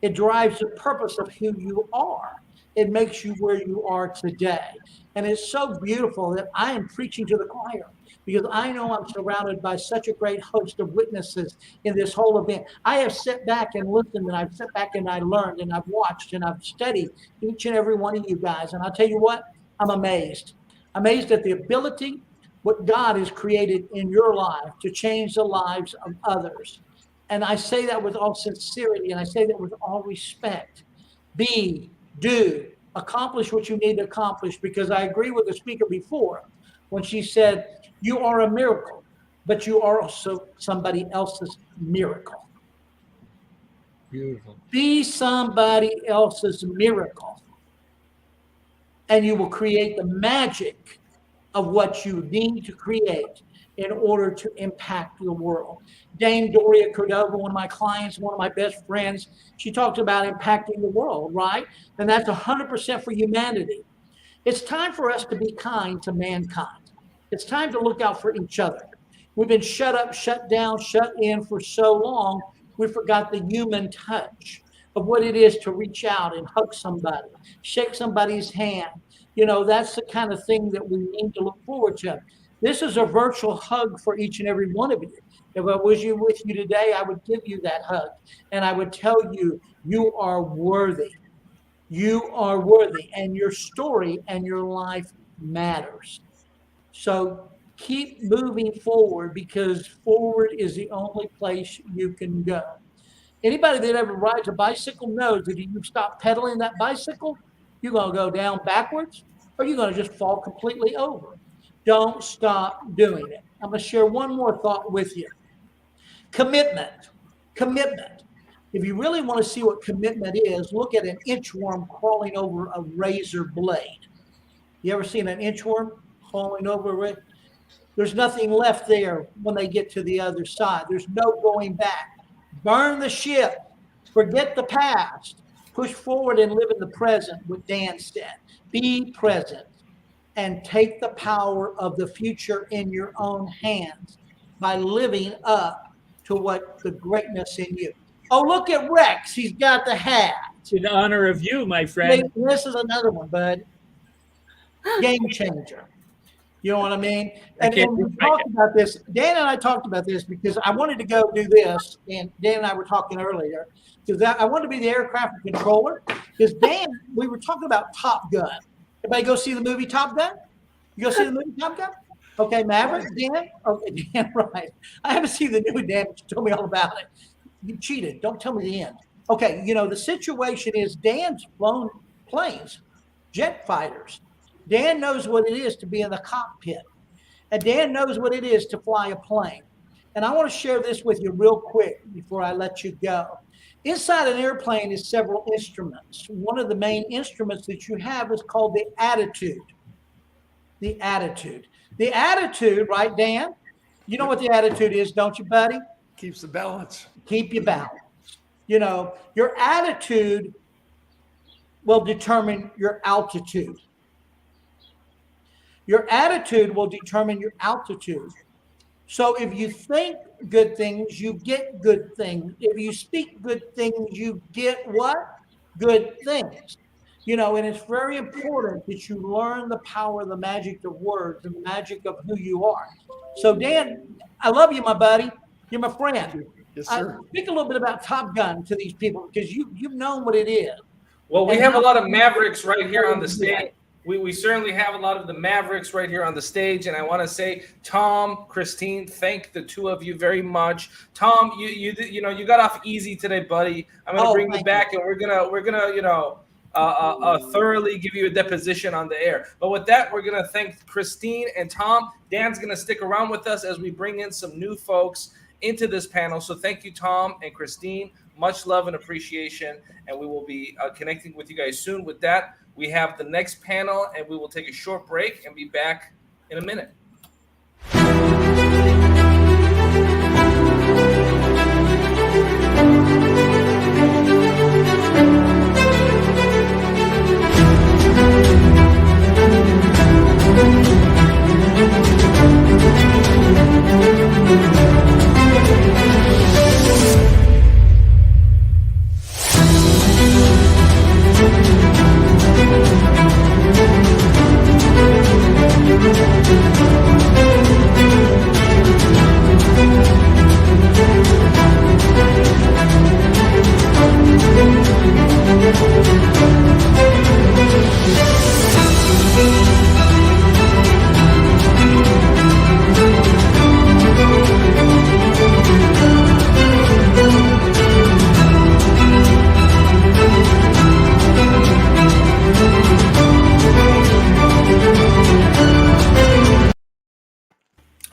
It drives the purpose of who you are. It makes you where you are today. And it's so beautiful that I am preaching to the choir, because I know I'm surrounded by such a great host of witnesses in this whole event. I have sat back and listened, and I've sat back and I learned, and I've watched, and I've studied each and every one of you guys. And I'll tell you what, I'm amazed. Amazed at the ability, what God has created in your life to change the lives of others. And I say that with all sincerity, and I say that with all respect. Do, accomplish what you need to accomplish, because I agree with the speaker before when she said, you are a miracle, but you are also somebody else's miracle. Beautiful. Be somebody else's miracle, and you will create the magic of what you need to create in order to impact the world. Dame Doria Cordova, one of my clients, one of my best friends, she talks about impacting the world, right? And that's 100% for humanity. It's time for us to be kind to mankind. It's time to look out for each other. We've been shut up, shut down, shut in for so long, we forgot the human touch of what it is to reach out and hug somebody, shake somebody's hand. That's the kind of thing that we need to look forward to. This is a virtual hug for each and every one of you. If I was with you today, I would give you that hug. And I would tell you, you are worthy. You are worthy. And your story and your life matters. So keep moving forward, because forward is the only place you can go. Anybody that ever rides a bicycle knows that if you stop pedaling that bicycle, you're going to go down backwards, or you're going to just fall completely over. Don't stop doing it. I'm going to share one more thought with you. Commitment. If you really want to see what commitment is, look at an inchworm crawling over a razor blade. You ever seen an inchworm crawling over a razor? There's nothing left there when they get to the other side. There's no going back. Burn the ship. Forget the past. push forward and live in the present, what Dan said. Be present and take the power of the future in your own hands by living up to what the greatness in you. Oh, look at Rex. He's got the hat. In honor of you, my friend. This is another one, bud. Game changer. You know what I mean? And we talked about this. Dan and I talked about this because I wanted to go do this, and Dan and I were talking earlier because I wanted to be the aircraft controller. Because Dan, we were talking about Top Gun. Everybody go see the movie Top Gun? You go see the movie Top Gun? Okay, Maverick, Dan? Okay, Dan, right. I haven't seen the new Dan, but you told me all about it. You cheated. Don't tell me the end. Okay, you know, the situation is Dan's flown planes, jet fighters. Dan knows what it is to be in the cockpit. And Dan knows what it is to fly a plane. And I want to share this with you real quick before I let you go. Inside an airplane is several instruments. One of the main instruments that you have is called the attitude. The attitude. The attitude, right, Dan? You know what the attitude is, don't you, buddy? Keeps the balance. Keep your balance. You know, your attitude will determine your altitude. Your attitude will determine your altitude. So if you think good things, you get good things. If you speak good things, you get what? Good things. You know, and it's very important that you learn the power, the magic of words and the magic of who you are. So Dan, I love you, my buddy. You're my friend. Yes, sir. Speak a little bit about Top Gun to these people because you've known what it is. Well, we have a lot of Mavericks right here on the stage. We certainly have a lot of the Mavericks right here on the stage, and I want to say, Tom, Christine, thank the two of you very much. Tom, you know you got off easy today, buddy. I'm gonna bring you back, and we're gonna you know thoroughly give you a deposition on the air. But with that, we're gonna thank Christine and Tom. Dan's gonna stick around with us as we bring in some new folks into this panel. So thank you, Tom and Christine. Much love and appreciation, and we will be connecting with you guys soon. With that, we have the next panel, and we will take a short break and be back in a minute.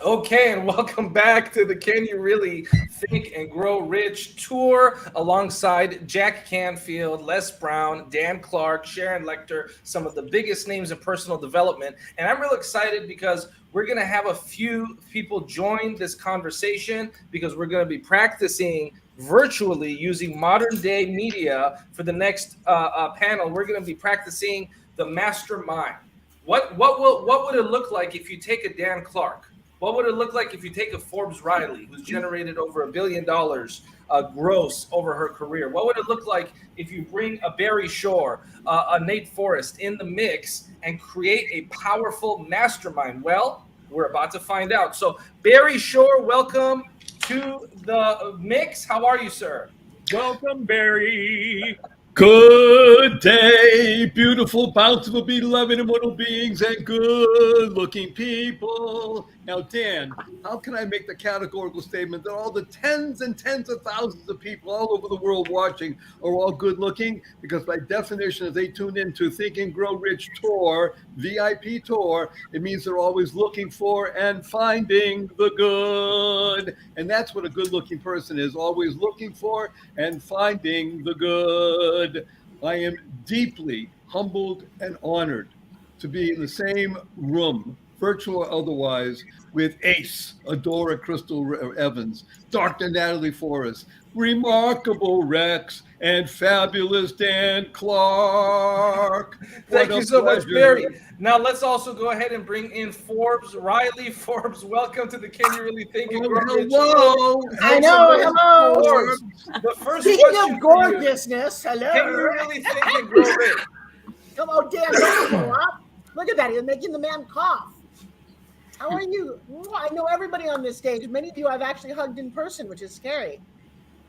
Okay, and welcome back to the Can You Really Think and Grow Rich tour alongside Jack Canfield, Les Brown, Dan Clark, Sharon Lecter, some of the biggest names in personal development. And I'm real excited because we're going to have a few people join this conversation because we're going to be practicing virtually using modern day media for the next panel. We're going to be practicing the Mastermind. What would it look like if you take a Dan Clark? What would it look like if you take a Forbes Riley, who's generated over $1 billion gross over her career? What would it look like if you bring a Barry Shore, a Nate Forrest in the mix and create a powerful mastermind? Well, we're about to find out. So Barry Shore, welcome to the mix. How are you, sir? Welcome, Barry. Good day, beautiful, bountiful, beloved, immortal beings, and good-looking people. Now, Dan, how can I make the categorical statement that all the tens and tens of thousands of people all over the world watching are all good-looking? Because by definition, if they tune into Think and Grow Rich Tour, VIP Tour, it means they're always looking for and finding the good. And that's what a good-looking person is, always looking for and finding the good. I am deeply humbled and honored to be in the same room, virtual or otherwise, with Ace, Adora Crystal Evans, Dr. Natalie Forrest, remarkable Rex, and fabulous Dan Clark. Thank What you a so much, pleasure. Barry. Now let's also go ahead and bring in Forbes Riley. Forbes, welcome to the Can You Really Think and Grow Rich? Hello. I know, hello. Forbes, the first Speaking question of for you, gorgeousness, hello. can you really think and grow rich? Come on, Dan, don't blow up. Look at that, he's making the man cough. How are you? I know everybody on this stage. Many of you I've actually hugged in person, which is scary.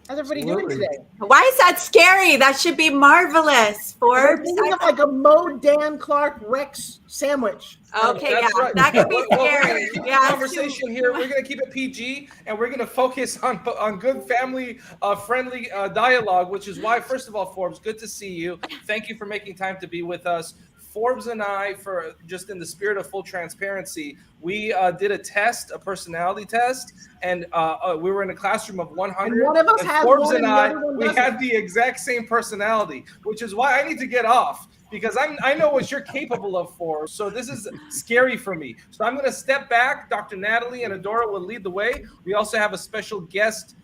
How's everybody doing today? Why is that scary? That should be marvelous, Forbes. Thinking of like a Mo Dan Clark Rex sandwich. Okay, That's yeah, right. that could be Well, we're scary. gonna keep Yeah, the conversation here. We're going to keep it PG, and we're going to focus on good family friendly dialogue, which is why, first of all, Forbes, good to see you. Thank you for making time to be with us. Forbes and I, for just in the spirit of full transparency, we did a test, a personality test, and we were in a classroom of 100. And one of us and has Forbes one and and the I, other one we doesn't. had the exact same personality, which is why I need to get off, because I know what you're capable of, Forbes. So this is scary for me. So I'm going to step back. Dr. Natalie and Adora will lead the way. We also have a special guest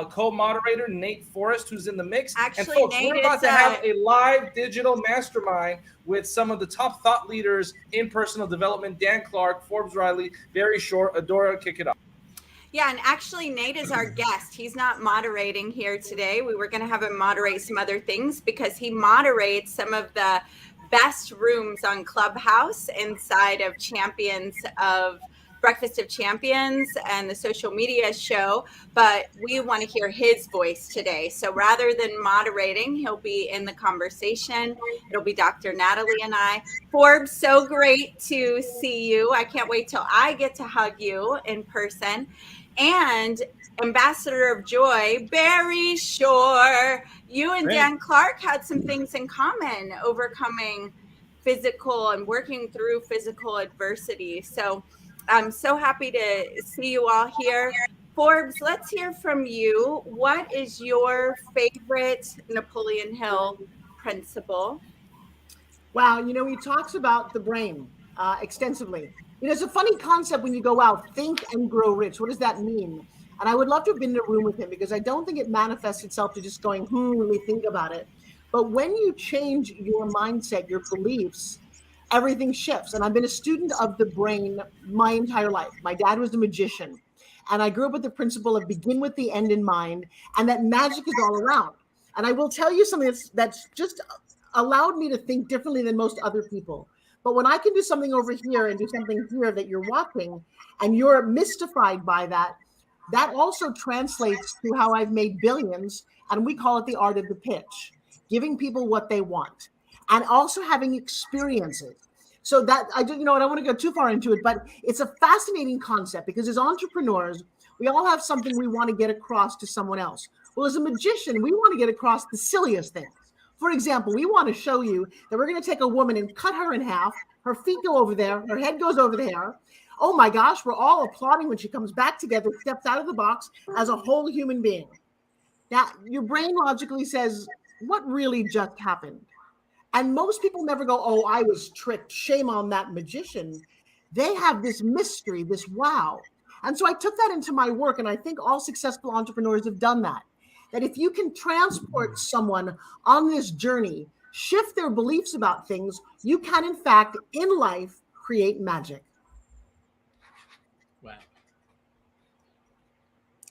co-moderator, Nate Forrest, who's in the mix. Actually, and folks, Nate we're about is, to have a live digital mastermind with some of the top thought leaders in personal development. Dan Clark, Forbes Riley, very short. Adora, kick it off. Yeah, and actually Nate is our guest. He's not moderating here today. We were going to have him moderate some other things because he moderates some of the best rooms on Clubhouse inside of Champions of Breakfast of Champions and the social media show, but we want to hear his voice today. So rather than moderating, he'll be in the conversation. It'll be Dr. Natalie and I. Forbes, so great to see you. I can't wait till I get to hug you in person. And Ambassador of Joy, Barry Shore. You and Dan Clark had some things in common, overcoming physical and working through physical adversity. So I'm so happy to see you all here. Forbes, let's hear from you. What is your favorite Napoleon Hill principle? Wow, you know, he talks about the brain extensively. You know, it's a funny concept when you go out, think and grow rich. What does that mean? And I would love to have been in a room with him because I don't think it manifests itself to just going, let me think about it. But when you change your mindset, your beliefs, everything shifts. And I've been a student of the brain my entire life. My dad was a magician. And I grew up with the principle of begin with the end in mind, and that magic is all around. And I will tell you something that's just allowed me to think differently than most other people. But when I can do something over here and do something here that you're watching, and you're mystified by that, that also translates to how I've made billions. And we call it the art of the pitch, giving people what they want. And also having experiences. So that I don't want to go too far into it, but it's a fascinating concept because as entrepreneurs, we all have something we want to get across to someone else. Well, as a magician, we want to get across the silliest things. For example, we want to show you that we're going to take a woman and cut her in half. Her feet go over there. Her head goes over there. Oh my gosh, we're all applauding when she comes back together, steps out of the box as a whole human being. Now, your brain logically says, what really just happened? And most people never go, oh, I was tricked. Shame on that magician. They have this mystery, this wow. And so I took that into my work. And I think all successful entrepreneurs have done that. That if you can transport someone on this journey, shift their beliefs about things, you can, in fact, in life, create magic. Wow.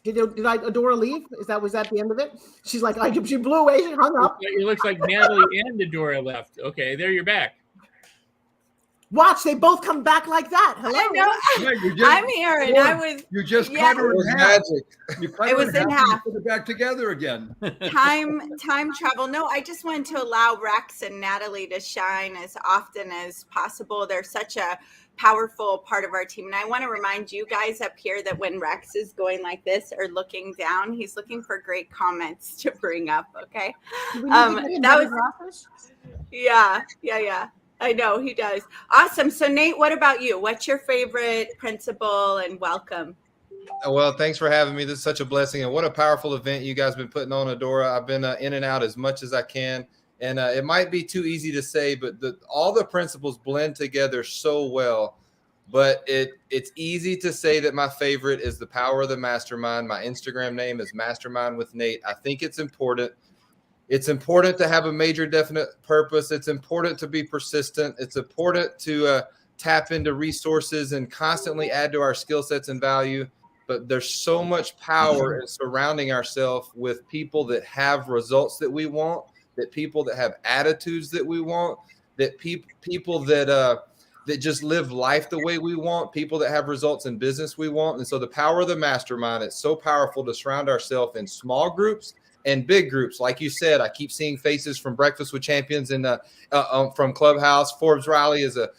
Did Adora leave? Was that the end of it? She's like, she blew away. She hung up. It looks like Natalie and Adora left. Okay, there you're back. Watch, they both come back like that. Hello. I'm here, and I was. You just cut her in half. You cut It her was in half. and put it back together again. Time travel. No, I just wanted to allow Rex and Natalie to shine as often as possible. They're such a powerful part of our team. And I want to remind you guys up here that when Rex is going like this or looking down, he's looking for great comments to bring up. Okay. That was, yeah. I know he does. Awesome. So Nate, what about you? What's your favorite principle? And welcome. Well, thanks for having me. This is such a blessing. And what a powerful event you guys have been putting on, Adora. I've been in and out as much as I can. And it might be too easy to say, but all the principles blend together so well. but it's easy to say that my favorite is the power of the mastermind. My Instagram name is Mastermind with Nate. I think it's important. It's important to have a major definite purpose. It's important to be persistent. It's important to tap into resources and constantly add to our skill sets and value. But there's so much power in surrounding ourselves with people that have results that we want, that people that have attitudes that we want, that people that just live life the way we want, people that have results in business we want. And so the power of the mastermind, it's so powerful to surround ourselves in small groups and big groups. Like you said, I keep seeing faces from Breakfast with Champions and from Clubhouse. Forbes Riley is a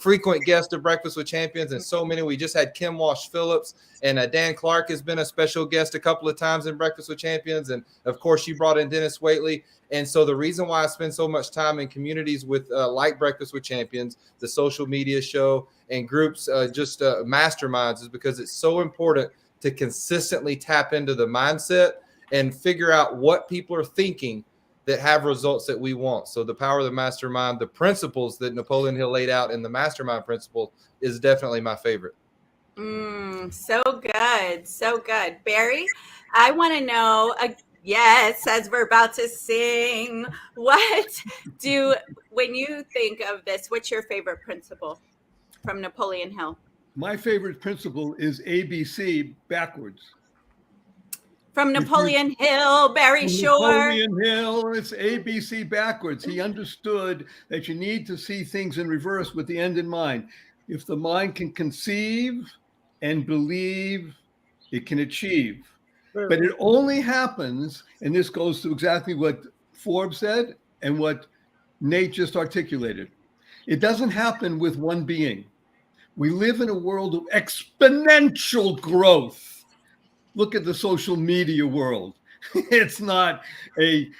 frequent guest of Breakfast with Champions, and so many. We just had Kim Walsh Phillips, and Dan Clark has been a special guest a couple of times in Breakfast with Champions, and of course you brought in Dennis Waitley. And so the reason why I spend so much time in communities with like Breakfast with Champions, the social media show, and groups, masterminds, is because it's so important to consistently tap into the mindset and figure out what people are thinking that have results that we want. So the power of the mastermind, the principles that Napoleon Hill laid out in the mastermind principle, is definitely my favorite. So good. So good. Barry, I want to know, yes, as we're about to sing, when you think of this, what's your favorite principle from Napoleon Hill? My favorite principle is ABC backwards. From Napoleon Hill, Barry Shore. Napoleon Hill, it's ABC backwards. He understood that you need to see things in reverse with the end in mind. If the mind can conceive and believe, it can achieve. But it only happens, and this goes to exactly what Forbes said and what Nate just articulated. It doesn't happen with one being. We live in a world of exponential growth. Look at the social media world. It's not an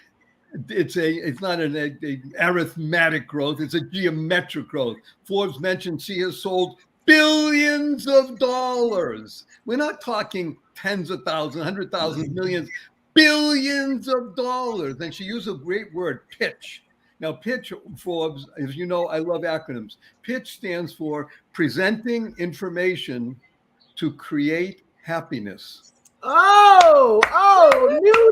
arithmetic growth. It's a geometric growth. Forbes mentioned she has sold billions of dollars. We're not talking tens of thousands, 100,000, millions, billions of dollars. And she used a great word, pitch. Now, pitch, Forbes, as you know, I love acronyms. Pitch stands for presenting information to create happiness.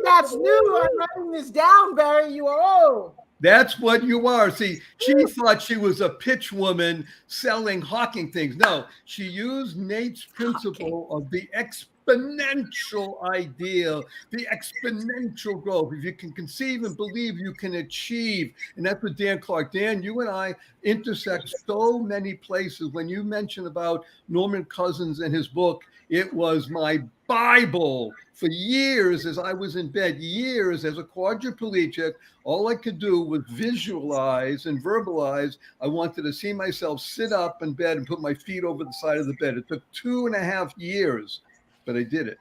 That's new. I'm writing this down, Barry. You are That's what you are. See, she thought she was a pitch woman selling hawking things. No, she used Nate's principle of the exponential idea, the exponential growth. If you can conceive and believe, you can achieve. And that's what Dan Clark. Dan, you and I intersect so many places. When you mentioned about Norman Cousins and his book, it was my Bible for years as I was in bed, years as a quadriplegic. All I could do was visualize and verbalize. I wanted to see myself sit up in bed and put my feet over the side of the bed. It took 2.5 years, but I did it.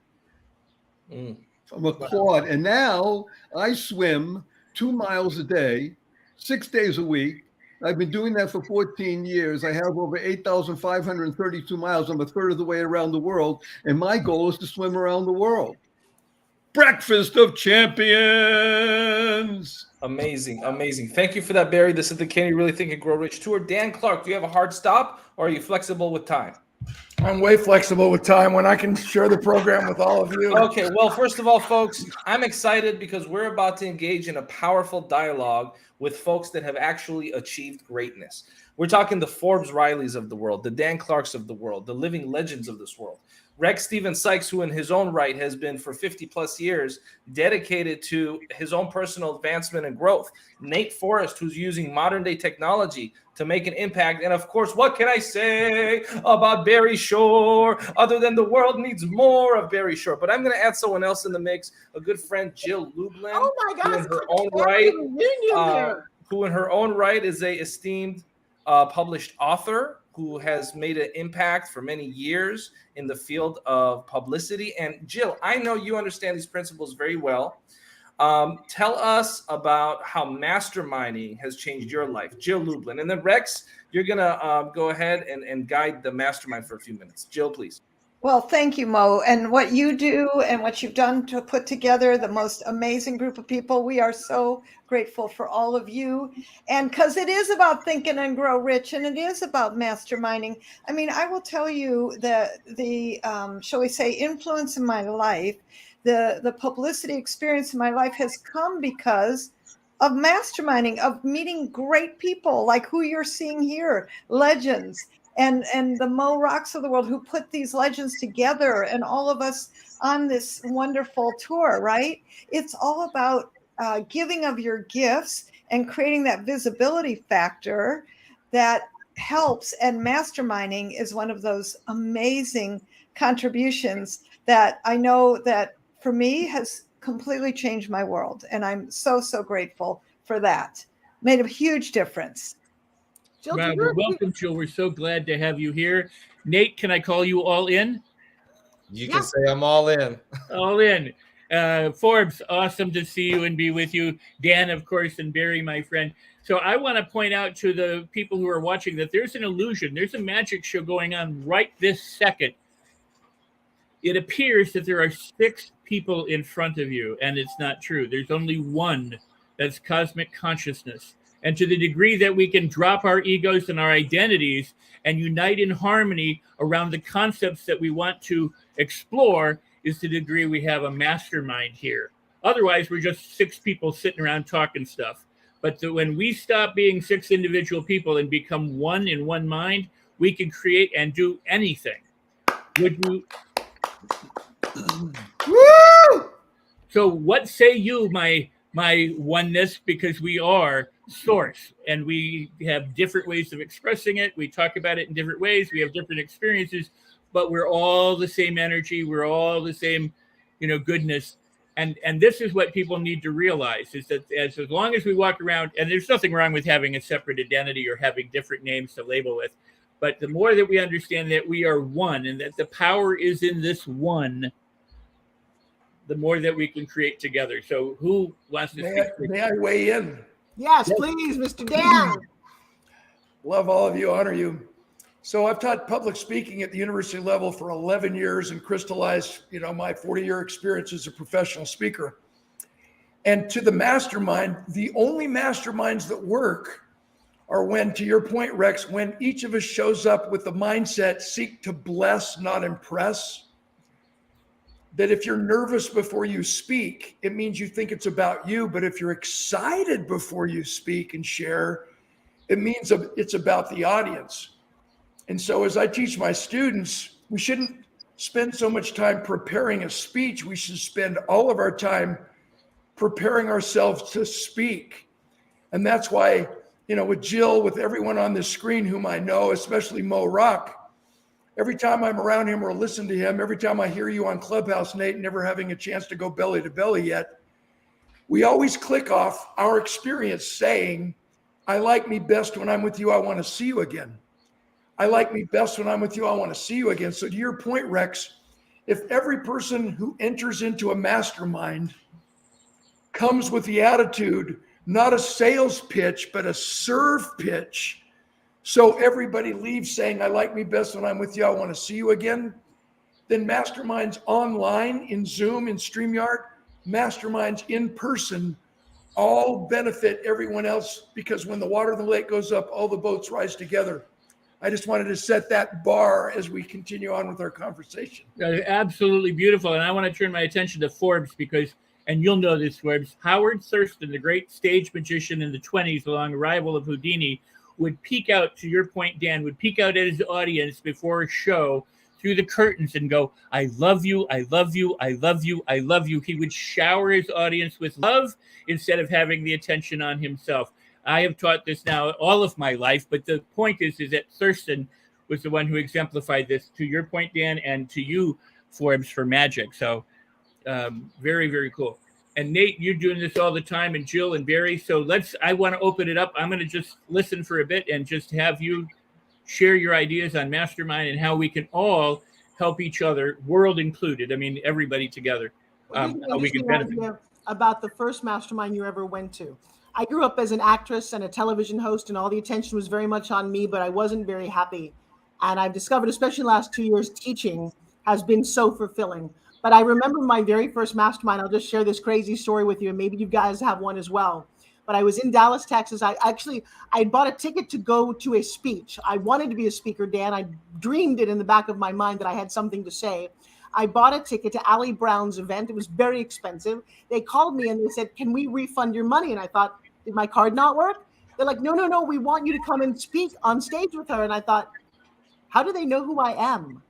From a quad. And now I swim 2 miles a day, 6 days a week. I've been doing that for 14 years. I have over 8,532 miles. I'm a third of the way around the world. And my goal is to swim around the world. Breakfast of Champions. Amazing. Amazing. Thank you for that, Barry. This is the Can You Really Think and Grow Rich Tour. Dan Clark, do you have a hard stop or are you flexible with time? I'm way flexible with time when I can share the program with all of you. Okay, well, first of all, folks, I'm excited because we're about to engage in a powerful dialogue with folks that have actually achieved greatness. We're talking the Forbes Rileys of the world, the Dan Clarks of the world, the living legends of this world. Rex Steven Sykes, who in his own right has been for 50 plus years dedicated to his own personal advancement and growth. Nate Forrest, who's using modern day technology to make an impact. And of course, what can I say about Barry Shore other than the world needs more of Barry Shore? But I'm going to add someone else in the mix, a good friend, Jill Lublin. Oh my gosh. Who in her own right is a esteemed published author who has made an impact for many years in the field of publicity. And Jill, I know you understand these principles very well. Tell us about how masterminding has changed your life, Jill Lublin. And then Rex, you're going to go ahead and guide the mastermind for a few minutes. Jill, please. Well, thank you, Mo. And what you do and what you've done to put together the most amazing group of people, we are so grateful for all of you. And because it is about Think and Grow Rich, and it is about masterminding. I mean, I will tell you that the shall we say, influence in my life, the publicity experience in my life has come because of masterminding, of meeting great people like who you're seeing here, legends, and the Mo Rocks of the world who put these legends together, and all of us on this wonderful tour, right? It's all about giving of your gifts and creating that visibility factor that helps. And masterminding is one of those amazing contributions that I know that for me has completely changed my world. And I'm so, so grateful for that. Made a huge difference. Jill, Well, welcome, Jill. We're so glad to have you here. Nate, can I call you all in? You can say I'm all in. All in. Forbes, awesome to see you and be with you. Dan, of course, and Barry, my friend. So I want to point out to the people who are watching that there's an illusion. There's a magic show going on right this second. It appears that there are 6 people in front of you, and it's not true. There's only one. That's cosmic consciousness. And to the degree that we can drop our egos and our identities and unite in harmony around the concepts that we want to explore is the degree we have a mastermind here. Otherwise, we're just 6 people sitting around talking stuff. But when we stop being 6 individual people and become one in one mind, we can create and do anything. Would you? Woo! So what say you, my oneness, because we are source and we have different ways of expressing it. We talk about it in different ways. We have different experiences, but we're all the same energy. We're all the same, goodness. And this is what people need to realize is that as long as we walk around, and there's nothing wrong with having a separate identity or having different names to label with, but the more that we understand that we are one and that the power is in this one, the more that we can create together. So who wants to speak? May I weigh in? Yes, please, Mr. Dan. Love all of you, honor you. So I've taught public speaking at the university level for 11 years and crystallized, my 40-year experience as a professional speaker. And to the mastermind, the only masterminds that work are when, to your point, Rex, when each of us shows up with the mindset, seek to bless, not impress. That if you're nervous before you speak, it means you think it's about you. But if you're excited before you speak and share, it means it's about the audience. And so as I teach my students, we shouldn't spend so much time preparing a speech. We should spend all of our time preparing ourselves to speak. And that's why, with Jill, with everyone on this screen whom I know, especially Mo Rock, every time I'm around him or listen to him, every time I hear you on Clubhouse, Nate, never having a chance to go belly to belly yet, we always click off our experience saying, I like me best when I'm with you. I want to see you again. I like me best when I'm with you. I want to see you again. So to your point, Rex, if every person who enters into a mastermind comes with the attitude, not a sales pitch, but a serve pitch, so everybody leaves saying, I like me best when I'm with you. I want to see you again. Then masterminds online, in Zoom, in StreamYard, masterminds in person, all benefit everyone else because when the water in the lake goes up, all the boats rise together. I just wanted to set that bar as we continue on with our conversation. Absolutely beautiful. And I want to turn my attention to Forbes because, and you'll know this, Forbes, Howard Thurston, the great stage magician in the 20s, along rival of Houdini, would peek out, to your point, Dan, would peek out at his audience before a show through the curtains and go, I love you, I love you, I love you, I love you. He would shower his audience with love instead of having the attention on himself. I have taught this now all of my life, but the point is that Thurston was the one who exemplified this, to your point, Dan, and to you, Forbes, for magic. So very, very cool. And Nate, you're doing this all the time, and Jill and Barry. So I want to open it up. I'm going to just listen for a bit and just have you share your ideas on Mastermind and how we can all help each other, world included. I mean, everybody together, how we can benefit. About the first Mastermind you ever went to. I grew up as an actress and a television host, and all the attention was very much on me, but I wasn't very happy. And I've discovered, especially in the last 2 years teaching, has been so fulfilling. But I remember my very first mastermind. I'll just share this crazy story with you, and maybe you guys have one as well. But I was in Dallas, Texas. I bought a ticket to go to a speech. I wanted to be a speaker, Dan. I dreamed it in the back of my mind that I had something to say. I bought a ticket to Ali Brown's event. It was very expensive. They called me and they said, "Can we refund your money?" And I thought, did my card not work? They're like, no, we want you to come and speak on stage with her. And I thought, how do they know who I am?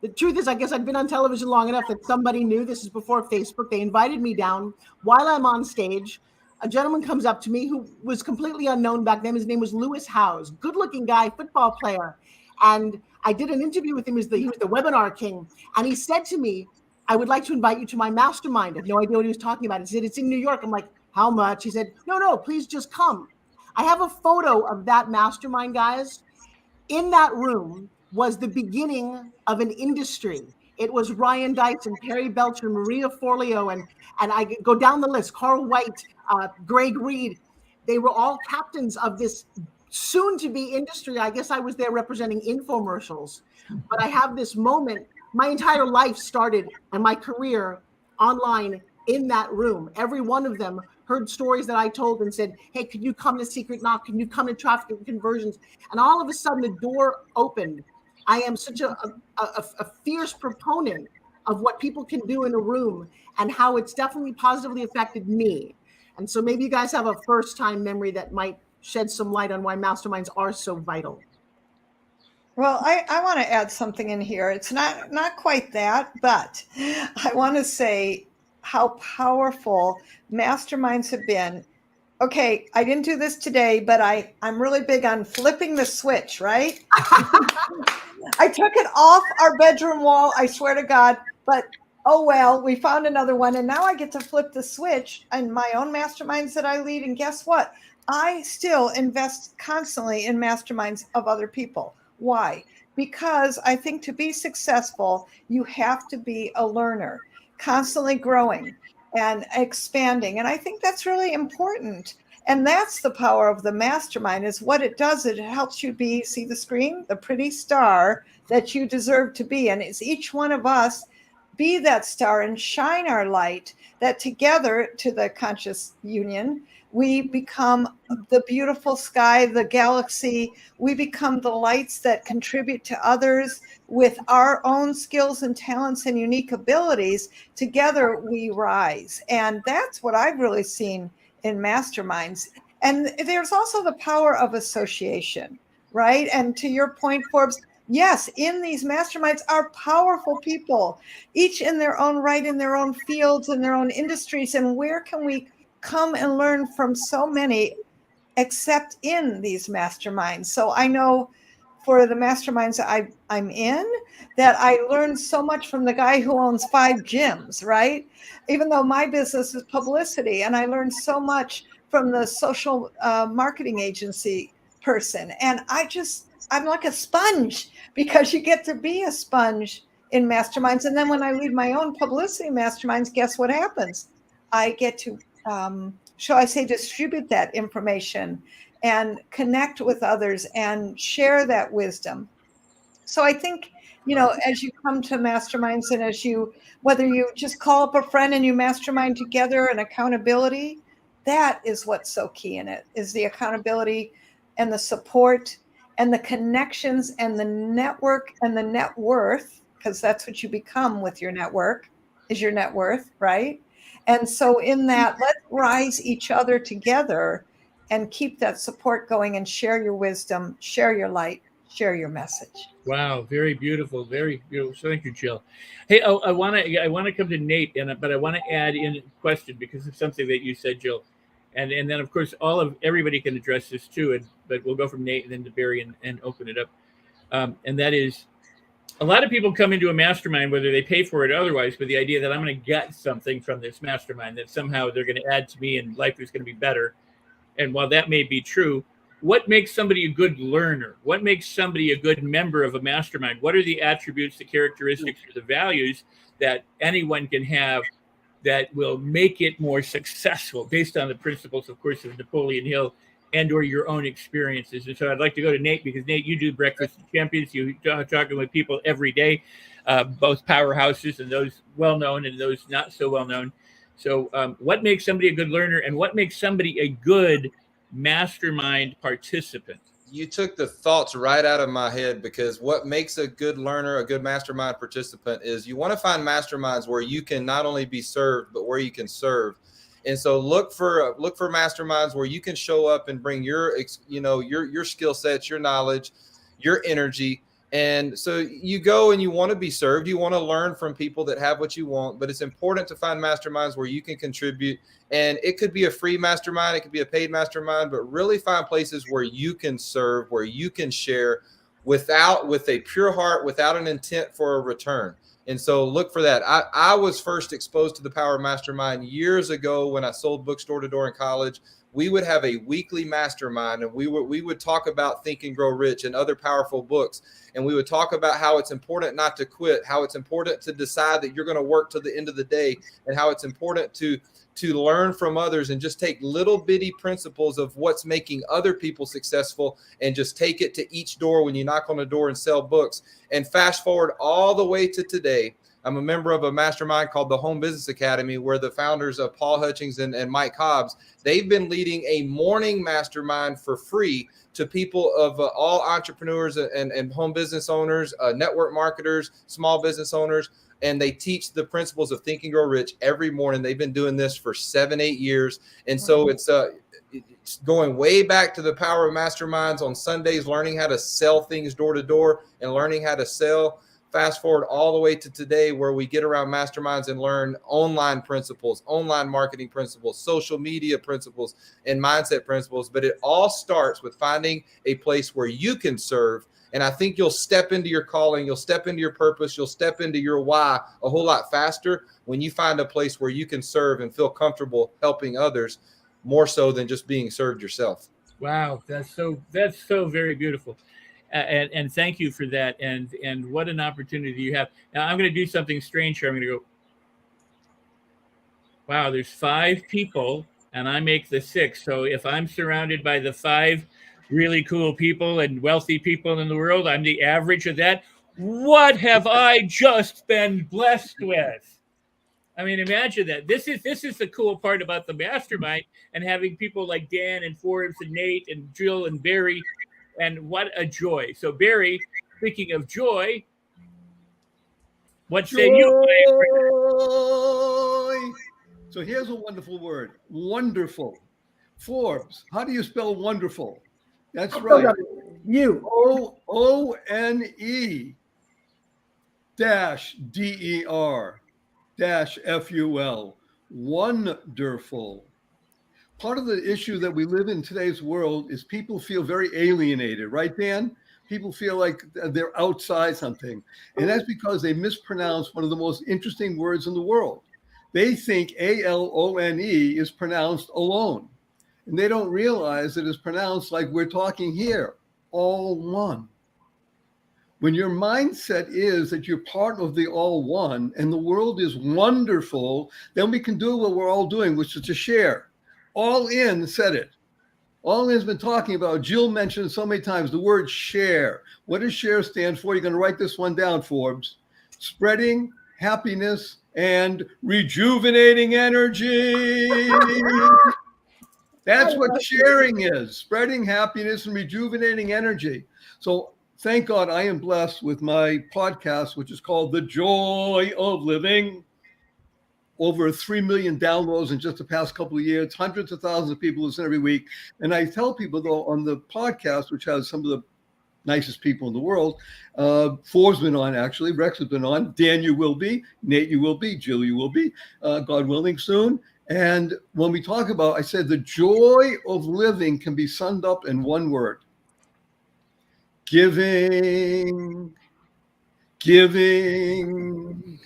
The truth is, I guess I'd been on television long enough that somebody knew. This is before Facebook. They invited me down. While I'm on stage, a gentleman comes up to me who was completely unknown back then. His name was Lewis Howes, good-looking guy, football player. And I did an interview with him. He was the webinar king. And he said to me, "I would like to invite you to my mastermind." I had no idea what he was talking about. He said, "It's in New York." I'm like, "How much?" He said, no, please just come. I have a photo of that mastermind, guys. In that room was the beginning of an industry. It was Ryan Dyson, Perry Belcher, Maria Forleo, and I go down the list, Carl White, Greg Reed. They were all captains of this soon-to-be industry. I guess I was there representing infomercials. But I have this moment. My entire life started and my career online in that room. Every one of them heard stories that I told and said, "Hey, can you come to Secret Knock? Can you come to Traffic and Conversions?" And all of a sudden, the door opened. I am such a fierce proponent of what people can do in a room and how it's definitely positively affected me. And so maybe you guys have a first-time memory that might shed some light on why masterminds are so vital. Well, I want to add something in here. It's not quite that, but I want to say how powerful masterminds have been. Okay, I didn't do this today, but I'm really big on flipping the switch, right? I took it off our bedroom wall, I swear to God, but oh well, we found another one, and now I get to flip the switch in my own masterminds that I lead, and guess what? I still invest constantly in masterminds of other people. Why? Because I think to be successful, you have to be a learner, constantly growing and expanding. And I think that's really important. And that's the power of the mastermind, is what it does. It helps you be, see the screen, the pretty star that you deserve to be. And it's each one of us be that star and shine our light, that together to the conscious union, we become the beautiful sky, the galaxy. We become the lights that contribute to others with our own skills and talents and unique abilities. Together we rise. And that's what I've really seen in masterminds. And there's also the power of association, right? And to your point, Forbes, yes, in these masterminds are powerful people, each in their own right, in their own fields, in their own industries. And where can we come and learn from so many except in these masterminds? So I know for the masterminds I'm in, that I learned so much from the guy who owns 5 gyms, right? Even though my business is publicity, and I learned so much from the social marketing agency person. And I'm like a sponge, because you get to be a sponge in masterminds. And then when I lead my own publicity masterminds, guess what happens? I get to, shall I say, distribute that information and connect with others and share that wisdom. So I think, as you come to masterminds, and whether you just call up a friend and you mastermind together, and accountability, that is what's so key in it, is the accountability and the support and the connections and the network and the net worth, because that's what you become with your network, is your net worth, right? And so in that, let's rise each other together and keep that support going, and share your wisdom, share your light, share your message. Wow, very beautiful, very beautiful. So thank you, Jill. Hey, I want to come to Nate, but I want to add in a question because of something that you said, Jill, and then of course everybody can address this too, but we'll go from Nate and then to Barry and open it up, and that is, a lot of people come into a mastermind, whether they pay for it or otherwise, with the idea that I'm going to get something from this mastermind, that somehow they're going to add to me and life is going to be better. And while that may be true, what makes somebody a good learner? What makes somebody a good member of a mastermind? What are the attributes, the characteristics, or the values that anyone can have that will make it more successful, based on the principles, of course, of Napoleon Hill and or your own experiences? And so I'd like to go to Nate, because Nate, you do Breakfast with Champions. You're talking with people every day. both powerhouses and those well-known and those not so well-known. So what makes somebody a good learner, and what makes somebody a good mastermind participant? You took the thoughts right out of my head, because what makes a good learner, a good mastermind participant, is you want to find masterminds where you can not only be served, but where you can serve. And so look for masterminds where you can show up and bring your skill sets, your knowledge, your energy. And so you go and you want to be served. You want to learn from people that have what you want, but it's important to find masterminds where you can contribute. And it could be a free mastermind, it could be a paid mastermind, but really find places where you can serve, where you can share with a pure heart, without an intent for a return. And so look for that. I was first exposed to the power of mastermind years ago when I sold books door to door in college. We would have a weekly mastermind, and we would talk about Think and Grow Rich and other powerful books. And we would talk about how it's important not to quit, how it's important to decide that you're going to work till the end of the day, and how it's important to learn from others and just take little bitty principles of what's making other people successful and just take it to each door when you knock on the door and sell books. And fast forward all the way to today. I'm a member of a mastermind called the Home Business Academy, where the founders of Paul Hutchings and Mike Hobbs, they've been leading a morning mastermind for free to people of all entrepreneurs and home business owners, network marketers, small business owners. And they teach the principles of Think and Grow Rich every morning. They've been doing this for 7-8 years. And so it's going way back to the power of masterminds on Sundays, learning how to sell things door to door and learning how to sell. Fast forward all the way to today, where we get around masterminds and learn online principles, online marketing principles, social media principles, and mindset principles. But it all starts with finding a place where you can serve. And I think you'll step into your calling, you'll step into your purpose, you'll step into your why a whole lot faster when you find a place where you can serve and feel comfortable helping others, more so than just being served yourself. Wow, that's so very beautiful. And thank you for that. And what an opportunity you have. Now I'm going to do something strange here. I'm going to go, wow, there's 5 people and I make the 6th. So if I'm surrounded by the 5 really cool people and wealthy people in the world, I'm the average of that. What have I just been blessed with? I mean, imagine that. This is the cool part about the mastermind, and having people like Dan and Forbes and Nate and Jill and Barry. And what a joy. So Barry, speaking of joy, what say you? Joy. So here's a wonderful word. Wonderful. Forbes, how do you spell wonderful? That's right. You. ONE-DER-FUL. Wonderful. Part of the issue that we live in today's world is people feel very alienated, right, Dan? People feel like they're outside something. And that's because they mispronounce one of the most interesting words in the world. They think A-L-O-N-E is pronounced alone. And they don't realize that it's pronounced like we're talking here, all one. When your mindset is that you're part of the all one and the world is wonderful, then we can do what we're all doing, which is to share. All In said it. All In's been talking about, Jill mentioned so many times the word share. What does share stand for? You're going to write this one down, Forbes. Spreading happiness and rejuvenating energy. That's what sharing is, spreading happiness and rejuvenating energy. So thank God I am blessed with my podcast, which is called The Joy of Living. Over 3 million downloads in just the past couple of years, hundreds of thousands of people listen every week. And I tell people, though, on the podcast, which has some of the nicest people in the world, Forbes been on, actually, Rex has been on, Dan, you will be, Nate, you will be, Jill, you will be, God willing, soon. And when we talk about, I said, the joy of living can be summed up in one word: giving, giving,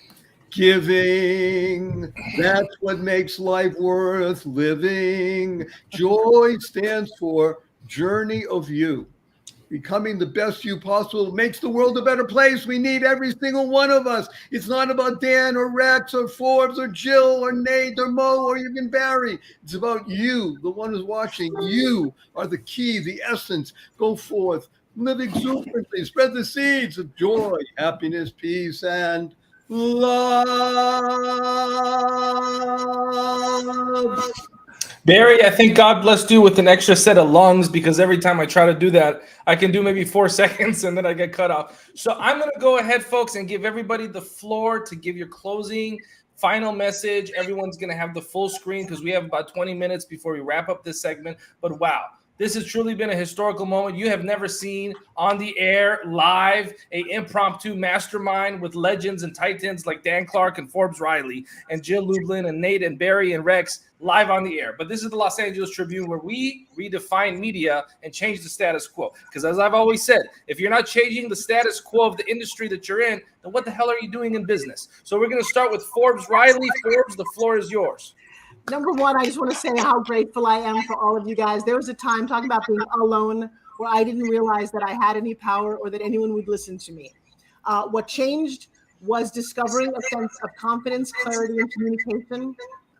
giving. That's what makes life worth living. Joy stands for journey of you. Becoming the best you possible makes the world a better place. We need every single one of us. It's not about Dan or Rex or Forbes or Jill or Nate or Mo or even Barry. It's about you, the one who's watching. You are the key, the essence. Go forth, live exuberantly, spread the seeds of joy, happiness, peace, and love. Barry, I think God blessed you with an extra set of lungs, because every time I try to do that, I can do maybe 4 seconds and then I get cut off. So I'm going to go ahead, folks, and give everybody the floor to give your closing final message. Everyone's going to have the full screen because we have about 20 minutes before we wrap up this segment. But wow, this has truly been a historical moment. You have never seen on the air, live, a impromptu mastermind with legends and titans like Dan Clark and Forbes Riley and Jill Lublin and Nate and Barry and Rex live on the air. But this is the Los Angeles Tribune, where we redefine media and change the status quo. Because as I've always said, if you're not changing the status quo of the industry that you're in, then what the hell are you doing in business? So we're going to start with Forbes Riley. Forbes, the floor is yours. Number one, I just want to say how grateful I am for all of you guys. There was a time, talking about being alone, where I didn't realize that I had any power or that anyone would listen to me. What changed was discovering a sense of confidence, clarity, and communication.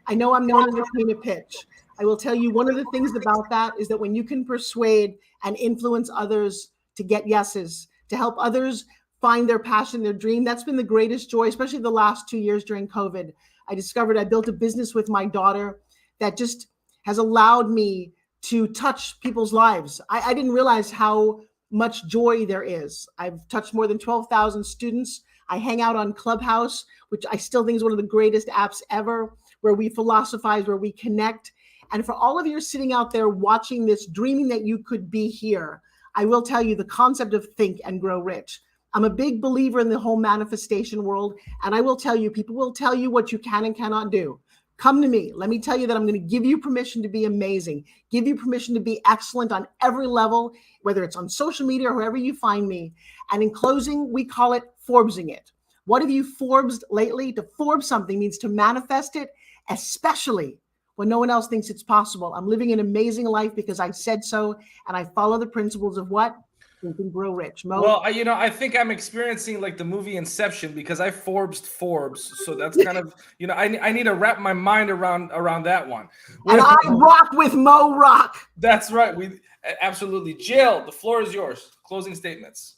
I know I'm known as the queen of pitch. I will tell you, one of the things about that is that when you can persuade and influence others to get yeses, to help others find their passion, their dream, that's been the greatest joy, especially the last 2 years during COVID. I discovered I built a business with my daughter that just has allowed me to touch people's lives. I didn't realize how much joy there is. I've touched more than 12,000 students. I hang out on Clubhouse, which I still think is one of the greatest apps ever, where we philosophize, where we connect. And for all of you sitting out there watching this, dreaming that you could be here, I will tell you the concept of think and grow rich. I'm a big believer in the whole manifestation world. And I will tell you, people will tell you what you can and cannot do. Come to me. Let me tell you that I'm going to give you permission to be amazing, give you permission to be excellent on every level, whether it's on social media or wherever you find me. And in closing, we call it Forbesing it. What have you Forbesed lately? To Forbes something means to manifest it, especially when no one else thinks it's possible. I'm living an amazing life because I said so, and I follow the principles of what? Think and grow rich. Mo? Well, I think I'm experiencing like the movie Inception, because I Forbesed Forbes. So that's kind of, I need to wrap my mind around that one. And I rock with Mo Rock. That's right. We absolutely. Jill, the floor is yours. Closing statements.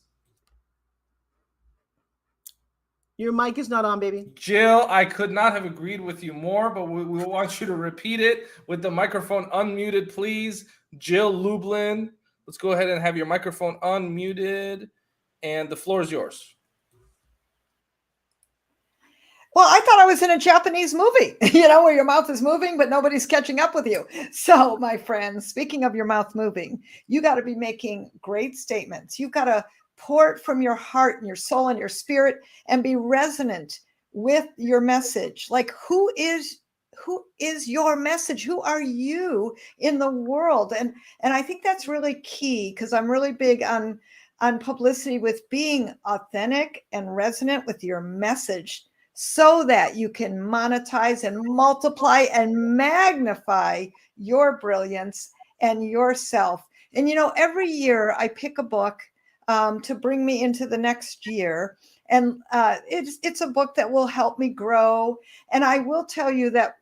Your mic is not on, baby. Jill, I could not have agreed with you more, but we want you to repeat it with the microphone unmuted, please. Jill Lublin, let's go ahead and have your microphone unmuted, and the floor is yours. Well, I thought I was in a Japanese movie, where your mouth is moving, but nobody's catching up with you. So, my friends, speaking of your mouth moving, you got to be making great statements. You've got to pour it from your heart and your soul and your spirit and be resonant with your message. Like, who is your message? Who are you in the world? And I think that's really key, because I'm really big on publicity, with being authentic and resonant with your message, so that you can monetize and multiply and magnify your brilliance and yourself. And, every year I pick a book to bring me into the next year. And it's a book that will help me grow. And I will tell you that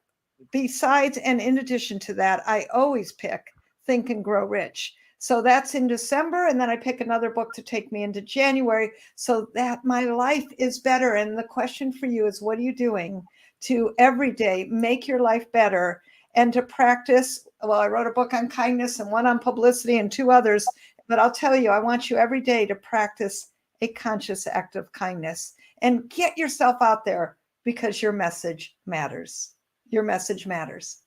besides and in addition to that, I always pick Think and Grow Rich. So that's in December. And then I pick another book to take me into January, so that my life is better. And the question for you is, what are you doing to every day make your life better, and to practice? Well, I wrote a book on kindness and one on publicity and 2 others. But I'll tell you, I want you every day to practice a conscious act of kindness and get yourself out there, because your message matters. Your message matters.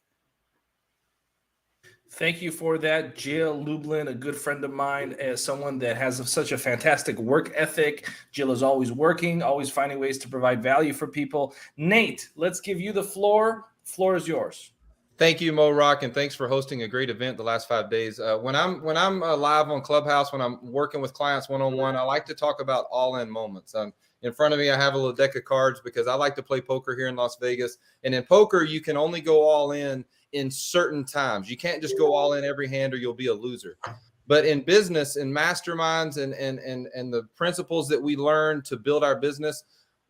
Thank you for that, Jill Lublin, a good friend of mine, as someone that has such a fantastic work ethic. Jill is always working, always finding ways to provide value for people. Nate, let's give you the floor. The floor is yours. Thank you, Mo Rock, and thanks for hosting a great event the last 5 days. When I'm live on Clubhouse, when I'm working with clients one-on-one, I like to talk about all-in moments. In front of me, I have a little deck of cards, because I like to play poker here in Las Vegas. And in poker, you can only go all in certain times. You can't just go all in every hand, or you'll be a loser. But in business, in masterminds, and the principles that we learn to build our business,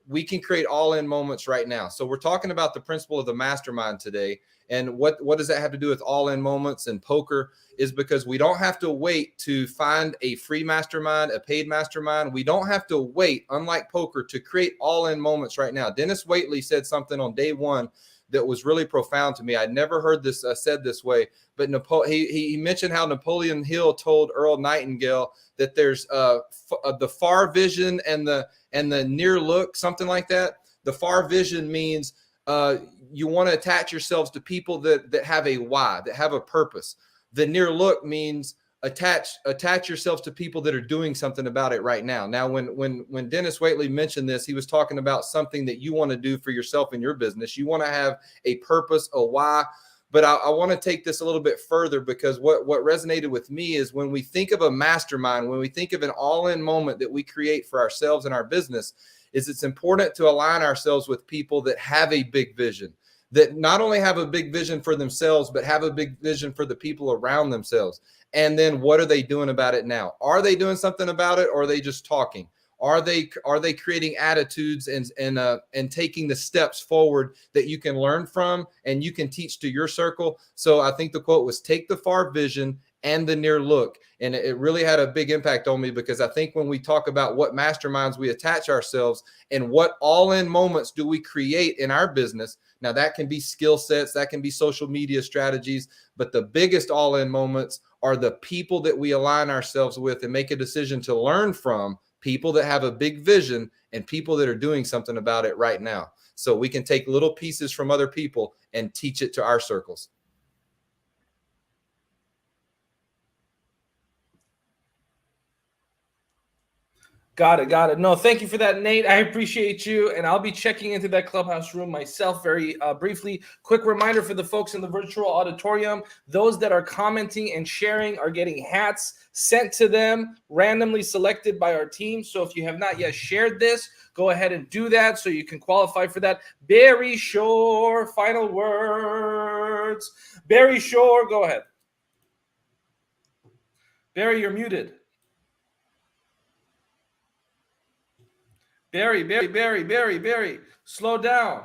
we can create all-in moments right now. So we're talking about the principle of the mastermind today. And what does that have to do with all-in moments and poker? Is because we don't have to wait to find a free mastermind, a paid mastermind. We don't have to wait, unlike poker, to create all-in moments right now. Dennis Waitley said something on day one that was really profound to me. I'd never heard this said this way, but he mentioned how Napoleon Hill told Earl Nightingale that there's the far vision and the near look, something like that. The far vision means you want to attach yourselves to people that have a why, that have a purpose. The near look means attach yourselves to people that are doing something about it right now. Now, when Dennis Waitley mentioned this, he was talking about something that you want to do for yourself in your business. You want to have a purpose, a why. But I want to take this a little bit further, because what resonated with me is when we think of a mastermind, when we think of an all-in moment that we create for ourselves and our business, is it's important to align ourselves with people that have a big vision, that not only have a big vision for themselves, but have a big vision for the people around themselves. And then what are they doing about it now? Are they doing something about it, or are they just talking? Are they creating attitudes and taking the steps forward that you can learn from and you can teach to your circle? So I think the quote was, take the far vision and the near look. And it really had a big impact on me, because I think when we talk about what masterminds we attach ourselves and what all-in moments do we create in our business, now that can be skill sets, that can be social media strategies, but the biggest all-in moments are the people that we align ourselves with and make a decision to learn from, people that have a big vision and people that are doing something about it right now. So we can take little pieces from other people and teach it to our circles. Got it. No, thank you for that, Nate. I appreciate you. And I'll be checking into that clubhouse room myself very briefly. Quick reminder for the folks in the virtual auditorium, those that are commenting and sharing are getting hats sent to them, randomly selected by our team. So if you have not yet shared this, go ahead and do that so you can qualify for that. Barry Shore, final words. Barry Shore, go ahead. Barry, you're muted. Barry, slow down.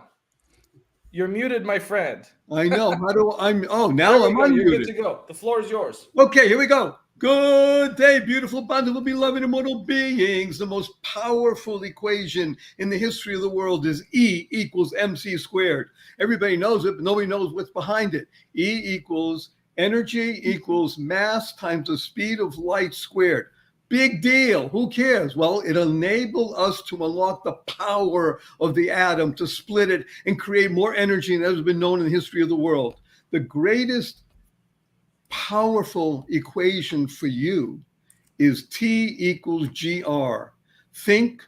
You're muted, my friend. I know. How do I'm now I'm unmuted. You're good unmuted. to go. The floor is yours. Okay, here we go. Good day, beautiful, bountiful, beloved, immortal beings. The most powerful equation in the history of the world is E equals MC squared. Everybody knows it, but nobody knows what's behind it. E equals energy equals mass times the speed of light squared. Big deal. Who cares? Well, it enabled us to unlock the power of the atom, to split it and create more energy than has been known in the history of the world. The greatest powerful equation for you is T equals GR. Think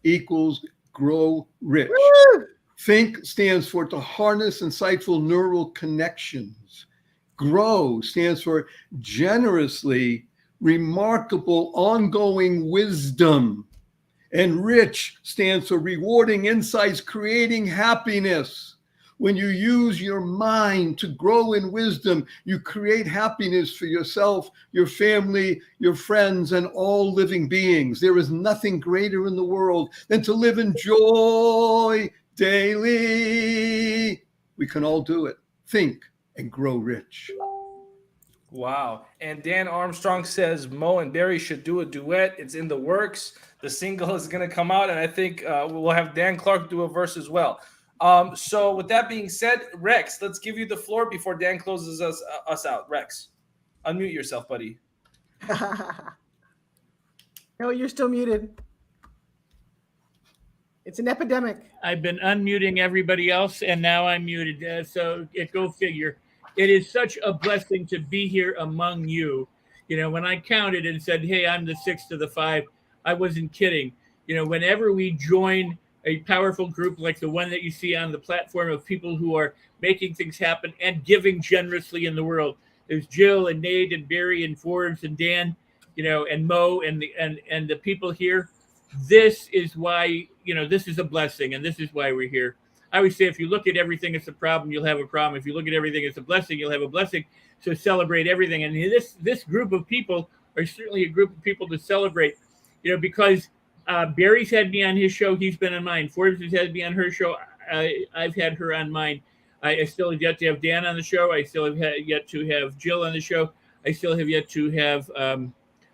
equals grow rich. Woo! Think stands for to harness insightful neural connections. Grow stands for generously remarkable ongoing wisdom. And rich stands for rewarding insights, creating happiness. When you use your mind to grow in wisdom, you create happiness for yourself, your family, your friends, and all living beings. There is nothing greater in the world than to live in joy daily. We can all do it. Think and grow rich. Wow. And Dan Armstrong says Mo and Barry should do a duet. It's in the works. The single is going to come out, and I think we'll have Dan Clark do a verse as well. So with that being said, Rex, let's give you the floor before Dan closes us out. Rex, unmute yourself, buddy. No, you're still muted. It's an epidemic. I've been unmuting everybody else, and now I'm muted. So go figure. It is such a blessing to be here among you. You know, when I counted and said, hey, I'm the 6th of the 5, I wasn't kidding. You know, whenever we join a powerful group like the one that you see on the platform of people who are making things happen and giving generously in the world, there's Jill and Nate and Barry and Forbes and Dan, you know, and Mo and the people here. This is why, you know, this is a blessing, and this is why we're here. I always say, if you look at everything as a problem, you'll have a problem. If you look at everything as a blessing, you'll have a blessing. So celebrate everything. And this group of people are certainly a group of people to celebrate, you know, because Barry's had me on his show. He's been on mine. Forbes has had me on her show. I've had her on mine. I still have yet to have Dan on the show. I still have yet to have Jill on the show. I still have yet to have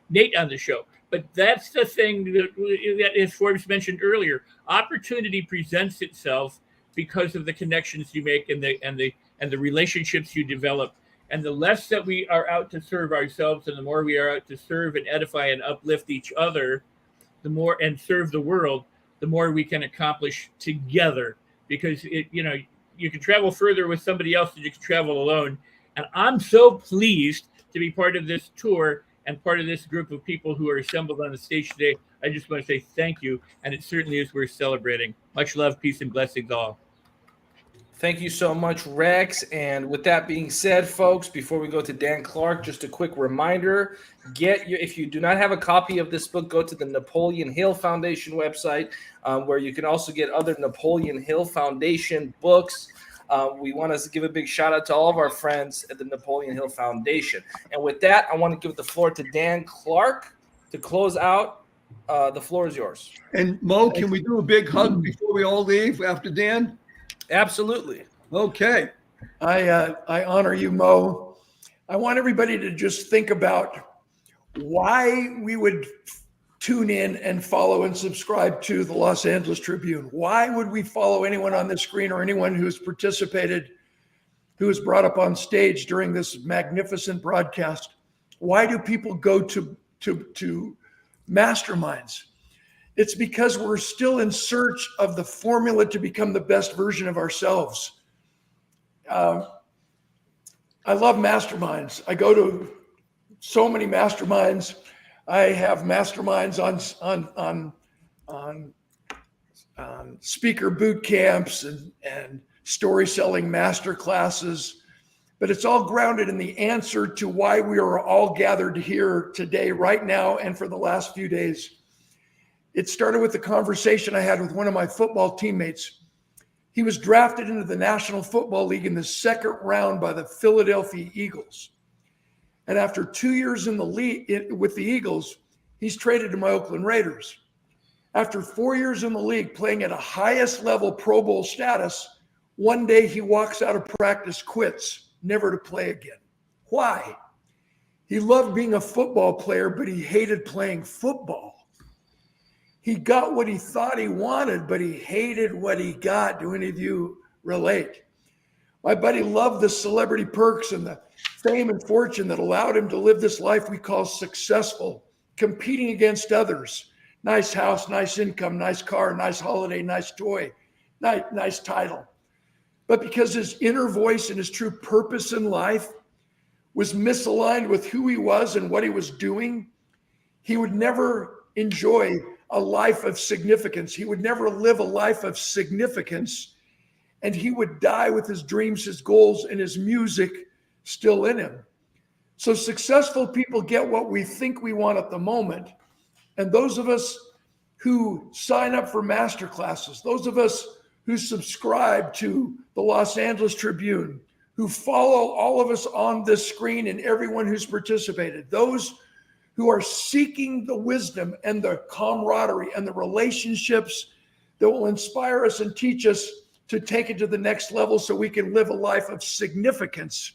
Nate on the show. But that's the thing that, as Forbes mentioned earlier, opportunity presents itself because of the connections you make and the relationships you develop. And the less that we are out to serve ourselves, and the more we are out to serve and edify and uplift each other, the more, and serve the world, the more we can accomplish together. Because you can travel further with somebody else than you can travel alone. And I'm so pleased to be part of this tour and part of this group of people who are assembled on the stage today. I just want to say thank you, and it certainly is worth celebrating. Much love, peace, and blessings all. Thank you so much, Rex. And with that being said, folks, before we go to Dan Clark, just a quick reminder, if you do not have a copy of this book, go to the Napoleon Hill Foundation website, where you can also get other Napoleon Hill Foundation books. We want to give a big shout out to all of our friends at the Napoleon Hill Foundation. And with that, I want to give the floor to Dan Clark to close out. The floor is yours. And Mo, can we do a big hug before we all leave after Dan? Absolutely. Okay. I honor you, Mo. I want everybody to just think about why we would tune in and follow and subscribe to the Los Angeles Tribune. Why would we follow anyone on the screen or anyone who's participated, who was brought up on stage during this magnificent broadcast? Why do people go to masterminds? It's because we're still in search of the formula to become the best version of ourselves. I love masterminds. I go to so many masterminds. I have masterminds on speaker boot camps and story selling master classes, but it's all grounded in the answer to why we are all gathered here today, right now, and for the last few days. It started with the conversation I had with one of my football teammates. He was drafted into the National Football League in the second round by the Philadelphia Eagles. And after 2 years in the league with the Eagles, he's traded to my Oakland Raiders. After 4 years in the league, playing at a highest level Pro Bowl status, one day he walks out of practice, quits, never to play again. Why? He loved being a football player, but he hated playing football. He got what he thought he wanted, but he hated what he got. Do any of you relate? My buddy loved the celebrity perks and the fame and fortune that allowed him to live this life we call successful, competing against others. Nice house, nice income, nice car, nice holiday, nice toy, nice title. But because his inner voice and his true purpose in life was misaligned with who he was and what he was doing, he would never enjoy a life of significance. He would never live a life of significance, and he would die with his dreams, his goals, and his music still in him. So successful people get what we think we want at the moment. And those of us who sign up for masterclasses, those of us who subscribe to the Los Angeles Tribune, who follow all of us on this screen and everyone who's participated, those who are seeking the wisdom and the camaraderie and the relationships that will inspire us and teach us to take it to the next level so we can live a life of significance.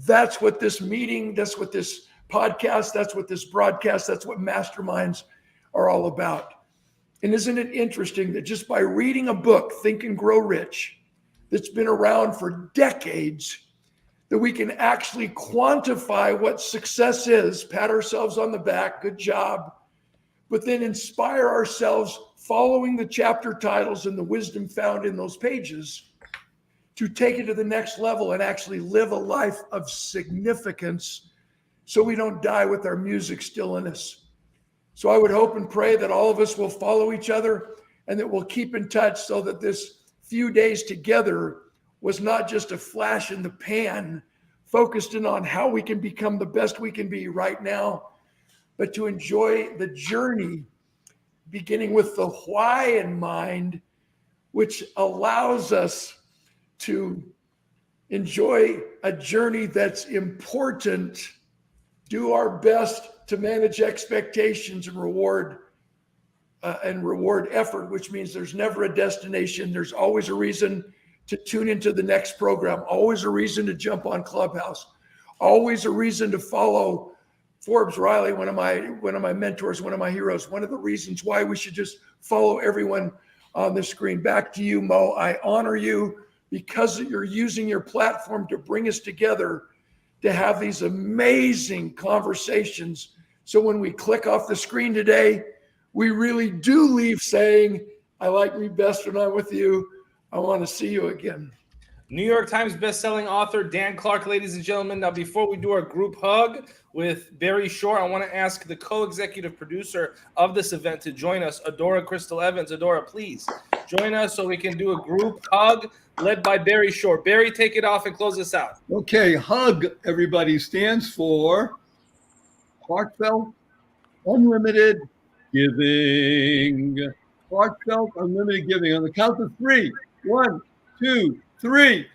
That's what this meeting, that's what this podcast, that's what this broadcast, that's what masterminds are all about. And isn't it interesting that just by reading a book, Think and Grow Rich, that's been around for decades, that we can actually quantify what success is, pat ourselves on the back, good job, but then inspire ourselves following the chapter titles and the wisdom found in those pages to take it to the next level and actually live a life of significance so we don't die with our music still in us. So I would hope and pray that all of us will follow each other and that we'll keep in touch so that this few days together was not just a flash in the pan, focused in on how we can become the best we can be right now, but to enjoy the journey, beginning with the why in mind, which allows us to enjoy a journey that's important, do our best to manage expectations and reward effort, which means there's never a destination. There's always a reason to tune into the next program, always a reason to jump on Clubhouse, always a reason to follow Forbes Riley, one of my mentors, one of my heroes. One of the reasons why we should just follow everyone on the screen. Back to you, Mo. I honor you because you're using your platform to bring us together to have these amazing conversations. So when we click off the screen today, we really do leave saying, I like me best when I'm with you. I want to see you again. New York Times bestselling author Dan Clark, ladies and gentlemen. Now, before we do our group hug with Barry Shore, I want to ask the co-executive producer of this event to join us, Adora Crystal Evans. Adora, please join us so we can do a group hug led by Barry Shore. Barry, take it off and close us out. Okay, hug, everybody, stands for heartfelt, unlimited giving. Heartfelt, unlimited giving. On the count of three. 1, 2, 3.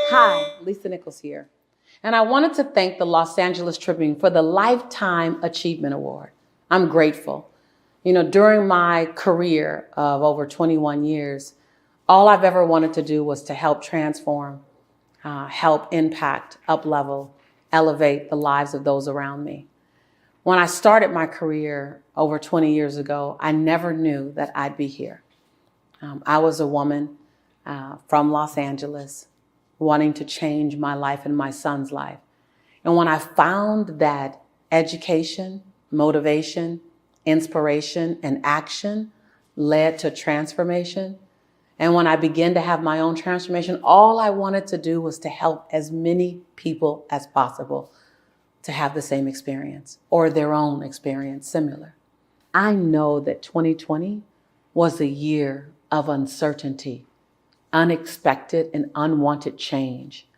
Hi, Lisa Nichols here. And I wanted to thank the Los Angeles Tribune for the Lifetime Achievement Award. I'm grateful. You know, during my career of over 21 years, all I've ever wanted to do was to help transform, help impact, up-level, elevate the lives of those around me. When I started my career over 20 years ago, I never knew that I'd be here. I was a woman from Los Angeles wanting to change my life and my son's life. And when I found that education, motivation, inspiration, and action led to transformation, and when I began to have my own transformation, all I wanted to do was to help as many people as possible to have the same experience or their own experience similar. I know that 2020 was a year of uncertainty, unexpected and unwanted change.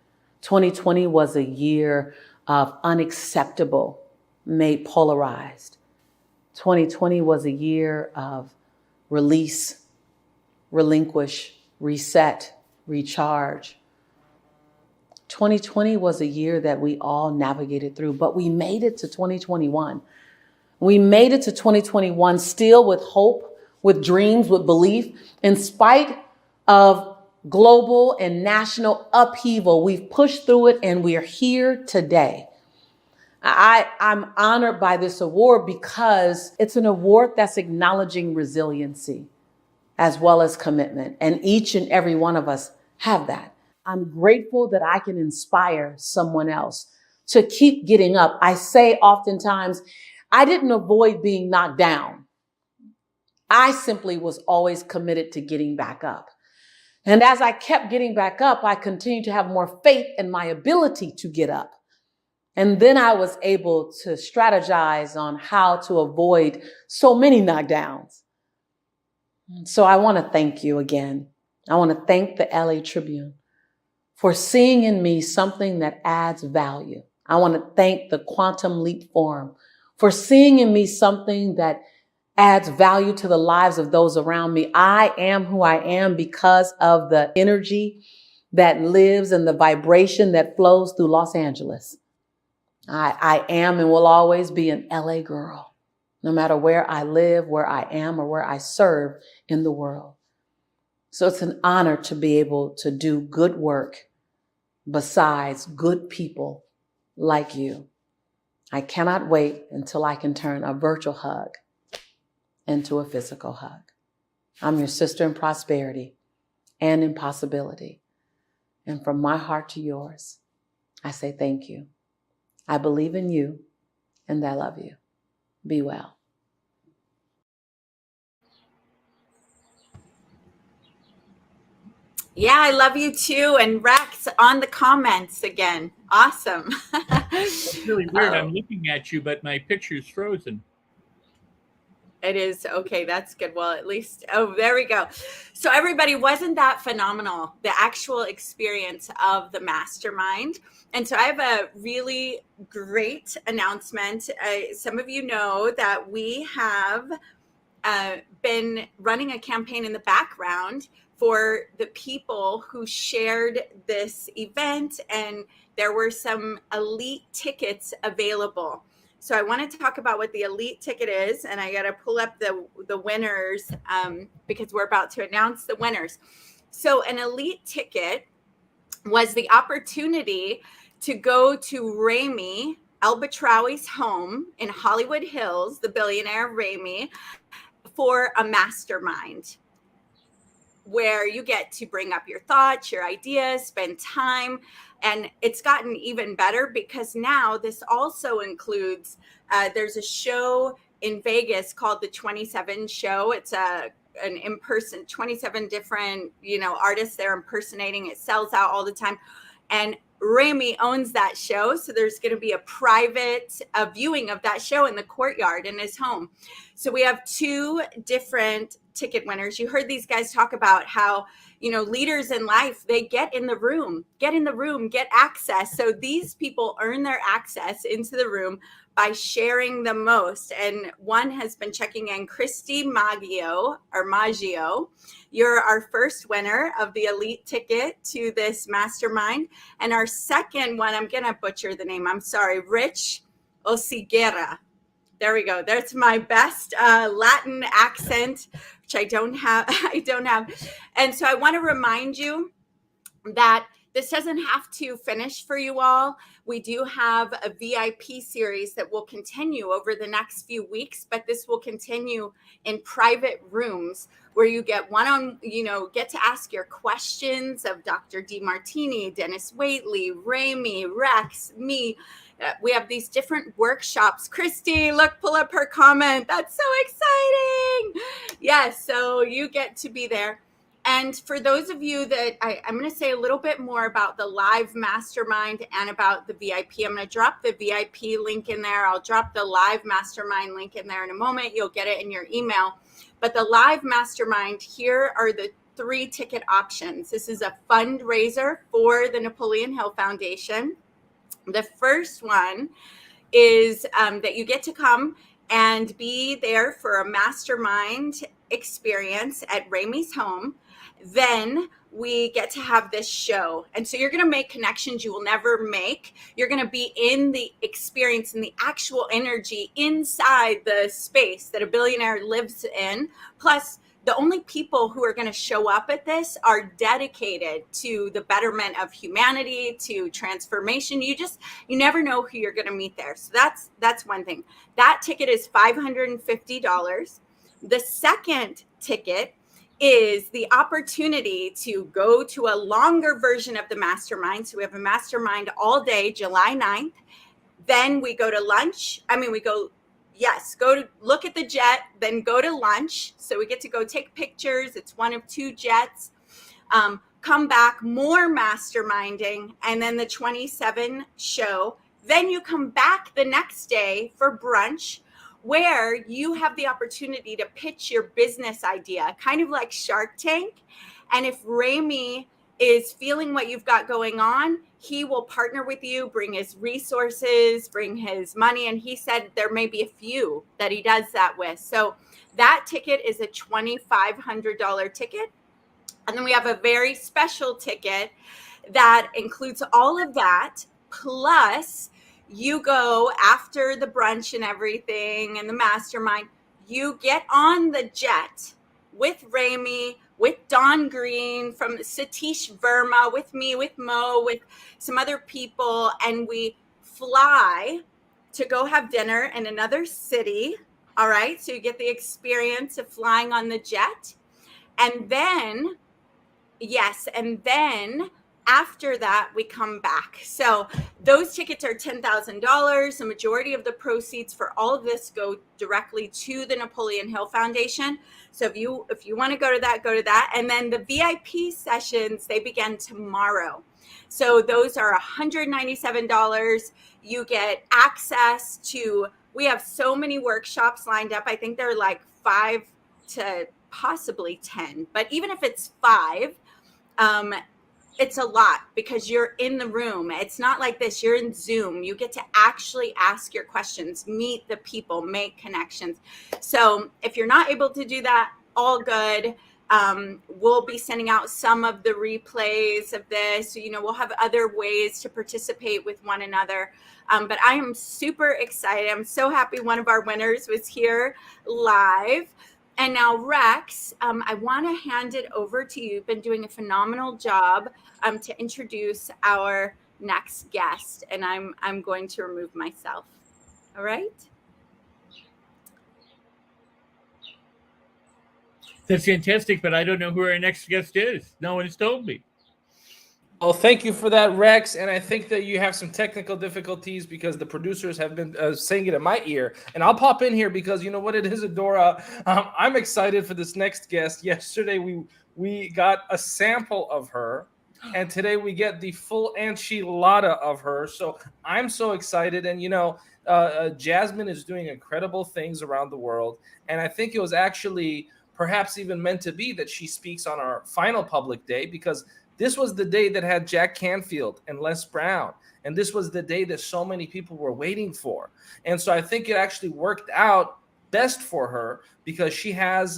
2020 was a year of unacceptable made polarized. 2020 was a year of release, relinquish, reset, recharge. 2020 was a year that we all navigated through, but we made it to 2021. We made it to 2021 still with hope, with dreams, with belief. In spite of global and national upheaval, we've pushed through it and we're here today. I'm honored by this award because it's an award that's acknowledging resiliency as well as commitment. And each and every one of us have that. I'm grateful that I can inspire someone else to keep getting up. I say oftentimes, I didn't avoid being knocked down. I simply was always committed to getting back up. And as I kept getting back up, I continued to have more faith in my ability to get up. And then I was able to strategize on how to avoid so many knockdowns. So I want to thank you again. I want to thank the LA Tribune for seeing in me something that adds value. I want to thank the Quantum Leap Forum for seeing in me something that adds value to the lives of those around me. I am who I am because of the energy that lives and the vibration that flows through Los Angeles. I am and will always be an LA girl, no matter where I live, where I am, or where I serve in the world. So it's an honor to be able to do good work besides good people like you. I cannot wait until I can turn a virtual hug into a physical hug. I'm your sister in prosperity and in possibility. And from my heart to yours, I say thank you. I believe in you and I love you. Be well. Yeah, I love you too. And Rex on the comments again. Awesome. It's really weird. I'm looking at you, but my picture's frozen. It is. Okay, that's good. Well, at least, oh, there we go. So everybody, wasn't that phenomenal? The actual experience of the Mastermind. And so I have a really great announcement. Some of you know that we have been running a campaign in the background for the people who shared this event, and there were some elite tickets available. So I want to talk about what the elite ticket is, and I got to pull up the winners because we're about to announce the winners. So an elite ticket was the opportunity to go to Ramy Albatrawi's home in Hollywood Hills, the billionaire Ramy, for a mastermind where you get to bring up your thoughts, your ideas, spend time. And it's gotten even better because now this also includes, there's a show in Vegas called the 27 Show. It's an in-person, 27 different, artists they're impersonating. It sells out all the time. And Ramy owns that show. So there's going to be a private viewing of that show in the courtyard in his home. So we have 2 different ticket winners. You heard these guys talk about how, leaders in life, they get in the room, get access. So these people earn their access into the room by sharing the most. And one has been checking in, Christy Maggio. You're our first winner of the elite ticket to this mastermind. And our second one, I'm going to butcher the name. I'm sorry, Rich Osiguera. There we go. That's my best Latin accent, which I don't have. And so I want to remind you that this doesn't have to finish for you all. We do have a VIP series that will continue over the next few weeks, but this will continue in private rooms where you get get to ask your questions of Dr. DeMartini, Dennis Waitley, Ramy, Rex, me. We have these different workshops. Christy, look, pull up her comment. That's so exciting. Yes, so you get to be there. And for those of you that I'm going to say a little bit more about the live mastermind and about the VIP. I'm going to drop the VIP link in there. I'll drop the live mastermind link in there in a moment. You'll get it in your email. But the live mastermind, here are the 3 ticket options. This is a fundraiser for the Napoleon Hill Foundation. The first one is that you get to come and be there for a mastermind experience at Ramy's home. Then we get to have this show. And so you're going to make connections you will never make. You're going to be in the experience and the actual energy inside the space that a billionaire lives in. Plus, the only people who are going to show up at this are dedicated to the betterment of humanity, to transformation. You never know who you're going to meet there. So that's one thing. That ticket is $550. The second ticket is the opportunity to go to a longer version of the mastermind. So we have a mastermind all day, July 9th. Then we go to lunch. Go to look at the jet, then go to lunch. So we get to go take pictures. It's one of 2 jets. Come back, more masterminding, and then the 27 show. Then you come back the next day for brunch, where you have the opportunity to pitch your business idea, kind of like Shark Tank. And if Ramy is feeling what you've got going on, he will partner with you, bring his resources, bring his money. And he said there may be a few that he does that with. So that ticket is a $2,500 ticket. And then we have a very special ticket that includes all of that, plus you go after the brunch and everything and the mastermind, you get on the jet with Ramy, with Don Green, from Satish Verma, with me, with Mo, with some other people, and we fly to go have dinner in another city. All right, so you get the experience of flying on the jet. And then, after that, we come back. So those tickets are $10,000. The majority of the proceeds for all of this go directly to the Napoleon Hill Foundation. So if you want to go to that. And then the VIP sessions, they begin tomorrow. So those are $197. You get access to, we have so many workshops lined up. I think they're like 5 to possibly 10. But even if it's 5, it's a lot because you're in the room. It's not like this. You're in Zoom. You get to actually ask your questions, meet the people, make connections. So if you're not able to do that, all good. We'll be sending out some of the replays of this. You know, we'll have other ways to participate with one another. But I am super excited. I'm so happy one of our winners was here live. And now, Rex, I want to hand it over to you. You've been doing a phenomenal job to introduce our next guest. And I'm going to remove myself. All right? That's fantastic, but I don't know who our next guest is. No one has told me. Well, thank you for that, Rex. And I think that you have some technical difficulties because the producers have been saying it in my ear. And I'll pop in here because you know what it is, Adora. I'm excited for this next guest. Yesterday, we got a sample of her. And today we get the full enchilada of her. So I'm so excited. And, you know, Jasmine is doing incredible things around the world. And I think it was actually perhaps even meant to be that she speaks on our final public day, because this was the day that had Jack Canfield and Les Brown. And this was the day that so many people were waiting for. And so I think it actually worked out best for her because she has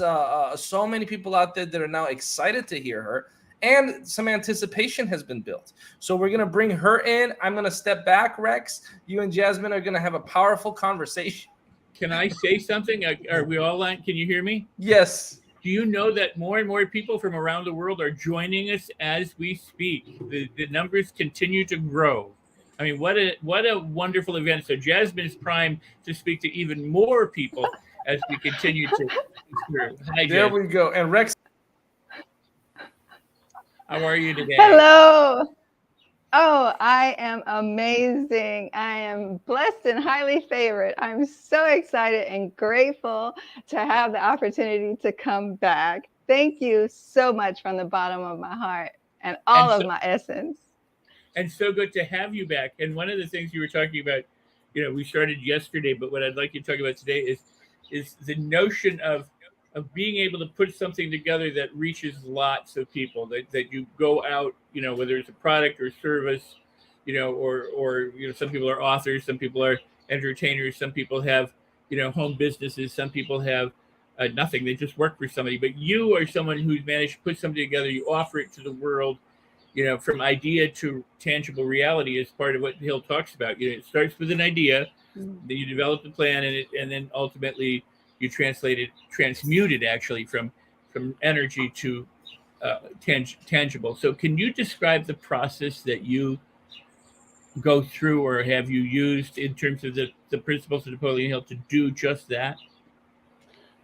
so many people out there that are now excited to hear her. And some anticipation has been built. So we're going to bring her in. I'm going to step back, Rex. You and Jasmine are going to have a powerful conversation. Can I say something? Are we all on? Can you hear me? Yes. Do you know that more and more people from around the world are joining us as we speak? The numbers continue to grow. I mean, what a wonderful event. So Jasmine's primed to speak to even more people as we continue to serve. Hi, there Jasmine. we go. And Rex, how are you today? Hello. Oh, I am amazing. I am blessed and highly favored. I'm so excited and grateful to have the opportunity to come back. Thank you so much from the bottom of my heart and all of my essence. And so good to have you back. And one of the things you were talking about, you know, we started yesterday, but what I'd like you to talk about today is the notion of being able to put something together that reaches lots of people, that you go out, you know, whether it's a product or service, you know, or you know, some people are authors, some people are entertainers, some people have, you know, home businesses, some people have nothing, they just work for somebody. But you are someone who's managed to put something together, you offer it to the world, you know, from idea to tangible reality is part of what Hill talks about. You know, it starts with an idea, then you develop the plan, and then ultimately you transmute it actually from energy to tangible. So can you describe the process that you go through or have you used in terms of the principles of Napoleon Hill to do just that?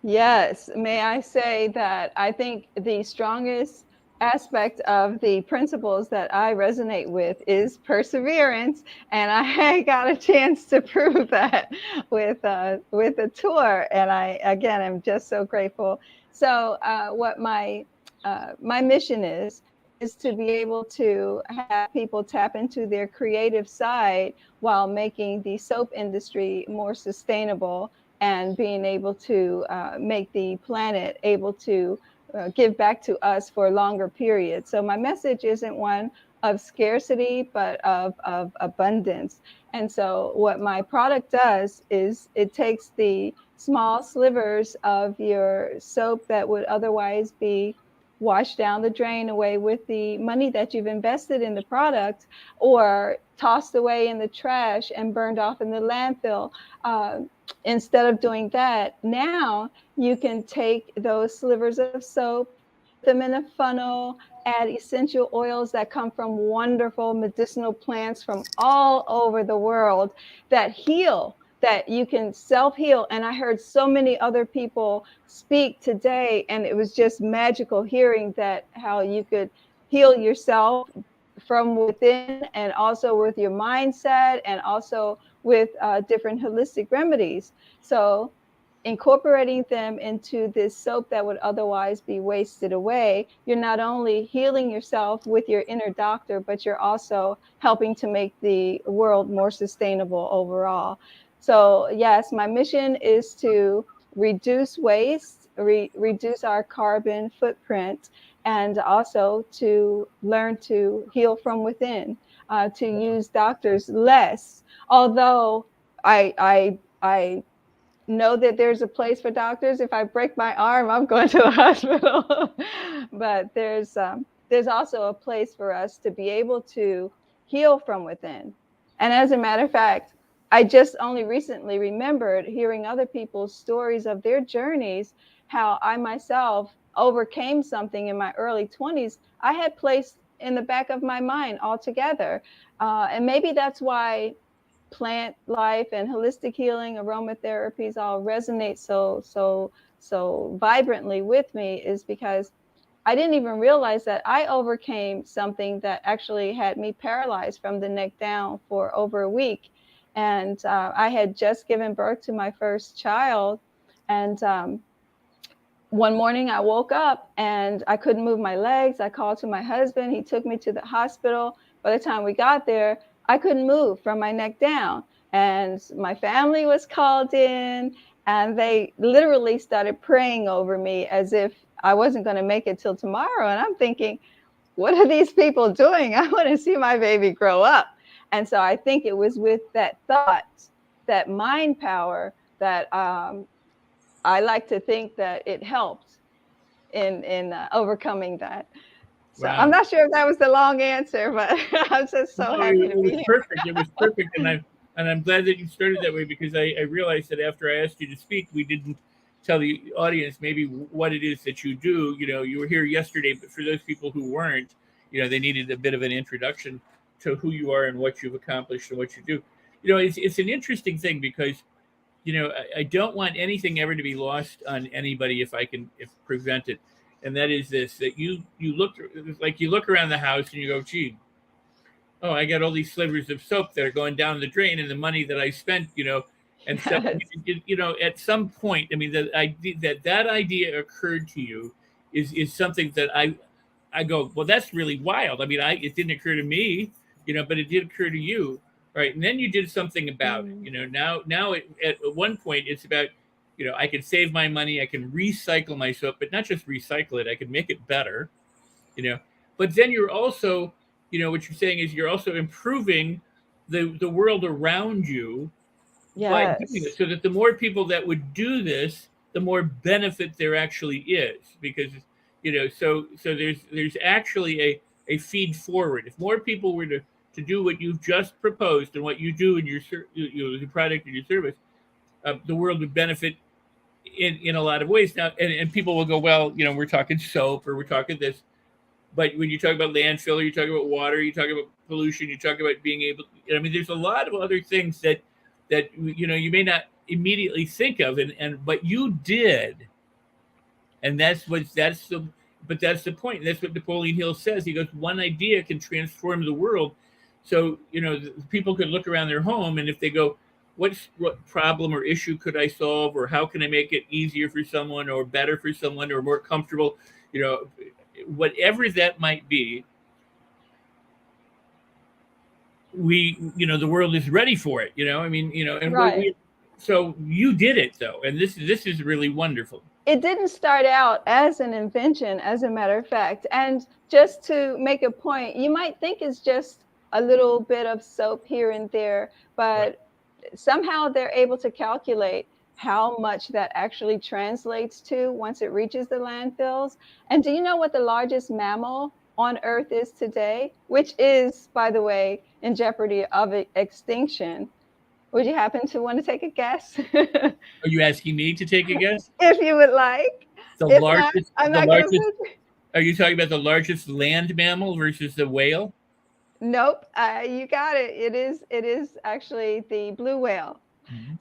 Yes. May I say that I think the strongest aspect of the principles that I resonate with is perseverance, and I got a chance to prove that with a tour, and I again am just so grateful. So what my mission is to be able to have people tap into their creative side while making the soap industry more sustainable and being able to make the planet able to give back to us for a longer period. So my message isn't one of scarcity, but of abundance. And so what my product does is it takes the small slivers of your soap that would otherwise be washed down the drain away with the money that you've invested in the product, or tossed away in the trash and burned off in the landfill. Instead of doing that, now you can take those slivers of soap, put them in a funnel, add essential oils that come from wonderful medicinal plants from all over the world that heal, that you can self-heal. And I heard so many other people speak today, and it was just magical hearing that, how you could heal yourself from within, and also with your mindset, and also with different holistic remedies. So incorporating them into this soap that would otherwise be wasted away, you're not only healing yourself with your inner doctor, but you're also helping to make the world more sustainable overall. So yes, my mission is to reduce waste, reduce our carbon footprint, and also to learn to heal from within, to use doctors less. Although I know that there's a place for doctors. If I break my arm, I'm going to the hospital. But there's also a place for us to be able to heal from within. And as a matter of fact, I just only recently remembered hearing other people's stories of their journeys, how I myself overcame something in my early 20s I had placed in the back of my mind altogether. And maybe that's why plant life and holistic healing, aromatherapies all resonate so vibrantly with me, is because I didn't even realize that I overcame something that actually had me paralyzed from the neck down for over a week. And I had just given birth to my first child. And one morning I woke up and I couldn't move my legs. I called to my husband. He took me to the hospital. By the time we got there, I couldn't move from my neck down. And my family was called in, and they literally started praying over me as if I wasn't going to make it till tomorrow. And I'm thinking, what are these people doing? I want to see my baby grow up. And so I think it was with that thought, that mind power, that I like to think that it helped in overcoming that. So Wow. I'm not sure if that was the long answer, but I'm just so happy to It be was here. perfect. It was perfect, and I'm glad that you started that way, because I realized that after I asked you to speak, we didn't tell the audience maybe what it is that you do. You know, you were here yesterday, but for those people who weren't, you know, they needed a bit of an introduction to who you are and what you've accomplished and what you do. You know, it's an interesting thing because, you know, I don't want anything ever to be lost on anybody if prevent it. And that is this, that you look around the house and you go, gee, oh, I got all these slivers of soap that are going down the drain, and the money that I spent, you know, and so, you know, at some point, I mean, that idea occurred to you is something that I go, well, that's really wild. I mean, it didn't occur to me, you know, but it did occur to you, right? And then you did something about it, you know. Now at one point, it's about, you know, I can save my money, I can recycle my soap, but not just recycle it, I can make it better, you know. But then you're also, you know, what you're saying is you're also improving the world around you by doing it, so that the more people that would do this, the more benefit there actually is, because, you know, so there's actually a feed forward. If more people were to do what you've just proposed and what you do in your product and your service, the world would benefit in a lot of ways. Now, and people will go, well, you know, we're talking soap or we're talking this, but when you talk about landfill, or you talk about water, you talk about pollution, you talk about being able, I mean, there's a lot of other things that you know, you may not immediately think of, but you did. And that's the point. And that's what Napoleon Hill says. He goes, one idea can transform the world. So, you know, people could look around their home, and if they go, what problem or issue could I solve, or how can I make it easier for someone, or better for someone, or more comfortable, you know, whatever that might be, you know, the world is ready for it, you know. I mean, you know, and Right. So you did it though, and this is really wonderful. It didn't start out as an invention, as a matter of fact. And just to make a point, you might think it's just a little bit of soap here and there, but somehow they're able to calculate how much that actually translates to once it reaches the landfills. And do you know what the largest mammal on Earth is today, which is, by the way, in jeopardy of extinction? Would you happen to want to take a guess? Are you asking me to take a guess? If you would like. The If largest, not, I'm not going to. Are you talking about the largest land mammal versus the whale? Nope, you got it. It is actually the blue whale.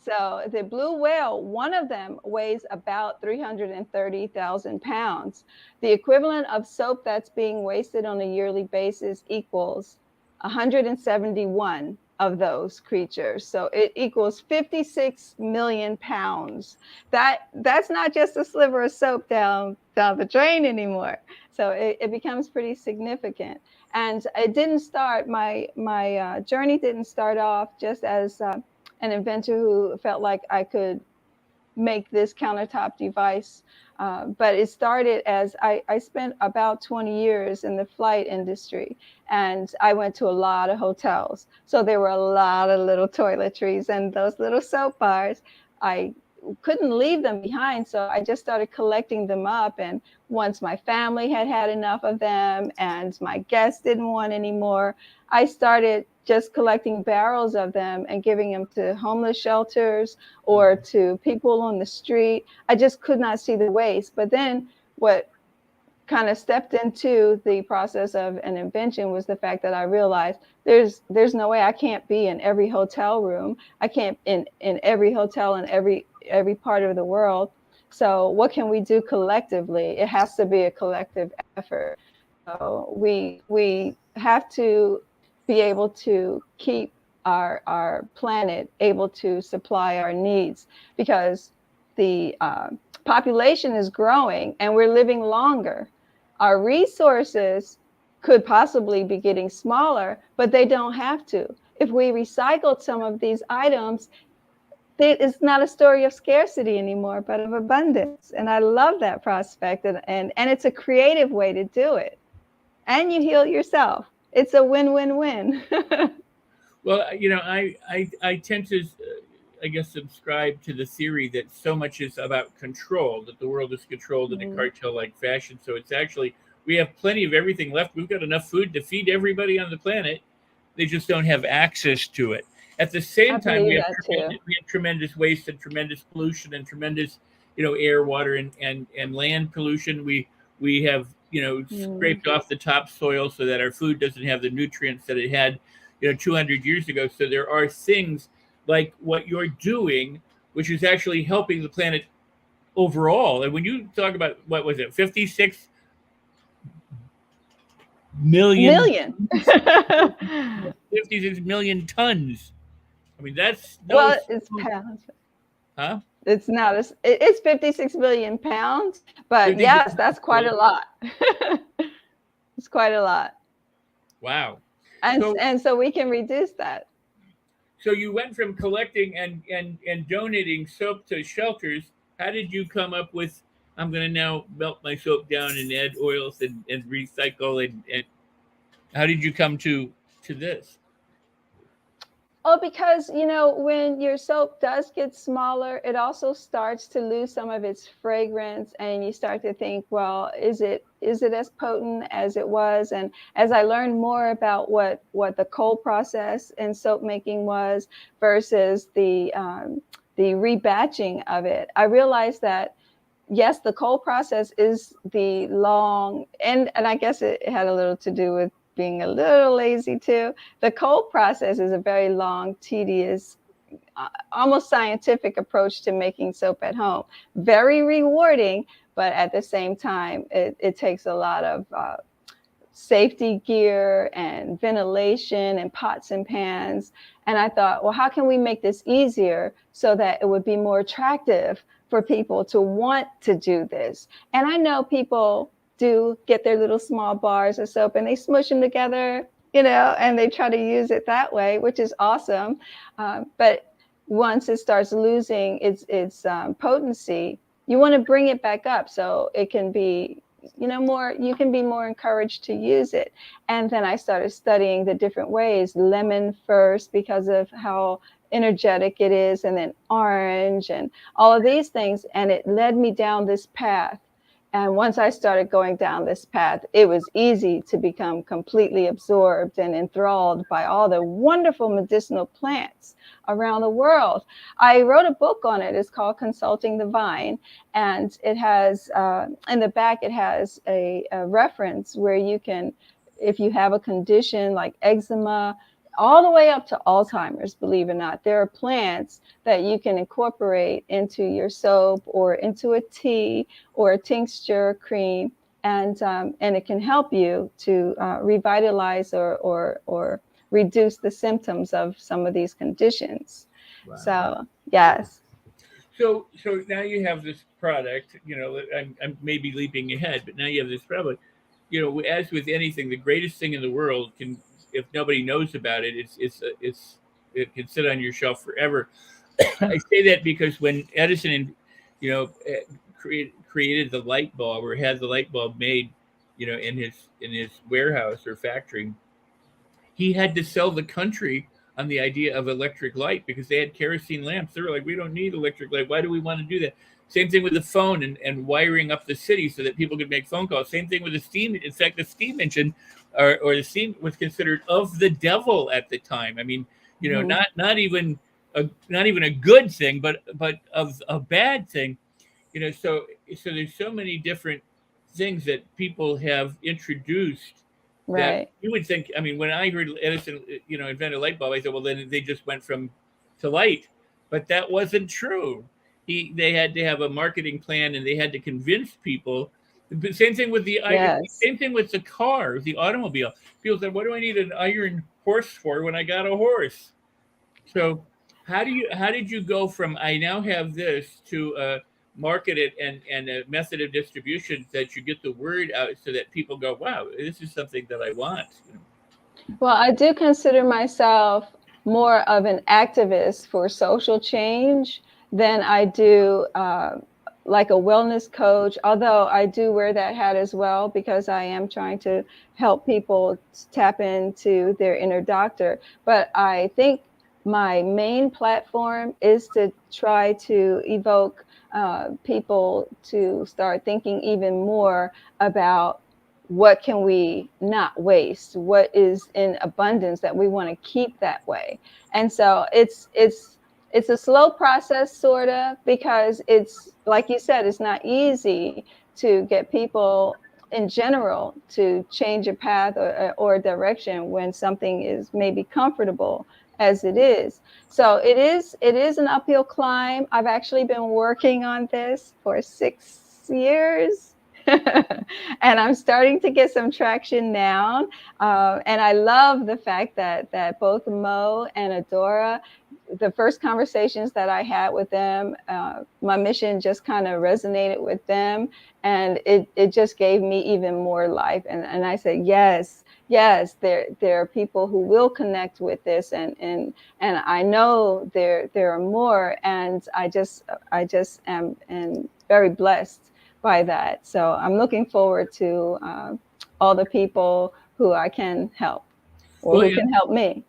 So the blue whale, one of them weighs about 330,000 pounds. The equivalent of soap that's being wasted on a yearly basis equals 171 of those creatures. So it equals 56 million pounds. That's not just a sliver of soap down the drain anymore. So it becomes pretty significant. And it didn't start, my journey didn't start off just as an inventor who felt like I could make this countertop device. But it started as I spent about 20 years in the flight industry, and I went to a lot of hotels. So there were a lot of little toiletries and those little soap bars. I couldn't leave them behind. So I just started collecting them up. And once my family had had enough of them and my guests didn't want any more, I started just collecting barrels of them and giving them to homeless shelters or to people on the street. I just could not see the waste. But then what kind of stepped into the process of an invention was the fact that I realized there's no way I can't be in every hotel room. I can't in every hotel in every part of the world. So what can we do collectively? It has to be a collective effort. So we have to be able to keep our planet able to supply our needs, because the population is growing and we're living longer. Our resources could possibly be getting smaller, but they don't have to. If we recycled some of these items, it's not a story of scarcity anymore, but of abundance. And I love that prospect. And it's a creative way to do it. And you heal yourself. It's a win-win-win. Well, I tend to, I guess, subscribe to the theory that so much is about control, that the world is controlled in a cartel-like fashion. So it's actually, we have plenty of everything left. We've got enough food to feed everybody on the planet. They just don't have access to it. At the same time, we have tremendous waste and tremendous pollution and tremendous, air, water, and land pollution. We have, scraped off the topsoil so that our food doesn't have the nutrients that it had, 200 years ago. So there are things like what you're doing, which is actually helping the planet overall. And when you talk about, what was it, 56 million 56 million tons. I mean, that's it's pounds. Huh? It's not it's 56 million pounds, but yes, that's quite a lot. It's quite a lot. Wow. And so we can reduce that. So you went from collecting and donating soap to shelters. How did you come up with, I'm going to now melt my soap down and add oils and recycle and how did you come to this? Oh, because, when your soap does get smaller, it also starts to lose some of its fragrance, and you start to think, well, is it as potent as it was? And as I learned more about what the cold process in soap making was versus the rebatching of it, I realized that yes, the cold process is the long, and I guess it had a little to do with being a little lazy too. The cold process is a very long, tedious, almost scientific approach to making soap at home. Very rewarding, but at the same time, it takes a lot of safety gear and ventilation and pots and pans. And I thought, well, how can we make this easier so that it would be more attractive for people to want to do this? And I know people do get their little small bars of soap and they smush them together, and they try to use it that way, which is awesome. But once it starts losing its potency, you want to bring it back up so it can be, more, you can be more encouraged to use it. And then I started studying the different ways, lemon first because of how energetic it is, and then orange and all of these things. And it led me down this path. And once I started going down this path, it was easy to become completely absorbed and enthralled by all the wonderful medicinal plants around the world. I wrote a book on it. It's called Consulting the Vine. And it has, in the back, it has a reference where you can, if you have a condition like eczema, all the way up to Alzheimer's, believe it or not, there are plants that you can incorporate into your soap or into a tea or a tincture cream, and it can help you to revitalize or reduce the symptoms of some of these conditions. Wow. So, yes. So now you have this product, I'm maybe leaping ahead, but now you have this product. As with anything, the greatest thing in the world can, if nobody knows about it, it can sit on your shelf forever. I say that because when Edison, created the light bulb, or had the light bulb made, in his warehouse or factory, he had to sell the country on the idea of electric light because they had kerosene lamps. They were like, we don't need electric light. Why do we want to do that? Same thing with the phone and wiring up the city so that people could make phone calls. Same thing with the steam. In fact, the steam engine or the steam was considered of the devil at the time. I mean, you know, not even a good thing, but of a bad thing. You know, so there's so many different things that people have introduced that Right. you would think. I mean, when I heard Edison, you know, invented a light bulb, I thought, well, then they just went from to light, but that wasn't true. They had to have a marketing plan, and they had to convince people. The same thing with Yes. same thing with the car, the automobile. People said, "What do I need an iron horse for when I got a horse?" So, how did you go from I now have this to market it and a method of distribution that you get the word out so that people go, wow, this is something that I want. Well, I do consider myself more of an activist for social change than I do like a wellness coach, although I do wear that hat as well because I am trying to help people tap into their inner doctor. But I think my main platform is to try to evoke people to start thinking even more about what can we not waste, what is in abundance that we want to keep that way. And so it's a slow process, sort of, because it's like you said, it's not easy to get people in general to change a path or a direction when something is maybe comfortable as it is. So it is an uphill climb. I've actually been working on this for 6 years. And I'm starting to get some traction now. And I love the fact that both Mo and Adora, the first conversations that I had with them, my mission just kind of resonated with them. And it just gave me even more life. And I said, yes, there are people who will connect with this. And I know there are more. And I just am very blessed by that. So I'm looking forward to all the people who I can help or who can help me.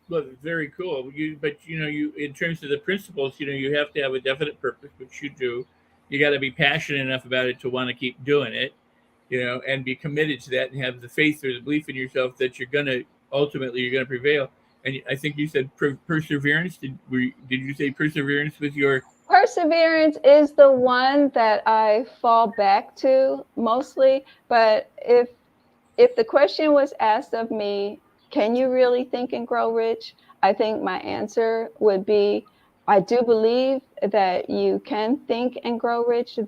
Well, very cool. But you in terms of the principles, you have to have a definite purpose, which you do. You got to be passionate enough about it to want to keep doing it, and be committed to that and have the faith or the belief in yourself that you're going to prevail. And I think you said perseverance. Did you say perseverance was your? Perseverance is the one that I fall back to mostly. But if the question was asked of me, can you really think and grow rich? I think my answer would be, I do believe that you can think and grow rich.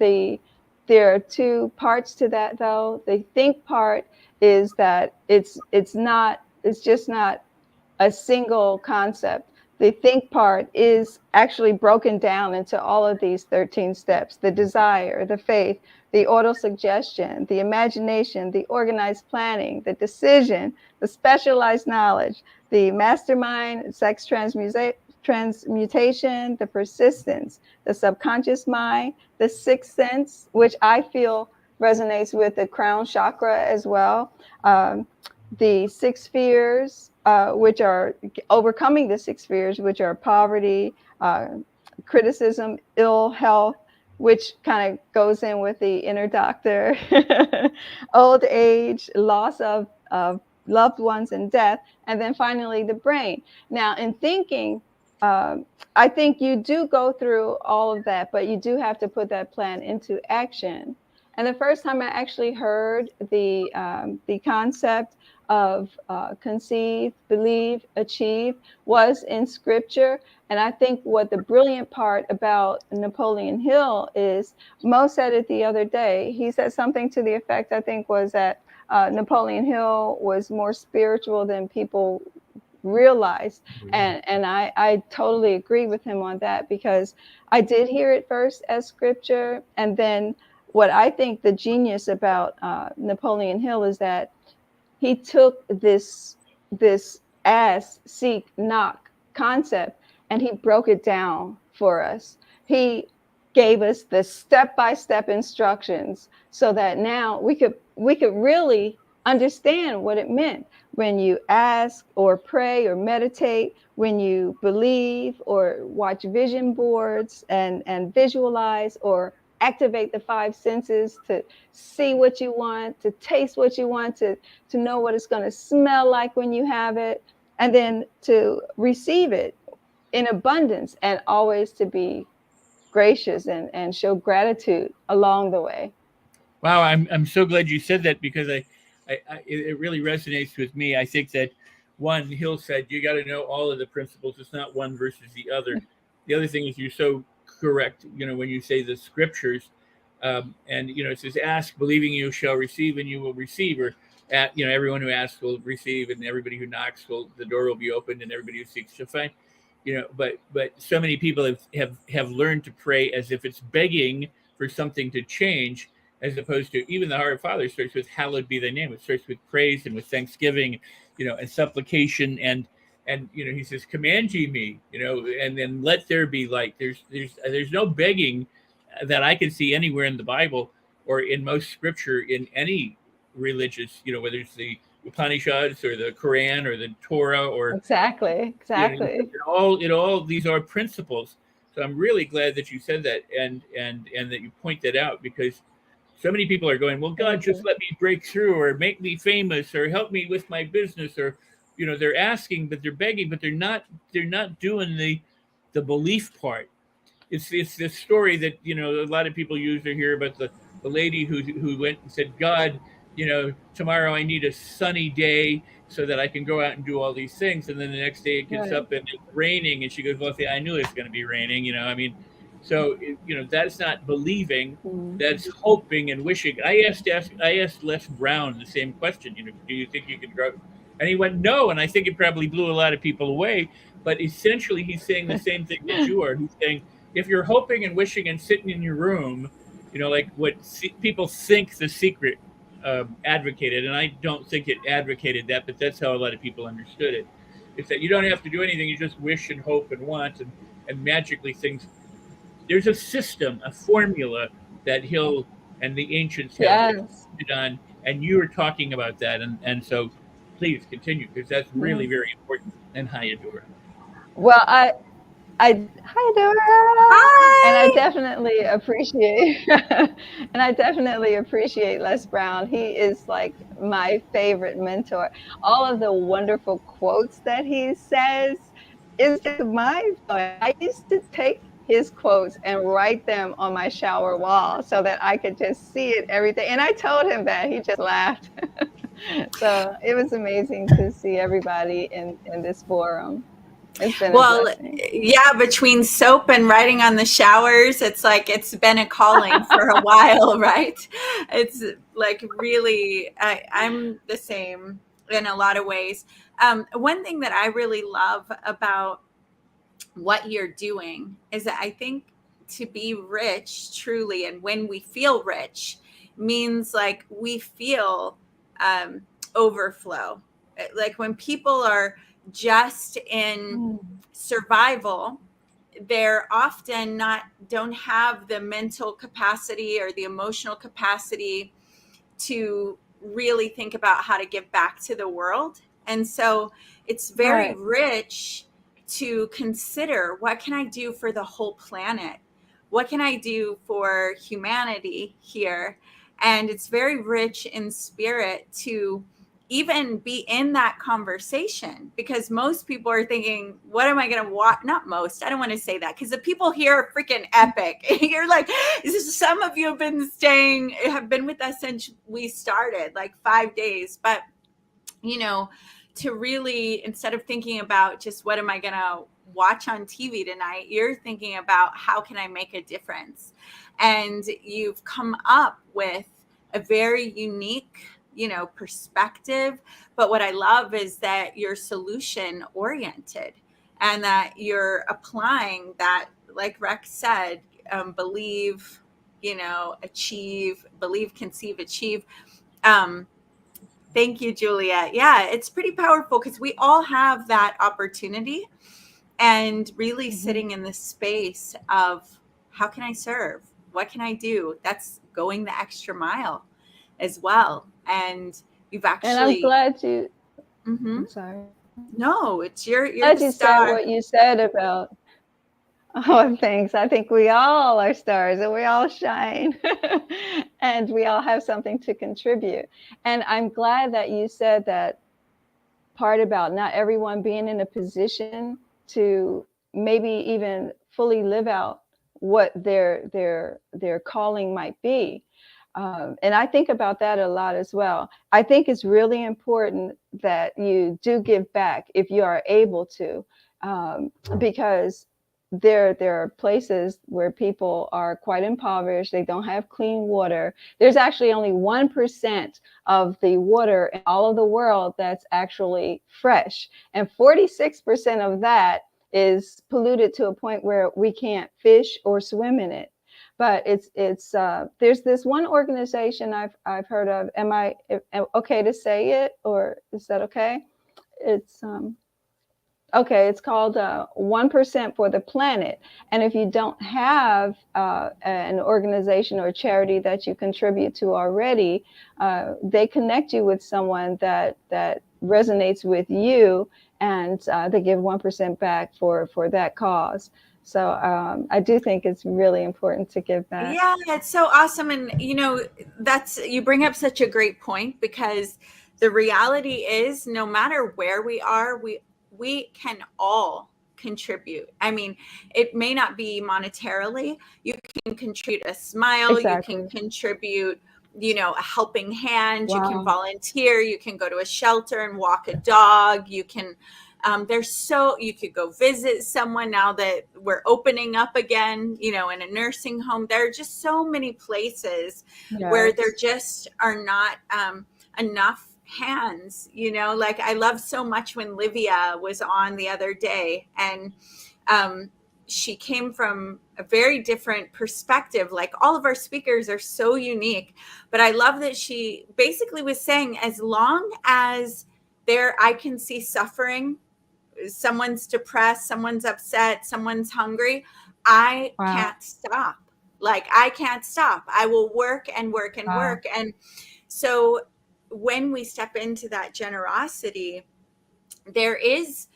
There are two parts to that, though. The think part is that it's just not a single concept. The think part is actually broken down into all of these 13 steps: the desire, the faith, the auto-suggestion, the imagination, the organized planning, the decision, the specialized knowledge, the mastermind, sex transmutation, the persistence, the subconscious mind, the sixth sense, which I feel resonates with the crown chakra as well, the six fears, which are overcoming the six fears, which are poverty, criticism, ill health, which kind of goes in with the inner doctor, old age, loss of loved ones and death, and then finally the brain. Now, in thinking, I think you do go through all of that, but you do have to put that plan into action. And the first time I actually heard the concept of conceive, believe, achieve was in scripture. And I think what the brilliant part about Napoleon Hill is, Mo said it the other day. He said something to the effect, I think, was that Napoleon Hill was more spiritual than people realized. And I totally agree with him on that, because I did hear it first as scripture. And then what I think the genius about Napoleon Hill is that he took this ask, seek, knock concept, and he broke it down for us. He gave us the step-by-step instructions so that now we could really understand what it meant. When you ask or pray or meditate, when you believe or watch vision boards and visualize or activate the five senses to see what you want, to taste what you want, to know what it's going to smell like when you have it, and then to receive it in abundance, and always to be gracious and show gratitude along the way. Wow, I'm so glad you said that, because it really resonates with me. I think that one, Hill said, you got to know all of the principles. It's not one versus the other. The other thing is, you're so correct, when you say the scriptures, and it says, ask, believing you shall receive, and you will receive, or everyone who asks will receive, and everybody who knocks the door will be opened, and everybody who seeks shall find. But so many people have learned to pray as if it's begging for something to change, as opposed to, even the Our Father starts with hallowed be thy name. It starts with praise and with thanksgiving, and supplication, and he says, command ye me, and then let there be light. There's no begging that I can see anywhere in the Bible or in most scripture in any religious, whether it's the Upanishads or the Quran or the Torah or Exactly. all these are principles. So I'm really glad that you said that, and that you point that out, because so many people are going, well, God, just let me break through, or make me famous, or help me with my business, or they're asking, but they're begging, but they're not doing the belief part. It's this story that a lot of people use or hear about the lady who went and said, God, tomorrow I need a sunny day so that I can go out and do all these things. And then the next day it gets Right. up and it's raining, and she goes, well, I knew it's going to be raining. So that's not believing, that's hoping and wishing. I asked Les Brown the same question. Do you think you can grow? And he went, no. And I think it probably blew a lot of people away. But essentially, he's saying the same thing that you are. He's saying, if you're hoping and wishing and sitting in your room, like what people think The Secret advocated, and I don't think it advocated that, but that's how a lot of people understood it. It's that you don't have to do anything; you just wish and hope and want, and magically things. There's a system, a formula that Hill and the ancients have done, and you were talking about that, and so please continue, because that's really very important. And hi, Adora. Well, hi, Dora. Hi. And I definitely appreciate Les Brown. He is like my favorite mentor. All of the wonderful quotes that he says is just mind-blowing. I used to take his quotes and write them on my shower wall so that I could just see it every day. And I told him that. He just laughed. So it was amazing to see everybody in this forum. It's been a blessing. Yeah, between soap and writing on the showers, it's like it's been a calling for a while, right? It's like really, I'm the same in a lot of ways. One thing that I really love about what you're doing is that I think to be rich truly, and when we feel rich, means like we feel overflow. Like when people are just in survival, they're often don't have the mental capacity or the emotional capacity to really think about how to give back to the world. And so it's very rich to consider, what can I do for the whole planet? What can I do for humanity here? And it's very rich in spirit to even be in that conversation, because most people are thinking, what am I going to watch? Not most, I don't want to say that, because the people here are freaking epic. You're like, some of you have been with us since we started, like 5 days. But, to really, instead of thinking about just what am I going to watch on TV tonight, you're thinking about how can I make a difference? And you've come up with a very unique perspective. But what I love is that you're solution oriented, and that you're applying that, like Rex said, believe, achieve, believe, conceive, achieve. Thank you, Juliet. Yeah, it's pretty powerful, because we all have that opportunity, and really sitting in the space of how can I serve? What can I do? That's going the extra mile as well. And You've actually. And I'm glad you. I'm sorry. No, it's you're Glad the you star. said what you said about. Oh, thanks. I think we all are stars and we all shine and we all have something to contribute. And I'm glad that you said that part about not everyone being in a position to maybe even fully live out what their calling might be. And I think about that a lot as well. I think it's really important that you do give back if you are able to, because there are places where people are quite impoverished. They don't have clean water. There's actually only 1% of the water in all of the world that's actually fresh. And 46% of that is polluted to a point where we can't fish or swim in it. But it's there's this one organization I've heard of. Am I okay to say it, or is that okay? It's okay, it's called 1% for the Planet. And if you don't have an organization or charity that you contribute to already, they connect you with someone that resonates with you, and they give 1% back for that cause. So I do think it's really important to give back. Yeah, it's so awesome. And, you know, you bring up such a great point, because the reality is no matter where we are, we can all contribute. I mean, it may not be monetarily. You can contribute a smile. Exactly. You can contribute, you know, a helping hand. Wow. You can volunteer. You can go to a shelter and walk a dog. You can, you could go visit someone now that we're opening up again, you know, in a nursing home. There are just so many places where there just are not enough hands, you know. Like, I love so much when Livia was on the other day, and she came from a very different perspective. Like, all of our speakers are so unique, but I love that she basically was saying, as long as I can see suffering, someone's depressed, someone's upset, someone's hungry, I can't stop. Like, I can't stop. I will work and work and work. And so when we step into that generosity, there is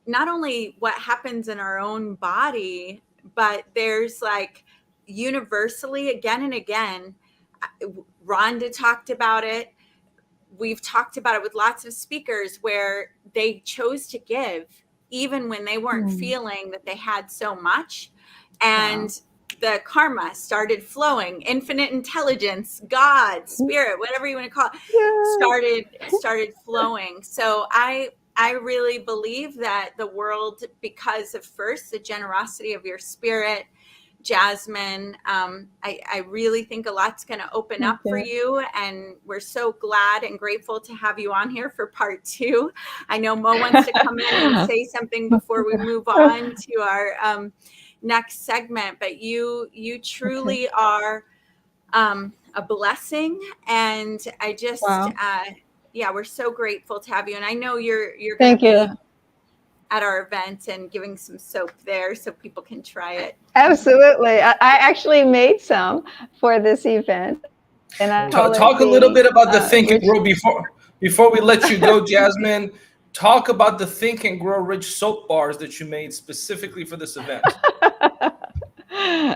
not only what happens in our own body, but there's like universally, again and again, Rhonda talked about it. We've talked about it with lots of speakers where they chose to give even when they weren't feeling that they had so much. And the karma started flowing. Infinite intelligence, God, spirit, whatever you want to call it, started flowing. So I really believe that the world, because of first the generosity of your spirit, Jasmine, I really think a lot's going to open up for you, and we're so glad and grateful to have you on here for part 2. I know Mo wants to come in and say something before we move on to our next segment, but you truly are a blessing, and I just we're so grateful to have you. And I know you're going to be at our event and giving some soap there so people can try it. Absolutely. I actually made some for this event. And I talk a little bit about the Think and Grow before we let you go, Jasmine. Talk about the Think and Grow Rich soap bars that you made specifically for this event.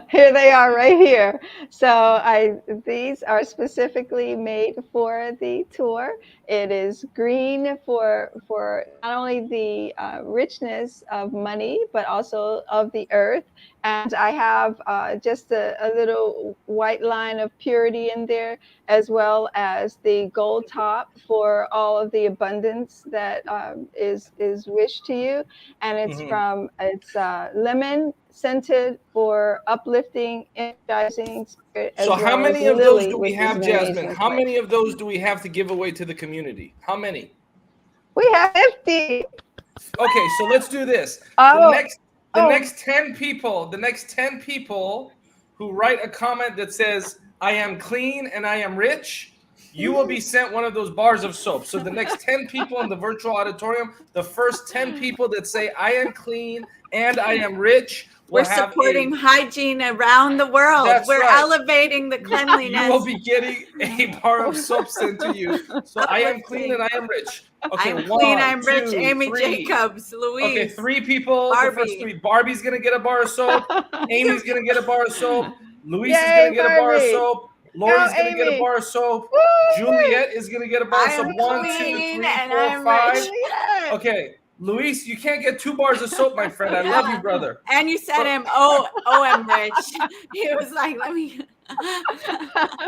Here they are right here. So these are specifically made for the tour. It is green for not only the richness of money, but also of the earth. And I have just a little white line of purity in there, as well as the gold top for all of the abundance that is wished to you. And it's lemon scented for uplifting, energizing spirit. So how many of those do we have, Jasmine? How many of those do we have to give away to the community? How many? We have 50. Okay, so let's do this. The next 10 people who write a comment that says, I am clean and I am rich, you will be sent one of those bars of soap. So the next 10 people in the virtual auditorium, the first 10 people that say, I am clean and I am rich, We're supporting hygiene around the world. That's We're right. elevating the cleanliness. You will be getting a bar of soap sent to you. So I am clean and I am rich. Okay, I'm clean, I'm rich. 2, Amy 3. Jacobs, Louise. Okay, 3 people. Barbie. The first 3. Barbie's gonna get a bar of soap. Amy's gonna get a bar of soap. Luis is Yay, gonna get a bar of Barbie. soap. Lori's Go, gonna get a Amy. bar of soap. Woo! Juliet is gonna get a bar of I soap. am 1, 2, clean 3, and 4, I'm 5. rich. Yes. Okay, Luis, you can't get 2 bars of soap, my friend. I love you, brother. And you said him, oh, I'm rich. He was like, let me.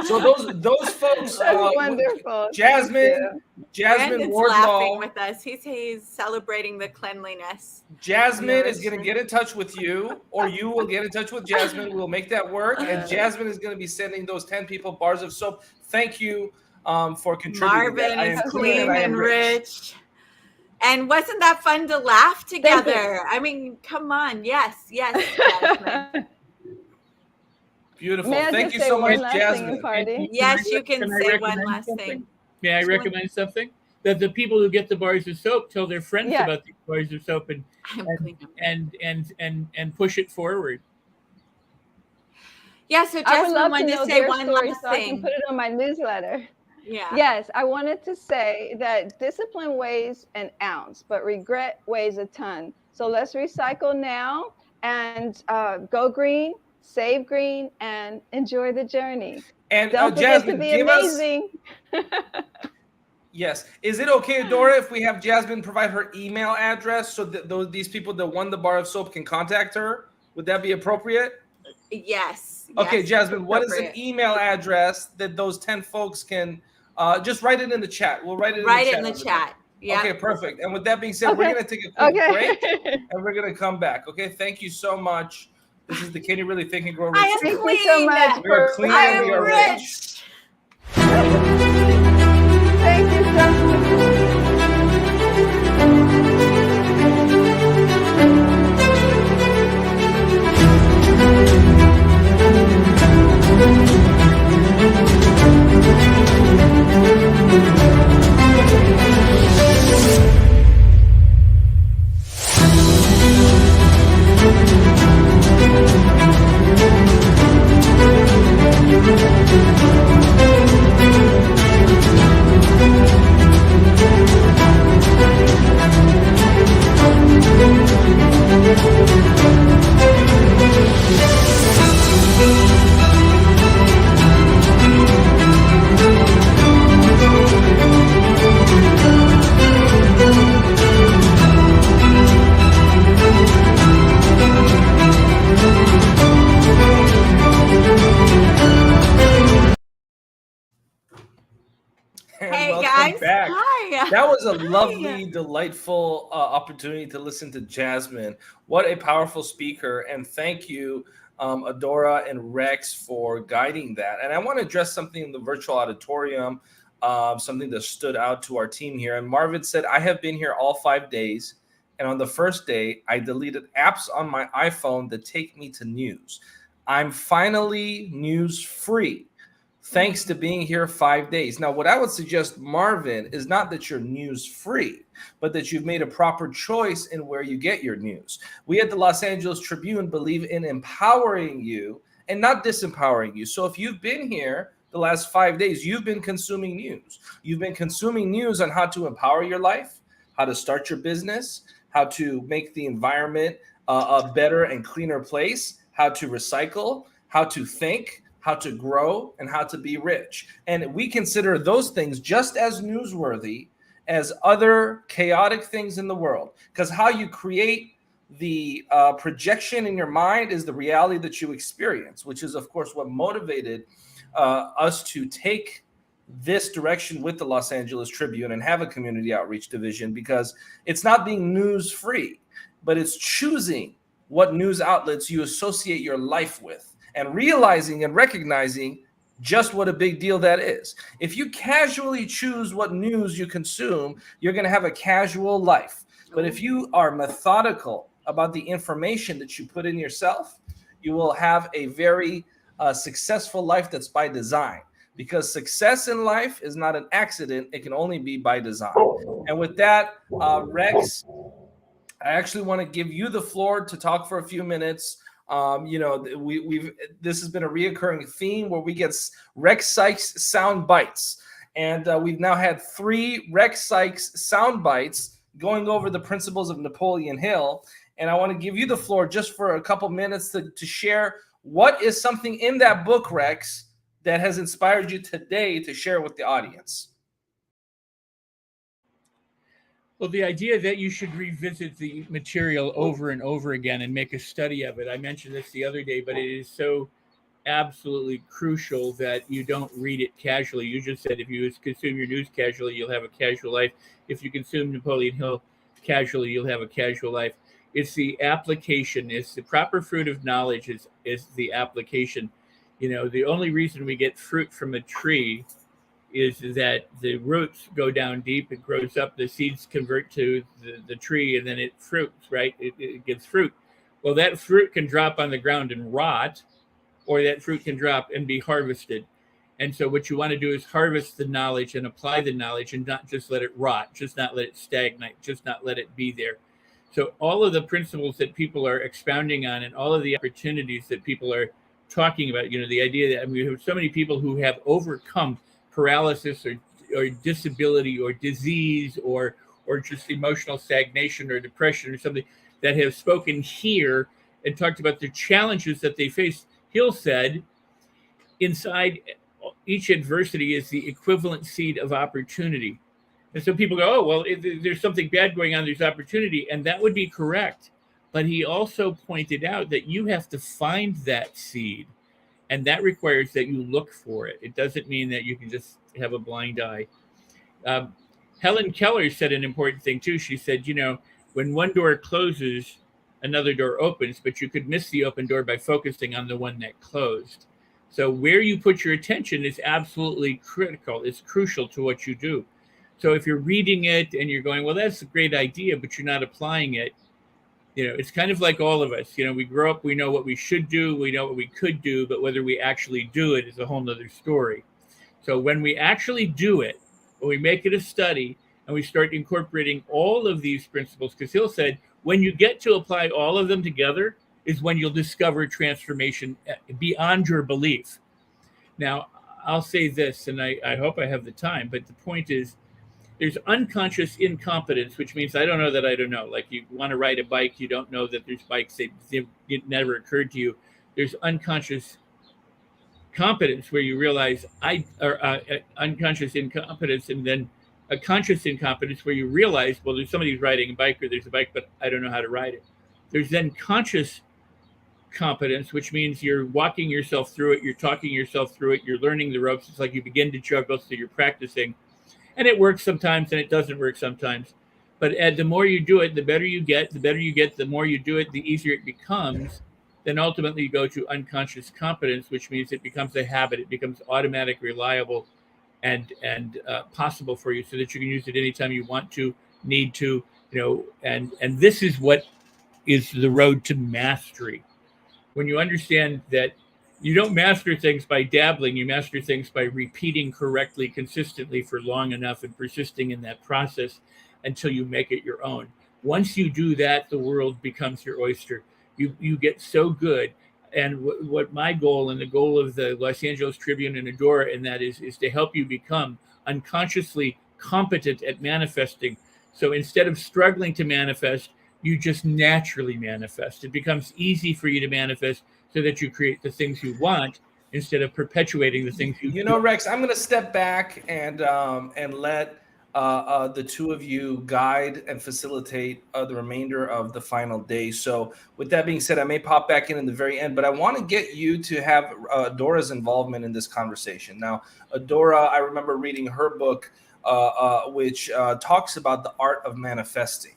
So those folks, That's wonderful. Jasmine Brandon's Wardlaw. laughing with us. He's celebrating the cleanliness. Jasmine is going to get in touch with you, or you will get in touch with Jasmine. We'll make that work. And Jasmine is going to be sending those 10 people bars of soap. Thank you for contributing. Marvin I is am clean I am and rich. And wasn't that fun to laugh together? I mean, come on. Yes, Jasmine. Beautiful. May I Thank just you say so one much, last thing, Jasmine. Party? Yes, you can I say one recommend last something? thing. May I recommend something? That the people who get the bars of soap tell their friends Yeah. about the bars of soap and push it forward. Yeah, so I would Jasmine love to wanted know to say their one story last so I can thing. put it on my newsletter. Yeah. Yes, I wanted to say that discipline weighs an ounce, but regret weighs a ton. So let's recycle now and go green, save green, and enjoy the journey. And Don't forget Jasmine, to be give us. amazing. Yes. Is it okay, Dora, if we have Jasmine provide her email address so that these people that won the bar of soap can contact her? Would that be appropriate? Yes. Okay, yes, Jasmine, what is an appropriate. email address that those 10 folks can just write it in the chat? We'll write it in Write the it chat. in the over chat. Yeah. Okay, perfect. And with that being said, we're Okay. going to take a quick Okay. break and we're going to come back. Okay, thank you so much. This is the Can You Really Think and Grow Rich? I am Show. Thank you so much. We are clean I and we am are rich. Thank you so much. And Hey, welcome guys. back. Hi. That was a lovely, delightful opportunity to listen to Jasmine. What a powerful speaker. And thank you, Adora and Rex, for guiding that. And I want to address something in the virtual auditorium, something that stood out to our team here. And Marvin said, I have been here all 5 days. And on the first day, I deleted apps on my iPhone that take me to news. I'm finally news free. Thanks to being here 5 days. Now, what I would suggest, Marvin, is not that you're news free, but that you've made a proper choice in where you get your news. We at the Los Angeles Tribune believe in empowering you and not disempowering you. So if you've been here the last 5 days, you've been consuming news. You've been consuming news on how to empower your life, how to start your business, how to make the environment a better and cleaner place, how to recycle, how to think, how to grow, and how to be rich. And we consider those things just as newsworthy as other chaotic things in the world, because how you create the projection in your mind is the reality that you experience, which is, of course, what motivated us to take this direction with the Los Angeles Tribune and have a community outreach division, because it's not being news free, but it's choosing what news outlets you associate your life with, and realizing and recognizing just what a big deal that is. If you casually choose what news you consume, you're going to have a casual life. But if you are methodical about the information that you put in yourself, you will have a very successful life that's by design. Because success in life is not an accident. It can only be by design. And with that, Rex, I actually want to give you the floor to talk for a few minutes This has been a reoccurring theme where we get Rex Sykes sound bites. And we've now had 3 Rex Sykes sound bites going over the principles of Napoleon Hill. And I want to give you the floor just for a couple minutes to share what is something in that book, Rex, that has inspired you today to share with the audience. Well, the idea that you should revisit the material over and over again and make a study of it. I mentioned this the other day, but it is so absolutely crucial that you don't read it casually. You just said if you consume your news casually, you'll have a casual life. If you consume Napoleon Hill casually, you'll have a casual life. It's the application. It's the proper fruit of knowledge is the application. The only reason we get fruit from a tree is that the roots go down deep, it grows up, the seeds convert to the tree, and then it fruits, right? It gives fruit. Well, that fruit can drop on the ground and rot, or that fruit can drop and be harvested. And so what you want to do is harvest the knowledge and apply the knowledge and not just let it rot, just not let it stagnate, just not let it be there. So all of the principles that people are expounding on and all of the opportunities that people are talking about, the idea that we have so many people who have overcome paralysis or disability or disease or just emotional stagnation or depression or something that have spoken here and talked about the challenges that they face. Hill said, inside each adversity is the equivalent seed of opportunity. And so people go, oh, well, there's something bad going on, there's opportunity. And that would be correct. But he also pointed out that you have to find that seed. And that requires that you look for it. It doesn't mean that you can just have a blind eye. Helen Keller said an important thing too. She said, when one door closes, another door opens, but you could miss the open door by focusing on the one that closed. So where you put your attention is absolutely critical. It's crucial to what you do. So if you're reading it and you're going, well, that's a great idea, but you're not applying it, it's kind of like all of us. We grow up, we know what we should do, we know what we could do, but whether we actually do it is a whole nother story. So when we actually do it, when we make it a study and we start incorporating all of these principles, because Hill said, when you get to apply all of them together is when you'll discover transformation beyond your belief. Now, I'll say this, and I hope I have the time, but the point is, there's unconscious incompetence, which means I don't know that I don't know. Like you want to ride a bike, you don't know that there's bikes, it never occurred to you. There's unconscious competence where you realize unconscious incompetence, and then a conscious incompetence where you realize, well, there's somebody who's riding a bike or there's a bike, but I don't know how to ride it. There's then conscious competence, which means you're walking yourself through it, you're talking yourself through it, you're learning the ropes. It's like you begin to juggle, so you're practicing. And it works sometimes and it doesn't work sometimes. But the more you do it, the better you get. The better you get, the more you do it, the easier it becomes. Then ultimately you go to unconscious competence, which means it becomes a habit. It becomes automatic, reliable, and possible for you so that you can use it anytime you want to, need to, and this is what is the road to mastery. When you understand that you don't master things by dabbling, you master things by repeating correctly, consistently for long enough and persisting in that process until you make it your own. Once you do that, the world becomes your oyster. You get so good. And what my goal and the goal of the Los Angeles Tribune and Adora in that is to help you become unconsciously competent at manifesting. So instead of struggling to manifest, you just naturally manifest. It becomes easy for you to manifest so that you create the things you want instead of perpetuating the things you do. Rex, I'm going to step back and let the two of you guide and facilitate the remainder of the final day. So with that being said, I may pop back in the very end, but I want to get you to have Adora's involvement in this conversation. Now, Adora, I remember reading her book, which talks about the art of manifesting,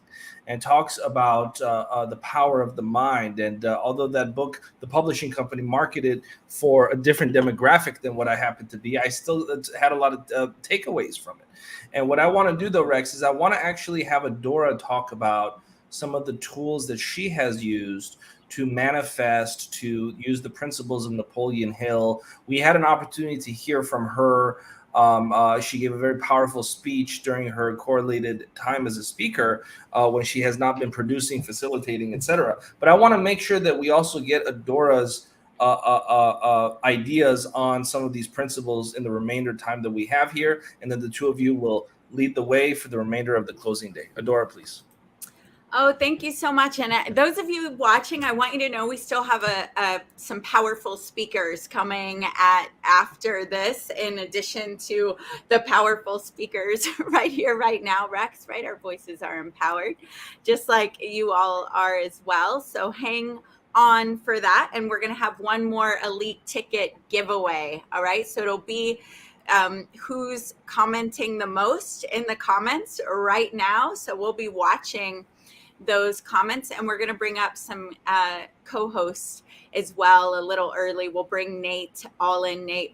and talks about the power of the mind. And although that book, the publishing company marketed for a different demographic than what I happen to be, I still had a lot of takeaways from it. And what I want to do, though, Rex, is I want to actually have Adora talk about some of the tools that she has used to manifest, to use the principles of Napoleon Hill. We had an opportunity to hear from her She gave a very powerful speech during her correlated time as a speaker when she has not been producing, facilitating, etc. But I want to make sure that we also get Adora's ideas on some of these principles in the remainder time that we have here, and then the two of you will lead the way for the remainder of the closing day. Adora, please. Oh, thank you so much. And those of you watching, I want you to know we still have some powerful speakers coming after this, in addition to the powerful speakers right here, right now, Rex, right? Our voices are empowered, just like you all are as well. So hang on for that. And we're going to have one more elite ticket giveaway. All right. So it'll be who's commenting the most in the comments right now. So we'll be watching those comments, and we're going to bring up some co-hosts as well a little early. We'll bring Nate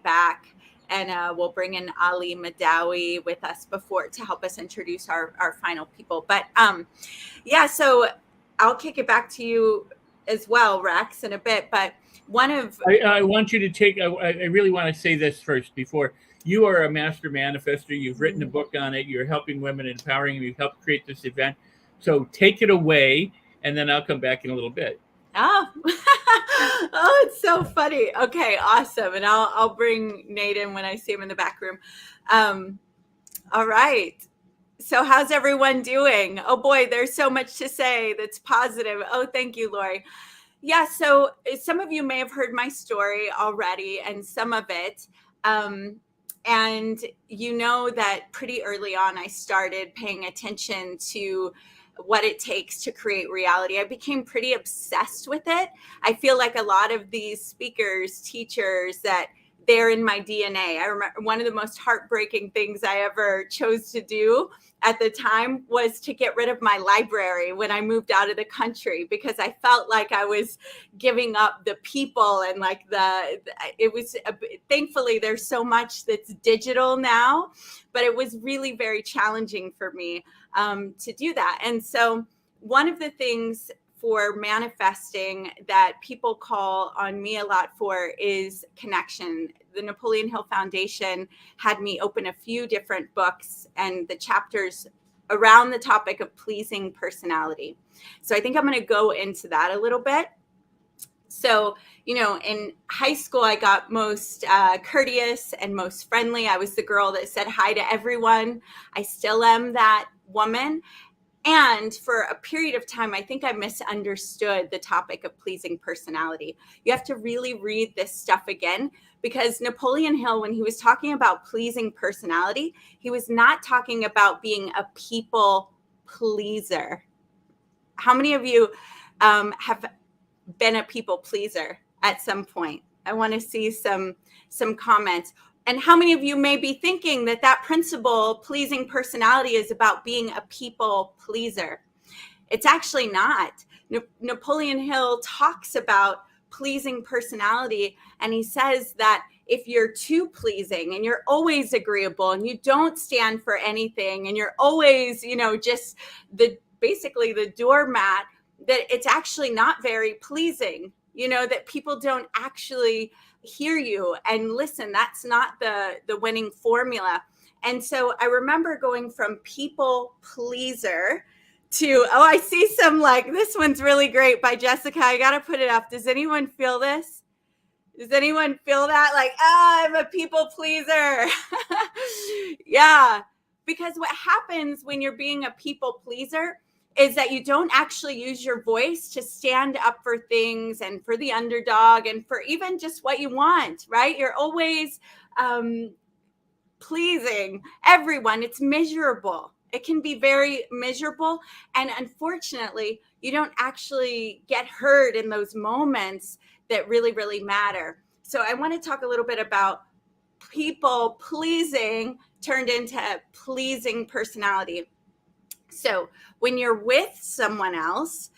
back, and we'll bring in Ali Madawi with us before to help us introduce our final people. But yeah, so I'll kick it back to you as well, Rex, in a bit. But I want you to take, I really want to say this first before. You are a master manifester. You've written a book on it. You're helping women, empowering them. You've helped create this event. So take it away, and then I'll come back in a little bit. Oh, oh, it's so funny. Okay, awesome. And I'll bring Nate in when I see him in the back room. All right. So how's everyone doing? Oh boy, there's so much to say that's positive. Oh, thank you, Lori. Yeah, so some of you may have heard my story already, and some of it. And you know that pretty early on, I started paying attention to what it takes to create reality. I became pretty obsessed with it. I feel like a lot of these speakers, teachers, that they're in my DNA. I remember one of the most heartbreaking things I ever chose to do at the time was to get rid of my library when I moved out of the country, because I felt like I was giving up the people and like thankfully there's so much that's digital now, but it was really very challenging for me to do that. And so one of the things for manifesting that people call on me a lot for is connection. The Napoleon Hill Foundation had me open a few different books and the chapters around the topic of pleasing personality. So I think I'm going to go into that a little bit. So, you know, in high school, I got most courteous and most friendly. I was the girl that said hi to everyone. I still am that woman. And for a period of time, I think I misunderstood the topic of pleasing personality. You have to really read this stuff again, because Napoleon Hill, when he was talking about pleasing personality, he was not talking about being a people pleaser. How many of you have been a people pleaser at some point? I want to see some comments. And how many of you may be thinking that that principle, pleasing personality, is about being a people pleaser? It's actually not. Napoleon Hill talks about pleasing personality, and he says that if you're too pleasing and you're always agreeable and you don't stand for anything and you're always, you know, just basically the doormat, that it's actually not very pleasing, you know, that people don't actually hear you and listen. That's not the winning formula. And so I remember going from people pleaser to, oh, I see some, like, this one's really great by Jessica. I got to put it up. Does anyone feel this? Does anyone feel that? Like, I'm a people pleaser. Yeah. Because what happens when you're being a people pleaser is that you don't actually use your voice to stand up for things and for the underdog and for even just what you want, right? You're always pleasing everyone. It's miserable. It can be very miserable. And unfortunately, you don't actually get heard in those moments that really, really matter. So I want to talk a little bit about people pleasing turned into pleasing personality. So when you're with someone else,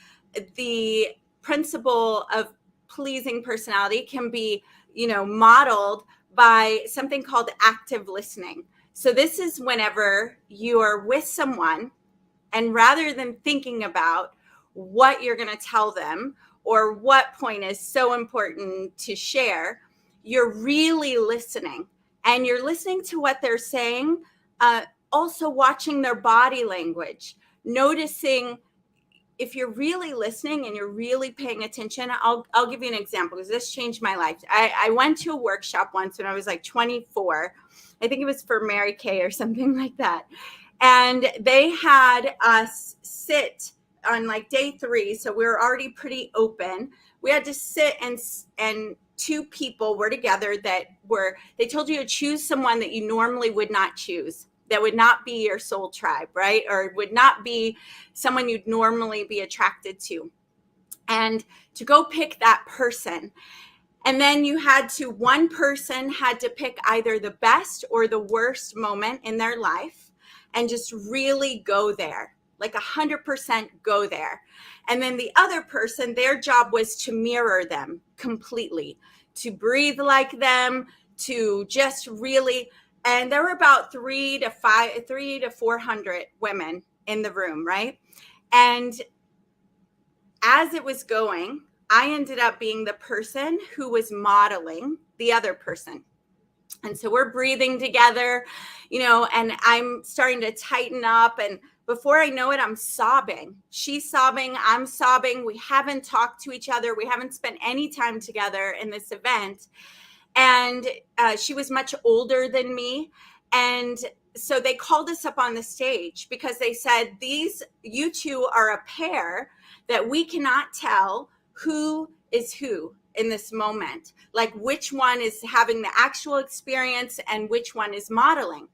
the principle of pleasing personality can be, you know, modeled by something called active listening. So this is whenever you are with someone, and rather than thinking about what you're going to tell them or what point is so important to share, you're really listening. and you're listening to what they're saying, also watching their body language, noticing if you're really listening and you're really paying attention. I'll give you an example because this changed my life. I went to a workshop once when I was like 24. I think it was for Mary Kay or something like that. And they had us sit on like day 3. So we were already pretty open. We had to sit and 2 people were together they told you to choose someone that you normally would not choose, that would not be your soul tribe, right? Or would not be someone you'd normally be attracted to. And to go pick that person. And then one person had to pick either the best or the worst moment in their life and just really go there, like 100% go there. And then the other person, their job was to mirror them completely, to breathe like them, to just really, and there were about 300 to 400 women in the room, right? And as it was going, I ended up being the person who was modeling the other person. And so we're breathing together, and I'm starting to tighten up. And before I know it, I'm sobbing. She's sobbing. I'm sobbing. We haven't talked to each other. We haven't spent any time together in this event. And she was much older than me. And so they called us up on the stage because they said, you two are a pair that we cannot tell who is who in this moment, like which one is having the actual experience and which one is modeling.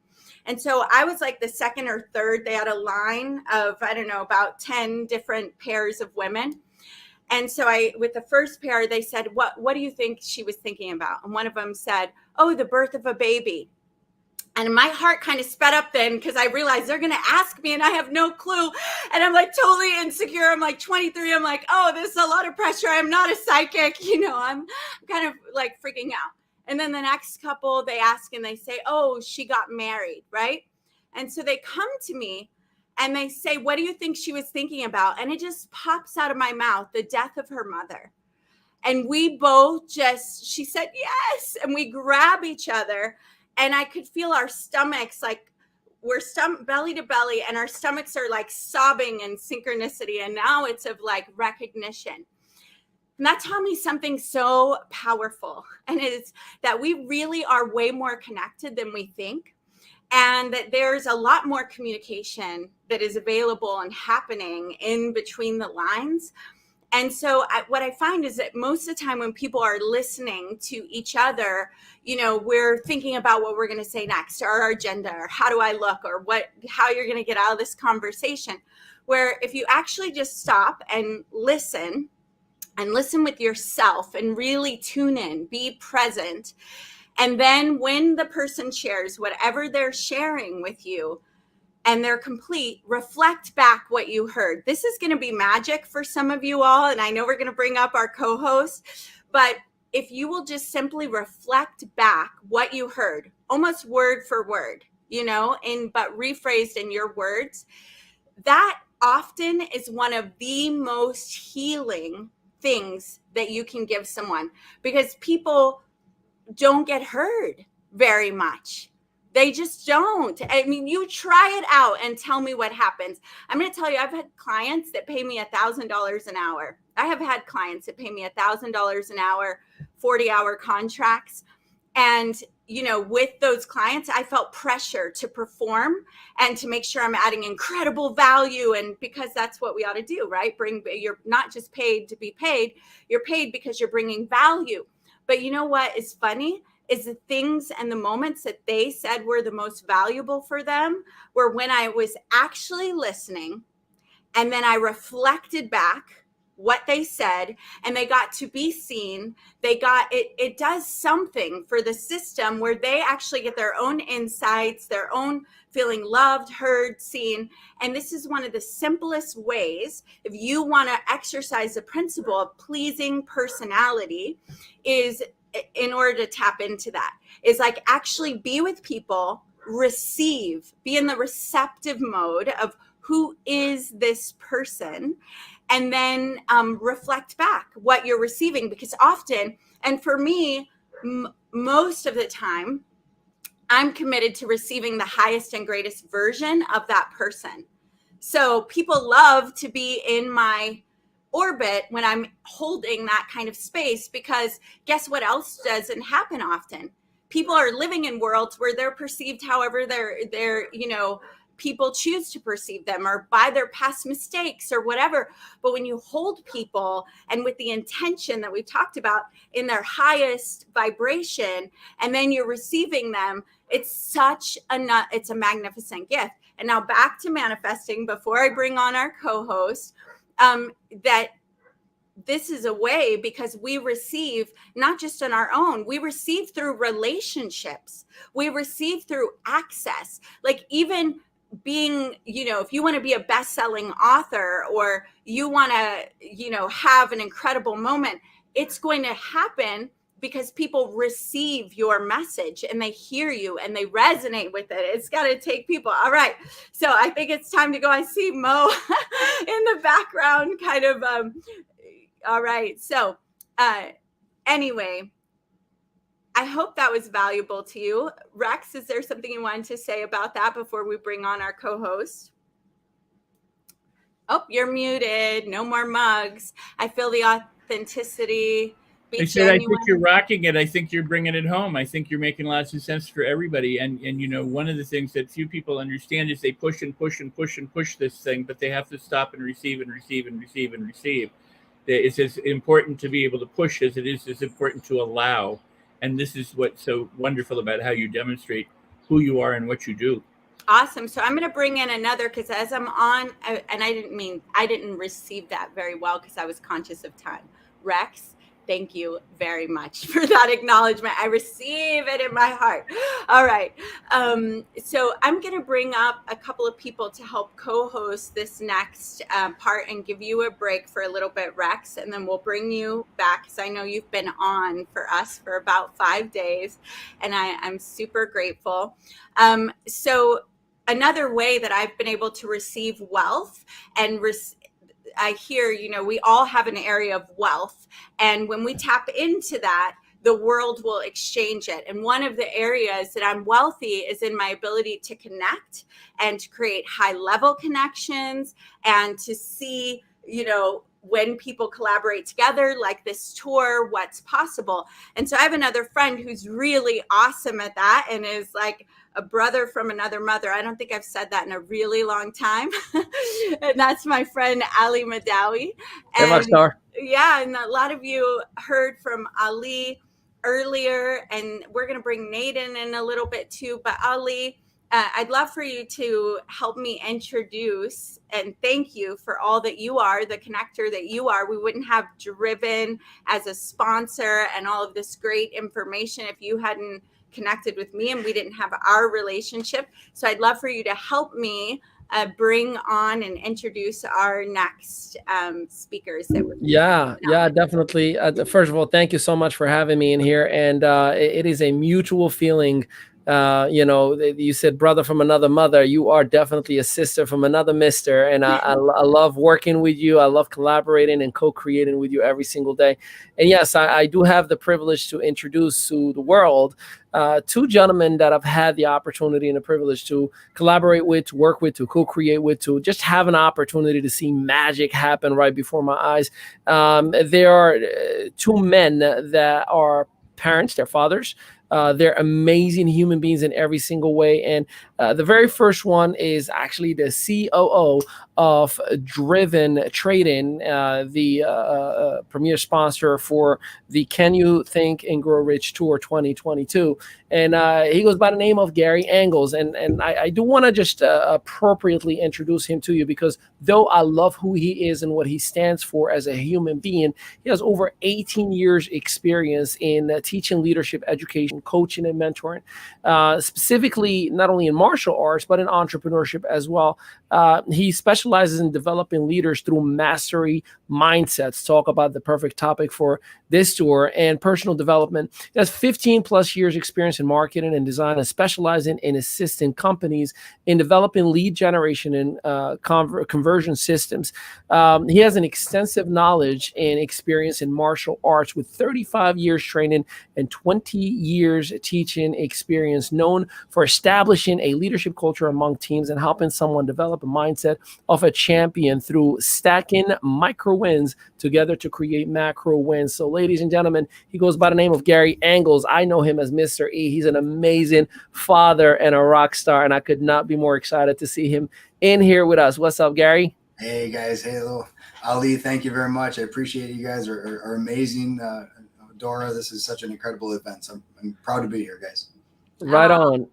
And so I was like the second or third. They had a line of, I don't know, about 10 different pairs of women. And so with the first pair, they said, what do you think she was thinking about? And one of them said, oh, the birth of a baby. And my heart kind of sped up then because I realized they're going to ask me and I have no clue. And I'm like totally insecure. I'm like 23. I'm like, oh, this is a lot of pressure. I'm not a psychic. I'm kind of like freaking out. And then the next couple, they ask and they say, oh, she got married, right? And so they come to me and they say, what do you think she was thinking about? And it just pops out of my mouth, the death of her mother. And we both she said, yes. And we grab each other. And I could feel our stomachs, like we're belly to belly, and our stomachs are like sobbing in synchronicity. And now it's of like recognition. And that taught me something so powerful. And it's that we really are way more connected than we think. And that there's a lot more communication that is available and happening in between the lines. And so what I find is that most of the time when people are listening to each other, we're thinking about what we're going to say next, or our agenda, or how do I look, or how you're going to get out of this conversation. Where if you actually just stop and listen with yourself and really tune in, be present. And then when the person shares whatever they're sharing with you, and they're complete, reflect back what you heard. This is going to be magic for some of you all. And I know we're going to bring up our co-host, but if you will just simply reflect back what you heard, almost word for word, but rephrased in your words, that often is one of the most healing things that you can give someone, because people don't get heard very much. They just don't. I mean, you try it out and tell me what happens. I'm going to tell you, I've had clients that pay me $1,000 an hour. I have had clients that pay me $1,000 an hour, 40-hour contracts. And, with those clients, I felt pressure to perform and to make sure I'm adding incredible value. And because that's what we ought to do, right? You're not just paid to be paid. You're paid because you're bringing value. But you know what is funny? Is the things and the moments that they said were the most valuable for them were when I was actually listening, and then I reflected back what they said, and they got to be seen. It does something for the system where they actually get their own insights, their own feeling loved, heard, seen. And this is one of the simplest ways, if you want to exercise the principle of pleasing personality, is in order to tap into that, is like actually be with people, receive, be in the receptive mode of who is this person, and then reflect back what you're receiving. Because often, and for me, most of the time, I'm committed to receiving the highest and greatest version of that person. So people love to be in my orbit when I'm holding that kind of space, because guess what else doesn't happen often? People are living in worlds where they're perceived however they're people choose to perceive them, or by their past mistakes or whatever. But when you hold people and with the intention that we talked about in their highest vibration, and then you're receiving them, it's a magnificent gift. And now back to manifesting before I bring on our co-host, that this is a way, because we receive not just on our own, we receive through relationships, we receive through access. Like even being, if you want to be a best-selling author, or you want to, have an incredible moment, it's going to happen because people receive your message and they hear you and they resonate with it. It's got to take people. All right. So I think it's time to go. I see Mo in the background kind of. All right. So anyway, I hope that was valuable to you. Rex, is there something you wanted to say about that before we bring on our co-host? Oh, you're muted. No more mugs. I feel the authenticity. I said, I think you're rocking it. I think you're bringing it home. I think you're making lots of sense for everybody. And one of the things that few people understand is they push and push and push and push this thing, but they have to stop and receive and receive and receive and receive. It's as important to be able to push as it is as important to allow. And this is what's so wonderful about how you demonstrate who you are and what you do. Awesome. So I'm going to bring in another, because as I'm on, and I didn't receive that very well because I was conscious of time. Rex, thank you very much for that acknowledgement. I receive it in my heart. All right. So I'm going to bring up a couple of people to help co-host this next part and give you a break for a little bit, Rex, and then we'll bring you back, because I know you've been on for us for about 5 days, and I'm super grateful. So another way that I've been able to receive wealth and I hear, we all have an area of wealth. And when we tap into that, the world will exchange it. And one of the areas that I'm wealthy is in my ability to connect and to create high level connections and to see, when people collaborate together, like this tour, what's possible. And so I have another friend who's really awesome at that and is like a brother from another mother. I don't think I've said that in a really long time. And that's my friend Ali Madawi. And yeah, and a lot of you heard from Ali earlier, and we're going to bring Nate in a little bit too. But Ali, I'd love for you to help me introduce and thank you for all that you are, the connector that you are. We wouldn't have Driven as a sponsor and all of this great information if you hadn't connected with me and we didn't have our relationship. So I'd love for you to help me bring on and introduce our next speakers. Yeah, definitely. First of all, thank you so much for having me in here. And it is a mutual feeling. You said brother from another mother. You are definitely a sister from another mister. And I love working with you. I love collaborating and co-creating with you every single day. And yes, I do have the privilege to introduce to the world two gentlemen that I've had the opportunity and the privilege to collaborate with, to work with, to co-create with, to just have an opportunity to see magic happen right before my eyes. There are two men that are parents, they're fathers. They're amazing human beings in every single way. And the very first one is actually the COO of Driven Trading, the premier sponsor for the Can You Think and Grow Rich Tour 2022. And he goes by the name of Gary Angles. And I do want to just appropriately introduce him to you, because though I love who he is and what he stands for as a human being, he has over 18 years experience in teaching leadership, education, coaching, and mentoring, specifically not only in marketing, martial arts, but in entrepreneurship as well. He specializes in developing leaders through mastery mindsets. Talk about the perfect topic for this tour, and personal development. He has 15 plus years experience in marketing and design, and specializing in assisting companies in developing lead generation and conversion systems. He has an extensive knowledge and experience in martial arts with 35 years training and 20 years teaching experience, known for establishing a leadership culture among teams and helping someone develop a mindset of a champion through stacking micro wins together to create macro wins. So ladies and gentlemen, he goes by the name of Gary Angles. I know him as Mr. E. He's an amazing father and a rock star, and I could not be more excited to see him in here with us. What's up, Gary? Hey guys, hey hello. Ali, thank you very much. I appreciate it. You guys are amazing. Dora, this is such an incredible event. So I'm proud to be here, guys. Right on.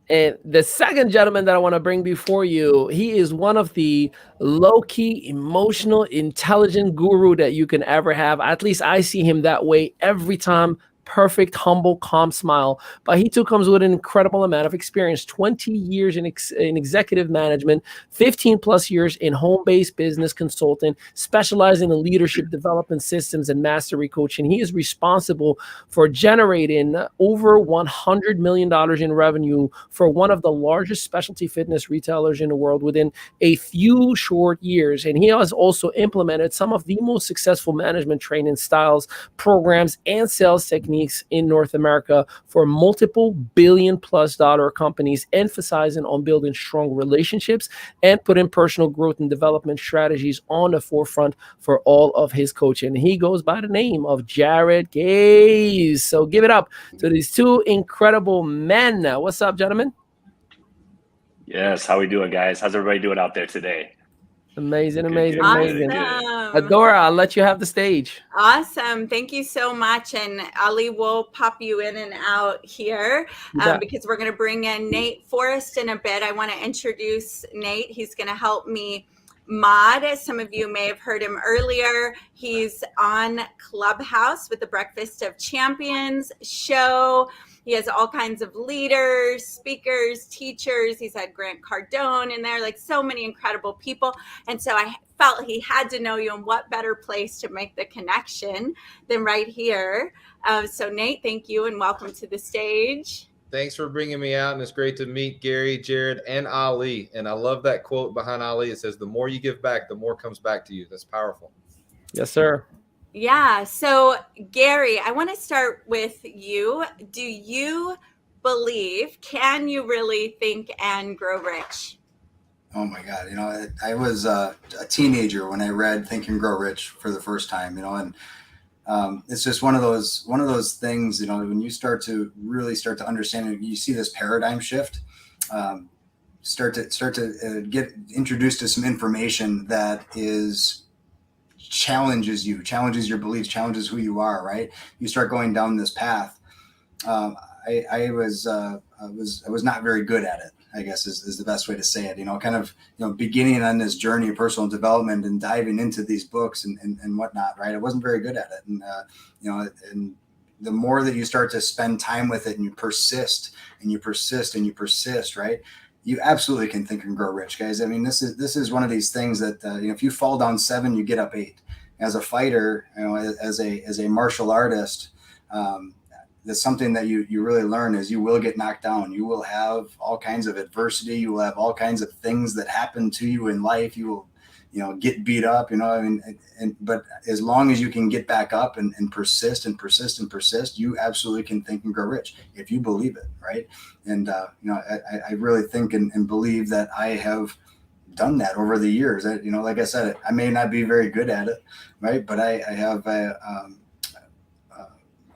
And the second gentleman that I want to bring before you, he is one of the low-key, emotional, intelligent guru that you can ever have. At least I see him that way every time. Perfect, humble, calm smile. But he too comes with an incredible amount of experience, 20 years in executive management, 15 plus years in home-based business consulting, specializing in leadership development systems and mastery coaching. He is responsible for generating over $100 million in revenue for one of the largest specialty fitness retailers in the world within a few short years. And he has also implemented some of the most successful management training styles, programs, and sales techniques in North America for multiple billion-plus-dollar companies, emphasizing on building strong relationships and putting personal growth and development strategies on the forefront for all of his coaching. He goes by the name of Jared Gaze. So give it up to these two incredible men. What's up, gentlemen? Yes, how we doing, guys? How's everybody doing out there today? Amazing. Awesome. Adora, I'll let you have the stage. Awesome. Thank you so much. And Ali will pop you in and out here because we're going to bring in Nate Forrest in a bit. I want to introduce Nate. He's going to help me mod. Some of you may have heard him earlier. He's on Clubhouse with the Breakfast of Champions show. He has all kinds of leaders, speakers, teachers. He's had Grant Cardone in there, like so many incredible people. And so I felt he had to know you, and what better place to make the connection than right here. So Nate, thank you and welcome to the stage. Thanks for bringing me out, and it's great to meet Gary, Jared, and Ali. And I love that quote behind Ali. It says, the more you give back, the more comes back to you. That's powerful. Yes, sir. Yeah. So Gary, I want to start with you. Do you believe, can you really think and grow rich? Oh my God. You know, I was a teenager when I read Think and Grow Rich for the first time, you know, and it's just one of those things, you know, when you start to understand it, you see this paradigm shift, start to get introduced to some information that challenges your beliefs, challenges who you are, right? You start going down this path. I was not very good at it, I guess is the best way to say it, you know, kind of, you know, beginning on this journey of personal development and diving into these books and whatnot, right? I wasn't very good at it. And, you know, and the more that you start to spend time with it and you persist and you persist and you persist, right? You absolutely can think and grow rich, guys. I mean, this is one of these things that, you know, if you fall down 7, you get up 8. As a fighter, you know, as a martial artist, that's something that you really learn is you will get knocked down. You will have all kinds of adversity. You will have all kinds of things that happen to you in life. You will, you know, get beat up, you know, I mean, but as long as you can get back up and persist and persist and persist, you absolutely can think and grow rich if you believe it. Right. And, you know, I really think and believe that I have done that over the years. You know, like I said, I may not be very good at it, right? But I have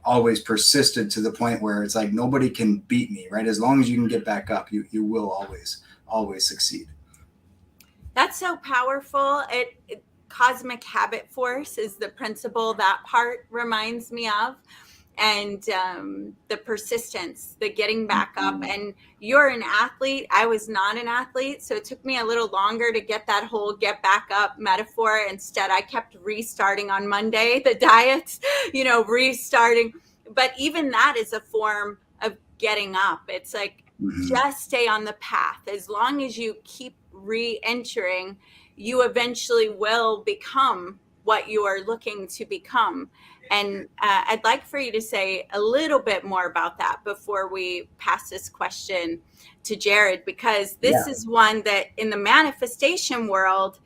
always persisted to the point where it's like nobody can beat me, right? As long as you can get back up, you will always succeed. That's so powerful. Cosmic habit force is the principle that part reminds me of. And the persistence, the getting back up. And you're an athlete. I was not an athlete. So it took me a little longer to get that whole get back up metaphor. Instead, I kept restarting on Monday, the diets, you know, restarting. But even that is a form of getting up. It's like just stay on the path. As long as you keep re-entering, you eventually will become what you are looking to become. And I'd like for you to say a little bit more about that before we pass this question to Jared, because this is one that in the manifestation world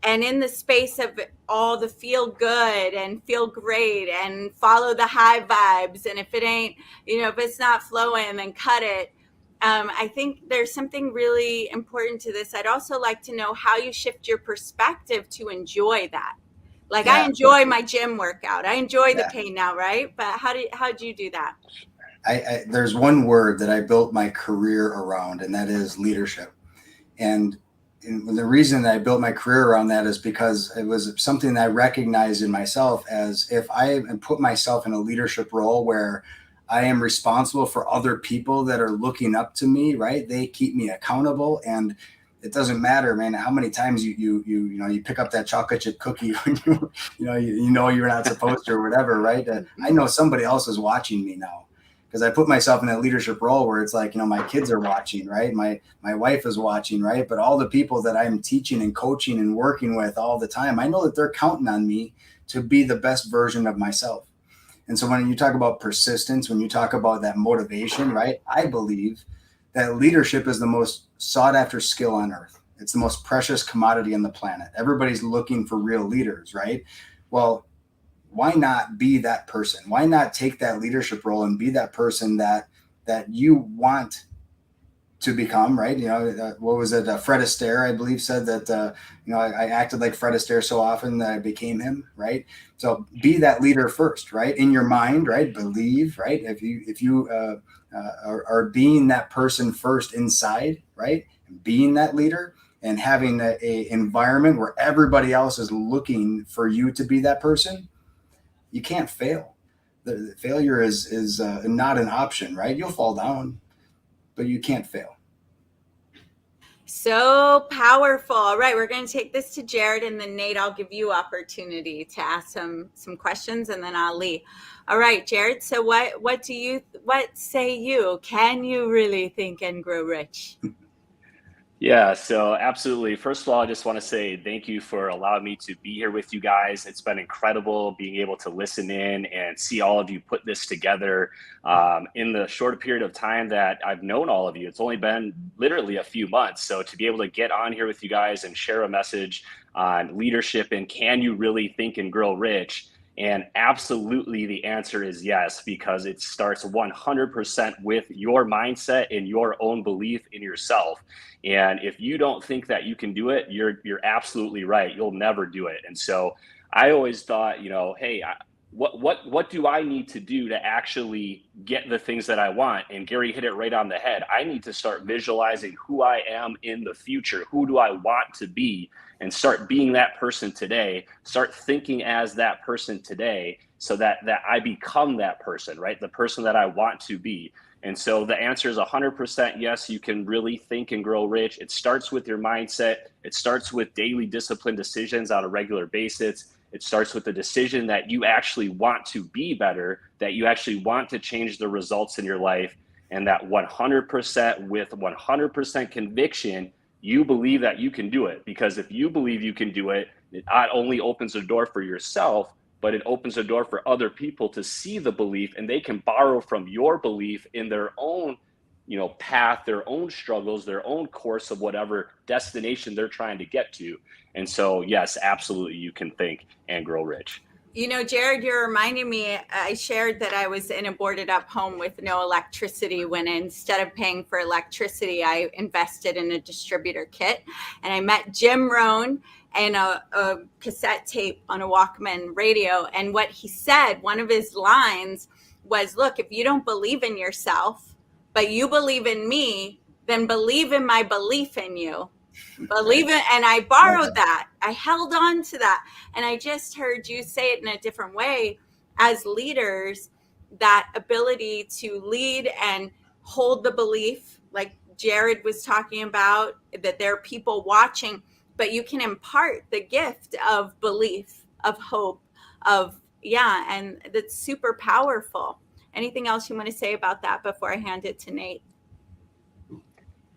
and in the space of all the feel good and feel great and follow the high vibes, and if it ain't, if it's not flowing, then cut it. I think there's something really important to this. I'd also like to know how you shift your perspective to enjoy that. Like, I enjoy my gym workout. I enjoy the pain now, right? But how'd you do that? There's one word that I built my career around, and that is leadership. And the reason that I built my career around that is because it was something that I recognized in myself as if I put myself in a leadership role where I am responsible for other people that are looking up to me, right? They keep me accountable, and it doesn't matter, man, how many times you pick up that chocolate chip cookie when you know you're not supposed to or whatever, right? I know somebody else is watching me now, because I put myself in a leadership role where it's like, my kids are watching, right? My wife is watching, right? But all the people that I'm teaching and coaching and working with all the time, I know that they're counting on me to be the best version of myself. And so when you talk about persistence, when you talk about that motivation, right? I believe that leadership is the most sought after skill on earth. It's the most precious commodity on the planet. Everybody's looking for real leaders, right? Well, why not be that person? Why not take that leadership role and be that person that you want to become, right? What was it? Fred Astaire, I believe, said that, I acted like Fred Astaire so often that I became him, right? So be that leader first, right? In your mind, right? Believe, right? If you are being that person first inside, right? Being that leader and having a environment where everybody else is looking for you to be that person, you can't fail. The failure is not an option, right? You'll fall down, but you can't fail. So powerful. All right, we're going to take this to Jared, and then Nate, I'll give you opportunity to ask some questions, and then Ali. All right, Jared. So what say you? Can you really think and grow rich? Yeah, so absolutely. First of all, I just want to say thank you for allowing me to be here with you guys. It's been incredible being able to listen in and see all of you put this together in the short period of time that I've known all of you. It's only been literally a few months. So to be able to get on here with you guys and share a message on leadership and can you really think and grow rich? And absolutely the answer is yes, because it starts 100% with your mindset and your own belief in yourself. And if you don't think that you can do it, you're absolutely right. You'll never do it. And so I always thought, hey, what do I need to do to actually get the things that I want? And Gary hit it right on the head. I need to start visualizing who I am in the future. Who do I want to be? And start being that person today. Start thinking as that person today so that I become that person, right? The person that I want to be. And so the answer is 100% yes, you can really think and grow rich. It starts with your mindset. It starts with daily disciplined decisions on a regular basis. It starts with the decision that you actually want to be better, that you actually want to change the results in your life, and that 100% with 100% conviction, you believe that you can do it. Because if you believe you can do it, it not only opens a door for yourself, but it opens a door for other people to see the belief, and they can borrow from your belief in their own, path, their own struggles, their own course of whatever destination they're trying to get to. And so, yes, absolutely, you can think and grow rich. Jared, you're reminding me, I shared that I was in a boarded up home with no electricity when instead of paying for electricity, I invested in a distributor kit. And I met Jim Rohn and a cassette tape on a Walkman radio. And what he said, one of his lines was, look, if you don't believe in yourself, but you believe in me, then believe in my belief in you. Believe it. And I borrowed that. I held on to that. And I just heard you say it in a different way. As leaders, that ability to lead and hold the belief, like Jared was talking about, that there are people watching, but you can impart the gift of belief, of hope, and that's super powerful. Anything else you want to say about that before I hand it to Nate?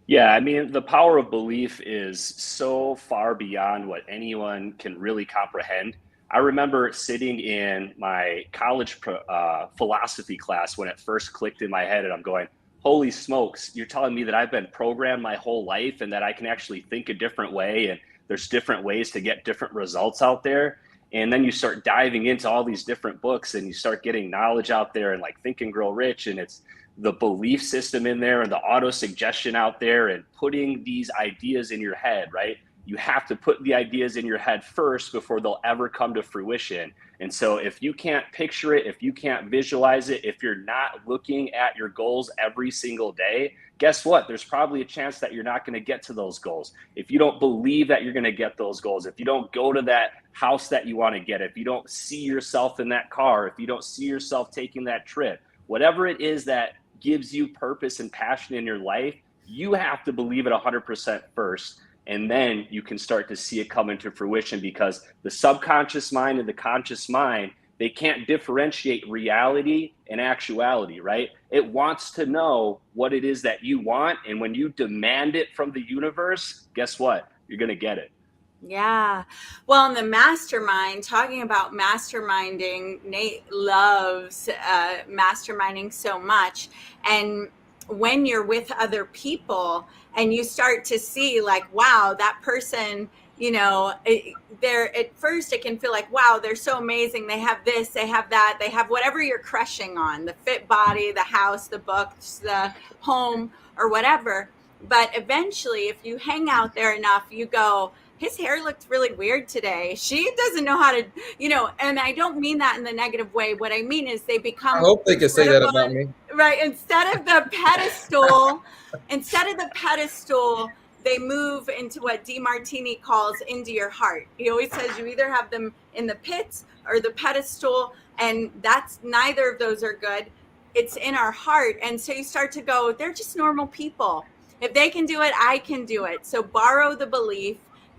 Yeah, I mean, the power of belief is so far beyond what anyone can really comprehend. I remember sitting in my college philosophy class when it first clicked in my head, and I'm going, holy smokes, you're telling me that I've been programmed my whole life and that I can actually think a different way, and there's different ways to get different results out there. And then you start diving into all these different books and you start getting knowledge out there, and like Think and Grow Rich, and it's the belief system in there and the auto suggestion out there, and putting these ideas in your head, right? You have to put the ideas in your head first before they'll ever come to fruition. And so if you can't picture it, if you can't visualize it, if you're not looking at your goals every single day, guess what? There's probably a chance that you're not going to get to those goals. If you don't believe that you're going to get those goals, if you don't go to that house that you want to get, if you don't see yourself in that car, if you don't see yourself taking that trip, whatever it is that gives you purpose and passion in your life, you have to believe it 100% first. And then you can start to see it come into fruition, because the subconscious mind and the conscious mind, they can't differentiate reality and actuality, right? It wants to know what it is that you want. And when you demand it from the universe, guess what? You're going to get it. Yeah. Well, in the mastermind, talking about masterminding, Nate loves masterminding so much. And when you're with other people and you start to see like, wow, that person, you know, they're at first it can feel like, wow, they're so amazing. They have this, they have that, they have whatever you're crushing on, the fit body, the house, the books, the home, or whatever. But eventually, if you hang out there enough, you go, his hair looked really weird today. She doesn't know how to, you know, and I don't mean that in the negative way. What I mean is they become. I hope they can say that about me. Right. Instead of the pedestal, they move into what DeMartini calls into your heart. He always says you either have them in the pits or the pedestal, and that's neither of those are good. It's in our heart. And so you start to go, they're just normal people. If they can do it, I can do it. So borrow the belief,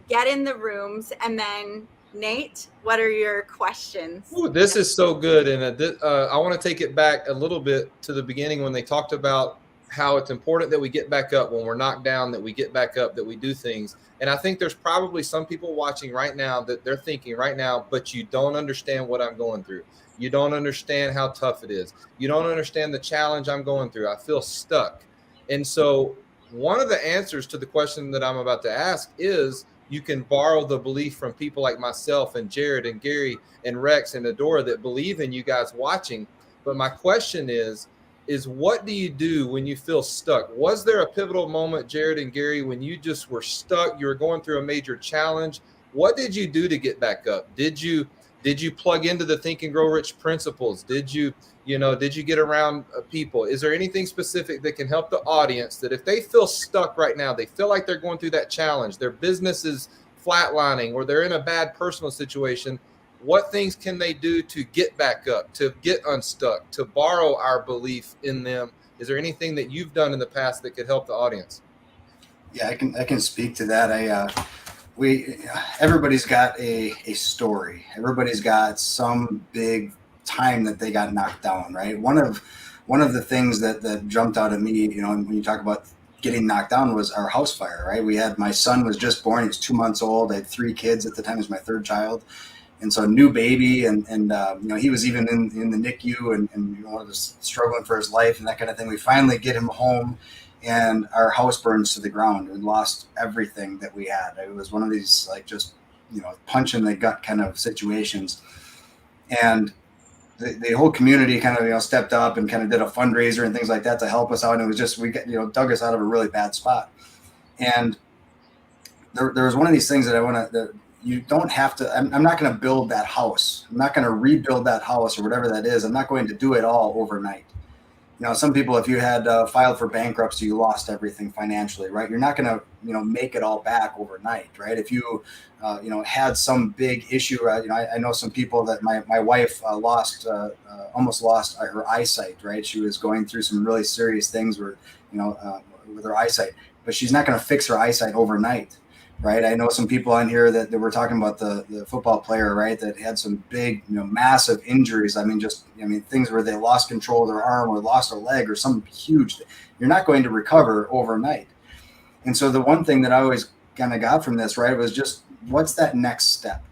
get in the rooms, and then Nate, what are your questions? Ooh, this is so good. And I want to take it back a little bit to the beginning when they talked about how it's important that we get back up when we're knocked down, that we get back up, that we do things. And I think there's probably some people watching right now that they're thinking right now, but you don't understand what I'm going through. You don't understand how tough it is. You don't understand the challenge I'm going through. I feel stuck. And so one of the answers to the question that I'm about to ask is, you can borrow the belief from people like myself and Jared and Gary and Rex and Adora that believe in you guys watching. But my question is what do you do when you feel stuck? Was there a pivotal moment, Jared and Gary, when you just were stuck? You were going through a major challenge. What did you do to get back up? Did you plug into the Think and Grow Rich principles? Did you get around people? Is there anything specific that can help the audience that if they feel stuck right now, they feel like they're going through that challenge, their business is flatlining, or they're in a bad personal situation, what things can they do to get back up, to get unstuck, to borrow our belief in them? Is there anything that you've done in the past that could help the audience? Yeah, I can speak to that. Everybody's got a story. Everybody's got some big time that they got knocked down, right? One of the things that jumped out at me, you know, when you talk about getting knocked down, was our house fire, right? My son was just born. He was 2 months old. I had 3 kids at the time. It was my 3rd child. And so new baby, and you know, he was even in the NICU and you know, was struggling for his life and that kind of thing. We finally get him home, and our house burns to the ground. We lost everything that we had. It was one of these like just, you know, punch in the gut kind of situations. And the whole community kind of, you know, stepped up and kind of did a fundraiser and things like that to help us out. And it was just, dug us out of a really bad spot. And there was one of these things that you don't have to, I'm not going to build that house. I'm not going to rebuild that house or whatever that is. I'm not going to do it all overnight. You know, some people, if you had filed for bankruptcy, you lost everything financially, right? You're not going to, you know, make it all back overnight, right? If you, you know, had some big issue, you know, I know some people that my wife almost lost her eyesight, right? She was going through some really serious things with her eyesight, but she's not going to fix her eyesight overnight. Right. I know some people on here that were talking about the football player, right, that had some big, you know, massive injuries. I mean, things where they lost control of their arm or lost a leg or some huge. You're not going to recover overnight. And so the one thing that I always kind of got from this, right, was just what's that next step,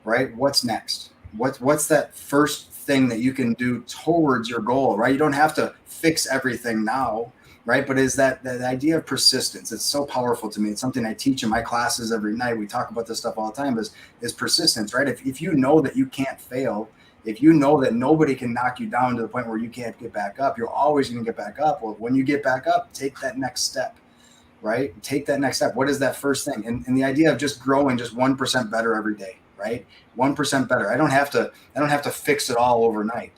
right? What's next? What's that first thing that you can do towards your goal, right? You don't have to fix everything now, right? But is that idea of persistence? It's so powerful to me. It's something I teach in my classes every night. We talk about this stuff all the time, is persistence, right? If you know that you can't fail, if you know that nobody can knock you down to the point where you can't get back up, you're always going to get back up. Well, when you get back up, take that next step, right? Take that next step. What is that first thing? And the idea of just growing just 1% better every day, right? 1% better. I don't have to fix it all overnight.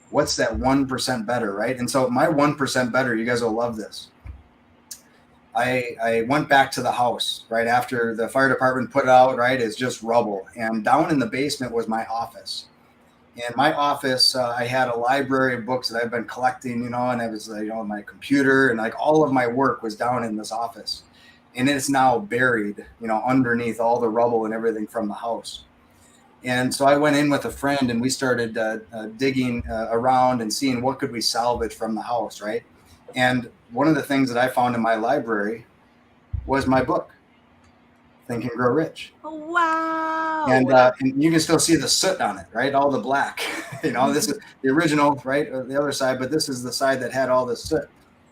What's that 1% better, right? And so my 1% better, you guys will love this. I went back to the house right after the fire department put it out, right? It's just rubble. And down in the basement was my office. In my office, I had a library of books that I've been collecting, and I was, my computer and like all of my work was down in this office. And it's now buried, underneath all the rubble and everything from the house. And so I went in with a friend and we started digging around and seeing what could we salvage from the house, right? And one of the things that I found in my library was my book, Think and Grow Rich. Wow. And you can still see the soot on it, right? All the black. This is the original, right? The other side, but this is the side that had all the soot.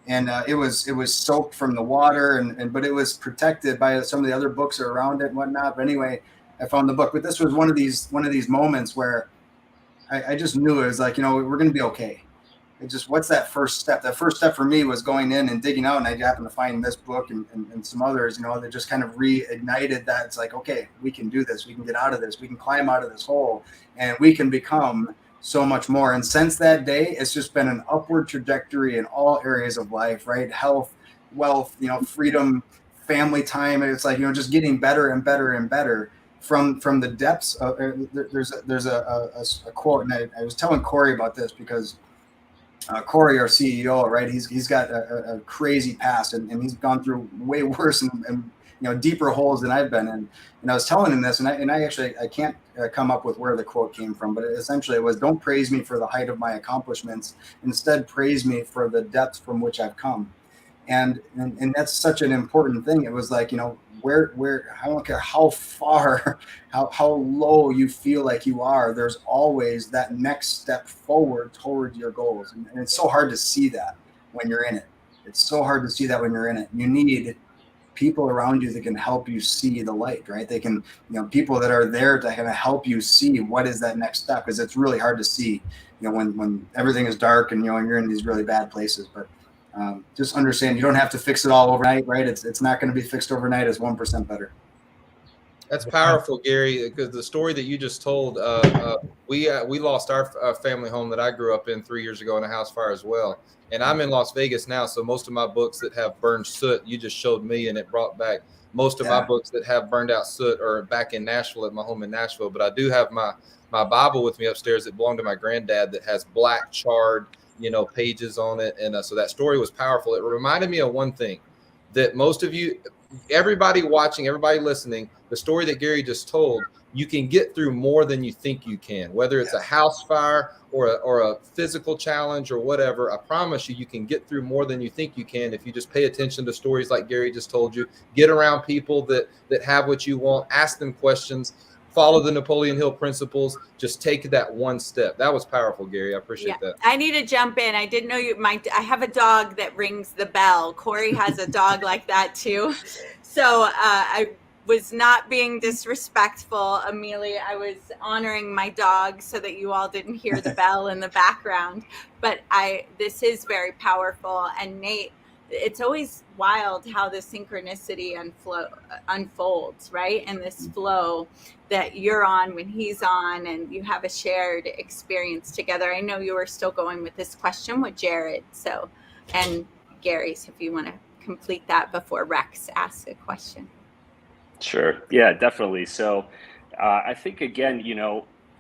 And it was soaked from the water, but it was protected by some of the other books around it and whatnot. But anyway, I found the book. But this was one of these moments where I just knew it was like, we're going to be okay. It just, what's that first step? That first step for me was going in and digging out, and I happened to find this book and some others, that just kind of reignited that. It's like, okay, we can do this. We can get out of this. We can climb out of this hole, and we can become so much more. And since that day, it's just been an upward trajectory in all areas of life, right? Health, wealth, freedom, family time. And it's like, just getting better and better and better from the depths of, there's a quote, and I was telling Corey about this because Corey, our CEO, right? He's got a crazy past, and he's gone through way worse and deeper holes than I've been in. And I was telling him this, and I actually can't come up with where the quote came from, but essentially it was, "Don't praise me for the height of my accomplishments. Instead, praise me for the depths from which I've come." And that's such an important thing. It was like, where I don't care how far, how low you feel like you are, there's always that next step forward toward your goals. And it's so hard to see that when you're in it. It's so hard to see that when you're in it. You need people around you that can help you see the light, right? They can, people that are there to kind of help you see what is that next step, because it's really hard to see, when everything is dark and, you're in these really bad places. But just understand, you don't have to fix it all overnight, right? It's not going to be fixed overnight. It's 1% better. That's powerful, Gary, because the story that you just told, we lost our family home that I grew up in 3 years ago in a house fire as well. And I'm in Las Vegas now, so most of my books that have burned soot, you just showed me, and it brought back most of my books that have burned out soot are back in Nashville at my home in Nashville. But I do have my Bible with me upstairs that belonged to my granddad that has black charred pages on it. And so that story was powerful. It reminded me of one thing that most of you, everybody watching, everybody listening, the story that Gary just told, you can get through more than you think you can, whether it's a house fire or a physical challenge or whatever. I promise you can get through more than you think you can if you just pay attention to stories like Gary just told you, get around people that have what you want, ask them questions, follow the Napoleon Hill principles, just take that one step. That was powerful, Gary. I appreciate that. I need to jump in. I didn't know you might. I have a dog that rings the bell. Corey has a dog like that too. So I was not being disrespectful, Amelia. I was honoring my dog so that you all didn't hear the bell in the background. But this is very powerful. And Nate, it's always wild how the synchronicity unfolds, right? And this flow that you're on when he's on, and you have a shared experience together. I know you were still going with this question with Jared. So, and Gary's, if you want to complete that before Rex asks a question. Sure. Yeah, definitely. So I think, again,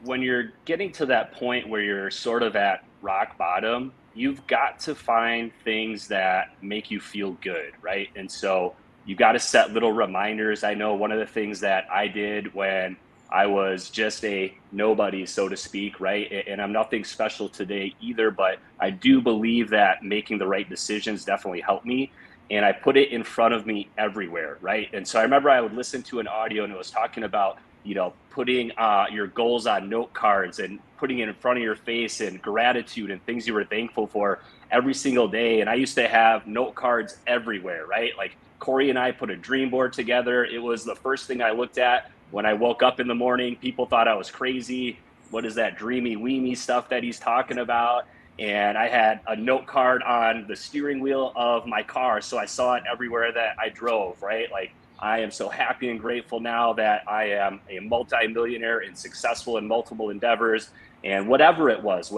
when you're getting to that point where you're sort of at rock bottom, you've got to find things that make you feel good, right? And so you got to set little reminders. I know one of the things that I did when I was just a nobody, so to speak, right? And I'm nothing special today either, but I do believe that making the right decisions definitely helped me. and I put it in front of me everywhere, right? And so I remember I would listen to an audio and it was talking about, you know, putting your goals on note cards and putting it in front of your face, and gratitude and things you were thankful for every single day. And I used to have note cards everywhere, right? Like Corey and I put a dream board together. It was the first thing I looked at when I woke up in the morning. People thought I was crazy. What is that dreamy weemy stuff that he's talking about? And I had a note card on the steering wheel of my car, so I saw it everywhere that I drove, right? Like, I am so happy and grateful now that I am a multi-millionaire and successful in multiple endeavors. And whatever it was,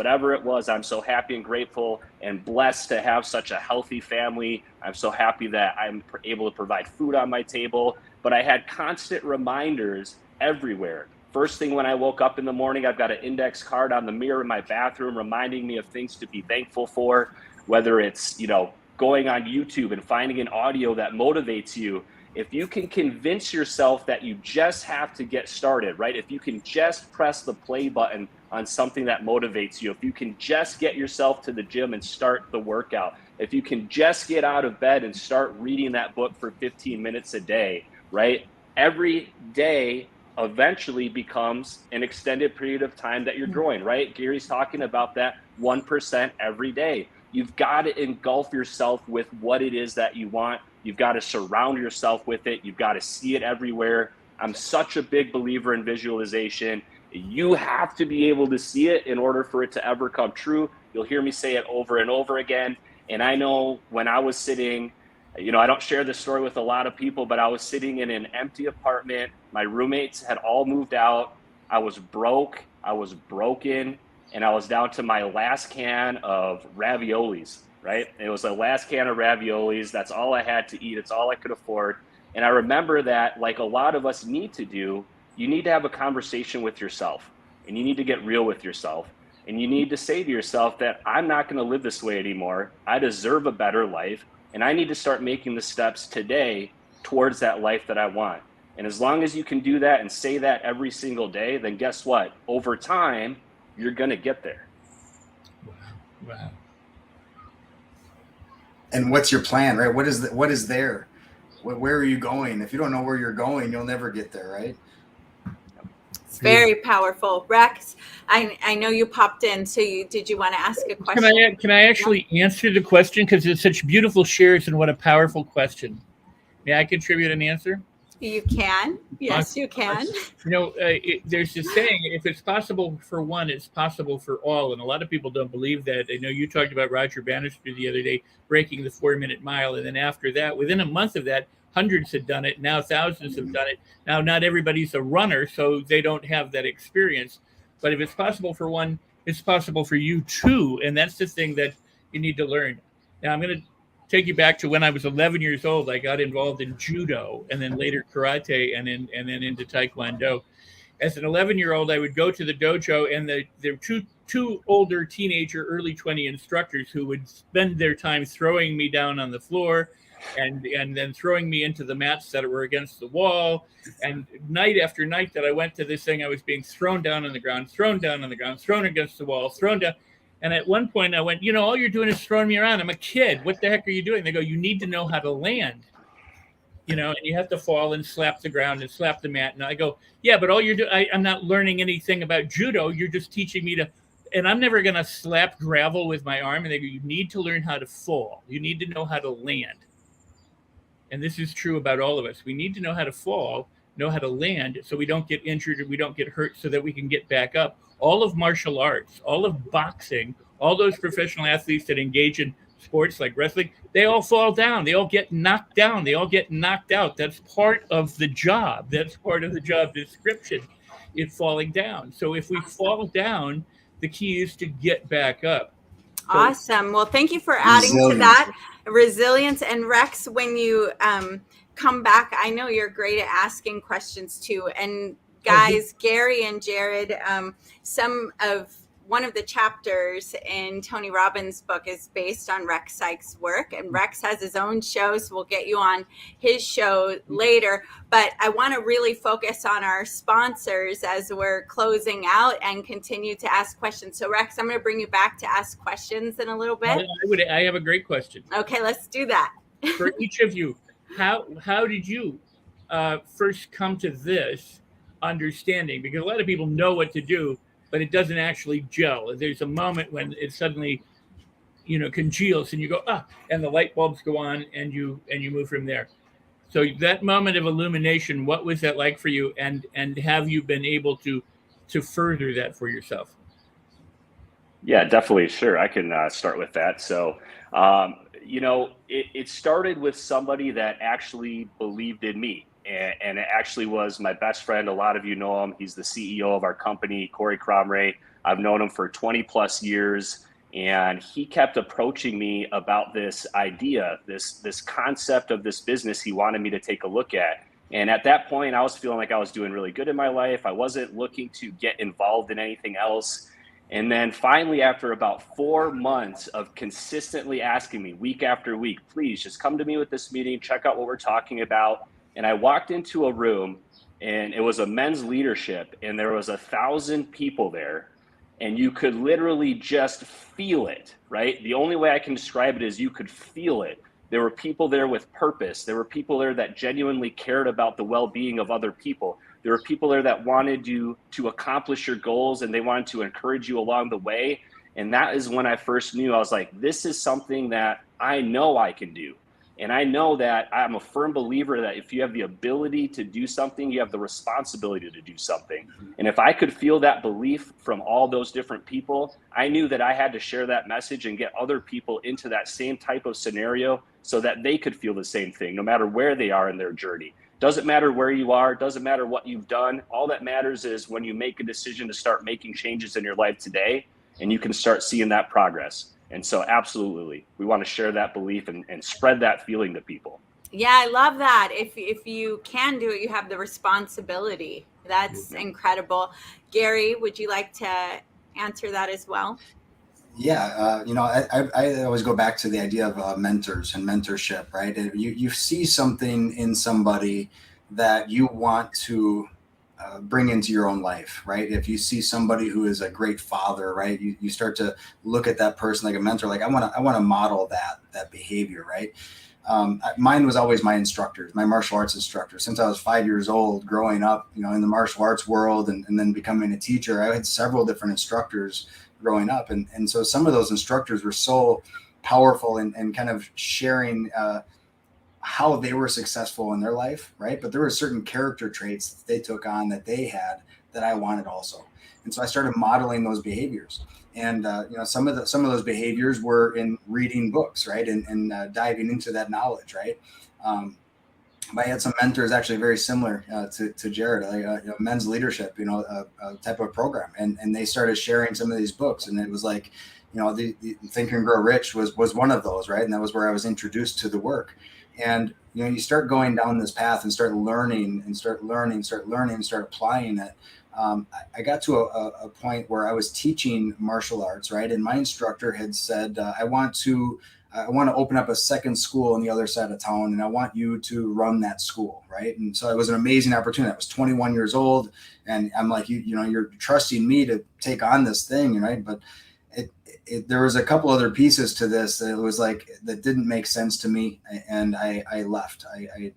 I'm so happy and grateful and blessed to have such a healthy family. I'm so happy that I'm able to provide food on my table. But I had constant reminders everywhere. First thing when I woke up in the morning, I've got an index card on the mirror in my bathroom reminding me of things to be thankful for, whether it's, you know, going on YouTube and finding an audio that motivates you. If you can convince yourself that you just have to get started, right? If you can just press the play button on something that motivates you, if you can just get yourself to the gym and start the workout, if you can just get out of bed and start reading that book for 15 minutes a day, right? Every day eventually becomes an extended period of time that you're growing, right? Gary's talking about that 1% every day. You've got to engulf yourself with what it is that you want. You've got to surround yourself with it. You've got to see it everywhere. I'm such a big believer in visualization. You have to be able to see it in order for it to ever come true. You'll hear me say it over and over again. And I know when I was sitting, you know, I don't share this story with a lot of people, but I was sitting in an empty apartment. My roommates had all moved out. I was broke. I was broken. And I was down to my last can of raviolis, right? It was the last can of raviolis. That's all I had to eat. It's all I could afford. And I remember that, like a lot of us need to do, you need to have a conversation with yourself, and you need to get real with yourself. And you need to say to yourself that I'm not going to live this way anymore. I deserve a better life. And I need to start making the steps today towards that life that I want. And as long as you can do that and say that every single day, then guess what? Over time, you're going to get there. Wow. And what's your plan, right? What is there? Where are you going? If you don't know where you're going, you'll never get there, right? It's very powerful. Rex, I know you popped in, so did you want to ask a question? Can I actually answer the question, because it's such beautiful shares and what a powerful question? May I contribute an answer? You can. Yes, you can. You know, there's this saying, if it's possible for one, it's possible for all. And a lot of people don't believe that. I know you talked about Roger Bannister the other day breaking the 4-minute mile. And then after that, within a month of that, hundreds had done it. Now thousands have done it. Now, not everybody's a runner, so they don't have that experience. But if it's possible for one, it's possible for you too. And that's the thing that you need to learn. Now, I'm going to take you back to when I was 11 years old. I got involved in judo and then later karate and then into taekwondo. As an 11-year-old, I would go to the dojo, and there were two older teenager, early 20 instructors who would spend their time throwing me down on the floor and then throwing me into the mats that were against the wall. And night after night that I went to this thing, I was being thrown down on the ground, thrown down on the ground, thrown against the wall, thrown down. And at one point I went, you know, all you're doing is throwing me around. I'm a kid. What the heck are you doing? They go, you need to know how to land, you know, and you have to fall and slap the ground and slap the mat. And I go, yeah, but all you're doing, I'm not learning anything about judo. You're just teaching me to, and I'm never going to slap gravel with my arm. And they go, you need to learn how to fall. You need to know how to land. And this is true about all of us. We need to know how to fall, know how to land, so we don't get injured or we don't get hurt, so that we can get back up. All of martial arts, all of boxing, all those professional athletes that engage in sports like wrestling, they all fall down. They all get knocked down. They all get knocked out. That's part of the job. That's part of the job description, is falling down. So if we fall down, the key is to get back up. So, awesome. Well, thank you for adding to that. Resilience. And Rex, when you come back, I know you're great at asking questions too. And guys, Gary and Jared, one of the chapters in Tony Robbins' book is based on Rex Sykes' work, and Rex has his own show, so we'll get you on his show later. But I want to really focus on our sponsors as we're closing out and continue to ask questions. So Rex, I'm going to bring you back to ask questions in a little bit. I have a great question. Okay, let's do that. for each of you, how did you first come to this understanding? Because a lot of people know what to do, but it doesn't actually gel. There's a moment when it suddenly, congeals, and you go, and the light bulbs go on, and you move from there. So that moment of illumination, what was that like for you? And have you been able to further that for yourself? Yeah, definitely. Sure. I can start with that. So, it started with somebody that actually believed in me. And it actually was my best friend. A lot of you know him. He's the CEO of our company, Corey Cromray. I've known him for 20 plus years. And he kept approaching me about this idea, this concept of this business he wanted me to take a look at. And at that point, I was feeling like I was doing really good in my life. I wasn't looking to get involved in anything else. And then finally, after about 4 months of consistently asking me week after week, please just come to me with this meeting, check out what we're talking about. And I walked into a room, and it was a men's leadership, and there was 1,000 people there. And you could literally just feel it, right? The only way I can describe it is you could feel it. There were people there with purpose. There were people there that genuinely cared about the well-being of other people. There were people there that wanted you to accomplish your goals, and they wanted to encourage you along the way. And that is when I first knew, I was like, this is something that I know I can do. And I know that I'm a firm believer that if you have the ability to do something, you have the responsibility to do something. And if I could feel that belief from all those different people, I knew that I had to share that message and get other people into that same type of scenario so that they could feel the same thing, no matter where they are in their journey. Doesn't matter where you are, doesn't matter what you've done. All that matters is when you make a decision to start making changes in your life today, and you can start seeing that progress. And so absolutely, we want to share that belief and spread that feeling to people. Yeah, I love that. If you can do it, you have the responsibility. That's incredible. Gary, would you like to answer that as well? Yeah, I always go back to the idea of mentors and mentorship, right? You see something in somebody that you want to bring into your own life, right? If you see somebody who is a great father, right, you start to look at that person like a mentor. Like I want to model that behavior, right? Mine was always my instructors, my martial arts instructor. Since I was 5 years old, growing up, in the martial arts world, and then becoming a teacher, I had several different instructors growing up, and so some of those instructors were so powerful and kind of sharing how they were successful in their life, right? But there were certain character traits that they took on that they had that I wanted also. And so I started modeling those behaviors. And some of those behaviors were in reading books, right? And diving into that knowledge, right? I had some mentors actually very similar to Jared, like men's leadership, type of program. And they started sharing some of these books. And it was like, the Think and Grow Rich was one of those, right? And that was where I was introduced to the work. And, you start going down this path and start learning and start applying it. I got to a point where I was teaching martial arts, right? And my instructor had said, I want to open up a second school on the other side of town, and I want you to run that school, right? And so it was an amazing opportunity. I was 21 years old, and I'm like, you're trusting me to take on this thing, right? But there was a couple other pieces to this that it was like that didn't make sense to me, and I left. I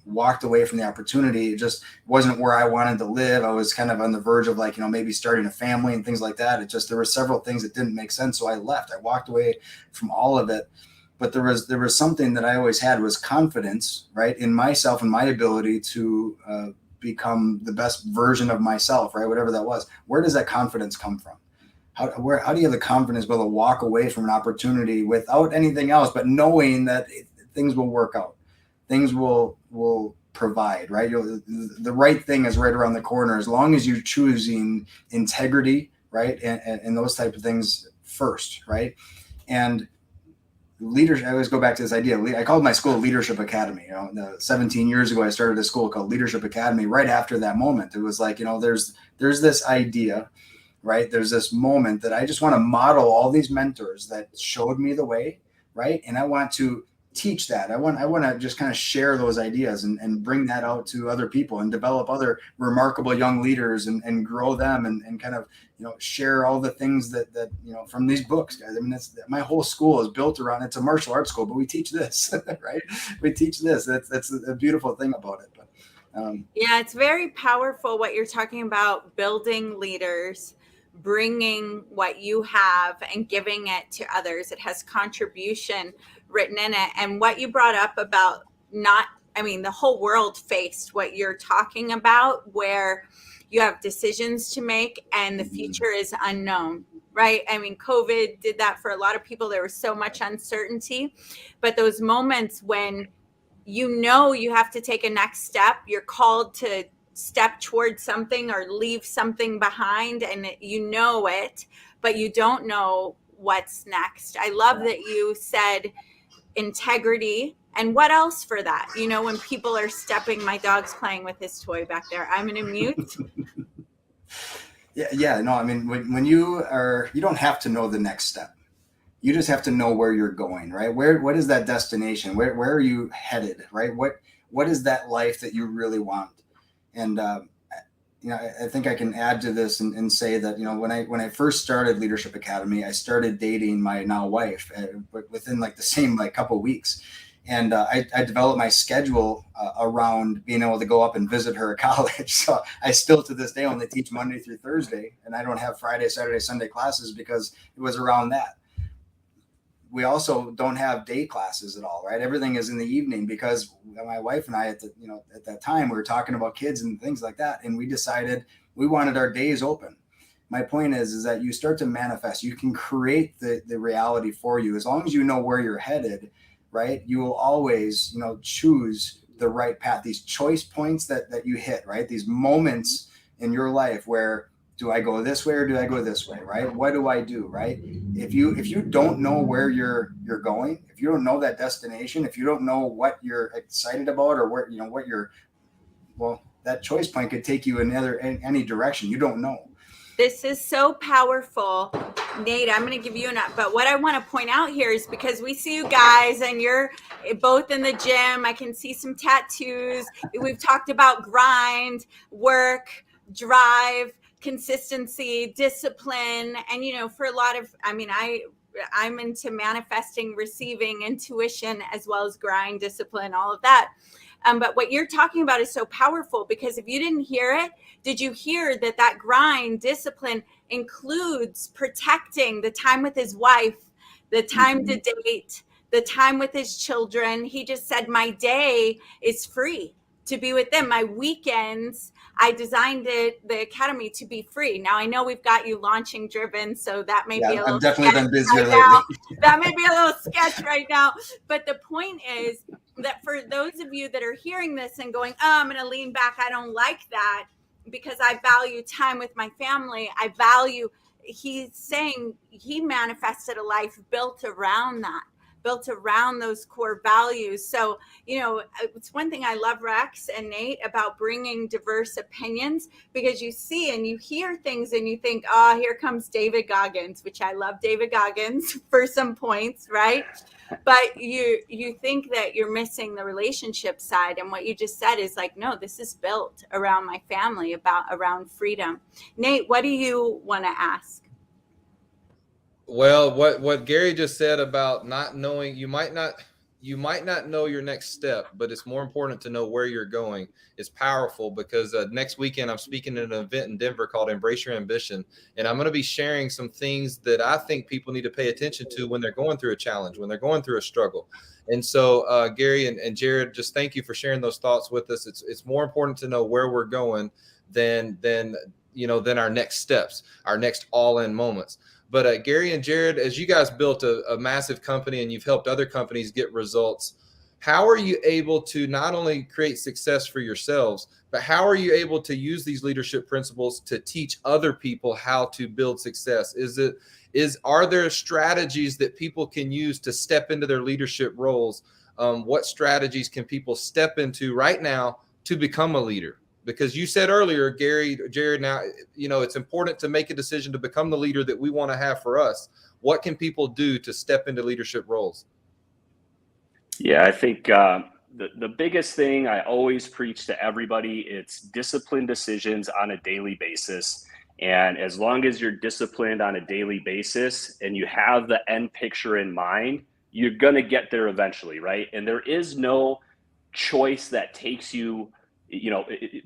walked away from the opportunity. It just wasn't where I wanted to live. I was kind of on the verge of maybe starting a family and things like that. There were several things that didn't make sense, so I left. I walked away from all of it. But there was something that I always had, was confidence, right, in myself and my ability to become the best version of myself, right, whatever that was. Where does that confidence come from? How do you have the confidence to be able to walk away from an opportunity without anything else, but knowing that things will work out, things will provide, right? The right thing is right around the corner, as long as you're choosing integrity, right, and those type of things first, right? And leadership, I always go back to this idea. I called my school Leadership Academy. 17 years ago, I started a school called Leadership Academy. Right after that moment, it was like, there's this idea, right? There's this moment that I just want to model all these mentors that showed me the way, right? And I want to teach that. I want to just kind of share those ideas and bring that out to other people and develop other remarkable young leaders and grow them and kind of, share all the things that from these books, guys. I mean, my whole school is built around, it's a martial arts school, but we teach this, right? We teach this. That's a beautiful thing about it. But yeah, it's very powerful what you're talking about, building leaders, bringing what you have and giving it to others. It has contribution written in it. And what you brought up about the whole world faced what you're talking about, where you have decisions to make and the future is unknown, right? I mean, COVID did that for a lot of people. There was so much uncertainty, but those moments when you have to take a next step, you're called to step towards something or leave something behind, and it, but you don't know what's next. I love that you said integrity. And what else for that? When people are stepping, my dog's playing with his toy back there. I'm going to mute. Yeah. No, I mean, when you don't have to know the next step. You just have to know where you're going, right? What is that destination? Where are you headed, right? What is that life that you really want? And I think I can add to this and say that when I first started Leadership Academy, I started dating my now wife within the same couple of weeks, and I developed my schedule around being able to go up and visit her at college. So I still to this day only teach Monday through Thursday, and I don't have Friday, Saturday, Sunday classes because it was around that. We also don't have day classes at all, right? Everything is in the evening because my wife and I at that time, we were talking about kids and things like that. And we decided we wanted our days open. My point is that you start to manifest, you can create the reality for you. As long as you know where you're headed, right? You will always, choose the right path, these choice points that you hit, right? These moments in your life where, do I go this way or do I go this way, right? What do I do, right? If you don't know where you're going, if you don't know that destination, if you don't know what you're excited about or where that choice point could take you in any direction. You don't know. This is so powerful. Nate, I'm going to give you but what I want to point out here is because we see you guys and you're both in the gym. I can see some tattoos. We've talked about grind, work, drive, consistency, discipline. And, for a lot of, I'm into manifesting, receiving, intuition, as well as grind, discipline, all of that. But what you're talking about is so powerful because if you didn't hear it, did you hear that grind, discipline includes protecting the time with his wife, the time to date, the time with his children? He just said, my day is free to be with them. My weekends, I designed the academy to be free. Now I know we've got you launching Driven, so that may be a little. I've definitely been busier lately. That may be a little sketch right now. But the point is that for those of you that are hearing this and going, I'm going to lean back, I don't like that because I value time with my family. He's saying he manifested a life built around that, built around those core values. So, it's one thing I love, Rex and Nate, about bringing diverse opinions, because you see and you hear things and you think, here comes David Goggins, which I love David Goggins for some points, right? But you think that you're missing the relationship side. And what you just said is no, this is built around my family, around freedom. Nate, what do you want to ask? Well, what Gary just said about not knowing, you might not know your next step, but it's more important to know where you're going. It's powerful because next weekend I'm speaking at an event in Denver called Embrace Your Ambition. And I'm going to be sharing some things that I think people need to pay attention to when they're going through a challenge, when they're going through a struggle. And so Gary and Jared, just thank you for sharing those thoughts with us. It's more important to know where we're going than our next steps, our next all-in moments. But Gary and Jared, as you guys built a massive company and you've helped other companies get results, how are you able to not only create success for yourselves, but how are you able to use these leadership principles to teach other people how to build success? Are there strategies that people can use to step into their leadership roles? What strategies can people step into right now to become a leader? Because you said earlier, Gary, Jared, now, it's important to make a decision to become the leader that we want to have for us. What can people do to step into leadership roles? Yeah, I think the biggest thing I always preach to everybody, it's disciplined decisions on a daily basis. And as long as you're disciplined on a daily basis and you have the end picture in mind, you're going to get there eventually, right? And there is no choice that takes you,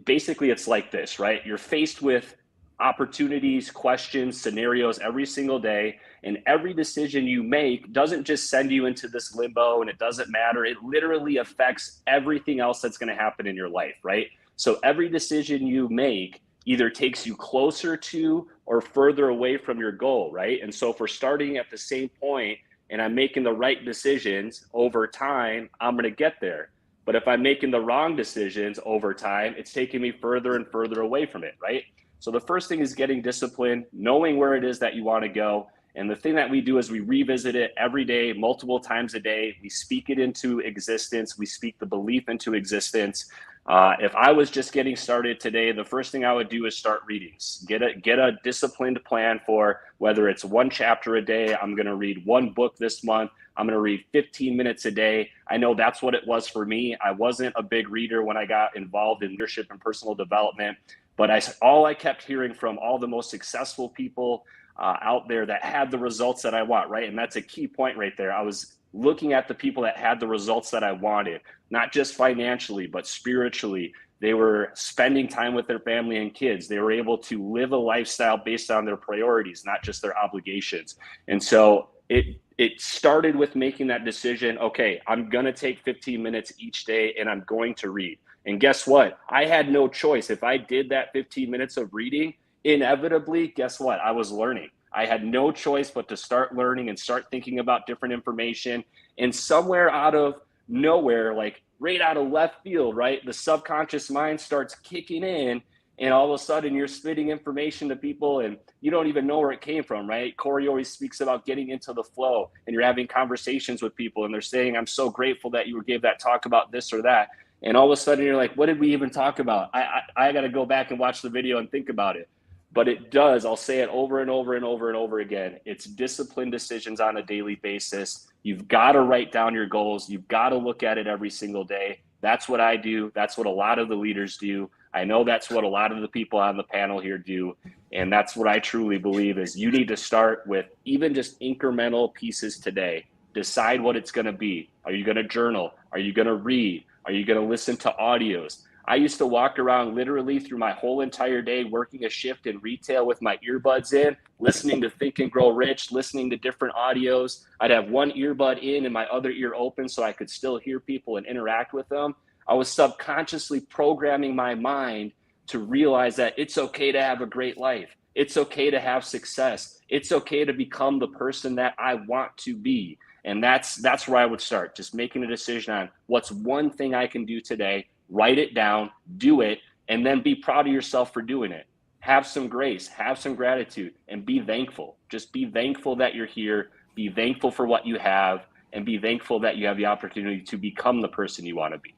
basically it's like this, right? You're faced with opportunities, questions, scenarios every single day. And every decision you make doesn't just send you into this limbo and it doesn't matter. It literally affects everything else that's going to happen in your life, right? So every decision you make either takes you closer to or further away from your goal, right? And so if we're starting at the same point and I'm making the right decisions over time, I'm going to get there. But if I'm making the wrong decisions over time, it's taking me further and further away from it, right? So the first thing is getting disciplined, knowing where it is that you want to go. And the thing that we do is we revisit it every day, multiple times a day. We speak it into existence. We speak the belief into existence. If I was just getting started today, the first thing I would do is start reading. Get a disciplined plan for whether it's one chapter a day. I'm going to read one book this month. I'm going to read 15 minutes a day. I know that's what it was for me. I wasn't a big reader when I got involved in leadership and personal development, but all I kept hearing from all the most successful people out there that had the results that I want, right? And that's a key point right there. I was looking at the people that had the results that I wanted, not just financially, but spiritually. They were spending time with their family and kids. They were able to live a lifestyle based on their priorities, not just their obligations. And so it started with making that decision. Okay, I'm going to take 15 minutes each day and I'm going to read. And guess what? I had no choice. If I did that 15 minutes of reading, inevitably, guess what? I was learning. I had no choice but to start learning and start thinking about different information. And somewhere out of nowhere, like right out of left field, right, the subconscious mind starts kicking in, and all of a sudden you're spitting information to people and you don't even know where it came from, right? Corey always speaks about getting into the flow, and you're having conversations with people and they're saying, I'm so grateful that you gave that talk about this or that. And all of a sudden you're like, what did we even talk about? I got to go back and watch the video and think about it. But it does, I'll say it over and over and over and over again. It's disciplined decisions on a daily basis. You've got to write down your goals. You've got to look at it every single day. That's what I do. That's what a lot of the leaders do. I know that's what a lot of the people on the panel here do. And that's what I truly believe is you need to start with even just incremental pieces today. Decide what it's going to be. Are you going to journal? Are you going to read? Are you going to listen to audios? I used to walk around literally through my whole entire day working a shift in retail with my earbuds in, listening to Think and Grow Rich, listening to different audios. I'd have one earbud in and my other ear open so I could still hear people and interact with them. I was subconsciously programming my mind to realize that it's okay to have a great life. It's okay to have success. It's okay to become the person that I want to be. And that's where I would start, just making a decision on what's one thing I can do today. Write it down, do it, and then be proud of yourself for doing it. Have some grace, have some gratitude, and be thankful. Just be thankful that you're here, be thankful for what you have, and be thankful that you have the opportunity to become the person you want to be.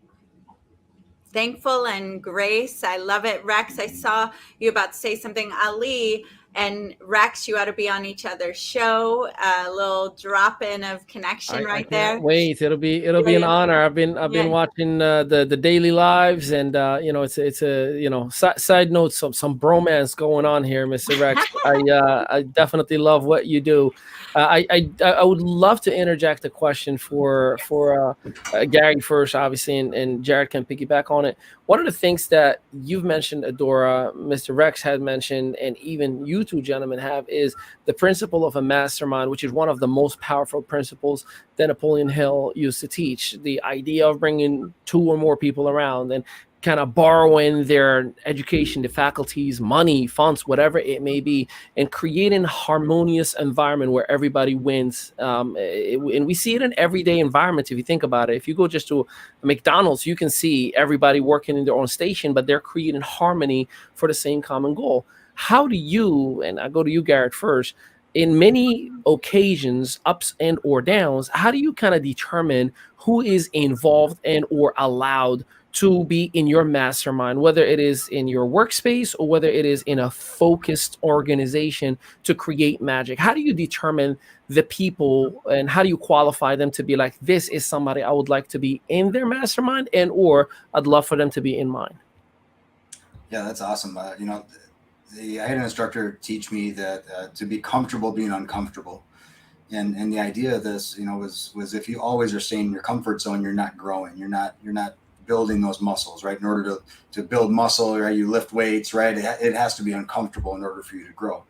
Thankful and grace. I love it. Rex, I saw you about to say something. Ali and Rex, you ought to be on each other's show. A little drop in of connection right there. Wait, it'll be an honor. I've been watching the daily lives, and it's a side note, some bromance going on here, Mr. Rex. I definitely love what you do. I would love to interject a question for Gary first, obviously, and Jared can piggyback on it. One of the things that you've mentioned, Adora, Mr. Rex had mentioned, and even you two gentlemen have, is the principle of a mastermind, which is one of the most powerful principles that Napoleon Hill used to teach. The idea of bringing two or more people around and kind of borrowing their education, the faculties, money, funds, whatever it may be, and creating a harmonious environment where everybody wins. And we see it in everyday environments. If you think about it, if you go just to McDonald's, you can see everybody working in their own station, but they're creating harmony for the same common goal. How do you, and I go to you, Garrett, first, in many occasions, ups and or downs, how do you kind of determine who is involved and or allowed to be in your mastermind, whether it is in your workspace or whether it is in a focused organization to create magic? How do you determine the people and how do you qualify them to be like, this is somebody I would like to be in their mastermind, and or I'd love for them to be in mine? Yeah, that's awesome. I had an instructor teach me that to be comfortable being uncomfortable. And the idea of this, was if you always are staying in your comfort zone, you're not growing. You're not building those muscles, right? In order to build muscle, right, you lift weights, right? It has to be uncomfortable in order for you to grow.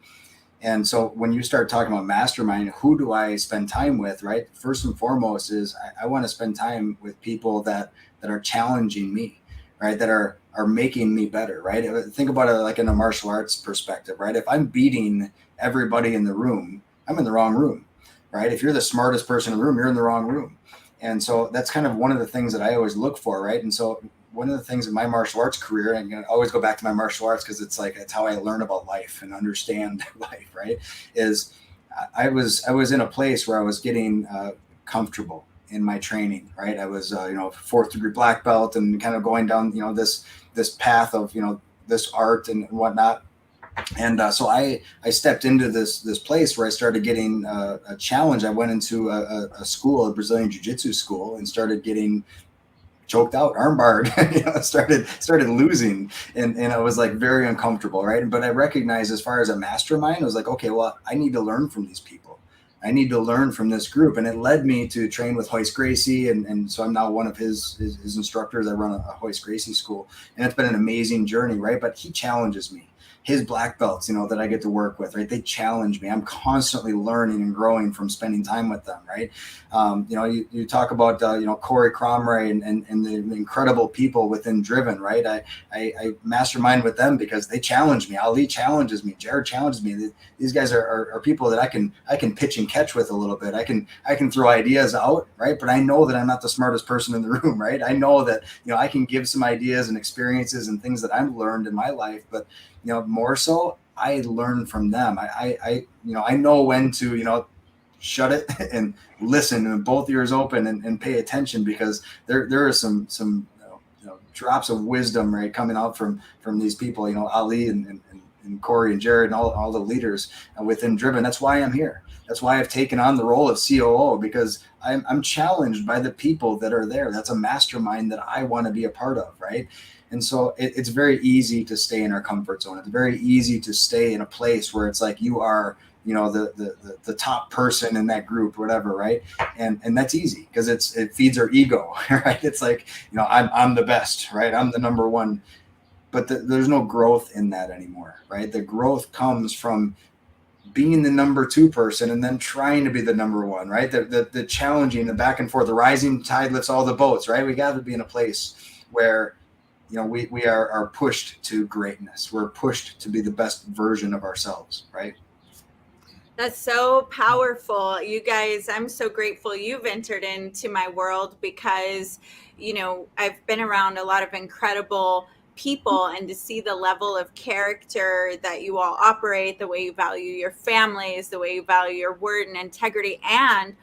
And so when you start talking about mastermind, who do I spend time with, right? First and foremost is I want to spend time with people that are challenging me, right? That are making me better, right? Think about it like in a martial arts perspective, right? If I'm beating everybody in the room, I'm in the wrong room, right? If you're the smartest person in the room, you're in the wrong room. And so that's kind of one of the things that I always look for, right? And so one of the things in my martial arts career, and I'm going to always go back to my martial arts because it's how I learn about life and understand life, right? Is I was in a place where I was getting comfortable in my training, right? I was, 4th degree black belt and kind of going down, this path of, this art and whatnot. And so I stepped into this place where I started getting a challenge. I went into a school, a Brazilian jiu-jitsu school, and started getting choked out, armbarred, started losing. And I was like very uncomfortable, right? But I recognized as far as a mastermind, I was like, okay, well, I need to learn from these people. I need to learn from this group. And it led me to train with Hoist Gracie. And so I'm now one of his instructors. I run a Hoist Gracie school. And it's been an amazing journey, right? But he challenges me. His black belts, that I get to work with, right? They challenge me. I'm constantly learning and growing from spending time with them, right? You talk about, Corey Cromray and the incredible people within Driven, right? I mastermind with them because they challenge me. Ali challenges me. Jared challenges me. These guys are people that I can pitch and catch with a little bit. I can throw ideas out, right? But I know that I'm not the smartest person in the room, right? I know that, I can give some ideas and experiences and things that I've learned in my life, but more so, I learn from them. I know when to, shut it and listen and both ears open and pay attention, because there are some drops of wisdom, right, coming out from these people, Ali and Corey and Jared and all the leaders within Driven. That's why I'm here. That's why I've taken on the role of COO, because I'm challenged by the people that are there. That's a mastermind that I want to be a part of, right? And so it's very easy to stay in our comfort zone. It's very easy to stay in a place where it's like you are, the top person in that group, whatever, right? And that's easy because it feeds our ego, right? It's like, I'm the best, right? I'm the number one. But there's no growth in that anymore, right? The growth comes from being the number 2 person and then trying to be the number 1, right? The challenging, the back and forth, the rising tide lifts all the boats, right? We got to be in a place where we are pushed to greatness. We're pushed to be the best version of ourselves, right? That's so powerful. You guys, I'm so grateful you've entered into my world because, I've been around a lot of incredible people, and to see the level of character that you all operate, the way you value your families, the way you value your word and integrity, and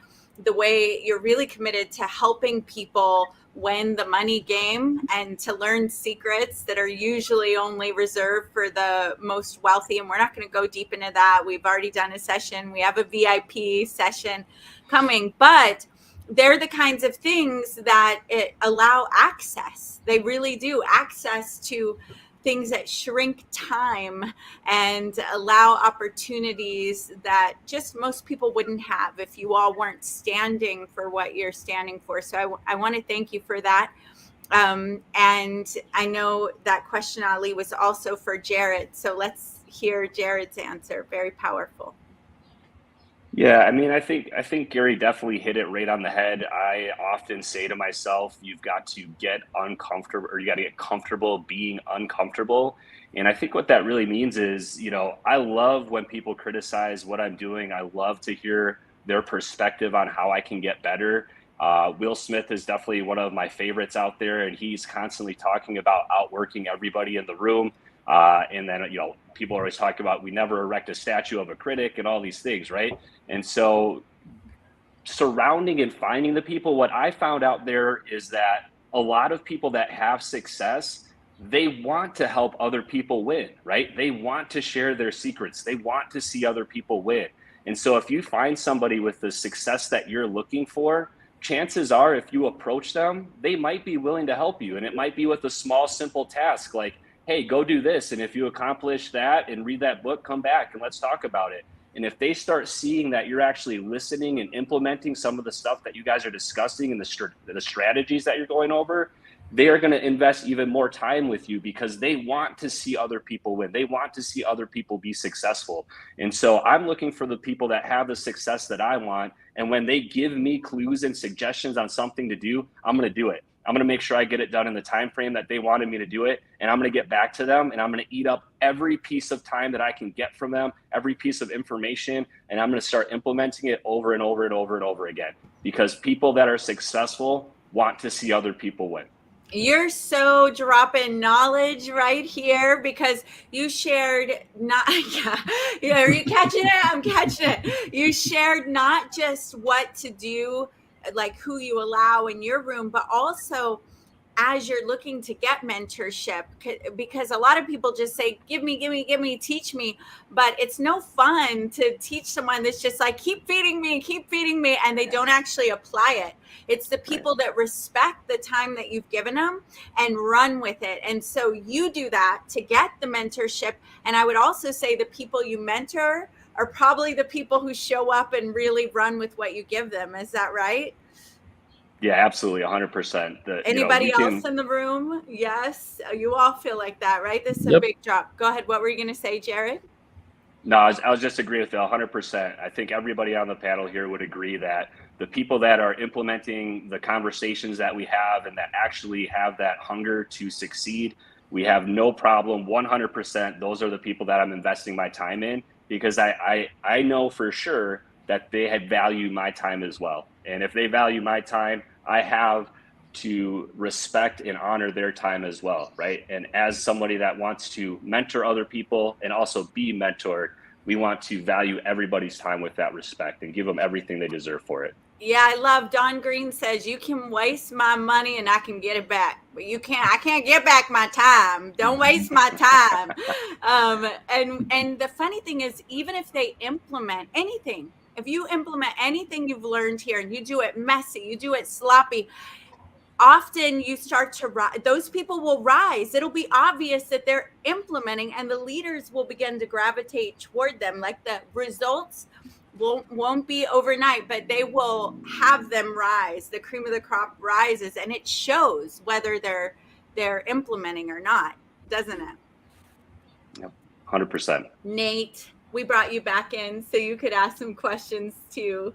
the way you're really committed to helping people win the money game and to learn secrets that are usually only reserved for the most wealthy. And we're not going to go deep into that. We've already done a session. We have a VIP session coming, but they're the kinds of things that allow access. They really do, access to things that shrink time and allow opportunities that just most people wouldn't have if you all weren't standing for what you're standing for. So I want to thank you for that. And I know that question, Ali, was also for Jared. So let's hear Jared's answer. Very powerful. Yeah, I mean, I think Gary definitely hit it right on the head. I often say to myself, you've got to get uncomfortable, or you got to get comfortable being uncomfortable. And I think what that really means is, I love when people criticize what I'm doing. I love to hear their perspective on how I can get better. Will Smith is definitely one of my favorites out there, and he's constantly talking about outworking everybody in the room. And then, people are always talking about we never erect a statue of a critic and all these things, right? And so surrounding and finding the people, what I found out there is that a lot of people that have success, they want to help other people win, right? They want to share their secrets. They want to see other people win. And so if you find somebody with the success that you're looking for, chances are if you approach them, they might be willing to help you. And it might be with a small, simple task like, hey, go do this. And if you accomplish that and read that book, come back and let's talk about it. And if they start seeing that you're actually listening and implementing some of the stuff that you guys are discussing and the strategies that you're going over, they are going to invest even more time with you because they want to see other people win. They want to see other people be successful. And so I'm looking for the people that have the success that I want. And when they give me clues and suggestions on something to do, I'm going to do it. I'm going to make sure I get it done in the time frame that they wanted me to do it. And I'm going to get back to them and I'm going to eat up every piece of time that I can get from them, every piece of information. And I'm going to start implementing it over and over and over and over again, because people that are successful want to see other people win. You're so dropping knowledge right here because you shared not, yeah, are you catching it? I'm catching it. You shared not just what to do, like who you allow in your room, but also as you're looking to get mentorship, because a lot of people just say, give me, teach me. But it's no fun to teach someone that's just like, keep feeding me. And they don't actually apply it. It's the people that respect the time that you've given them and run with it. And so you do that to get the mentorship. And I would also say the people you mentor are probably the people who show up and really run with what you give them. Is that right? Yeah, absolutely. 100%. Anybody else in the room? Yes. You all feel like that, right? This is a big drop. Go ahead. What were you going to say, Jared? No, I was just agreeing with you 100%. I think everybody on the panel here would agree that the people that are implementing the conversations that we have and that actually have that hunger to succeed, we have no problem. 100%. Those are the people that I'm investing my time in, because I know for sure that they had valued my time as well. And if they value my time, I have to respect and honor their time as well, right? And as somebody that wants to mentor other people and also be mentored, we want to value everybody's time with that respect and give them everything they deserve for it. Yeah, I love Don Green says, you can waste my money and I can get it back, but I can't get back my time. Don't waste my time. And the funny thing is, even if they implement anything, if you implement anything you've learned here and you do it messy, you do it sloppy, often you start to rise. Those people will rise. It'll be obvious that they're implementing, and the leaders will begin to gravitate toward them. Like the results won't be overnight, but they will have them rise. The cream of the crop rises, and it shows whether they're implementing or not, doesn't it? Yep, 100%. Nate, we brought you back in so you could ask some questions too.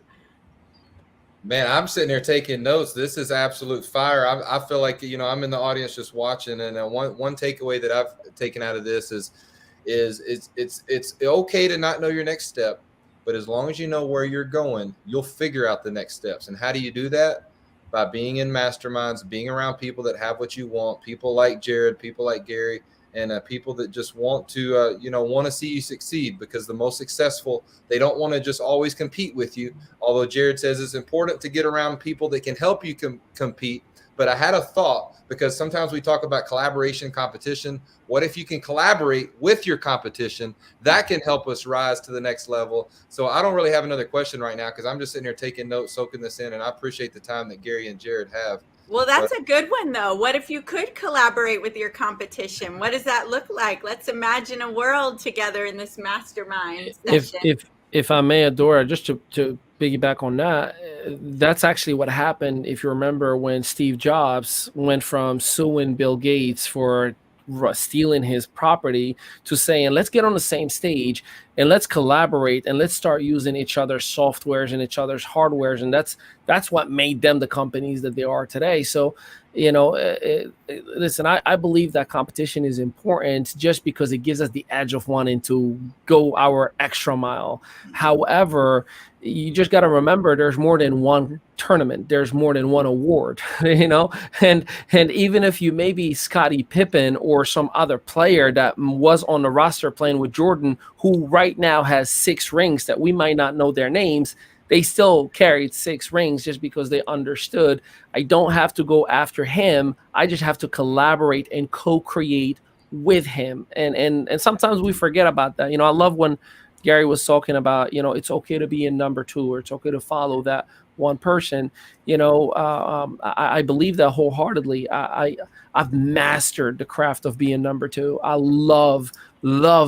Man, I'm sitting here taking notes. This is absolute fire. I feel like, I'm in the audience just watching. And one takeaway that I've taken out of this is it's okay to not know your next step, but as long as you know where you're going, you'll figure out the next steps. And how do you do that? By being in masterminds, being around people that have what you want, people like Jared, people like Gary, and people that just want to see you succeed, because the most successful, they don't want to just always compete with you. Although Jared says it's important to get around people that can help you compete. But I had a thought, because sometimes we talk about collaboration, competition. What if you can collaborate with your competition? That can help us rise to the next level. So I don't really have another question right now, because I'm just sitting here taking notes, soaking this in, and I appreciate the time that Gary and Jared have. Well, that's a good one, though. What if you could collaborate with your competition? What does that look like? Let's imagine a world together in this mastermind session. If I may, Adora, just to piggyback on that, that's actually what happened. If you remember, when Steve Jobs went from suing Bill Gates for stealing his property to saying, let's get on the same stage and let's collaborate and let's start using each other's softwares and each other's hardwares. And that's what made them the companies that they are today. So, listen, I believe that competition is important just because it gives us the edge of wanting to go our extra mile. However, you just got to remember there's more than one tournament. There's more than one award, and even if you may be Scottie Pippen or some other player that was on the roster playing with Jordan, who right now has 6 rings that we might not know their names, they still carried 6 rings just because they understood I don't have to go after him. I just have to collaborate and co-create with him. And sometimes we forget about that. I love when Gary was talking about, it's okay to be in number 2, or it's okay to follow that one person. I believe that wholeheartedly. I've mastered the craft of being number 2. I love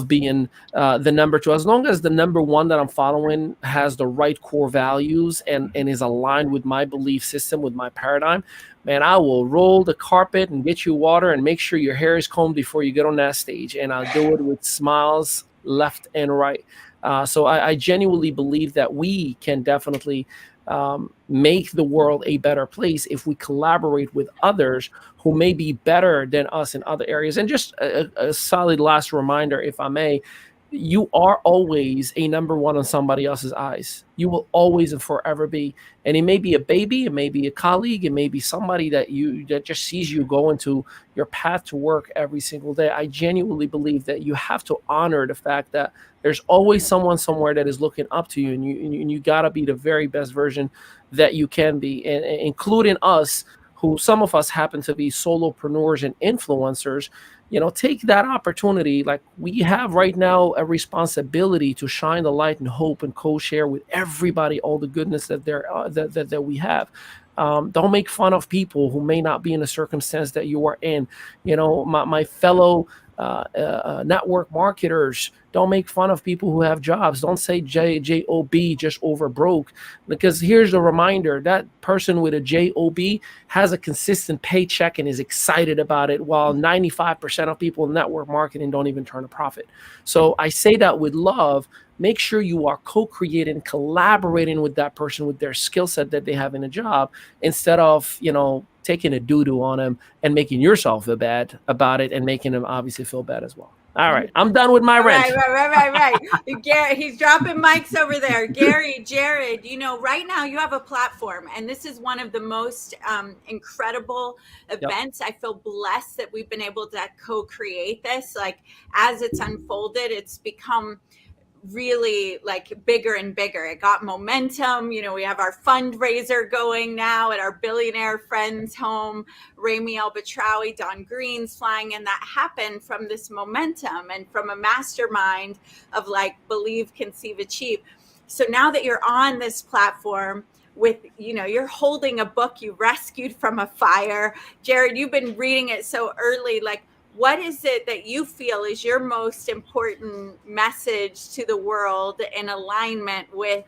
being the number 2, as long as the number 1 that I'm following has the right core values and is aligned with my belief system, with my paradigm. Man, I will roll the carpet and get you water and make sure your hair is combed before you get on that stage. And I'll do it with smiles left and right. So I genuinely believe that we can definitely make the world a better place if we collaborate with others who may be better than us in other areas. And just a solid last reminder, if I may, you are always a number 1 on somebody else's eyes. You will always and forever be. And it may be a baby, it may be a colleague, it may be somebody that just sees you go into your path to work every single day. I genuinely believe that you have to honor the fact that there's always someone somewhere that is looking up to you, and you got to be the very best version that you can be, and including us, who some of us happen to be solopreneurs and influencers. Take that opportunity. Like we have right now a responsibility to shine the light and hope and co-share with everybody all the goodness that that we have. Don't make fun of people who may not be in a circumstance that you are in. My fellow network marketers, don't make fun of people who have jobs. Don't say J-O-B, just over broke, because here's the reminder: that person with a J-O-B has a consistent paycheck and is excited about it, while 95% of people in network marketing don't even turn a profit. So I say that with love. Make sure you are co-creating, collaborating with that person with their skill set that they have in a job, instead of, taking a doo-doo on them and making yourself feel bad about it and making them obviously feel bad as well. All right, I'm done with my rant. Right. Gary, he's dropping mics over there. Gary, Jared, right now you have a platform, and this is one of the most incredible events. Yep. I feel blessed that we've been able to co-create this. Like, as it's unfolded, it's become really like bigger and bigger. It got momentum. We have our fundraiser going now at our billionaire friends home, Rami Albatrawi, Don Green's flying in. That happened from this momentum and from a mastermind of like believe, conceive, achieve. So now that you're on this platform with, you're holding a book you rescued from a fire. Jared, you've been reading it so early. Like, what is it that you feel is your most important message to the world in alignment with,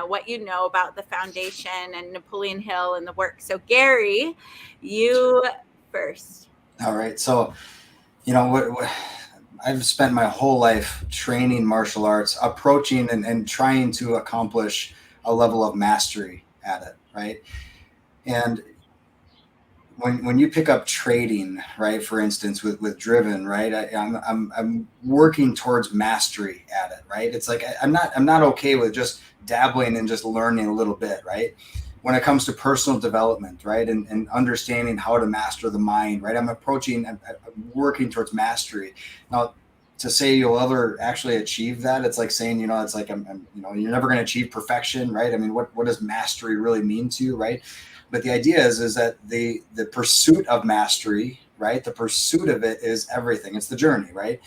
what you know about the foundation and Napoleon Hill and the work? So Gary, you first. All right. So, what I've spent my whole life training martial arts, approaching and trying to accomplish a level of mastery at it. Right. And when you pick up trading, right, for instance, with Driven, right, I'm working towards mastery at it, right? It's like I'm not okay with just dabbling and just learning a little bit, right? When it comes to personal development, right, and understanding how to master the mind, right, I'm working towards mastery. Now, to say you'll ever actually achieve that, it's like saying, it's like you're never going to achieve perfection, right? I mean, what does mastery really mean to you, right? But the idea is that the pursuit of mastery, right? The pursuit of it is everything. It's the journey, right?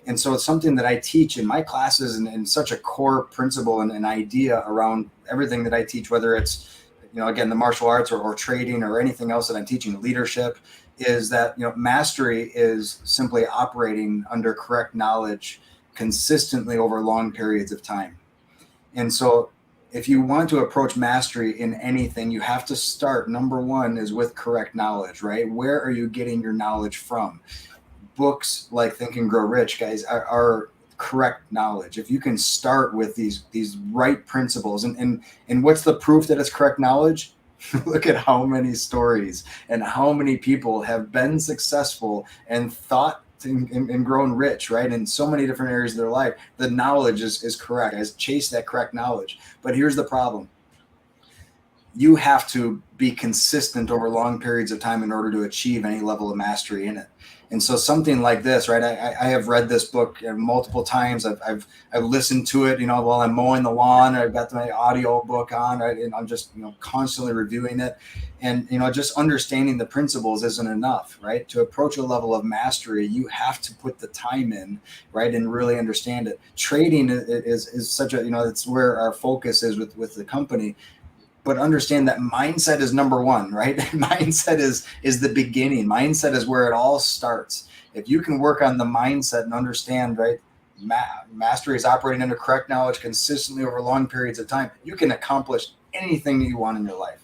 And so it's something that I teach in my classes, and such a core principle and an idea around everything that I teach, whether it's, again, the martial arts or trading or anything else that I'm teaching, leadership, is that, mastery is simply operating under correct knowledge consistently over long periods of time. And so if you want to approach mastery in anything, you have to start, number 1 is with correct knowledge, right? Where are you getting your knowledge from? Books like Think and Grow Rich, guys, are correct knowledge. If you can start with these right principles, and what's the proof that it's correct knowledge? Look at how many stories and how many people have been successful and thought and grown rich, right? In so many different areas of their life. The knowledge is correct. Guys, chase that correct knowledge. But here's the problem. you have to be consistent over long periods of time in order to achieve any level of mastery in it. And so something like this, right? I have read this book multiple times. I've listened to it, while I'm mowing the lawn. I've got my audio book on, right? And I'm just, constantly reviewing it. And, just understanding the principles isn't enough, right? To approach a level of mastery, you have to put the time in, right? And really understand it. Trading is such a, it's where our focus is with the company. But understand that mindset is number one, right? Mindset is the beginning. Mindset is where it all starts. If you can work on the mindset and understand, right, mastery is operating under correct knowledge consistently over long periods of time, you can accomplish anything that you want in your life,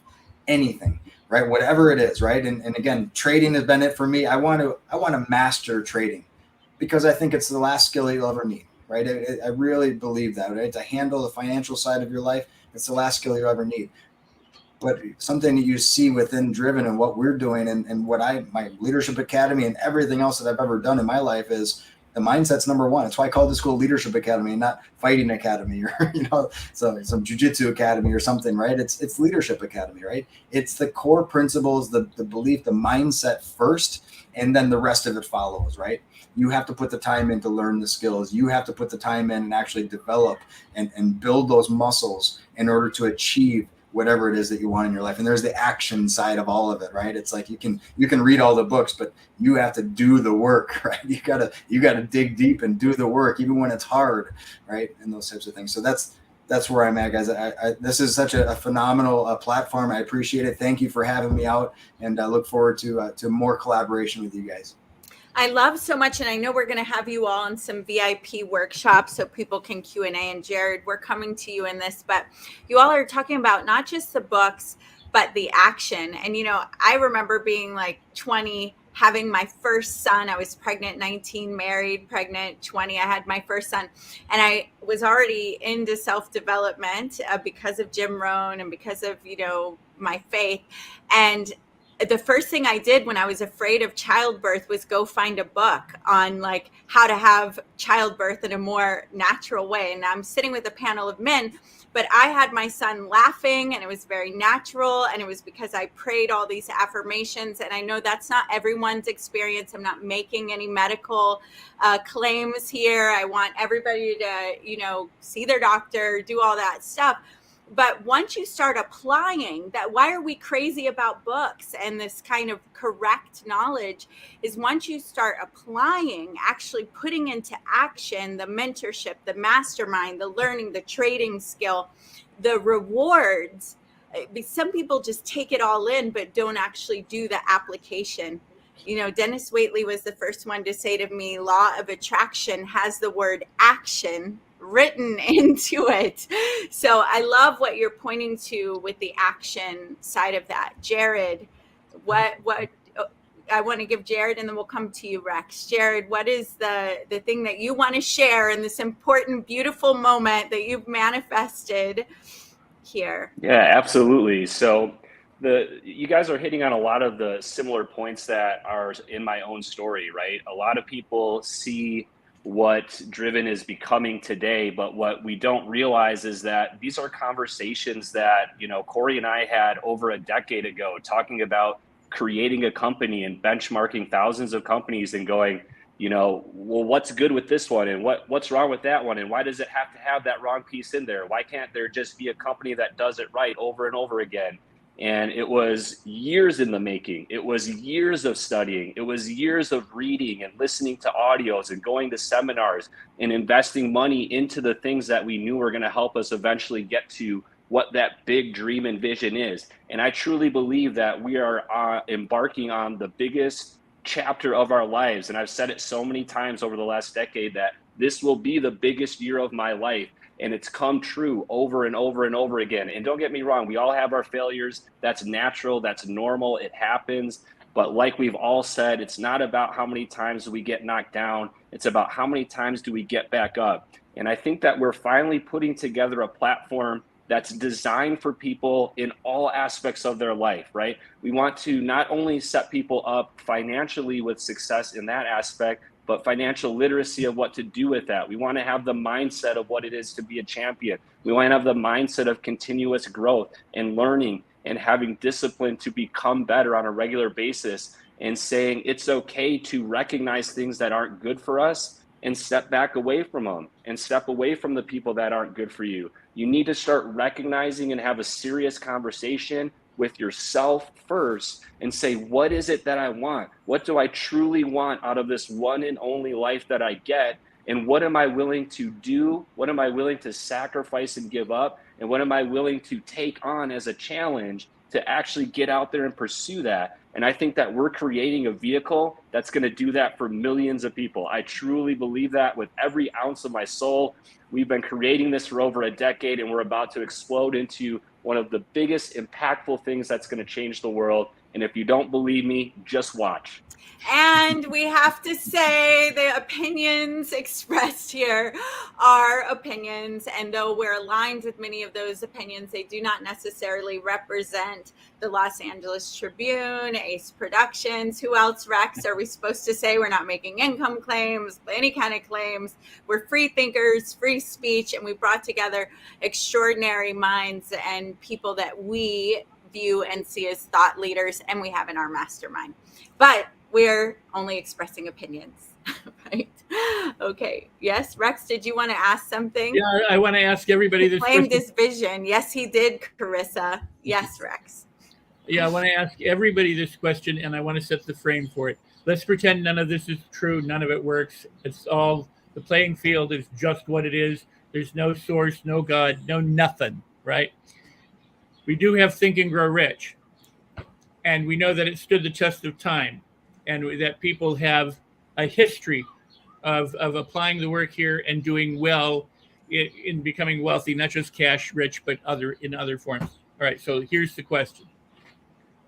anything, right? Whatever it is, right? And again, trading has been it for me. I want to master trading because I think it's the last skill you'll ever need, right? I really believe that, right? To handle the financial side of your life, it's the last skill you'll ever need. But something that you see within Driven and what we're doing and what my Leadership Academy and everything else that I've ever done in my life is the mindset's number one. That's why I call the school Leadership Academy and not Fighting Academy or, so some Jiu-Jitsu Academy or something, right? It's Leadership Academy, right? It's the core principles, the belief, the mindset first, and then the rest of it follows, right? You have to put the time in to learn the skills. You have to put the time in and actually develop and build those muscles in order to achieve whatever it is that you want in your life. And there's the action side of all of it, right? It's like you can read all the books, but you have to do the work, right? You gotta dig deep and do the work, even when it's hard, right? And those types of things. So that's where I'm at, guys. This is such a phenomenal platform. I appreciate it. Thank you for having me out, and I look forward to more collaboration with you guys. I love so much, and I know we're going to have you all in some VIP workshops so people can Q&A. And Jared, we're coming to you in this, but you all are talking about not just the books, but the action. And, I remember being like 20, having my first son. I was pregnant, 19, married, pregnant, 20. I had my first son, and I was already into self-development because of Jim Rohn and because of, my faith. And the first thing I did when I was afraid of childbirth was go find a book on like how to have childbirth in a more natural way. And I'm sitting with a panel of men, but I had my son laughing and it was very natural. And it was because I prayed all these affirmations. And I know that's not everyone's experience. I'm not making any medical claims here. I want everybody to, see their doctor, do all that stuff. But once you start applying that, why are we crazy about books and this kind of correct knowledge is once you start applying, actually putting into action the mentorship, the mastermind, the learning, the trading skill, the rewards. Some people just take it all in, but don't actually do the application. Dennis Waitley was the first one to say to me, law of attraction has the word action written into it. So I love what you're pointing to with the action side of that. Jared, what I want to give Jared, and then we'll come to you, Rex. Jared, what is the thing that you want to share in this important, beautiful moment that you've manifested here? Yeah, absolutely. So you guys are hitting on a lot of the similar points that are in my own story, right? A lot of people see what Driven is becoming today, but what we don't realize is that these are conversations that, Corey and I had over a decade ago, talking about creating a company and benchmarking thousands of companies and going, well, what's good with this one and what's wrong with that one? And why does it have to have that wrong piece in there? Why can't there just be a company that does it right over and over again? And it was years in the making. It was years of studying. It was years of reading and listening to audios and going to seminars and investing money into the things that we knew were going to help us eventually get to what that big dream and vision is. And I truly believe that we are embarking on the biggest chapter of our lives. And I've said it so many times over the last decade that this will be the biggest year of my life. And it's come true over and over and over again. And don't get me wrong, we all have our failures. That's natural, that's normal, it happens. But like we've all said, it's not about how many times we get knocked down. It's about how many times do we get back up. And I think that we're finally putting together a platform that's designed for people in all aspects of their life, right? We want to not only set people up financially with success in that aspect, but financial literacy of what to do with that. We want to have the mindset of what it is to be a champion. We want to have the mindset of continuous growth and learning and having discipline to become better on a regular basis, and saying it's okay to recognize things that aren't good for us and step back away from them and step away from the people that aren't good for you. You need to start recognizing and have a serious conversation with yourself first and say, what is it that I want? What do I truly want out of this one and only life that I get? And what am I willing to do? What am I willing to sacrifice and give up? And what am I willing to take on as a challenge to actually get out there and pursue that? And I think that we're creating a vehicle that's going to do that for millions of people. I truly believe that with every ounce of my soul. We've been creating this for over a decade, and we're about to explode into one of the biggest impactful things that's going to change the world. And if you don't believe me, just watch. And we have to say the opinions expressed here are opinions. And though we're aligned with many of those opinions, they do not necessarily represent the Los Angeles Tribune, Ace Productions. Who else, Rex? Are we supposed to say we're not making income claims, any kind of claims? We're free thinkers, free speech, and we brought together extraordinary minds and people that we view and see as thought leaders, and we have in our mastermind. But we're only expressing opinions, right? Okay. Yes, Rex, did you want to ask something? Yeah, I want to ask everybody this Claimed question. his vision. Yes, he did, Carissa. Yes, Rex. Yeah, I want to ask everybody this question, and I want to set the frame for it. Let's pretend none of this is true. None of it works. It's all, the playing field is just what it is. There's no source, no God, no nothing, right? We do have Think and Grow Rich, and we know that it stood the test of time, and that people have a history of applying the work here and doing well in becoming wealthy, not just cash rich, but in other forms. All right, so here's the question.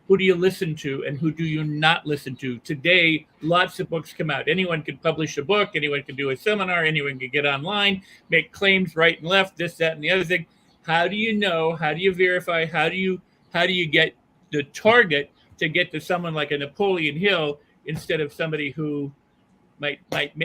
Who do you listen to and who do you not listen to? Today, lots of books come out. Anyone can publish a book, anyone can do a seminar, anyone can get online, make claims right and left, this, that, and the other thing. How do you know? How do you verify? How do you get the target to get to someone like a Napoleon Hill instead of somebody who might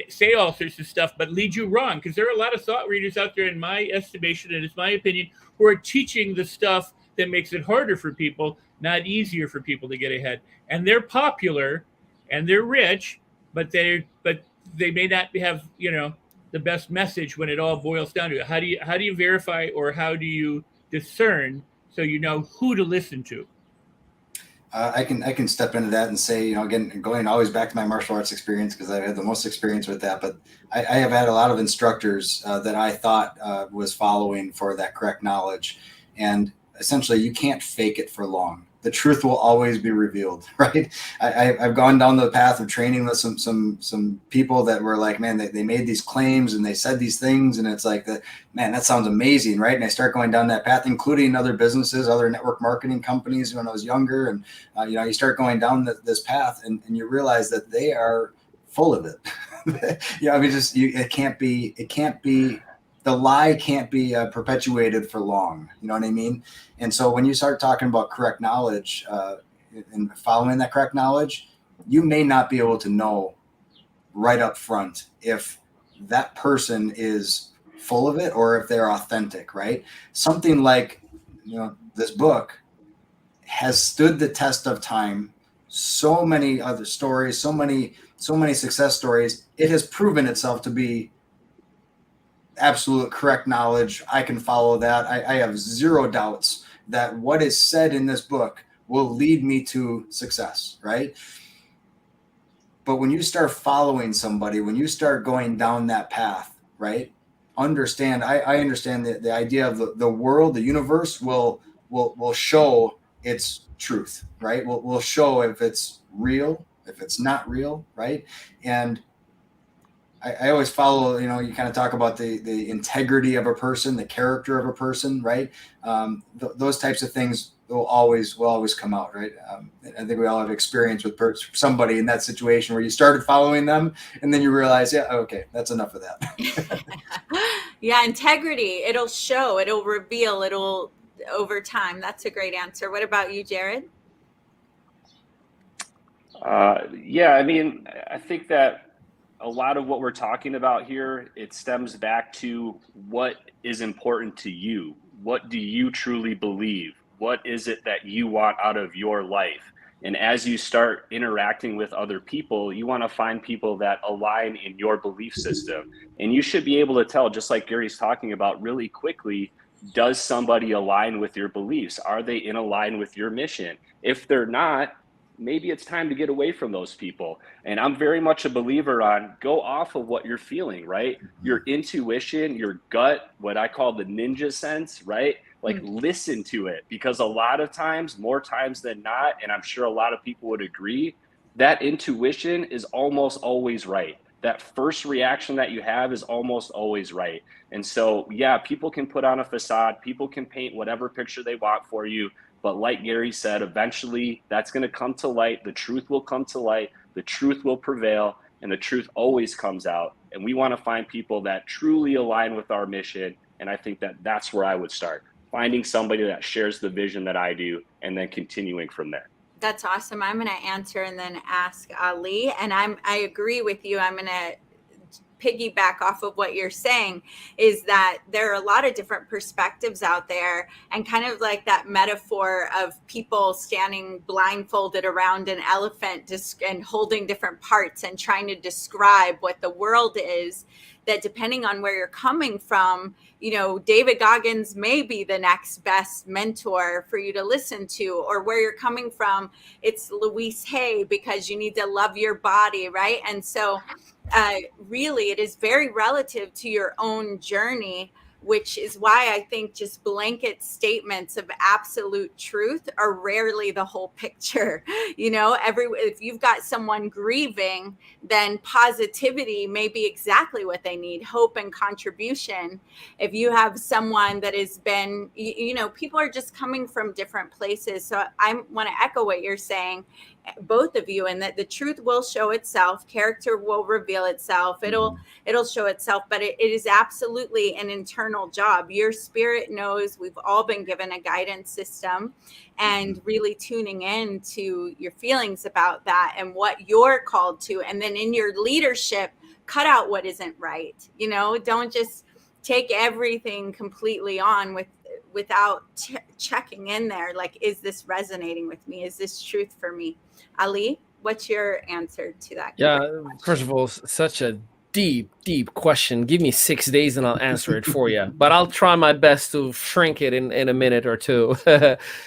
say all sorts of stuff but lead you wrong? Because there are a lot of thought readers out there, in my estimation, and it's my opinion, who are teaching the stuff that makes it harder for people, not easier for people to get ahead. And they're popular and they're rich, but they may not have, the best message when it all boils down to it. How do you verify, or how do you discern so you know who to listen to? I can step into that and say, again, going always back to my martial arts experience, because I had the most experience with that. But I have had a lot of instructors that I thought was following for that correct knowledge. And essentially, you can't fake it for long. The truth will always be revealed, right? I've gone down the path of training with some people that were like, man, they made these claims and they said these things, and it's like, man, that sounds amazing, right? And I start going down that path, including other businesses, other network marketing companies when I was younger, and you start going down this path, and you realize that they are full of it. It can't be. The lie can't be perpetuated for long. You know what I mean? And so when you start talking about correct knowledge and following that correct knowledge, you may not be able to know right up front if that person is full of it or if they're authentic, right? Something like, this book has stood the test of time. So many other stories, so many success stories. It has proven itself to be absolute correct knowledge. I can follow that. I have zero doubts that what is said in this book will lead me to success, right? But when you start following somebody, when you start going down that path, right? I understand the idea of the world, the universe will show its truth, right? Will show if it's real, if it's not real, right? And I always follow, you kind of talk about the integrity of a person, the character of a person, right? Those types of things will always come out, right? I think we all have experience with somebody in that situation where you started following them and then you realize, yeah, okay, that's enough of that. Yeah, integrity. It'll show, it'll reveal, it'll over time. That's a great answer. What about you, Jared? I think that a lot of what we're talking about here, it stems back to what is important to you. What do you truly believe? What is it that you want out of your life? And as you start interacting with other people, you want to find people that align in your belief system. And you should be able to tell, just like Gary's talking about, really quickly, does somebody align with your beliefs? Are they in line with your mission? If they're not, maybe it's time to get away from those people. And I'm very much a believer on go off of what you're feeling, right? Your intuition, your gut, what I call the ninja sense, right? Like listen to it, because a lot of times, more times than not, and I'm sure a lot of people would agree, that intuition is almost always right. That first reaction that you have is almost always right. And so, yeah, people can put on a facade, people can paint whatever picture they want for you. But like Gary said, eventually that's going to come to light. The truth will come to light. The truth will prevail, and the truth always comes out. And we want to find people that truly align with our mission. And I think that that's where I would start, finding somebody that shares the vision that I do, and then continuing from there. That's awesome. I'm going to answer and then ask Ali. And I agree with you. I'm going to piggyback off of what you're saying, is that there are a lot of different perspectives out there, and kind of like that metaphor of people standing blindfolded around an elephant and holding different parts and trying to describe what the world is, that depending on where you're coming from, you know, David Goggins may be the next best mentor for you to listen to, or where you're coming from, it's Louise Hay, because you need to love your body, right? And so really it is very relative to your own journey, which is why I think just blanket statements of absolute truth are rarely the whole picture. You know, if you've got someone grieving, then positivity may be exactly what they need, hope and contribution. If you have someone that has been, you know, people are just coming from different places. So I want to echo what you're saying, both of you, and that the truth will show itself, character will reveal itself, it'll show itself, but it is absolutely an internal job. Your spirit knows. We've all been given a guidance system, and really tuning in to your feelings about that and what you're called to. And then in your leadership, cut out what isn't right. You know, don't just take everything completely on without checking in there. Like, is this resonating with me? Is this truth for me? Ali, what's your answer to that? Yeah, first of all, such a deep question. Give me 6 days and I'll answer it for you. But I'll try my best to shrink it in a minute or two.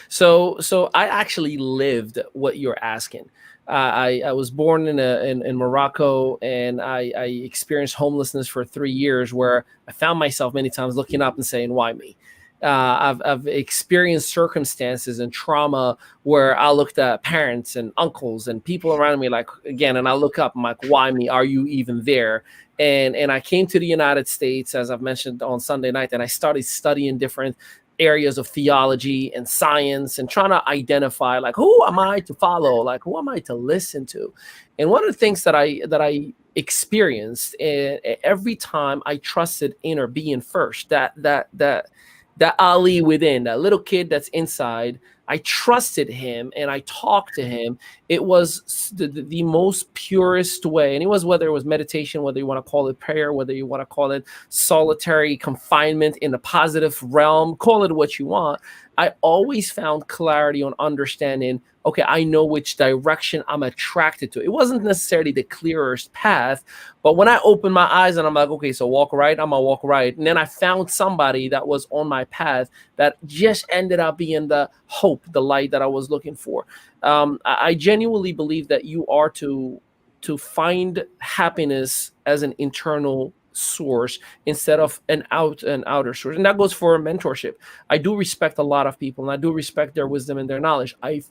So I actually lived what you're asking. I was born in Morocco, and I experienced homelessness for 3 years, where I found myself many times looking up and saying, why me? I've experienced circumstances and trauma where I looked at parents and uncles and people around me, like, again, and I look up, I'm like, why me? Are you even there? And I came to the United States, as I've mentioned, on Sunday night, and I started studying different areas of theology and science, and trying to identify, like, who am I to follow? Like, who am I to listen to? And one of the things that I experienced every time I trusted inner being first, that Ali within, that little kid that's inside, I trusted him and I talked to him. It was the most purest way. And it was, whether it was meditation, whether you want to call it prayer, whether you want to call it solitary confinement in the positive realm, call it what you want. I always found clarity on understanding, okay, I know which direction I'm attracted to. It wasn't necessarily the clearest path, but when I opened my eyes and I'm like, okay, so walk right, I'm gonna walk right. And then I found somebody that was on my path that just ended up being the hope, the light that I was looking for. I genuinely believe that you are to find happiness as an internal source instead of an outer source. And that goes for mentorship. I do respect a lot of people, and I do respect their wisdom and their knowledge. I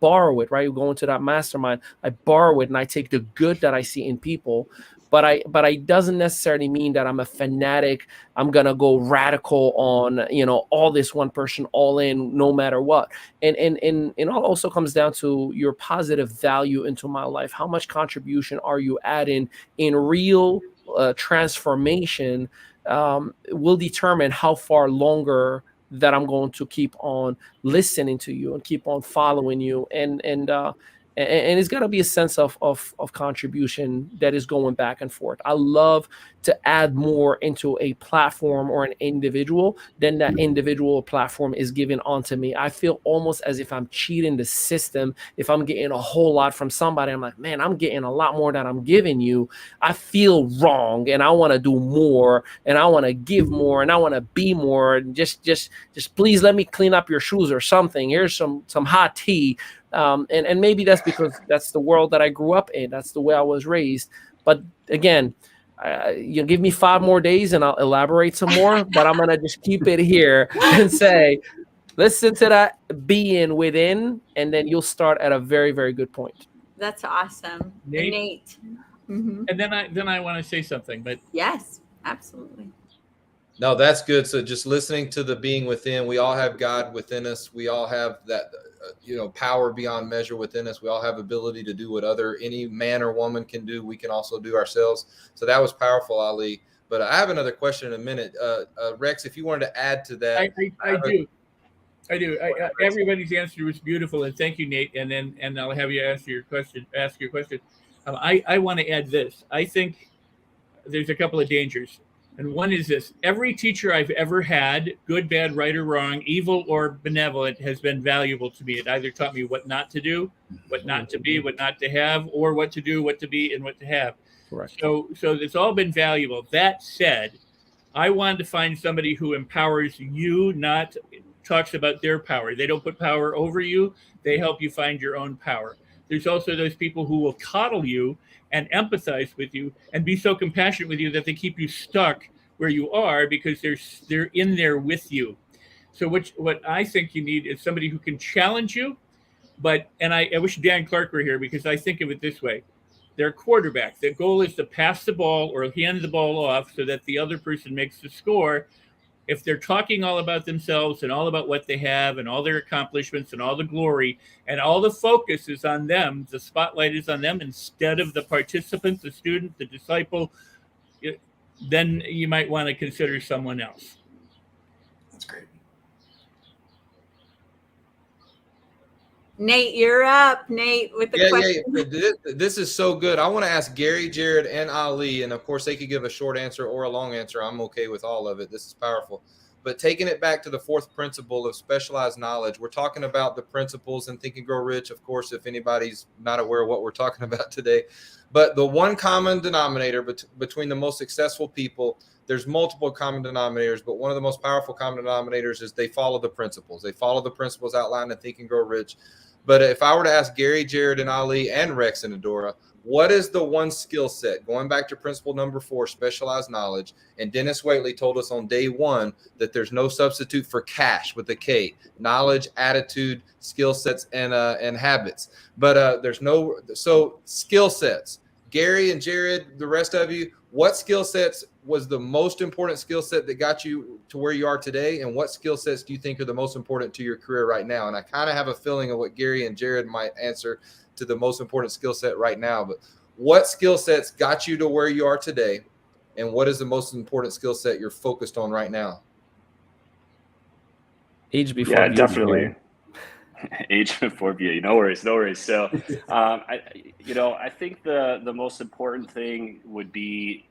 borrow it, right? Going to that mastermind, I borrow it and I take the good that I see in people. But I doesn't necessarily mean that I'm a fanatic. I'm gonna go radical on, you know, all this one person, all in, no matter what. And it all also comes down to your positive value into my life. How much contribution are you adding in real transformation will determine how far longer that I'm going to keep on listening to you and keep on following you. And and it's got to be a sense of contribution that is going back and forth. I love to add more into a platform or an individual than that individual platform is giving onto me. I feel almost as if I'm cheating the system. If I'm getting a whole lot from somebody, I'm like, man, I'm getting a lot more than I'm giving you. I feel wrong, and I want to do more, and I want to give more, and I want to be more. And just please let me clean up your shoes or something. Here's some hot tea. And maybe that's because that's the world that I grew up in. That's the way I was raised. But again, you give me 5 more days and I'll elaborate some more. But I'm gonna just keep it here and say, listen to that being within, and then you'll start at a very, very good point. That's awesome, Nate. Mm-hmm. And then I want to say something, but yes, absolutely. No, that's good. So just listening to the being within, we all have God within us. We all have that, power beyond measure within us. We all have ability to do what any man or woman can do. We can also do ourselves. So that was powerful, Ali. But I have another question in a minute. Rex, if you wanted to add to that. I do. Everybody's answer was beautiful. And thank you, Nate. And I'll have you ask your question. I want to add this. I think there's a couple of dangers. And one is this: every teacher I've ever had, good, bad, right, or wrong, evil or benevolent, has been valuable to me. It either taught me what not to do, what not to be, what not to have, or what to do, what to be, and what to have. Correct. So it's all been valuable. That said, I wanted to find somebody who empowers you, not talks about their power. They don't put power over you. They help you find your own power. There's also those people who will coddle you and empathize with you and be so compassionate with you that they keep you stuck where you are because they're in there with you. So what I think you need is somebody who can challenge you, and I wish Dan Clark were here, because I think of it this way. They're quarterback. Their goal is to pass the ball or hand the ball off so that the other person makes the score. If they're talking all about themselves and all about what they have and all their accomplishments and all the glory and all the focus is on them, the spotlight is on them instead of the participant, the student, the disciple, then you might want to consider someone else. That's great. Nate, you're up. Nate, with the question. Yeah. This is so good. I want to ask Gary, Jared, and Ali, and of course they could give a short answer or a long answer. I'm okay with all of it. This is powerful. But taking it back to the 4th principle of specialized knowledge, we're talking about the principles in Think and Grow Rich, of course, if anybody's not aware of what we're talking about today. But the one common denominator between the most successful people, there's multiple common denominators, but one of the most powerful common denominators is they follow the principles. They follow the principles outlined in Think and Grow Rich. But if I were to ask Gary, Jared, and Ali, and Rex and Adora, what is the one skill set, going back to principle number 4, specialized knowledge, and Dennis Waitley told us on day 1 that there's no substitute for cash with a K, knowledge, attitude, skill sets, and habits. But so skill sets. Gary and Jared, the rest of you, what skill sets was the most important skill set that got you to where you are today? And what skill sets do you think are the most important to your career right now? And I kind of have a feeling of what Gary and Jared might answer to the most important skill set right now. But what skill sets got you to where you are today? And what is the most important skill set you're focused on right now? Age before beauty. Definitely. Age before beauty. No worries. So, I think the most important thing would be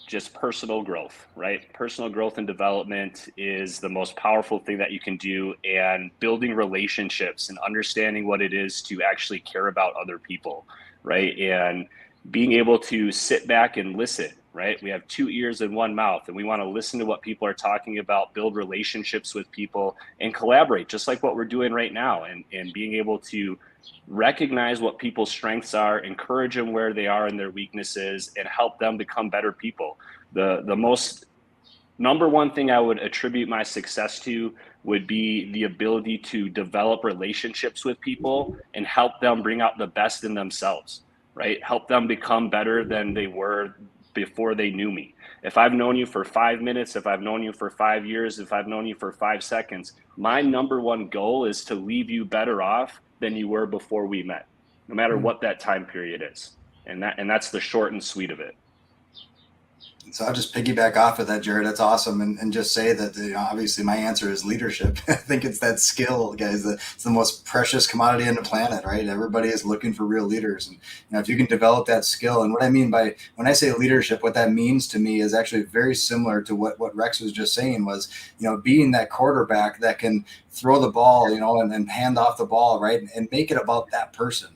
just personal growth, right? Personal growth and development is the most powerful thing that you can do, and building relationships and understanding what it is to actually care about other people, right? And being able to sit back and listen, right? We have 2 ears and 1 mouth, and we want to listen to what people are talking about, build relationships with people, and collaborate, just like what we're doing right now, and being able to recognize what people's strengths are, encourage them where they are in their weaknesses, and help them become better people. The most number one thing I would attribute my success to would be the ability to develop relationships with people and help them bring out the best in themselves, right? Help them become better than they were before they knew me. If I've known you for 5 minutes, if I've known you for 5 years, if I've known you for 5 seconds, my number one goal is to leave you better off than you were before we met, no matter what that time period is. And that's the short and sweet of it. So I'll just piggyback off of that, Jared. That's awesome. And just say that, obviously my answer is leadership. I think it's that skill, guys. It's the most precious commodity on the planet, right? Everybody is looking for real leaders. And if you can develop that skill, and what I mean by when I say leadership, what that means to me is actually very similar to what Rex was just saying was, being that quarterback that can throw the ball, and hand off the ball, right? And make it about that person.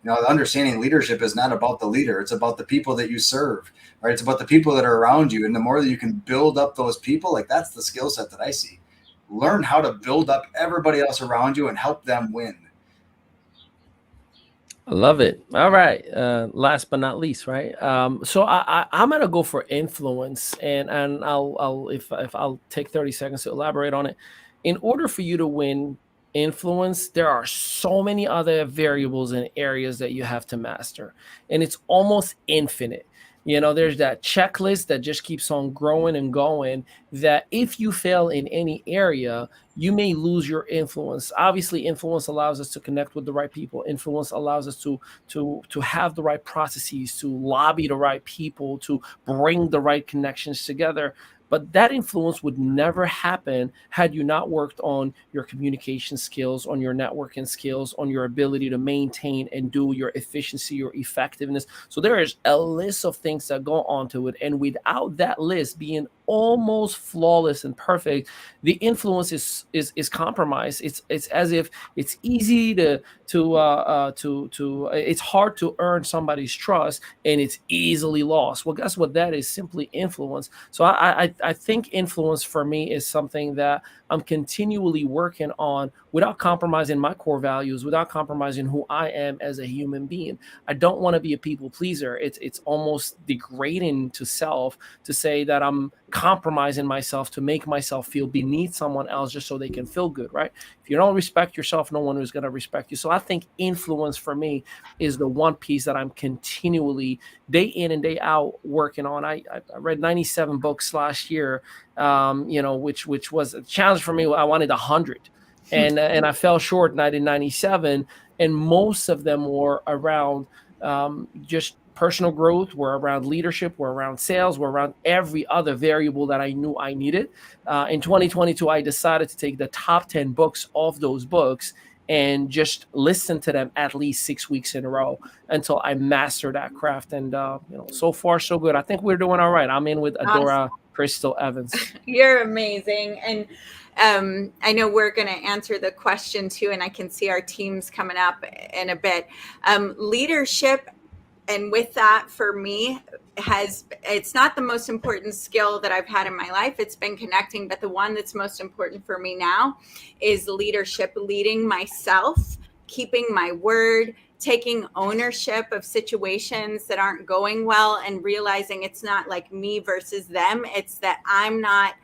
Understanding leadership is not about the leader. It's about the people that you serve, right? It's about the people that are around you. And the more that you can build up those people, like that's the skill set that I see. Learn how to build up everybody else around you and help them win. I love it. All right. Last but not least, right? So I'm gonna go for influence, and I'll if I'll take 30 seconds to elaborate on it. In order for you to win influence, there are so many other variables and areas that you have to master, and it's almost infinite. There's that checklist that just keeps on growing and going, that if you fail in any area, you may lose your influence. Obviously, influence allows us to connect with the right people. Influence allows us to have the right processes, to lobby the right people, to bring the right connections together. But that influence would never happen had you not worked on your communication skills, on your networking skills, on your ability to maintain and do your efficiency, your effectiveness. So there is a list of things that go onto it. And without that list being almost flawless and perfect, the influence is compromised. It's as if it's easy to it's hard to earn somebody's trust, and it's easily lost. Well, guess what? That is simply influence. So I think influence for me is something that I'm continually working on without compromising my core values, without compromising who I am as a human being. I don't want to be a people pleaser. It's almost degrading to self to say that I'm compromising myself to make myself feel beneath someone else just so they can feel good, right? If you don't respect yourself, no one is going to respect you. So I think influence for me is the one piece that I'm continually day in and day out working on. I read 97 books last year, which was a challenge for me. I wanted 100. And I fell short, and I did 97. And most of them were around just personal growth, were around leadership, were around sales, were around every other variable that I knew I needed. In 2022, I decided to take the top 10 books of those books and just listen to them at least 6 weeks in a row until I mastered that craft. And so far so good. I think we're doing all right. I'm in with Adora Awesome. Crystal Evans. You're amazing. And I know we're going to answer the question too, and I can see our teams coming up in a bit. Leadership, and with that, for me, it's not the most important skill that I've had in my life. It's been connecting, but the one that's most important for me now is leadership, leading myself, keeping my word, taking ownership of situations that aren't going well, and realizing it's not like me versus them. It's that I'm not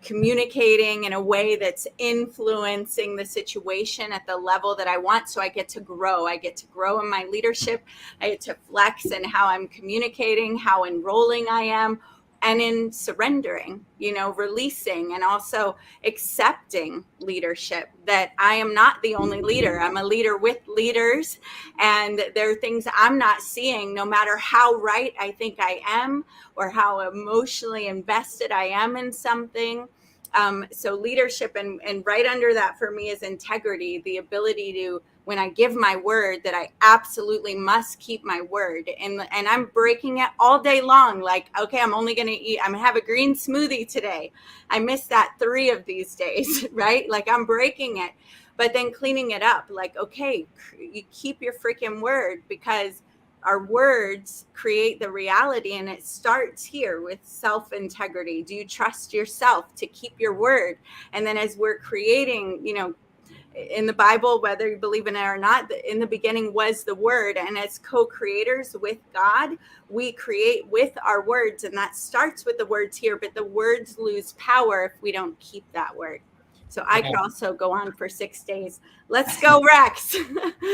communicating in a way that's influencing the situation at the level that I want. So I get to grow. I get to grow in my leadership. I get to flex in how I'm communicating, how enrolling I am, and in surrendering, releasing, and also accepting leadership, that I am not the only leader. I'm a leader with leaders, and there are things I'm not seeing, no matter how right I think I am or how emotionally invested I am in something. So leadership, and right under that for me is integrity, the ability to, when I give my word, that I absolutely must keep my word. And I'm breaking it all day long. Like, okay, I'm only going to I'm going to have a green smoothie today. I missed that 3 of these days, right? Like, I'm breaking it, but then cleaning it up. Like, okay, you keep your freaking word, because our words create the reality, and it starts here with self-integrity. Do you trust yourself to keep your word? And then as we're creating, in the Bible, whether you believe in it or not, in the beginning was the word. And as co-creators with God, we create with our words. And that starts with the words here, but the words lose power if we don't keep that word. So I could also go on for 6 days. Let's go, Rex.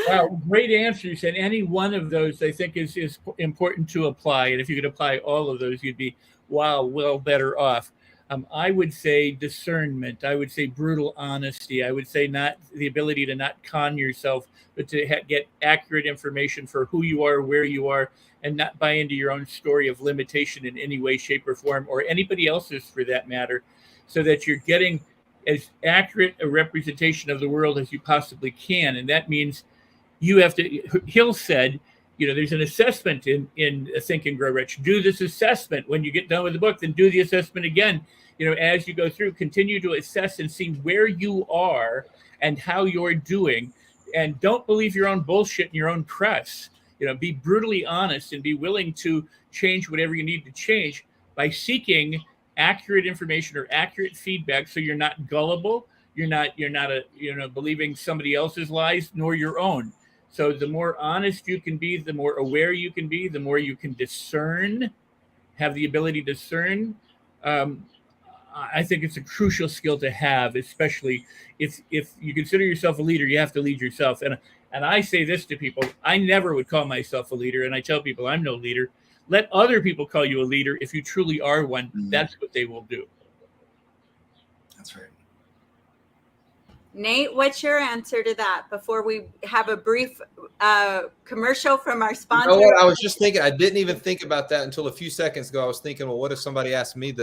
Wow, great answers. And any one of those, I think, is important to apply. And if you could apply all of those, you'd be, well better off. I would say discernment. I would say brutal honesty. I would say not the ability to not con yourself, but to get accurate information for who you are, where you are, and not buy into your own story of limitation in any way, shape, or form, or anybody else's for that matter, so that you're getting as accurate a representation of the world as you possibly can. And that means you have to, Hill said, there's an assessment in Think and Grow Rich. Do this assessment. When you get done with the book, then do the assessment again. As you go through, continue to assess and see where you are and how you're doing. And don't believe your own bullshit in your own press. Be brutally honest and be willing to change whatever you need to change by seeking accurate information or accurate feedback, so you're not gullible. You're not believing somebody else's lies nor your own. So the more honest you can be, the more aware you can be, the more you can discern, have the ability to discern. I think it's a crucial skill to have, especially if you consider yourself a leader. You have to lead yourself. And I say this to people: I never would call myself a leader, and I tell people I'm no leader. Let other people call you a leader if you truly are one. That's what they will do. That's right. Nate, what's your answer to that before we have a brief commercial from our sponsor? You know what? I was just thinking, I didn't even think about that until a few seconds ago. I was thinking, well, what if somebody asked me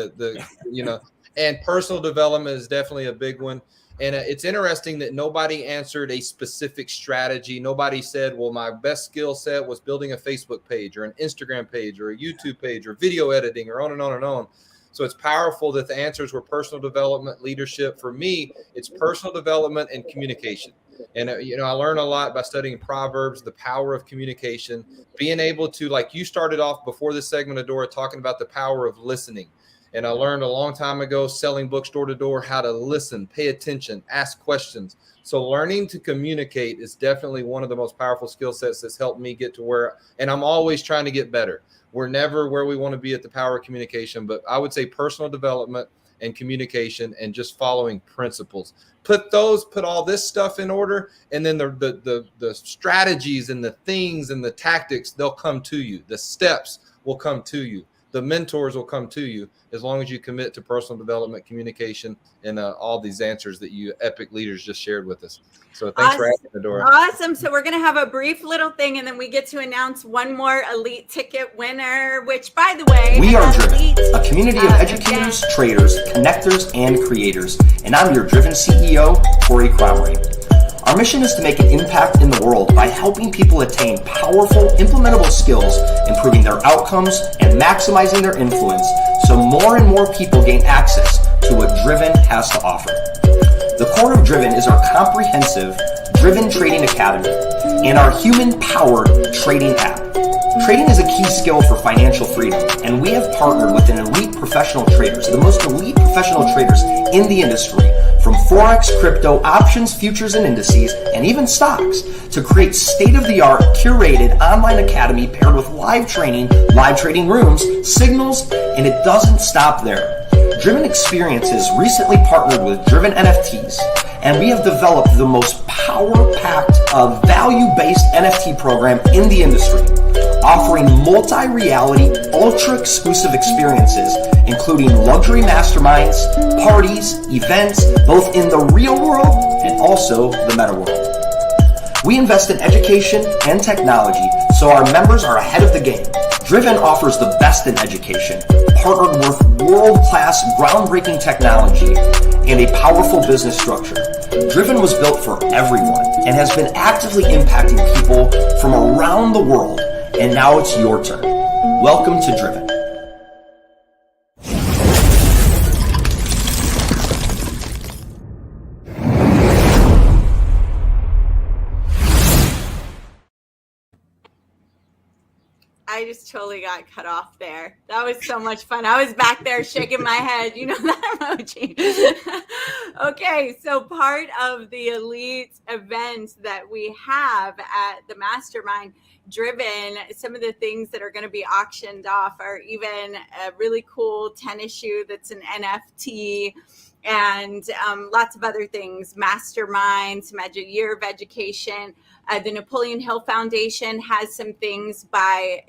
and personal development is definitely a big one. And it's interesting that nobody answered a specific strategy. Nobody said, well, my best skill set was building a Facebook page or an Instagram page or a YouTube page or video editing or on and on and on. So it's powerful that the answers were personal development, leadership. For me, it's personal development and communication. And, I learn a lot by studying Proverbs, the power of communication, being able to, like you started off before this segment, Adora, talking about the power of listening. And I learned a long time ago, selling books door to door, how to listen, pay attention, ask questions. So learning to communicate is definitely one of the most powerful skill sets that's helped me get to where, and I'm always trying to get better. We're never where we want to be at the power of communication, but I would say personal development and communication and just following principles. Put all this stuff in order, and then the strategies and the things and the tactics, they'll come to you. The steps will come to you. The mentors will come to you as long as you commit to personal development, communication, and all these answers that you epic leaders just shared with us. So thanks for asking, Adora. Awesome. So we're going to have a brief little thing, and then we get to announce one more elite ticket winner, which, by the way, we are Driven, a community of educators, traders, connectors, and creators. And I'm your Driven CEO, Corey Cromway. Our mission is to make an impact in the world by helping people attain powerful, implementable skills, improving their outcomes, and maximizing their influence so more and more people gain access to what Driven has to offer. The core of Driven is our comprehensive Driven Trading Academy and our human-powered trading app. Trading is a key skill for financial freedom, and we have partnered with an elite professional traders, the most elite professional traders in the industry, from Forex, crypto, options, futures, and indices, and even stocks, to create state-of-the-art, curated online academy paired with live training, live trading rooms, signals, and it doesn't stop there. Driven Experiences recently partnered with Driven NFTs, and we have developed the most power-packed, value-based NFT program in the industry, offering multi-reality, ultra-exclusive experiences, including luxury masterminds, parties, events, both in the real world and also the meta world. We invest in education and technology, so our members are ahead of the game. Driven offers the best in education, partnered with world-class, groundbreaking technology, and a powerful business structure. Driven was built for everyone and has been actively impacting people from around the world. And now it's your turn. Welcome to Driven. I just totally got cut off there. That was so much fun. I was back there shaking my head. You know that emoji. Okay, so part of the elite events that we have at the Mastermind Driven, some of the things that are going to be auctioned off are even a really cool tennis shoe that's an NFT, and lots of other things. Mastermind, some year of education. The Napoleon Hill Foundation has some things by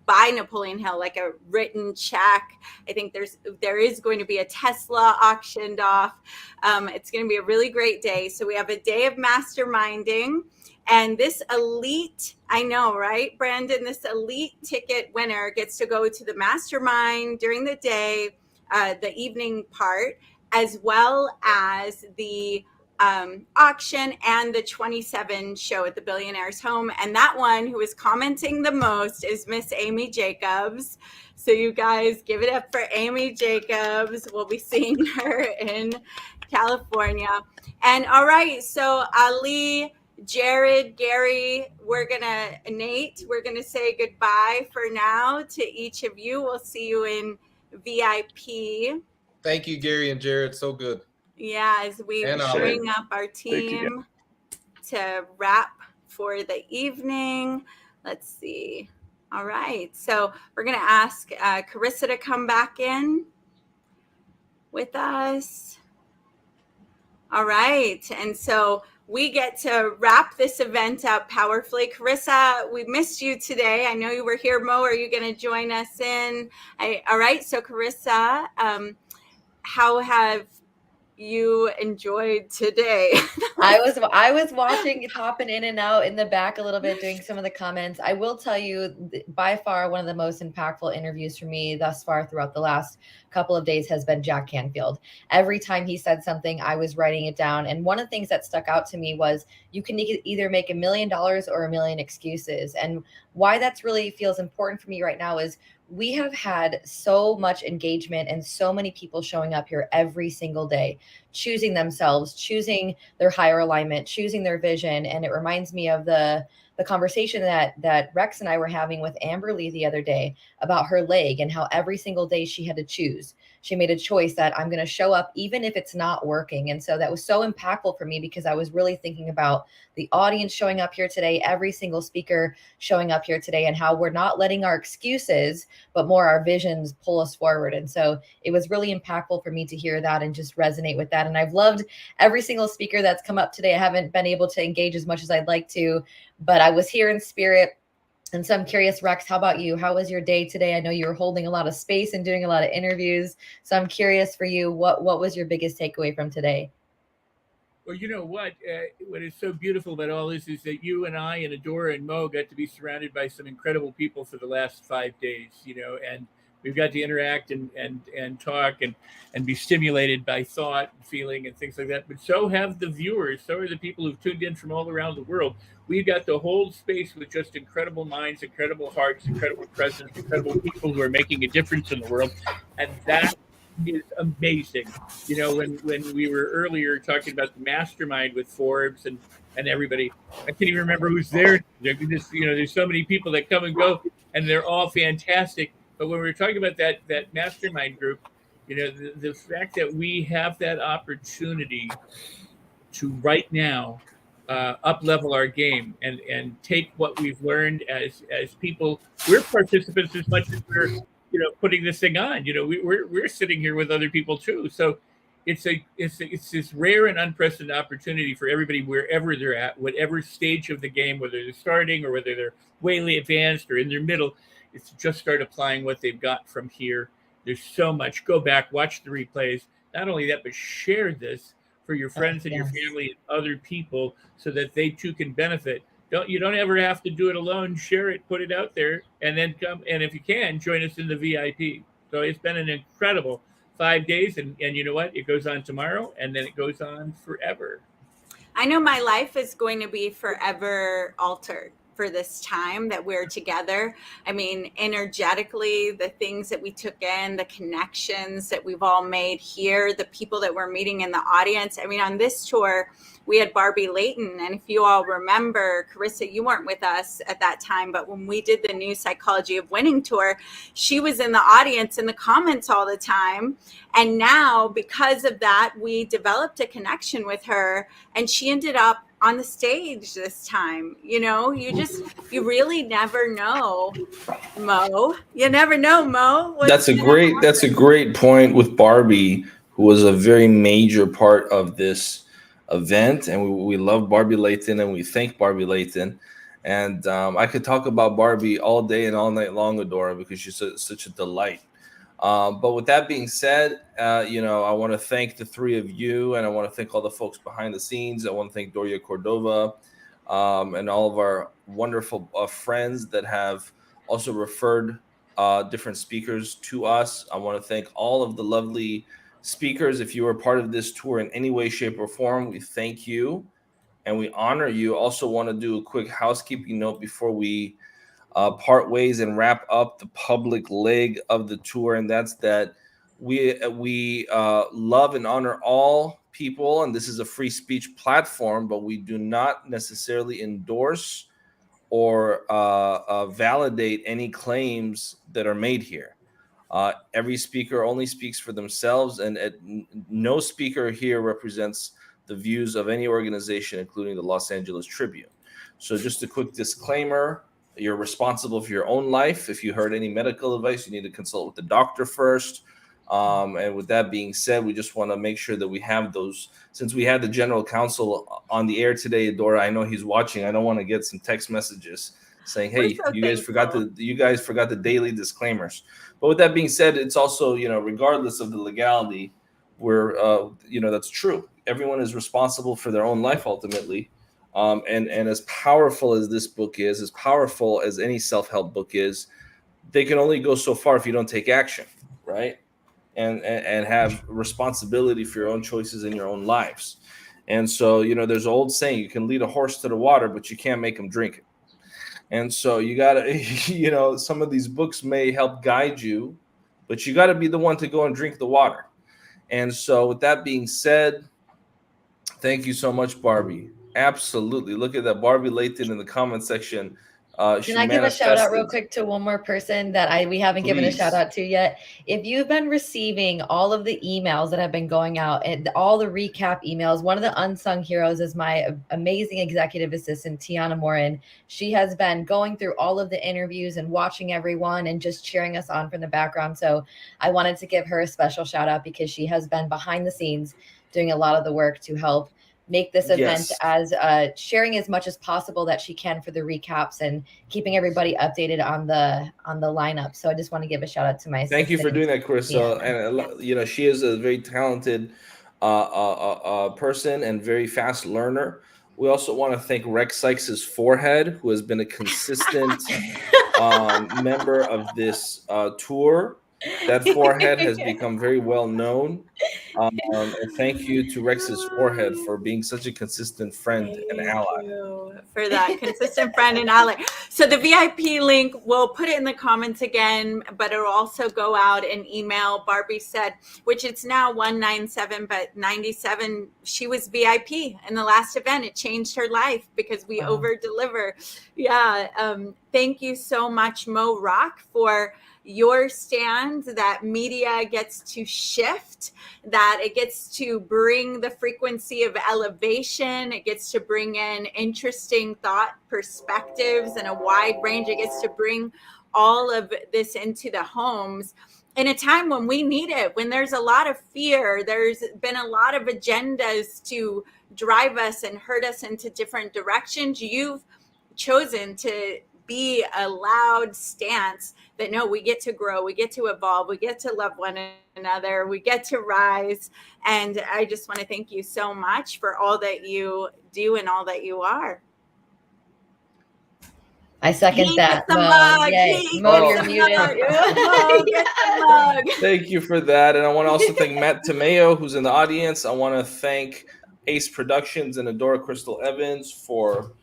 buy Napoleon Hill, like a written check. I think there is going to be a Tesla auctioned off. It's going to be a really great day. So we have a day of masterminding. And this elite, I know, right, Brandon, this elite ticket winner gets to go to the mastermind during the day, the evening part, as well as the auction and the 27 show at the Billionaire's Home. And that one who is commenting the most is Miss Amy Jacobs. So you guys give it up for Amy Jacobs. We'll be seeing her in California. And all right, so Ali, Jared, Gary, Nate, we're gonna say goodbye for now to each of you. We'll see you in VIP. Thank you, Gary and Jared. So good. Yeah, as we bring up our team to wrap for the evening. Let's see. All right, so we're gonna ask Carissa to come back in with us. All right, and so we get to wrap this event up powerfully. Carissa, we missed you today. I know you were here. Mo, are you going to join us in? All right. So, Carissa, how have you enjoyed today? I was watching, popping in and out in the back a little bit, doing some of the comments. I will tell you, by far, one of the most impactful interviews for me thus far throughout the last couple of days has been Jack Canfield. Every time he said something, I was writing it down. And one of the things that stuck out to me was you can either make $1 million or a million excuses. And why that's really feels important for me right now is we have had so much engagement and so many people showing up here every single day, choosing themselves, choosing their higher alignment, choosing their vision. And it reminds me of the conversation that Rex and I were having with Amberly the other day about her leg and how every single day she had to choose. She made a choice that I'm going to show up even if it's not working. And so that was so impactful for me because I was really thinking about the audience showing up here today, every single speaker showing up here today, and how we're not letting our excuses, but more our visions pull us forward. And so it was really impactful for me to hear that and just resonate with that. And I've loved every single speaker that's come up today. I haven't been able to engage as much as I'd like to, but I was here in spirit. And so I'm curious, Rex, how about you? How was your day today? I know you were holding a lot of space and doing a lot of interviews. So I'm curious for you, what was your biggest takeaway from today? Well, you know what is so beautiful about all this is that you and I and Adora and Mo got to be surrounded by some incredible people for the last 5 days, and we've got to interact and talk and be stimulated by thought and feeling and things like that. But so have the viewers, so are the people who've tuned in from all around the world. We've got to hold space with just incredible minds, incredible hearts, incredible presence, incredible people who are making a difference in the world. And that is amazing. When we were earlier talking about the mastermind with Forbes and everybody, I can't even remember who's there. There's so many people that come and go, and they're all fantastic. But when we were talking about that mastermind group, the fact that we have that opportunity to right now up level our game and take what we've learned as people. We're participants as much as we're putting this thing on. We're sitting here with other people too. So it's this rare and unprecedented opportunity for everybody wherever they're at, whatever stage of the game, whether they're starting or whether they're way advanced or in their middle. It's to just start applying what they've got from here. There's so much. Go back, watch the replays. Not only that, but share this for your friends and your family and other people so that they too can benefit. You don't ever have to do it alone. Share it, put it out there, and then come. And if you can, join us in the VIP. So it's been an incredible 5 days. And you know what? It goes on tomorrow, and then it goes on forever. I know my life is going to be forever altered for this time that we're together. I mean, energetically, the things that we took in, the connections that we've all made here, the people that we're meeting in the audience. I mean, on this tour, we had Barbie Layton. And if you all remember, Carissa, you weren't with us at that time, but when we did the new Psychology of Winning tour, she was in the audience in the comments all the time. And now, because of that, we developed a connection with her, and she ended up on the stage this time. You really never know, Mo. You never know, Mo. That's a great point with Barbie, who was a very major part of this event. And we love Barbie Layton, and we thank Barbie Layton. And I could talk about Barbie all day and all night long, Adora, because she's such a delight. But with that being said, I want to thank the three of you, and I want to thank all the folks behind the scenes. I want to thank Doria Cordova and all of our wonderful friends that have also referred different speakers to us. I want to thank all of the lovely speakers. If you were part of this tour in any way, shape, or form, we thank you and we honor you. Also want to do a quick housekeeping note before we part ways and wrap up the public leg of the tour, and that's that we love and honor all people, and this is a free speech platform, but we do not necessarily endorse or validate any claims that are made here. Every speaker only speaks for themselves, and no speaker here represents the views of any organization, including the Los Angeles Tribune. So just a quick disclaimer: you're responsible for your own life. If you heard any medical advice, you need to consult with the doctor first. And with that being said, we just want to make sure that we have those. Since we had the general counsel on the air today, Dora, I know he's watching. I don't want to get some text messages saying, "Hey, you guys forgot the daily disclaimers." But with that being said, it's also, regardless of the legality, that's true. Everyone is responsible for their own life ultimately. And as powerful as this book is, as powerful as any self-help book is, they can only go so far if you don't take action, right? And have responsibility for your own choices in your own lives. And so, there's an old saying: you can lead a horse to the water, but you can't make him drink it. And so you gotta, some of these books may help guide you, but you got to be the one to go and drink the water. And so with that being said, thank you so much, Barbie. Absolutely. Look at that. Barbie Layton in the comment section. Can I give a shout out real quick to one more person that we haven't given a shout out to yet? If you've been receiving all of the emails that have been going out and all the recap emails, one of the unsung heroes is my amazing executive assistant, Tiana Morin. She has been going through all of the interviews and watching everyone and just cheering us on from the background. So I wanted to give her a special shout out because she has been behind the scenes doing a lot of the work to help make this event as sharing as much as possible that she can for the recaps and keeping everybody updated on the lineup. So I just want to give a shout out to my Thank you for doing that, Chris. And she is a very talented person and very fast learner. We also want to thank Rex Sykes' forehead, who has been a consistent member of this tour. That forehead has become very well known. And thank you to Rex's forehead for being such a consistent friend and ally. For that consistent friend and ally. So the VIP link, we'll put it in the comments again, but it'll also go out in email. Barbie said, which it's now 197, but 97, she was VIP in the last event. It changed her life because we over deliver. Yeah. Thank you so much, Mo Rock, for your stand, that media gets to shift, that it gets to bring the frequency of elevation, it gets to bring in interesting thought perspectives and a wide range. It gets to bring all of this into the homes in a time when we need it, when there's a lot of fear, there's been a lot of agendas to drive us and hurt us into different directions. You've chosen to be a loud stance that no, we get to grow, we get to evolve, we get to love one another, we get to rise. And I just want to thank you so much for all that you do and all that you are. I second that. Mo, you're muted. Thank you for that. And I want to also thank Matt Tomeo, who's in the audience. I want to thank Ace Productions and Adora Crystal Evans for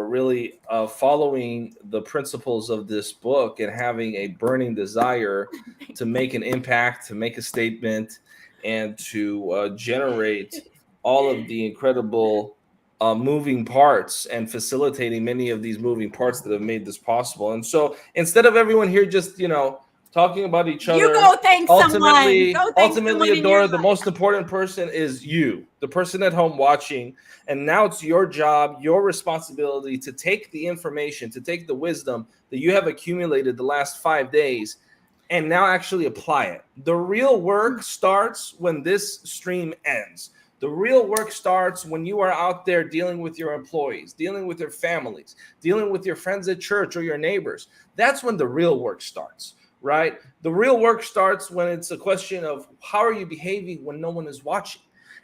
really following the principles of this book and having a burning desire to make an impact, to make a statement, and to generate all of the incredible moving parts and facilitating many of these moving parts that have made this possible. And so instead of everyone here just, talking about each other, you go thank ultimately, someone. Ultimately, Adora, the most important person is you, the person at home watching. And now it's your job, your responsibility to take the information, to take the wisdom that you have accumulated the last 5 days and now actually apply it. The real work starts when this stream ends. The real work starts when you are out there dealing with your employees, dealing with your families, dealing with your friends at church or your neighbors. That's when the real work starts, right? The real work starts when it's a question of how are you behaving when no one is watching?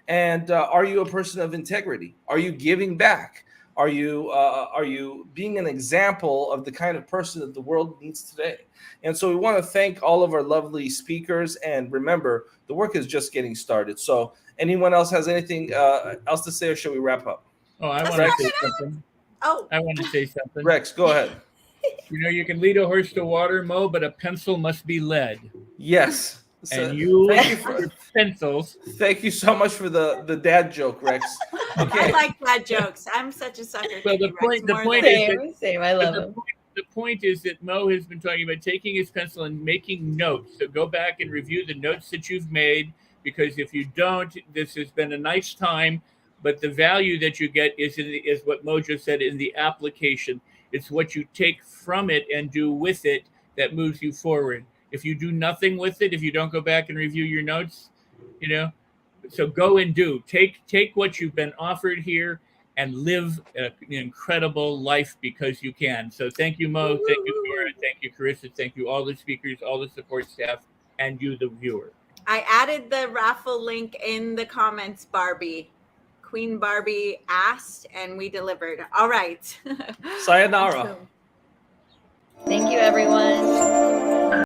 And are you a person of integrity? Are you giving back? Are you being an example of the kind of person that the world needs today? And so we want to thank all of our lovely speakers. And remember, the work is just getting started. So anyone else has anything else to say, or should we wrap up? Oh, I want to say something. Oh, I want to say something. Rex, go ahead. You know, you can lead a horse to water, Mo, but a pencil must be led. Yes. So, And you, thank you for your pencils. Thank you so much for the dad joke, Rex. Okay. I like dad jokes. I'm such a sucker. Well, Thank you, Rex, the more point than- is that, Same. I love it. the point is that Mo has been talking about taking his pencil and making notes. So go back and review the notes that you've made, because if you don't, this has been a nice time, but the value that you get is what Mo just said, in the application. It's what you take from it and do with it that moves you forward. If you do nothing with it, if you don't go back and review your notes, you know, so go and do. Take what you've been offered here and live an incredible life, because you can. So thank you, Mo. Thank you, Dora. Thank you, Carissa. Thank you, all the speakers, all the support staff, and you, the viewer. I added the raffle link in the comments, Barbie. Queen Barbie asked and we delivered. All right. Sayonara. Thank you, everyone.